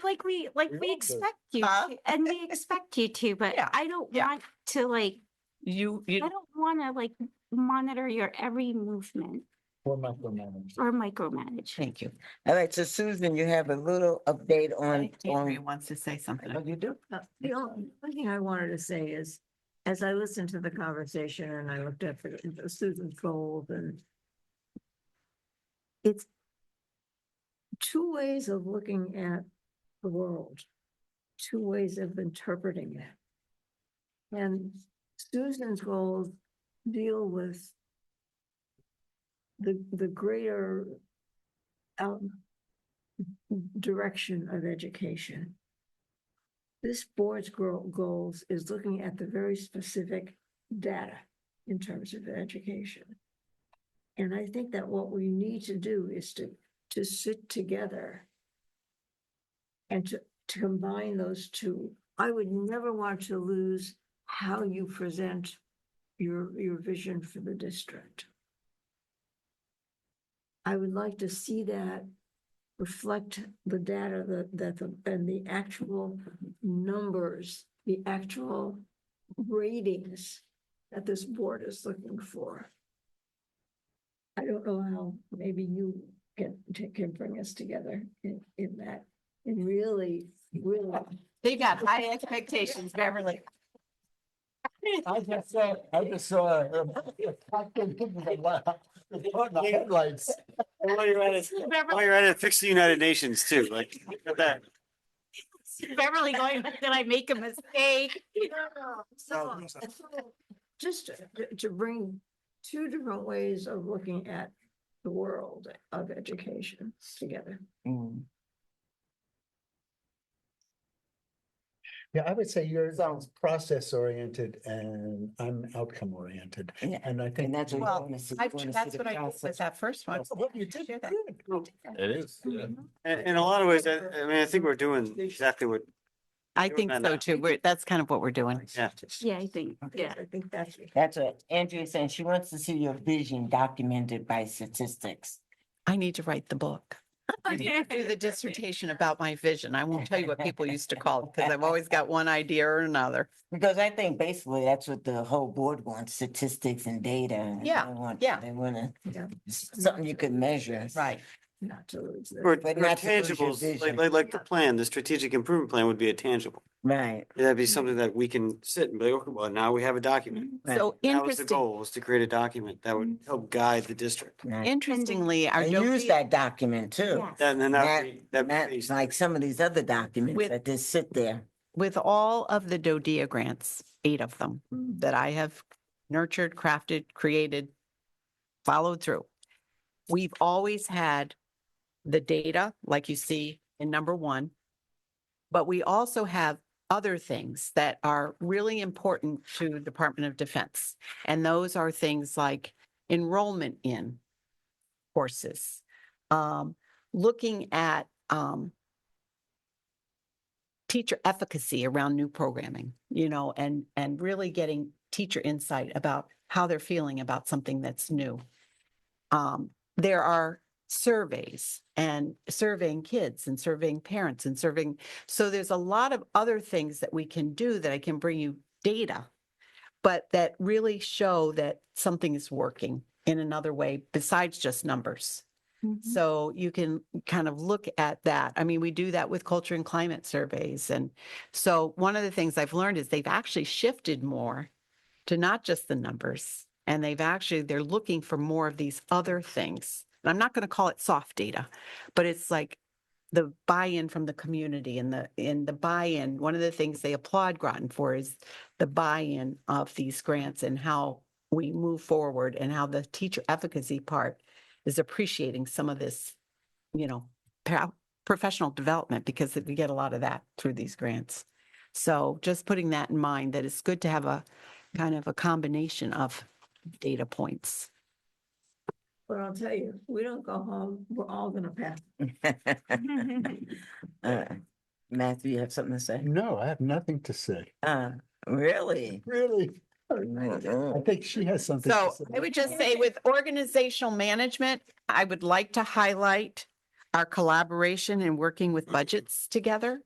like we We all do. expect you, Huh? and we expect you to, but Yeah, I don't yeah. want to like, You, I don't want to like monitor your every movement Or micromanage. or micromanage. thank you. All right, so Susan, you have a little update on, Andrea wants to say something. what you do? The only thing I wanted to say is, as I listened to the conversation and I looked at the Susan's goals, and it's two ways of looking at the world, two ways of interpreting it. And Susan's goals deal with the greater direction of education. This board's goals is looking at the very specific data in terms of education. And I think that what we need to do is to sit together and to combine those two. I would never want to lose how you present your vision for the district. I would like to see that reflect the data and the actual numbers, the actual ratings that this board is looking for. I don't know how maybe you can bring us together in that, and really. They got high expectations, Beverly. I just saw the headlights. While you're at it, fix the United Nations too, like, look at that. Beverly going, did I make a mistake? So, just to bring two different ways of looking at the world of education together. Mm. Yeah, I would say you're process oriented and I'm outcome oriented. Yeah, And I think. And that's what Well, we want to see. I, We wanna see that's the what I did process. with that first one. Well, you did Share that. good. It is. And in a lot of ways, I mean, I think we're doing exactly what, I Doing think that so now. too. That's kind of what we're doing. yeah. Yeah, I think, yeah. I think that's. That's what Andrea's saying. She wants to see your vision documented by statistics. I need to write the book. I need to do the dissertation about my vision. I won't tell you what people used to call it because I've always got one idea or another. Because I think basically that's what the whole board wants, statistics and data. And Yeah, they want- yeah. They want to, Yeah. something you could measure. Right. Not to lose Or, that. But or not to lose your tangibles, vision. like the plan, the strategic improvement plan would be a tangible. Right. That'd be something that we can sit and be, okay, well, now we have a document. Right. So That was the interesting, goal, was to create a document that would help guide the district. Right. interestingly, our And use Dopey, that document too. Yes. And then That- that'd That's be, like some of these other documents With- that just sit there. with all of the DODEA grants, 8 of them that I have nurtured, crafted, created, followed through, we've always had the data, like you see in number 1, but we also have other things that are really important to Department of Defense. And those are things like enrollment in courses, looking at teacher efficacy around new programming, and really getting teacher insight about how they're feeling about something that's new. There are surveys and surveying kids and surveying parents and surveying. So there's a lot of other things that we can do that I can bring you data, but that really show that something is working in another way besides just numbers. So you can kind of look at that. I mean, we do that with culture and climate surveys. And so one of the things I've learned is they've actually shifted more to not just the numbers. And they're looking for more of these other things. And I'm not going to call it soft data, but it's like the buy-in from the community and the buy-in. One of the things they applaud Groton for is the buy-in of these grants and how we move forward and how the teacher efficacy part is appreciating some of this, professional development, because we get a lot of that through these grants. So just putting that in mind, that it's good to have a kind of a combination of data points. But I'll tell you, we don't go home, we're all gonna pass. Matthew, you have something to say? No, I have nothing to say. Really? Really? I Mm. think she has something to So say. I would just say with organizational management, I would like to highlight our collaboration and working with budgets together.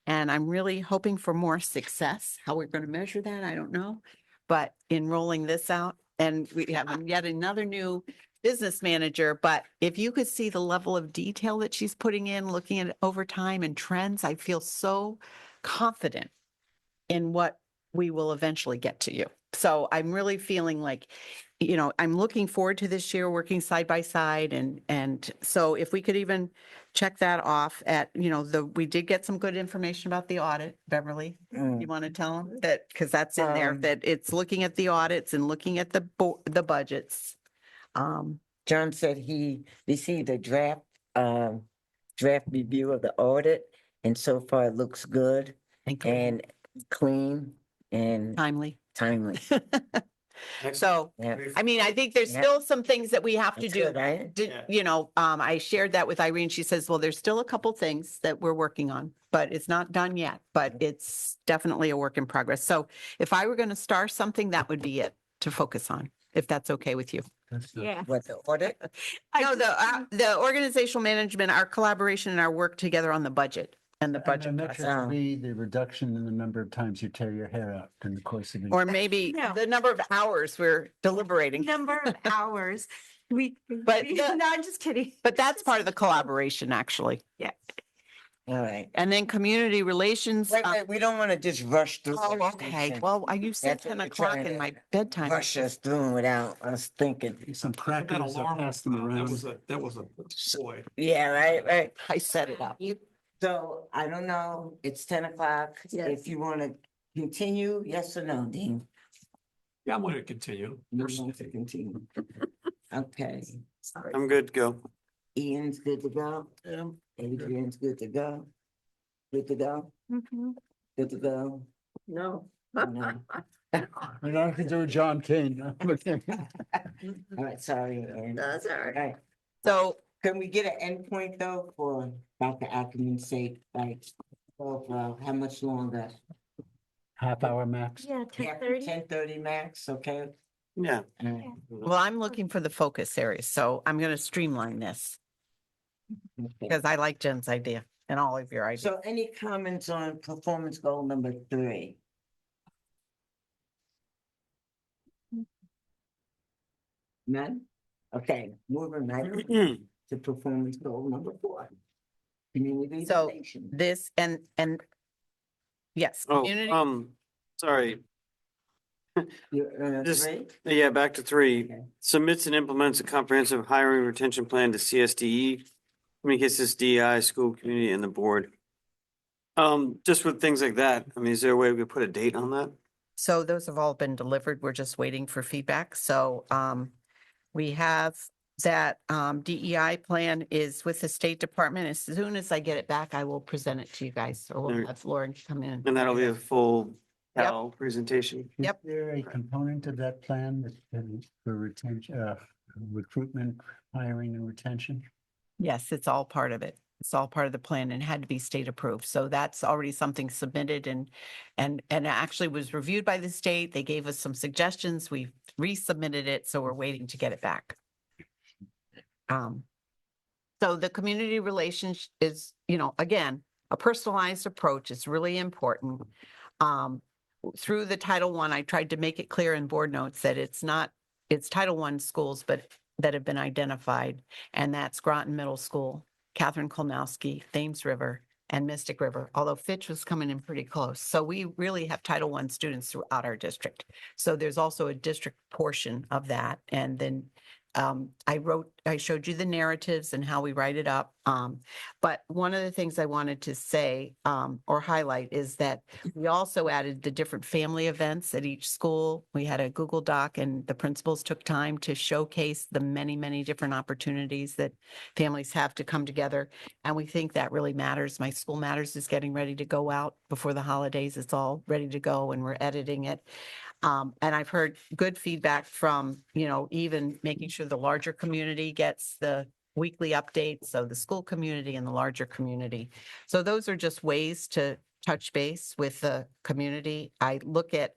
And I'm really hoping for more success. How we're going to measure that, I don't know. But in rolling this out, and we have yet another new business manager, but if you could see the level of detail that she's putting in, looking at overtime and trends, I feel so confident in what we will eventually get to you. So I'm really feeling like, I'm looking forward to this year working side by side. And so if we could even check that off at, we did get some good information about the audit, Beverly. You want to tell them that, because that's in there, that it's looking at the audits and looking at the budgets. John said he received a draft review of the audit, and so far it looks good and clean and Timely. timely. So, Yeah. I mean, I think there's Yeah. still some things that we have to That's do. good, right? I shared that with Irene. She says, well, there's still a couple things that we're working on, but it's not done yet, but it's definitely a work in progress. So if I were going to star something, that would be it to focus on, if that's okay with you. Yeah. What, the audit? No, the organizational management, our collaboration and our work together on the budget and the And budget the process. metric would be the reduction in the number of times you tear your hair out in the course of a Or year. maybe No. the number of hours we're deliberating. Number of hours. But the- No, I'm just kidding. But that's part of the collaboration, actually. All right. And then community relations. Wait, we don't want to just rush through. Oh, the okay. station. Well, you said That's what 10 we're o'clock trying in to my bedtime. Rush us through without us thinking. Some That crackers, I'll alarm, pass them that around. was a, boy. Yeah, right. I set it up. So I don't know, it's 10 o'clock. Yes. If you want to continue, yes or no, Dean? Yeah, I'm going to continue. You want to continue? Okay. I'm good to go. Ian's good to go? Yeah. Adrian's good to go? Good to go? Good to go? No. No. We're not gonna do John Kane. All right, sorry. Ian. That's all All right. right. So Can we get an endpoint though for Dr. Ackerman's sake, like, how much longer? Half hour max. Yeah, 10:30. 10:30 max, okay? Yeah. All right. well, I'm looking for the focus areas, so I'm going to streamline this Okay. because I like Jen's idea and all of your ideas. So any comments on performance goal number 3? None? Okay, moving right on to performance goal number 4. Community So relations. this and yes, Oh, community. sorry. You're, Just- 3? Yeah, back to 3. Okay. Submits and implements a comprehensive hiring retention plan to CSDE. Communicates this DEI, school, community, and the board. Just with things like that, I mean, is there a way we could put a date on that? So those have all been delivered. We're just waiting for feedback. So we have that DEI plan is with the State Department. As soon as I get it back, I will present it to you guys, or we'll Alright. have Lauren come in. And that'll be a full Yep. Cal presentation. Yep. Is there a component of that plan that for retention, recruitment, hiring and retention? Yes, it's all part of it. It's all part of the plan and had to be state approved. So that's already something submitted and actually was reviewed by the state. They gave us some suggestions. We resubmitted it, so we're waiting to get it back. So the community relations is, again, a personalized approach is really important. Through the Title I, I tried to make it clear in board notes that it's Title I schools, but that have been identified, and that's Groton Middle School, Catherine Kolnowski, Thames River, and Mystic River, although Fitch was coming in pretty close. So we really have Title I students throughout our district. So there's also a district portion of that. And then I showed you the narratives and how we write it up. But one of the things I wanted to say or highlight is that we also added the different family events at each school. We had a Google Doc and the principals took time to showcase the many, many different opportunities that families have to come together. And we think that really matters. My School Matters is getting ready to go out before the holidays. It's all ready to go and we're editing it. And I've heard good feedback from, even making sure the larger community gets the weekly updates, so the school community and the larger community. So those are just ways to touch base with the community. I look at,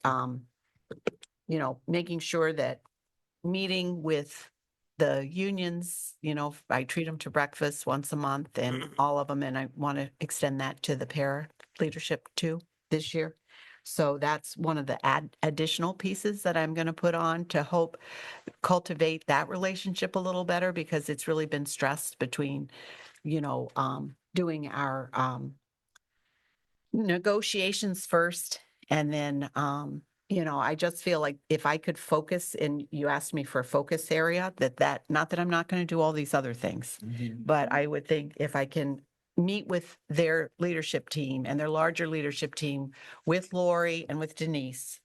making sure that meeting with the unions, I treat them to breakfast once a month and all of them, and I want to extend that to the para leadership too this year. So that's one of the additional pieces that I'm going to put on to hope cultivate that relationship a little better, because it's really been stressed between, doing our negotiations first. And then, I just feel like if I could focus, and you asked me for a focus area, not that I'm not going to do all these other things, but I would think if I can meet with their leadership team and their larger leadership team with Lori and with Denise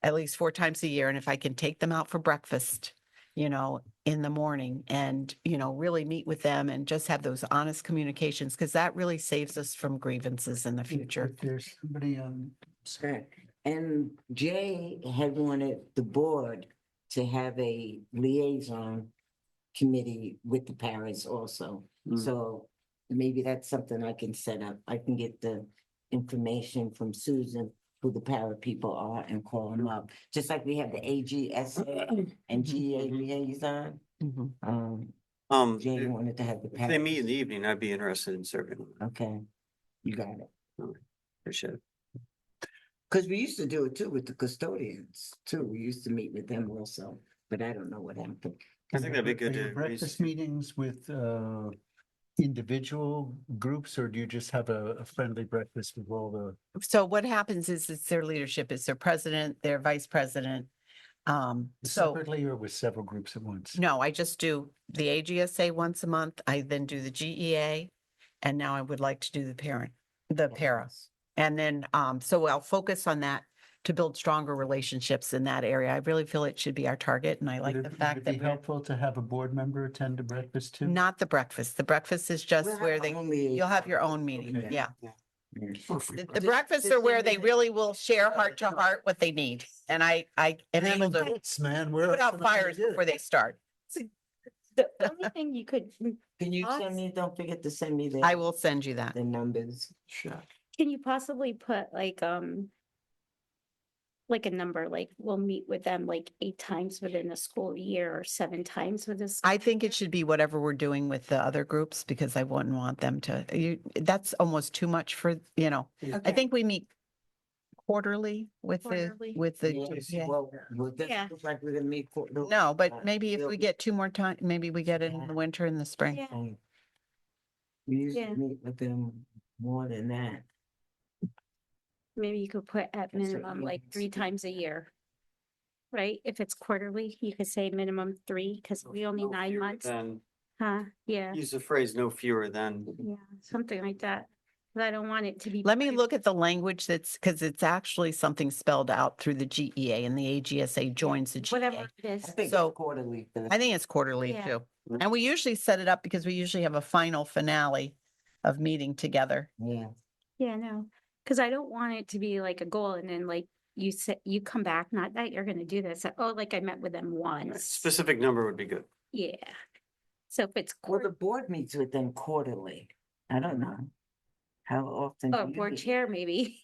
at least 4 times a year. And if I can take them out for breakfast, in the morning and, really meet with them and just have those honest communications, because that really saves us from grievances in the future. If there's somebody on, Sure. And Jay had wanted the board to have a liaison committee with the paras also. So maybe that's something I can set up. I can get the information from Susan, who the para people are, and call them up. Just like we have the AGSA and GA liaison. Jay If wanted to have the they meet in paras. the evening, I'd be interested in serving them. Okay, you got it. Appreciate it. Because we used to do it too with the custodians too. We used to meet with them also, but I don't know what happened. I think that'd be good are your to. breakfast meetings with individual groups, or do you just have a friendly breakfast with all the? So what happens is it's their leadership, it's their president, their vice president. So Separately or with several groups at once? no, I just do the AGSA once a month. I then do the GEA. And now I would like to do the para. And then, so I'll focus on that to build stronger relationships in that area. I really feel it should be our target, and I like the fact Would that it be helpful to have a board member attend a breakfast too? not the breakfast. The breakfast is just We'll have where our they, own liaison. you'll have your own meeting, Okay. yeah. For free. The breakfasts are where they really will share heart to heart what they need. And I am able to Man, we're. put out fires before they start. The only thing you could, Can you send me, don't forget to send me I will send you that. the numbers. Sure. can you possibly put like a number, like we'll meet with them like 8 times within the school year or 7 times with this? I think it should be whatever we're doing with the other groups because I wouldn't want them to, that's almost too much for, I think we meet quarterly with Quarterly? yeah. Well, this Yeah. looks like we're gonna meet. No, but maybe if we get 2 more time, maybe we get it in the winter and the spring. Yeah. We usually Yeah. meet with them more than that. Maybe you could put at That's what minimum you like can 3 see. times a year. Right? If it's quarterly, you could say minimum 3 because we only No 9 fewer months. than- Huh? Yeah. Use the phrase no fewer than. Yeah. Something like that. 'Cause I don't want it to be. Let me look at the language because it's actually something spelled out through the GEA and the AGSA joins the Whatever GEA. it is. I think So- it's quarterly. I think it's quarterly Yeah. too. And we usually set it up because we usually have a final finale of meeting together. Yeah. Yeah, no, because I don't want it to be like a goal and then like you say, you come back, not that you're gonna do this. Oh, like I met with them once. Specific number would be good. Yeah. So if it's Well, the court, board meets with them quarterly. I don't know. How often? oh, do you board meet? chair, maybe.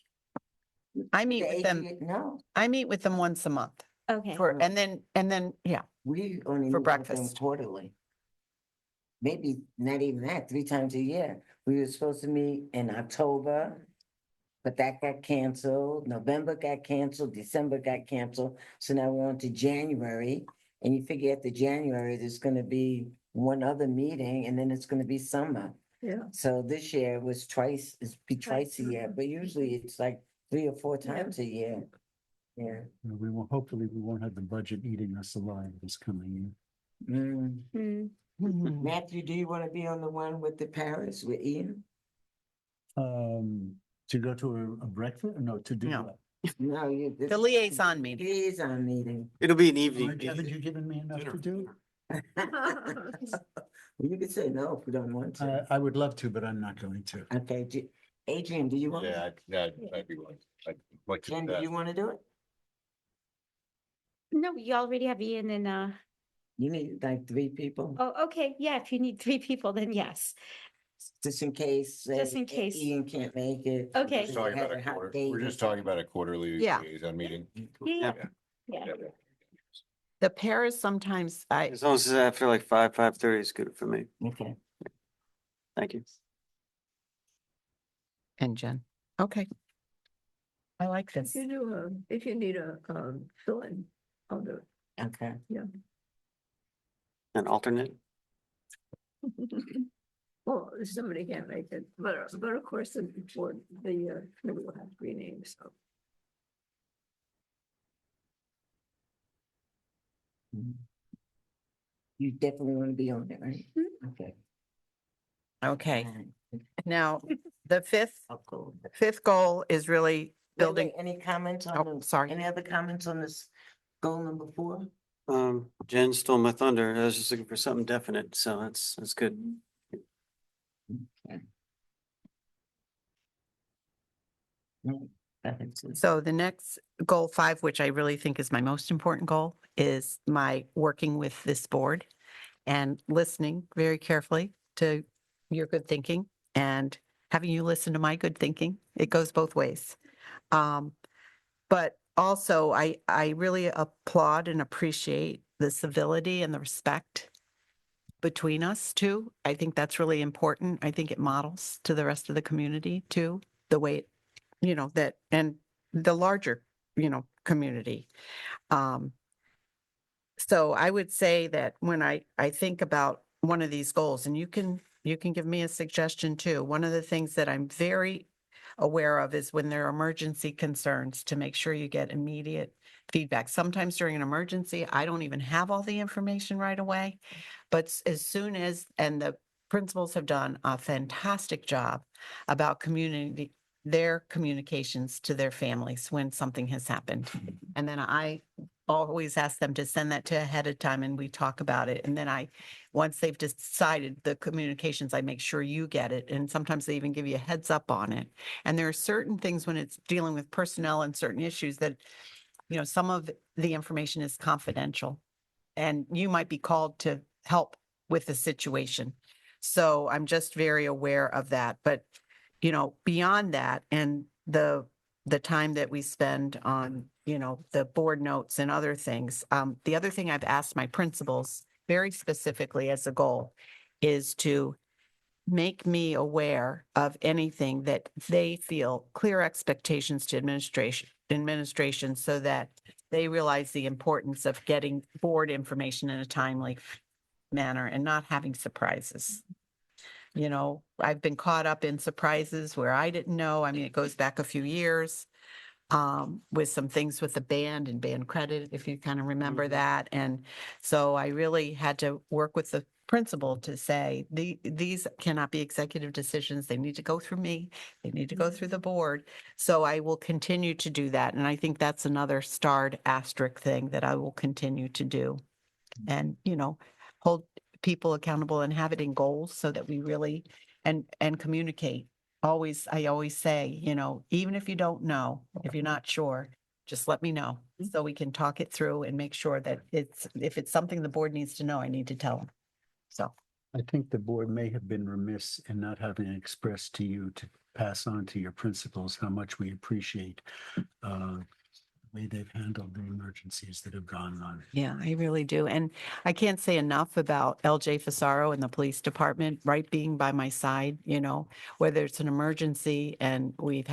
I meet The with them, AG No, I meet with them once a month Okay. and then, yeah. we only For meet with them breakfast. quarterly. Maybe not even that, 3 times a year. We were supposed to meet in October, but that got canceled. November got canceled, December got canceled. So now we're on to January. And you figure at the January, there's gonna be one other meeting and then it's gonna be summer. Yeah. So this year was twice a year, but usually it's like 3 or 4 Yeah. times a year. Yeah. Hopefully we won't have the budget eating us alive this coming year. Mm. Mm. Matthew, do you want to be on the one with the Paris with Ian? To go to a breakfast? No, to do No. what? No, you. The liaison meeting. Liaison meeting. It'll be an Oh, evening. Haven't you given me enough to do? Well, you could say no if you don't want to. I would love to, but I'm not going to. Okay, Adrian, do you want? Yeah, I'd be willing. I'd like to Jen, do do that. you want to do it? No, you already have Ian and, You need like 3 people, oh, okay. Yeah. If you need 3 people, then yes. just in case. Just in case. Ian can't make it. Okay. Just talking Have about a hot quarter, date we're or just talking about a quarterly Yeah. liaison meeting. Yeah. Yeah. The pairs sometimes As long as it's after like 5:30 is good for me. Okay. Thank you. and Jen. Okay. I like If this. you do, if you need a, fill-in, I'll do Okay. An alternate. it. Well, if somebody can't make it, but of course, the board, the, committee will have 3 names, so. You definitely want to be on it, right? Okay. Okay. Alright. Now, the I'll go. fifth goal is really Wait, building. wait, any comments Oh, on, sorry. any other comments on this goal number 4? Jen stole my thunder. I was just looking for something definite, so that's good. Okay. No, that makes sense. So the next goal 5, which I really think is my most important goal, is my working with this board and listening very carefully to your good thinking and having you listen to my good thinking. It goes both ways. But also I really applaud and appreciate the civility and the respect between us too. I think that's really important. I think it models to the rest of the community too, the way it that and the larger, community. So I would say that when I think about one of these goals, and you can give me a suggestion too. One of the things that I'm very aware of is when there are emergency concerns to make sure you get immediate feedback. Sometimes during an emergency, I don't even have all the information right away. But as soon as, and the principals have done a fantastic job about their communications to their families when something has happened. And then I always ask them to send that to ahead of time and we talk about it. And then once they've decided the communications, I make sure you get it. And sometimes they even give you a heads up on it. And there are certain things when it's dealing with personnel and certain issues that, some of the information is confidential and you might be called to help with the situation. So I'm just very aware of that. But, beyond that and the time that we spend on, the board notes and other things, the other thing I've asked my principals very specifically as a goal is to make me aware of anything that they feel clear expectations to administration so that they realize the importance of getting board information in a timely manner and not having surprises. I've been caught up in surprises where I didn't know. I mean, it goes back a few years with some things with the band and band credit, if you kind of remember that. And so I really had to work with the principal to say, these cannot be executive decisions. They need to go through me. They need to go through the board. So I will continue to do that. And I think that's another starred asterisk thing that I will continue to do. And, hold people accountable and have it in goals so that we really, and communicate. I always say, even if you don't know, if you're not sure, just let me know so we can talk it through and make sure that if it's something the board needs to know, I need to tell them. So. I think the board may have been remiss in not having expressed to you to pass on to your principals how much we appreciate the way they've handled the emergencies that have gone on. Yeah, I really do. And I can't say enough about LJ Fasaro and the police department, right, being by my side, whether it's an emergency and we've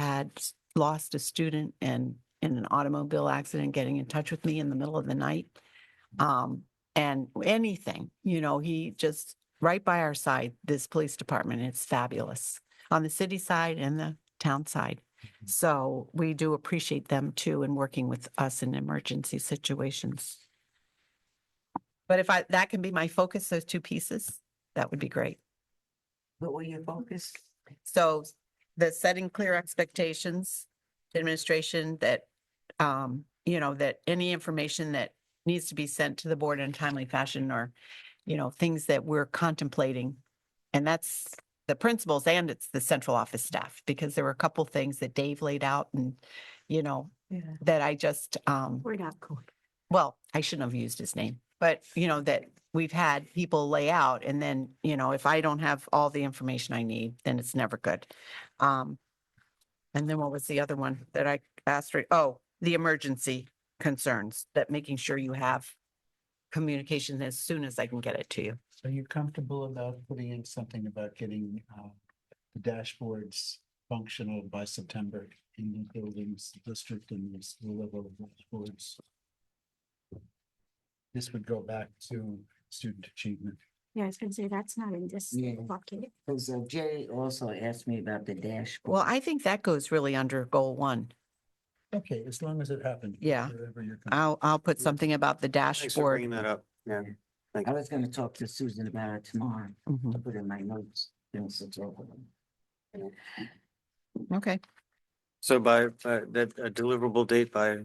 lost a student and in an automobile accident, getting in touch with me in the middle of the night. And anything, he just right by our side, this police department, it's fabulous on the city side and the town side. So we do appreciate them too in working with us in emergency situations. But if that can be my focus, those two pieces, that would be great. What were your focus? So the setting clear expectations, to administration that, that any information that needs to be sent to the board in a timely fashion or, things that we're contemplating. And that's the principals and it's the central office staff, because there were a couple things that Dave laid out and, that I just, We're not going. well, I shouldn't have used his name, but that we've had people lay out and then, if I don't have all the information I need, then it's never good. And then what was the other one that I asked? Oh, the emergency concerns, that making sure you have communication as soon as I can get it to you. Are you comfortable about putting in something about getting the dashboards functional by September in the buildings, district and the school level dashboards? This would go back to student achievement. Yeah, I was gonna say, that's not in this Yeah. bucket. Because Jerry also asked me about the dashboard. Well, I think that goes really under goal 1. Okay, as long as it happened. Yeah. wherever you're comfortable. I'll put something about the Thanks for dashboard. bringing that up. Yeah. I was gonna talk to Susan about it tomorrow. Mhm. I put in my notes. Things to talk about. Okay. So by that a deliverable date by,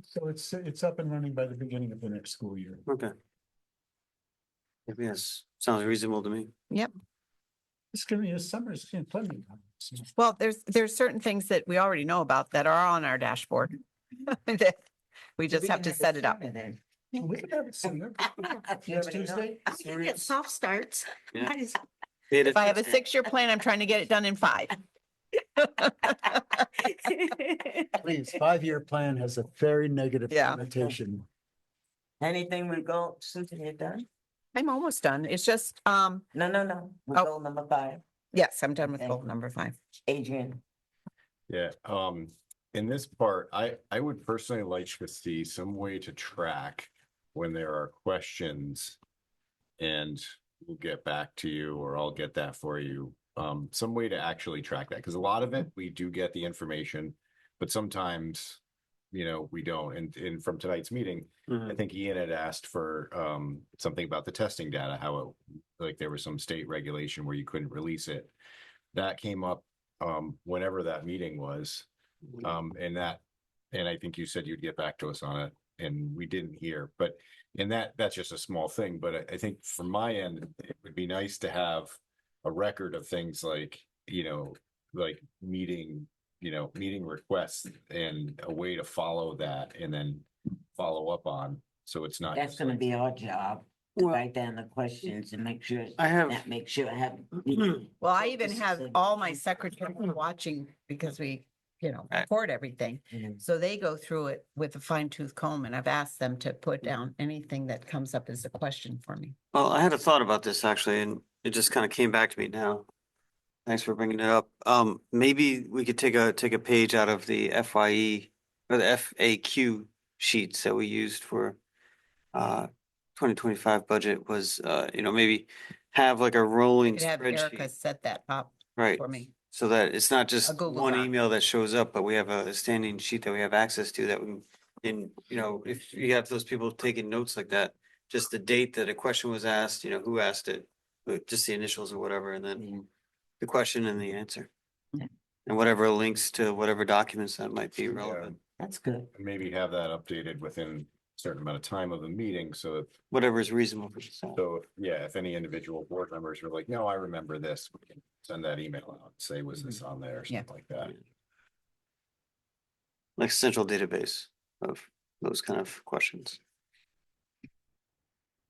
So it's up and running by the beginning of the next school year. okay. Yes, sounds reasonable to me. It's gonna be a summer, it's gonna be plenty of time. So Well, there's certain things that we already know about that are on our dashboard. that We just have to set it up. Then. We could have it sooner. Next Tuesday? I'm gonna get soft starts. Yeah. I just- If I have a 6-year plan, I'm trying to get it done in 5. Please, 5-year plan has a very negative Yeah. connotation. Anything we go, Susan, you're done? I'm almost done. It's just, No. We'll Oh. go number 5. yes, I'm done with Okay. goal number 5. Adrian. Yeah, in this part, I would personally like to see some way to track when there are questions. And we'll get back to you, or I'll get that for you. Some way to actually track that, because a lot of it, we do get the information, but sometimes we don't. And from tonight's meeting, Mhm. I think Ian had asked for something about the testing data, how it, like there was some state regulation where you couldn't release it. That came up whenever that meeting was. And I think you said you'd get back to us on it, and we didn't hear, but that's just a small thing, but I think from my end, it would be nice to have a record of things like, like meeting requests and a way to follow that and then follow up on, so it's not. That's just gonna like- be our job, to Well- write down the questions and make sure. I have- that Make sure I have. Well, I even have all my secretaries watching because we, record everything. Mhm. So they go through it with a fine tooth comb and I've asked them to put down anything that comes up as a question for me. Well, I had a thought about this actually, and it just kind of came back to me now. Thanks for bringing it up. Maybe we could take a page out of the FYE or the FAQ sheets that we used for 2025 budget was, maybe have like a rolling Could have Erica spreadsheet, set that up right? for me. So that it's not A just Google one Doc. email that shows up, but we have a standing sheet that we have access to that we, if you have those people taking notes like that, just the date that a question was asked, who asked it, just the initials or whatever, and then the question and the answer. Yeah. And whatever links to whatever documents that might be relevant, That's good. And maybe have that updated within a certain amount of time of the meeting, so whatever is reasonable for yourself. if any individual board members were like, no, I remember this, we can send that email out, say, was this on there, or Yeah. something like that. Like a central database of those kind of questions.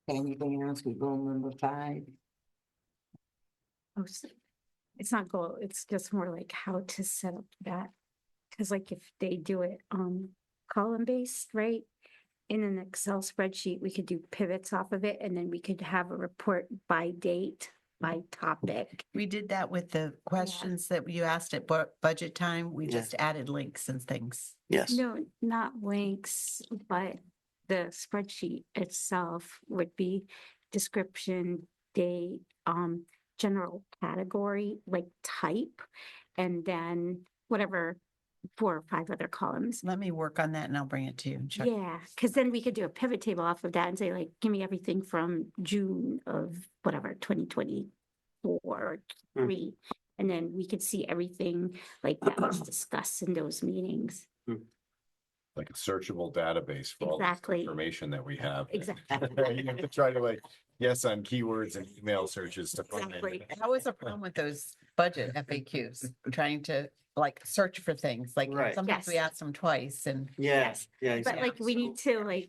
Anything else? We go number 5. Oh, it's not goal, it's just more like how to set up that. Cause like if they do it column based, right? In an Excel spreadsheet, we could do pivots off of it and then we could have a report by date, by topic. We did that with the questions that you asked at budget time. We Yeah. just added links and things. Yes. No, not links, but the spreadsheet itself would be description, date, general category, like type, and then whatever 4 or 5 other columns. Let me work on that and I'll bring it to you and check. Yeah, because then we could do a pivot table off of that and say like, give me everything from June of whatever, 2024 or 3. And then we could see everything like that was discussed in those meetings. Like a searchable database for all the Exactly. information that we have. Exactly. You have to try to guess on keywords and email searches to find Exactly. it. That was a problem with those budget FAQs, trying to search for things. Like Right. sometimes we Yes. ask them twice and Yes. Yeah. But exactly. like, we need to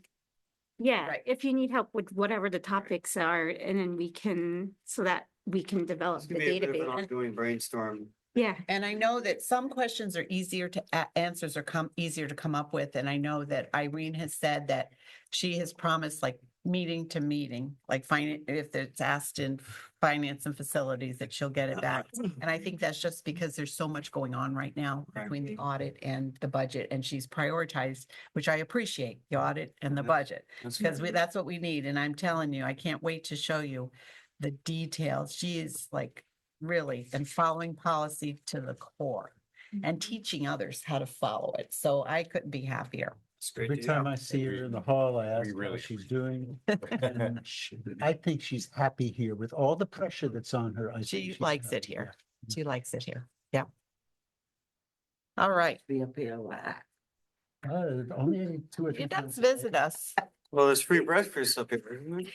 yeah, Right. if you need help with whatever the topics are, and then we can, so that we can develop It's the gonna be a bit of an database. ongoing brainstorm. Yeah, And I know that some questions are easier to, answers are easier to come up with. And I know that Irene has said that she has promised meeting to meeting, if it's asked in finance and facilities, that she'll get it back. And I think that's just because there's so much going on right now Right. between the audit and the budget. And she's prioritized, which I appreciate, the audit and the Yeah. budget. That's Because good. that's what we need. And I'm telling you, I can't wait to show you the details. She is really and following policy to the core and teaching others how to follow it. So I couldn't be happier. It's great Every to time hear. I see her in the hall, I ask her really how she's doing. And I think she's happy here with all the pressure that's on her. I think She she's likes it happy, here. She likes it here. Yeah. All right. Be up here a lot. yeah. Only 2 or 3 You times. just visit us. Well, there's free breakfast up here. Isn't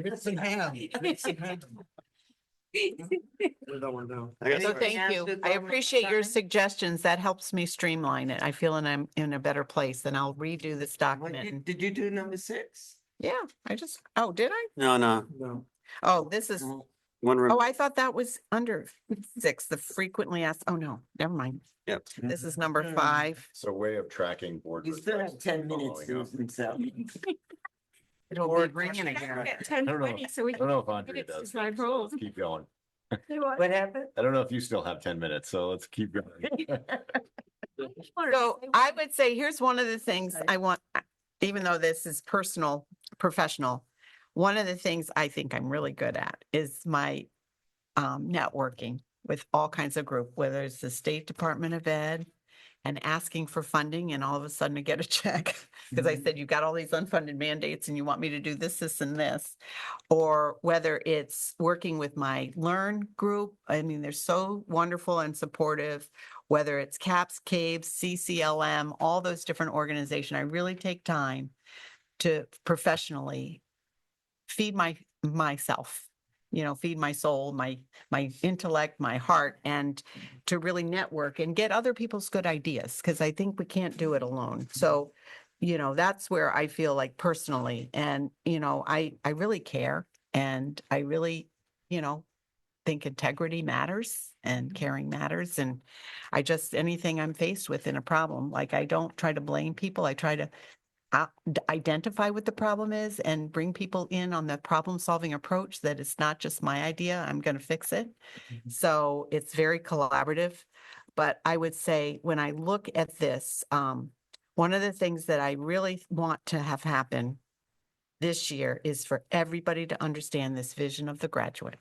Get some ham. Get some ham. I So guess thank you. I appreciate your suggestions. That helps me streamline it. I feel I'm in a better place and I'll redo this document. Did you do number 6? Yeah, oh, did I? No. No. Oh, this is, One room. oh, I thought that was under 6, the frequently asked, oh, no, never mind. Yep. This is number 5. So way of tracking board. You still have requests 10 and minutes, following up. Susan, so. It'll be ringing again. at 10:20, so we I don't know if can Andrea minutes to does. slide so rolls. let's keep going. What happened? I don't know if you still have 10 minutes, so let's keep going. So I would say, here's one of the things I want, even though this is personal, professional, one of the things I think I'm really good at is my networking. with all kinds of group, whether it's the State Department of Ed and asking for funding and all of a sudden I get a check because I said, you've got all these unfunded mandates and you want me to do this, this, and this. Or whether it's working with my Learn group. I mean, they're so wonderful and supportive, whether it's CAPS, CABES, CCLM, all those different organizations. I really take time to professionally feed myself, feed my soul, my intellect, my heart, and to really network and get other people's good ideas, because I think we can't do it alone. So, that's where I feel like personally, and, I really care, and I really, think integrity matters and caring matters. And anything I'm faced with in a problem, like I don't try to blame people. I try to identify what the problem is and bring people in on the problem solving approach, that it's not just my idea, I'm going to fix it. So it's very collaborative. But I would say when I look at this, one of the things that I really want to have happen this year is for everybody to understand this vision of the graduate.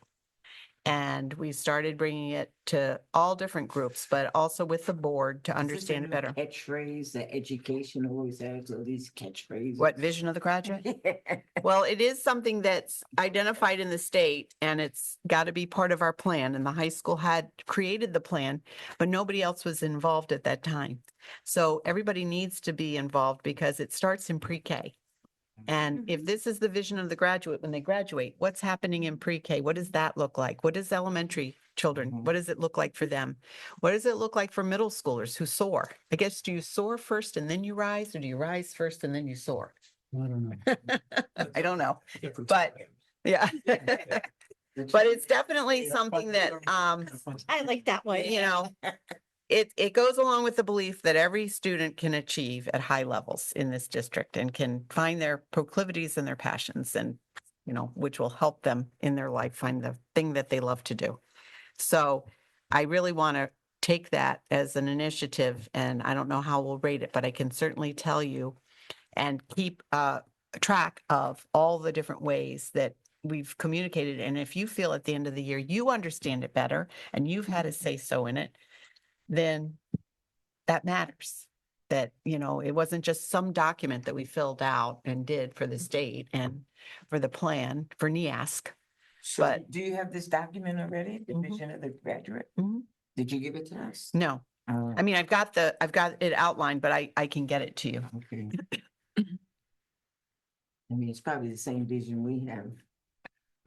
And we started bringing it to all different groups, but also with the board to understand it better. Catchphrase, the education always has all these catchphrases. What vision of the graduate? Well, it is something that's identified in the state and it's got to be part of our plan. And the high school had created the plan, but nobody else was involved at that time. So everybody needs to be involved because it starts in pre-K. And if this is the vision of the graduate, when they graduate, what's happening in pre-K? What does that look like? What does elementary children, what does it look like for them? What does it look like for middle schoolers who soar? I guess, do you soar first and then you rise, or do you rise first and then you soar? I don't know. I don't know, but yeah. But it's definitely something that, I like that one. it goes along with the belief that every student can achieve at high levels in this district and can find their proclivities and their passions, and, which will help them in their life find the thing that they love to do. So I really want to take that as an initiative, and I don't know how we'll rate it, but I can certainly tell you and keep track of all the different ways that we've communicated. And if you feel at the end of the year, you understand it better and you've had a say so in it, then that matters. That, it wasn't just some document that we filled out and did for the state and for the plan for NEASC. So But- do you have this document already, the Mhm. vision of the graduate? Mhm. Did you give it to us? No, I mean, I've got it outlined, but I can get it to you. Okay. I mean, it's probably the same vision we have.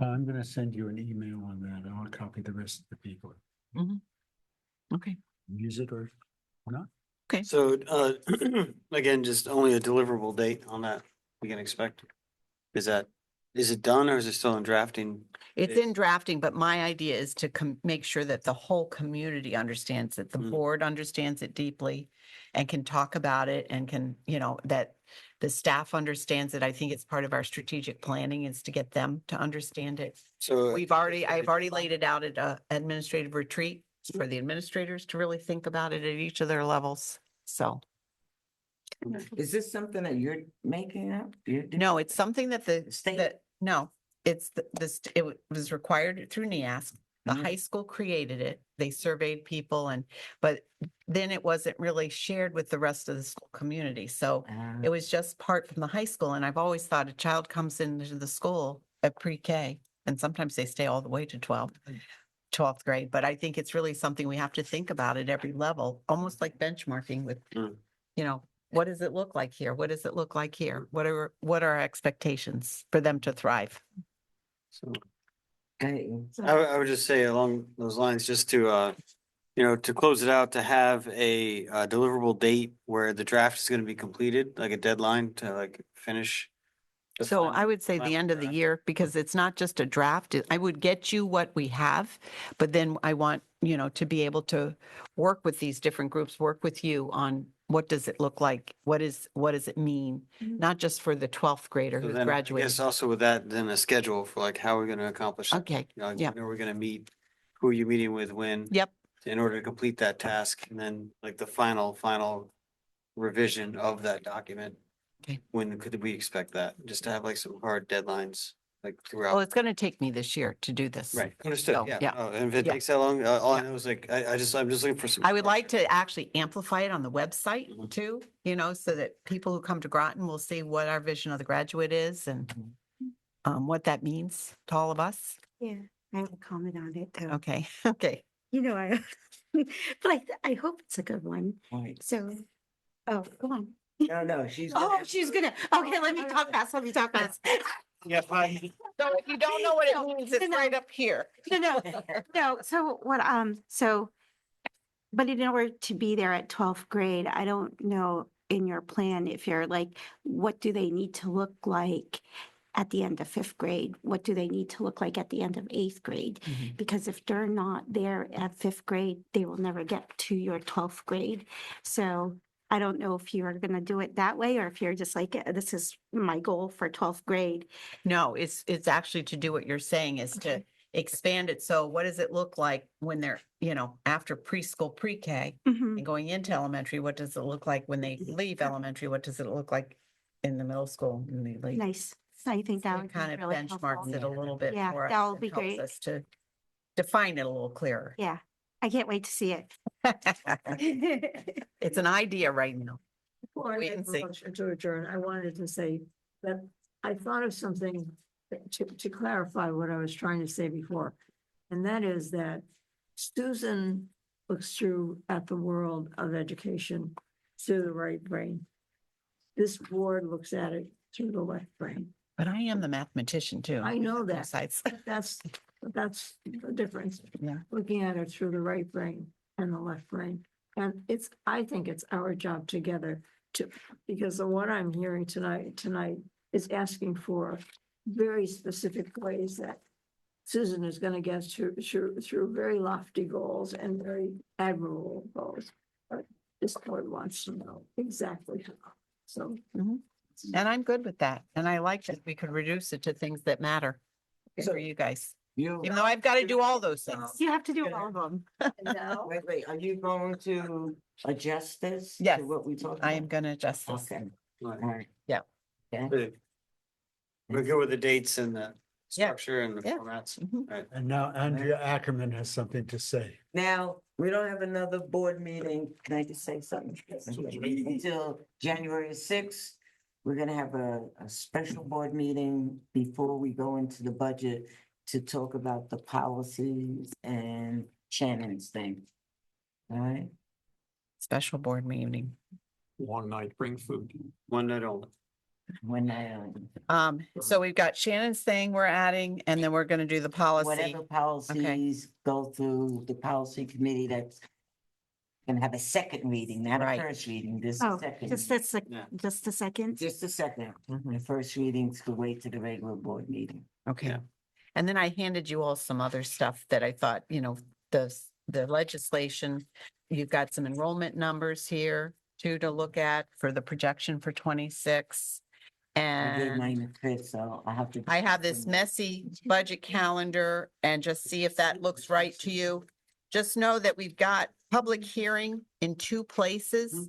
I'm gonna send you an email on that. I'll copy the rest of the people. Okay. Use it or not. So, again, just only a deliverable date on that we can expect. Is it done or is it still in drafting? It's in drafting, but my idea is to make sure that the whole community understands it, the board understands it deeply and can talk about it and can, that the staff understands it. I think it's part of our strategic planning is to get them to understand it. So I've already laid it out at a administrative retreat for the administrators to really think about it at each of their levels. So, Is this something that you're making up? no, it's something that the State? no, it's it was required through NEASC. The Mhm. high school created it. They surveyed people but then it wasn't really shared with the rest of the school community. So it was just part from the high school. And I've always thought a child comes into the school at pre-K and sometimes they stay all the way to 12th grade. But I think it's really something we have to think about at every level, almost like benchmarking with, what does it look like here? What does it look like here? What are our expectations for them to thrive? So Okay. I would just say along those lines, just to, to close it out, to have a deliverable date where the draft is going to be completed, like a deadline to finish. the So final- I would say the final end of the draft. year, because it's not just a draft. I would get you what we have, but then I want, to be able to work with these different groups, work with you on what does it look like? What does it mean? Not just for the 12th grader So who's then, I graduating. guess also with that, then a schedule for how we're going to accomplish. that. Okay, yeah. When are we going to meet? Who are you meeting with when? Yep. In order to complete that task, and then the final revision of that document. Okay. When could we expect that? Just to have some hard deadlines like Well, throughout. it's going to take me this year to do this. Right, understood, So, yeah. yeah. No, and if it Yeah. takes that long, all I Yeah. know is like, I'm just looking for some. I would like to actually amplify it on the website Mhm. too, you know, so that people who come to Groton will see what our vision of the graduate is and what that means to all of us. Yeah, I have a comment on it too. Okay, okay. You know, but I hope it's a good one. Right. So, oh, go on. No, she's. Oh, she's gonna, okay, let me talk fast, Yeah, fine. So if you don't know what it No, means, it's no, right up here. No, so what, but in order to be there at 12th grade, I don't know in your plan if you're like, what do they need to look like at the end of 5th grade? What do they need to look like at the end of 8th grade? Because if they're not there at 5th grade, they will never get to your 12th grade. So I don't know if you're gonna do it that way, or if you're just like, this is my goal for 12th grade. No, it's actually to do what you're saying is to expand it. So what does it look like when they're, you know, after preschool, pre-K Mhm. and going into elementary? What does it look like when they leave elementary? What does it look like in the middle school when they leave? Nice. I think that would be Kind of really benchmarks helpful. it a little bit Yeah, for us. that will and be helps great. us to define it a little clearer. Yeah, I can't wait to see it. It's an idea right now. Before I Wait make and a see. motion to adjourn, I wanted to say that I thought of something to clarify what I was trying to say before. And that is that Susan looks through at the world of education through the right brain. This board looks at it through the left brain. But I am the mathematician too. I know that. Besides, That's the difference. Yeah. Looking at it through the right brain and the left brain. And I think it's our job together to, because of what I'm hearing tonight is asking for very specific ways that Susan is gonna get through very lofty goals and very admirable goals. But this board wants to know exactly how. So. and I'm good with that. And I like that we could reduce it to things that matter for you guys. Even though I've got to do all those things. You have to do all of them. Now, Wait, are you going to adjust this? to Yes, What we talked I about? am gonna adjust this. Okay, all Right. right. Yeah. Okay. We're good with the dates and the Yeah. structure and the Yeah. formats. Mhm. Right. And now Andrea Ackerman has something to say. Now, we don't have another board meeting. Can I just say something? Until January 6th, we're gonna have a special board meeting before we go into the budget to talk about the policies and Shannon's thing. All right? Special board meeting. One night, bring food. One night only. When I, So we've got Shannon's thing we're adding, and then we're gonna do the policy. whatever policies go through the policy committee, that's gonna have a second reading, not a Right. first reading, this Oh, second. just Yeah. just a second. Just a second. The first readings to wait to the regular board meeting. Okay. Yeah. And then I handed you all some other stuff that I thought, you know, the legislation, you've got some enrollment numbers here too to look at for the projection for 26. I gave mine And to Chris, so I have to. I have this messy budget calendar and just see if that looks right to you. Just know that we've got public hearing in 2 places.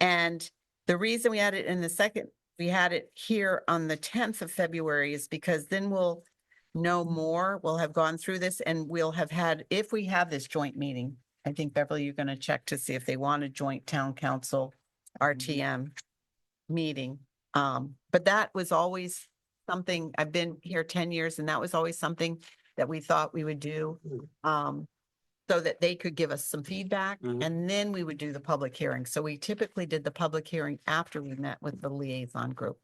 And the reason we had it in the second, we had it here on the 10th of February is because then we'll know more. We'll have gone through this and we'll have had, if we have this joint meeting, I think Beverly, you're going to check to see if they want a joint town council RTM meeting. But that was always something, I've been here 10 years and that was always something that we thought we would do. So that they could give us some feedback Mhm. and then we would do the public hearing. So we typically did the public hearing after we met with the liaison group.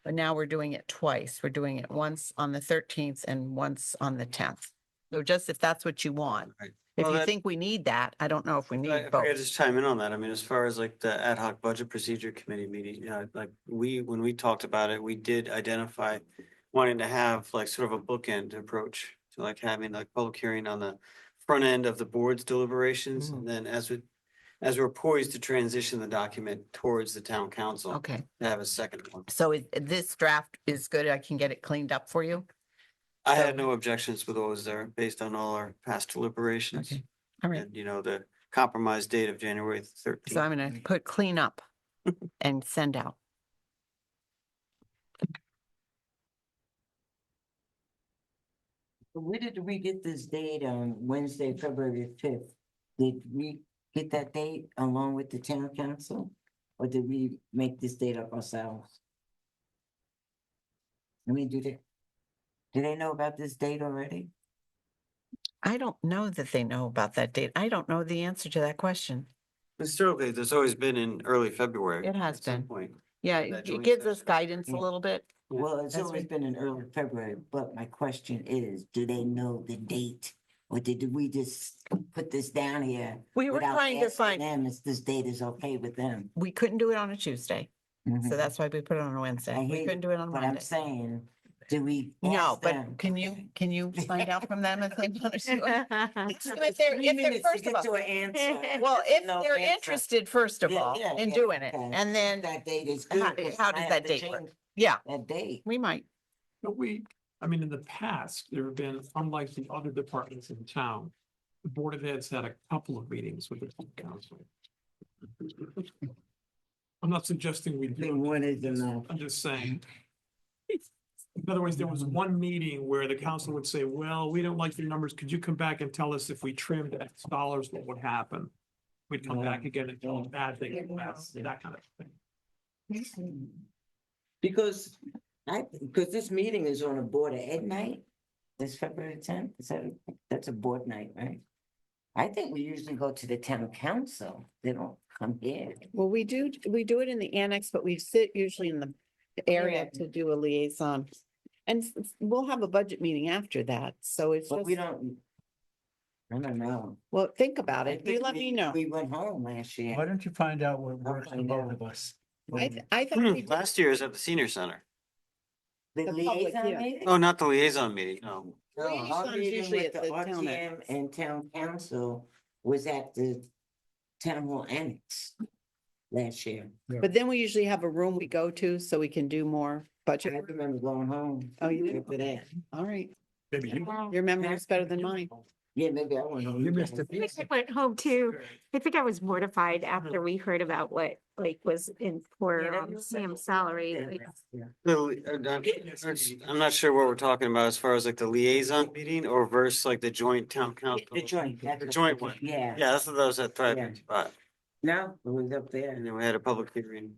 But now we're doing it twice. We're doing it once on the 13th and once on the 10th. So just if that's what you want. Right. If Well, you that- think we need that, I don't know if we I- need If I could both. just chime in on that, I mean, as far as like the ad hoc budget procedure committee meeting, you know, like when we talked about it, we did identify wanting to have like sort of a bookend approach to like having like public hearing on the front end of the board's deliberations. And then as we're poised to transition the document towards the town council, Okay, to have a second one. so this draft is good. I can get it cleaned up for you. I So- had no objections with what was there based on all our past deliberations. Okay, all right. And, you know, the compromise date of January So 13th. I'm gonna put clean up and send out. Where did we get this date on Wednesday, February 5th? Did we get that date along with the town council? Or did we make this date up ourselves? I mean, do they know about this date already? I don't know that they know about that date. I don't know the answer to that question. Historically, there's always been in early February. It has at some been. Point. Yeah, That it joint gives us session. guidance a Yeah. little bit. Well, it's That's always right. been in early February, but my question is, do they know the date? Or did we just put this down here? We were without trying to asking find, them if this date is okay with them? we couldn't do it on a Tuesday, so Mhm. that's why we put it on a I Wednesday. We hear couldn't you, do it on but I'm Monday. saying, do we No, ask them? but can you find out from them if they want to do it? If they're, 3 if they're, minutes to first of get to all, an answer. well, if No they're answer. interested, first of Yeah, all, yeah, in yeah, doing it, okay. and then, That date is how, good. 'cause how I does have that to date change work? Yeah, That date. we might. But I mean, in the past, there have been, unlike the other departments in town, the Board of Ed's had a couple of meetings with the town council. I'm not suggesting we I do. think one is enough. I'm just saying. In other words, there was one meeting where the council would say, well, we don't like your numbers. Could you come back and tell us if we trimmed X dollars, what would happen? We'd come back again and tell them bad things, that kind of thing. Because because this meeting is on a Board of Ed night, this February 10th, that's a board night, right? I think we usually go to the town council, they don't come here. Well, we do it in the annex, but we sit usually in the area Yeah. to do a liaison. And we'll have a budget meeting after that, so it's But we just, don't. I don't know. well, think about I it. You think let me know. We went home last Why year. don't you find out what I'll works for find both out. of us? I thought we did. Last year is at the senior center. The The public, liaison yeah. meeting? Oh, not the liaison meeting, no. No, our Liaison's meeting usually with at the the town RTM and town council was at the town hall annex last year. But then we usually have a room we go to so we can do more I budget. remember going home. Oh, you do? after that. All right. Maybe you. Your memory is better than mine. Yeah, maybe I went home. You missed guys. it. I think I went home too. I think I was mortified after we heard about what like was in for Yeah, that was Sam's salary. like, I'm not sure what we're talking about as far as like the liaison meeting or versus like the joint town council. The joint. that's The what- joint one. Yeah, Yeah, that's what those at Yeah. 5:55. no, it was up And there then we had a public hearing.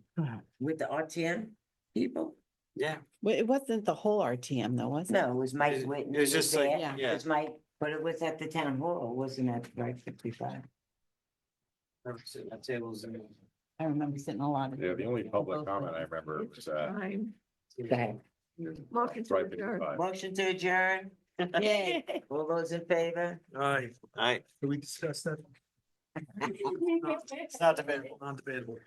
with the RTM people. Yeah. Well, it wasn't the whole RTM though, was it? No, it was Mike It- Whitney. it was just like- there. yeah. It was Mike, but it was at the town hall, it wasn't at right 55. That table's. I remember sitting a lot of. Yeah, the only public comment I remember was, Time. Go ahead. Motion to right adjourn. 55. Motion to adjourn, Yay. all those in favor? All right. Can we discuss that? It's not debatable. Non-debatable.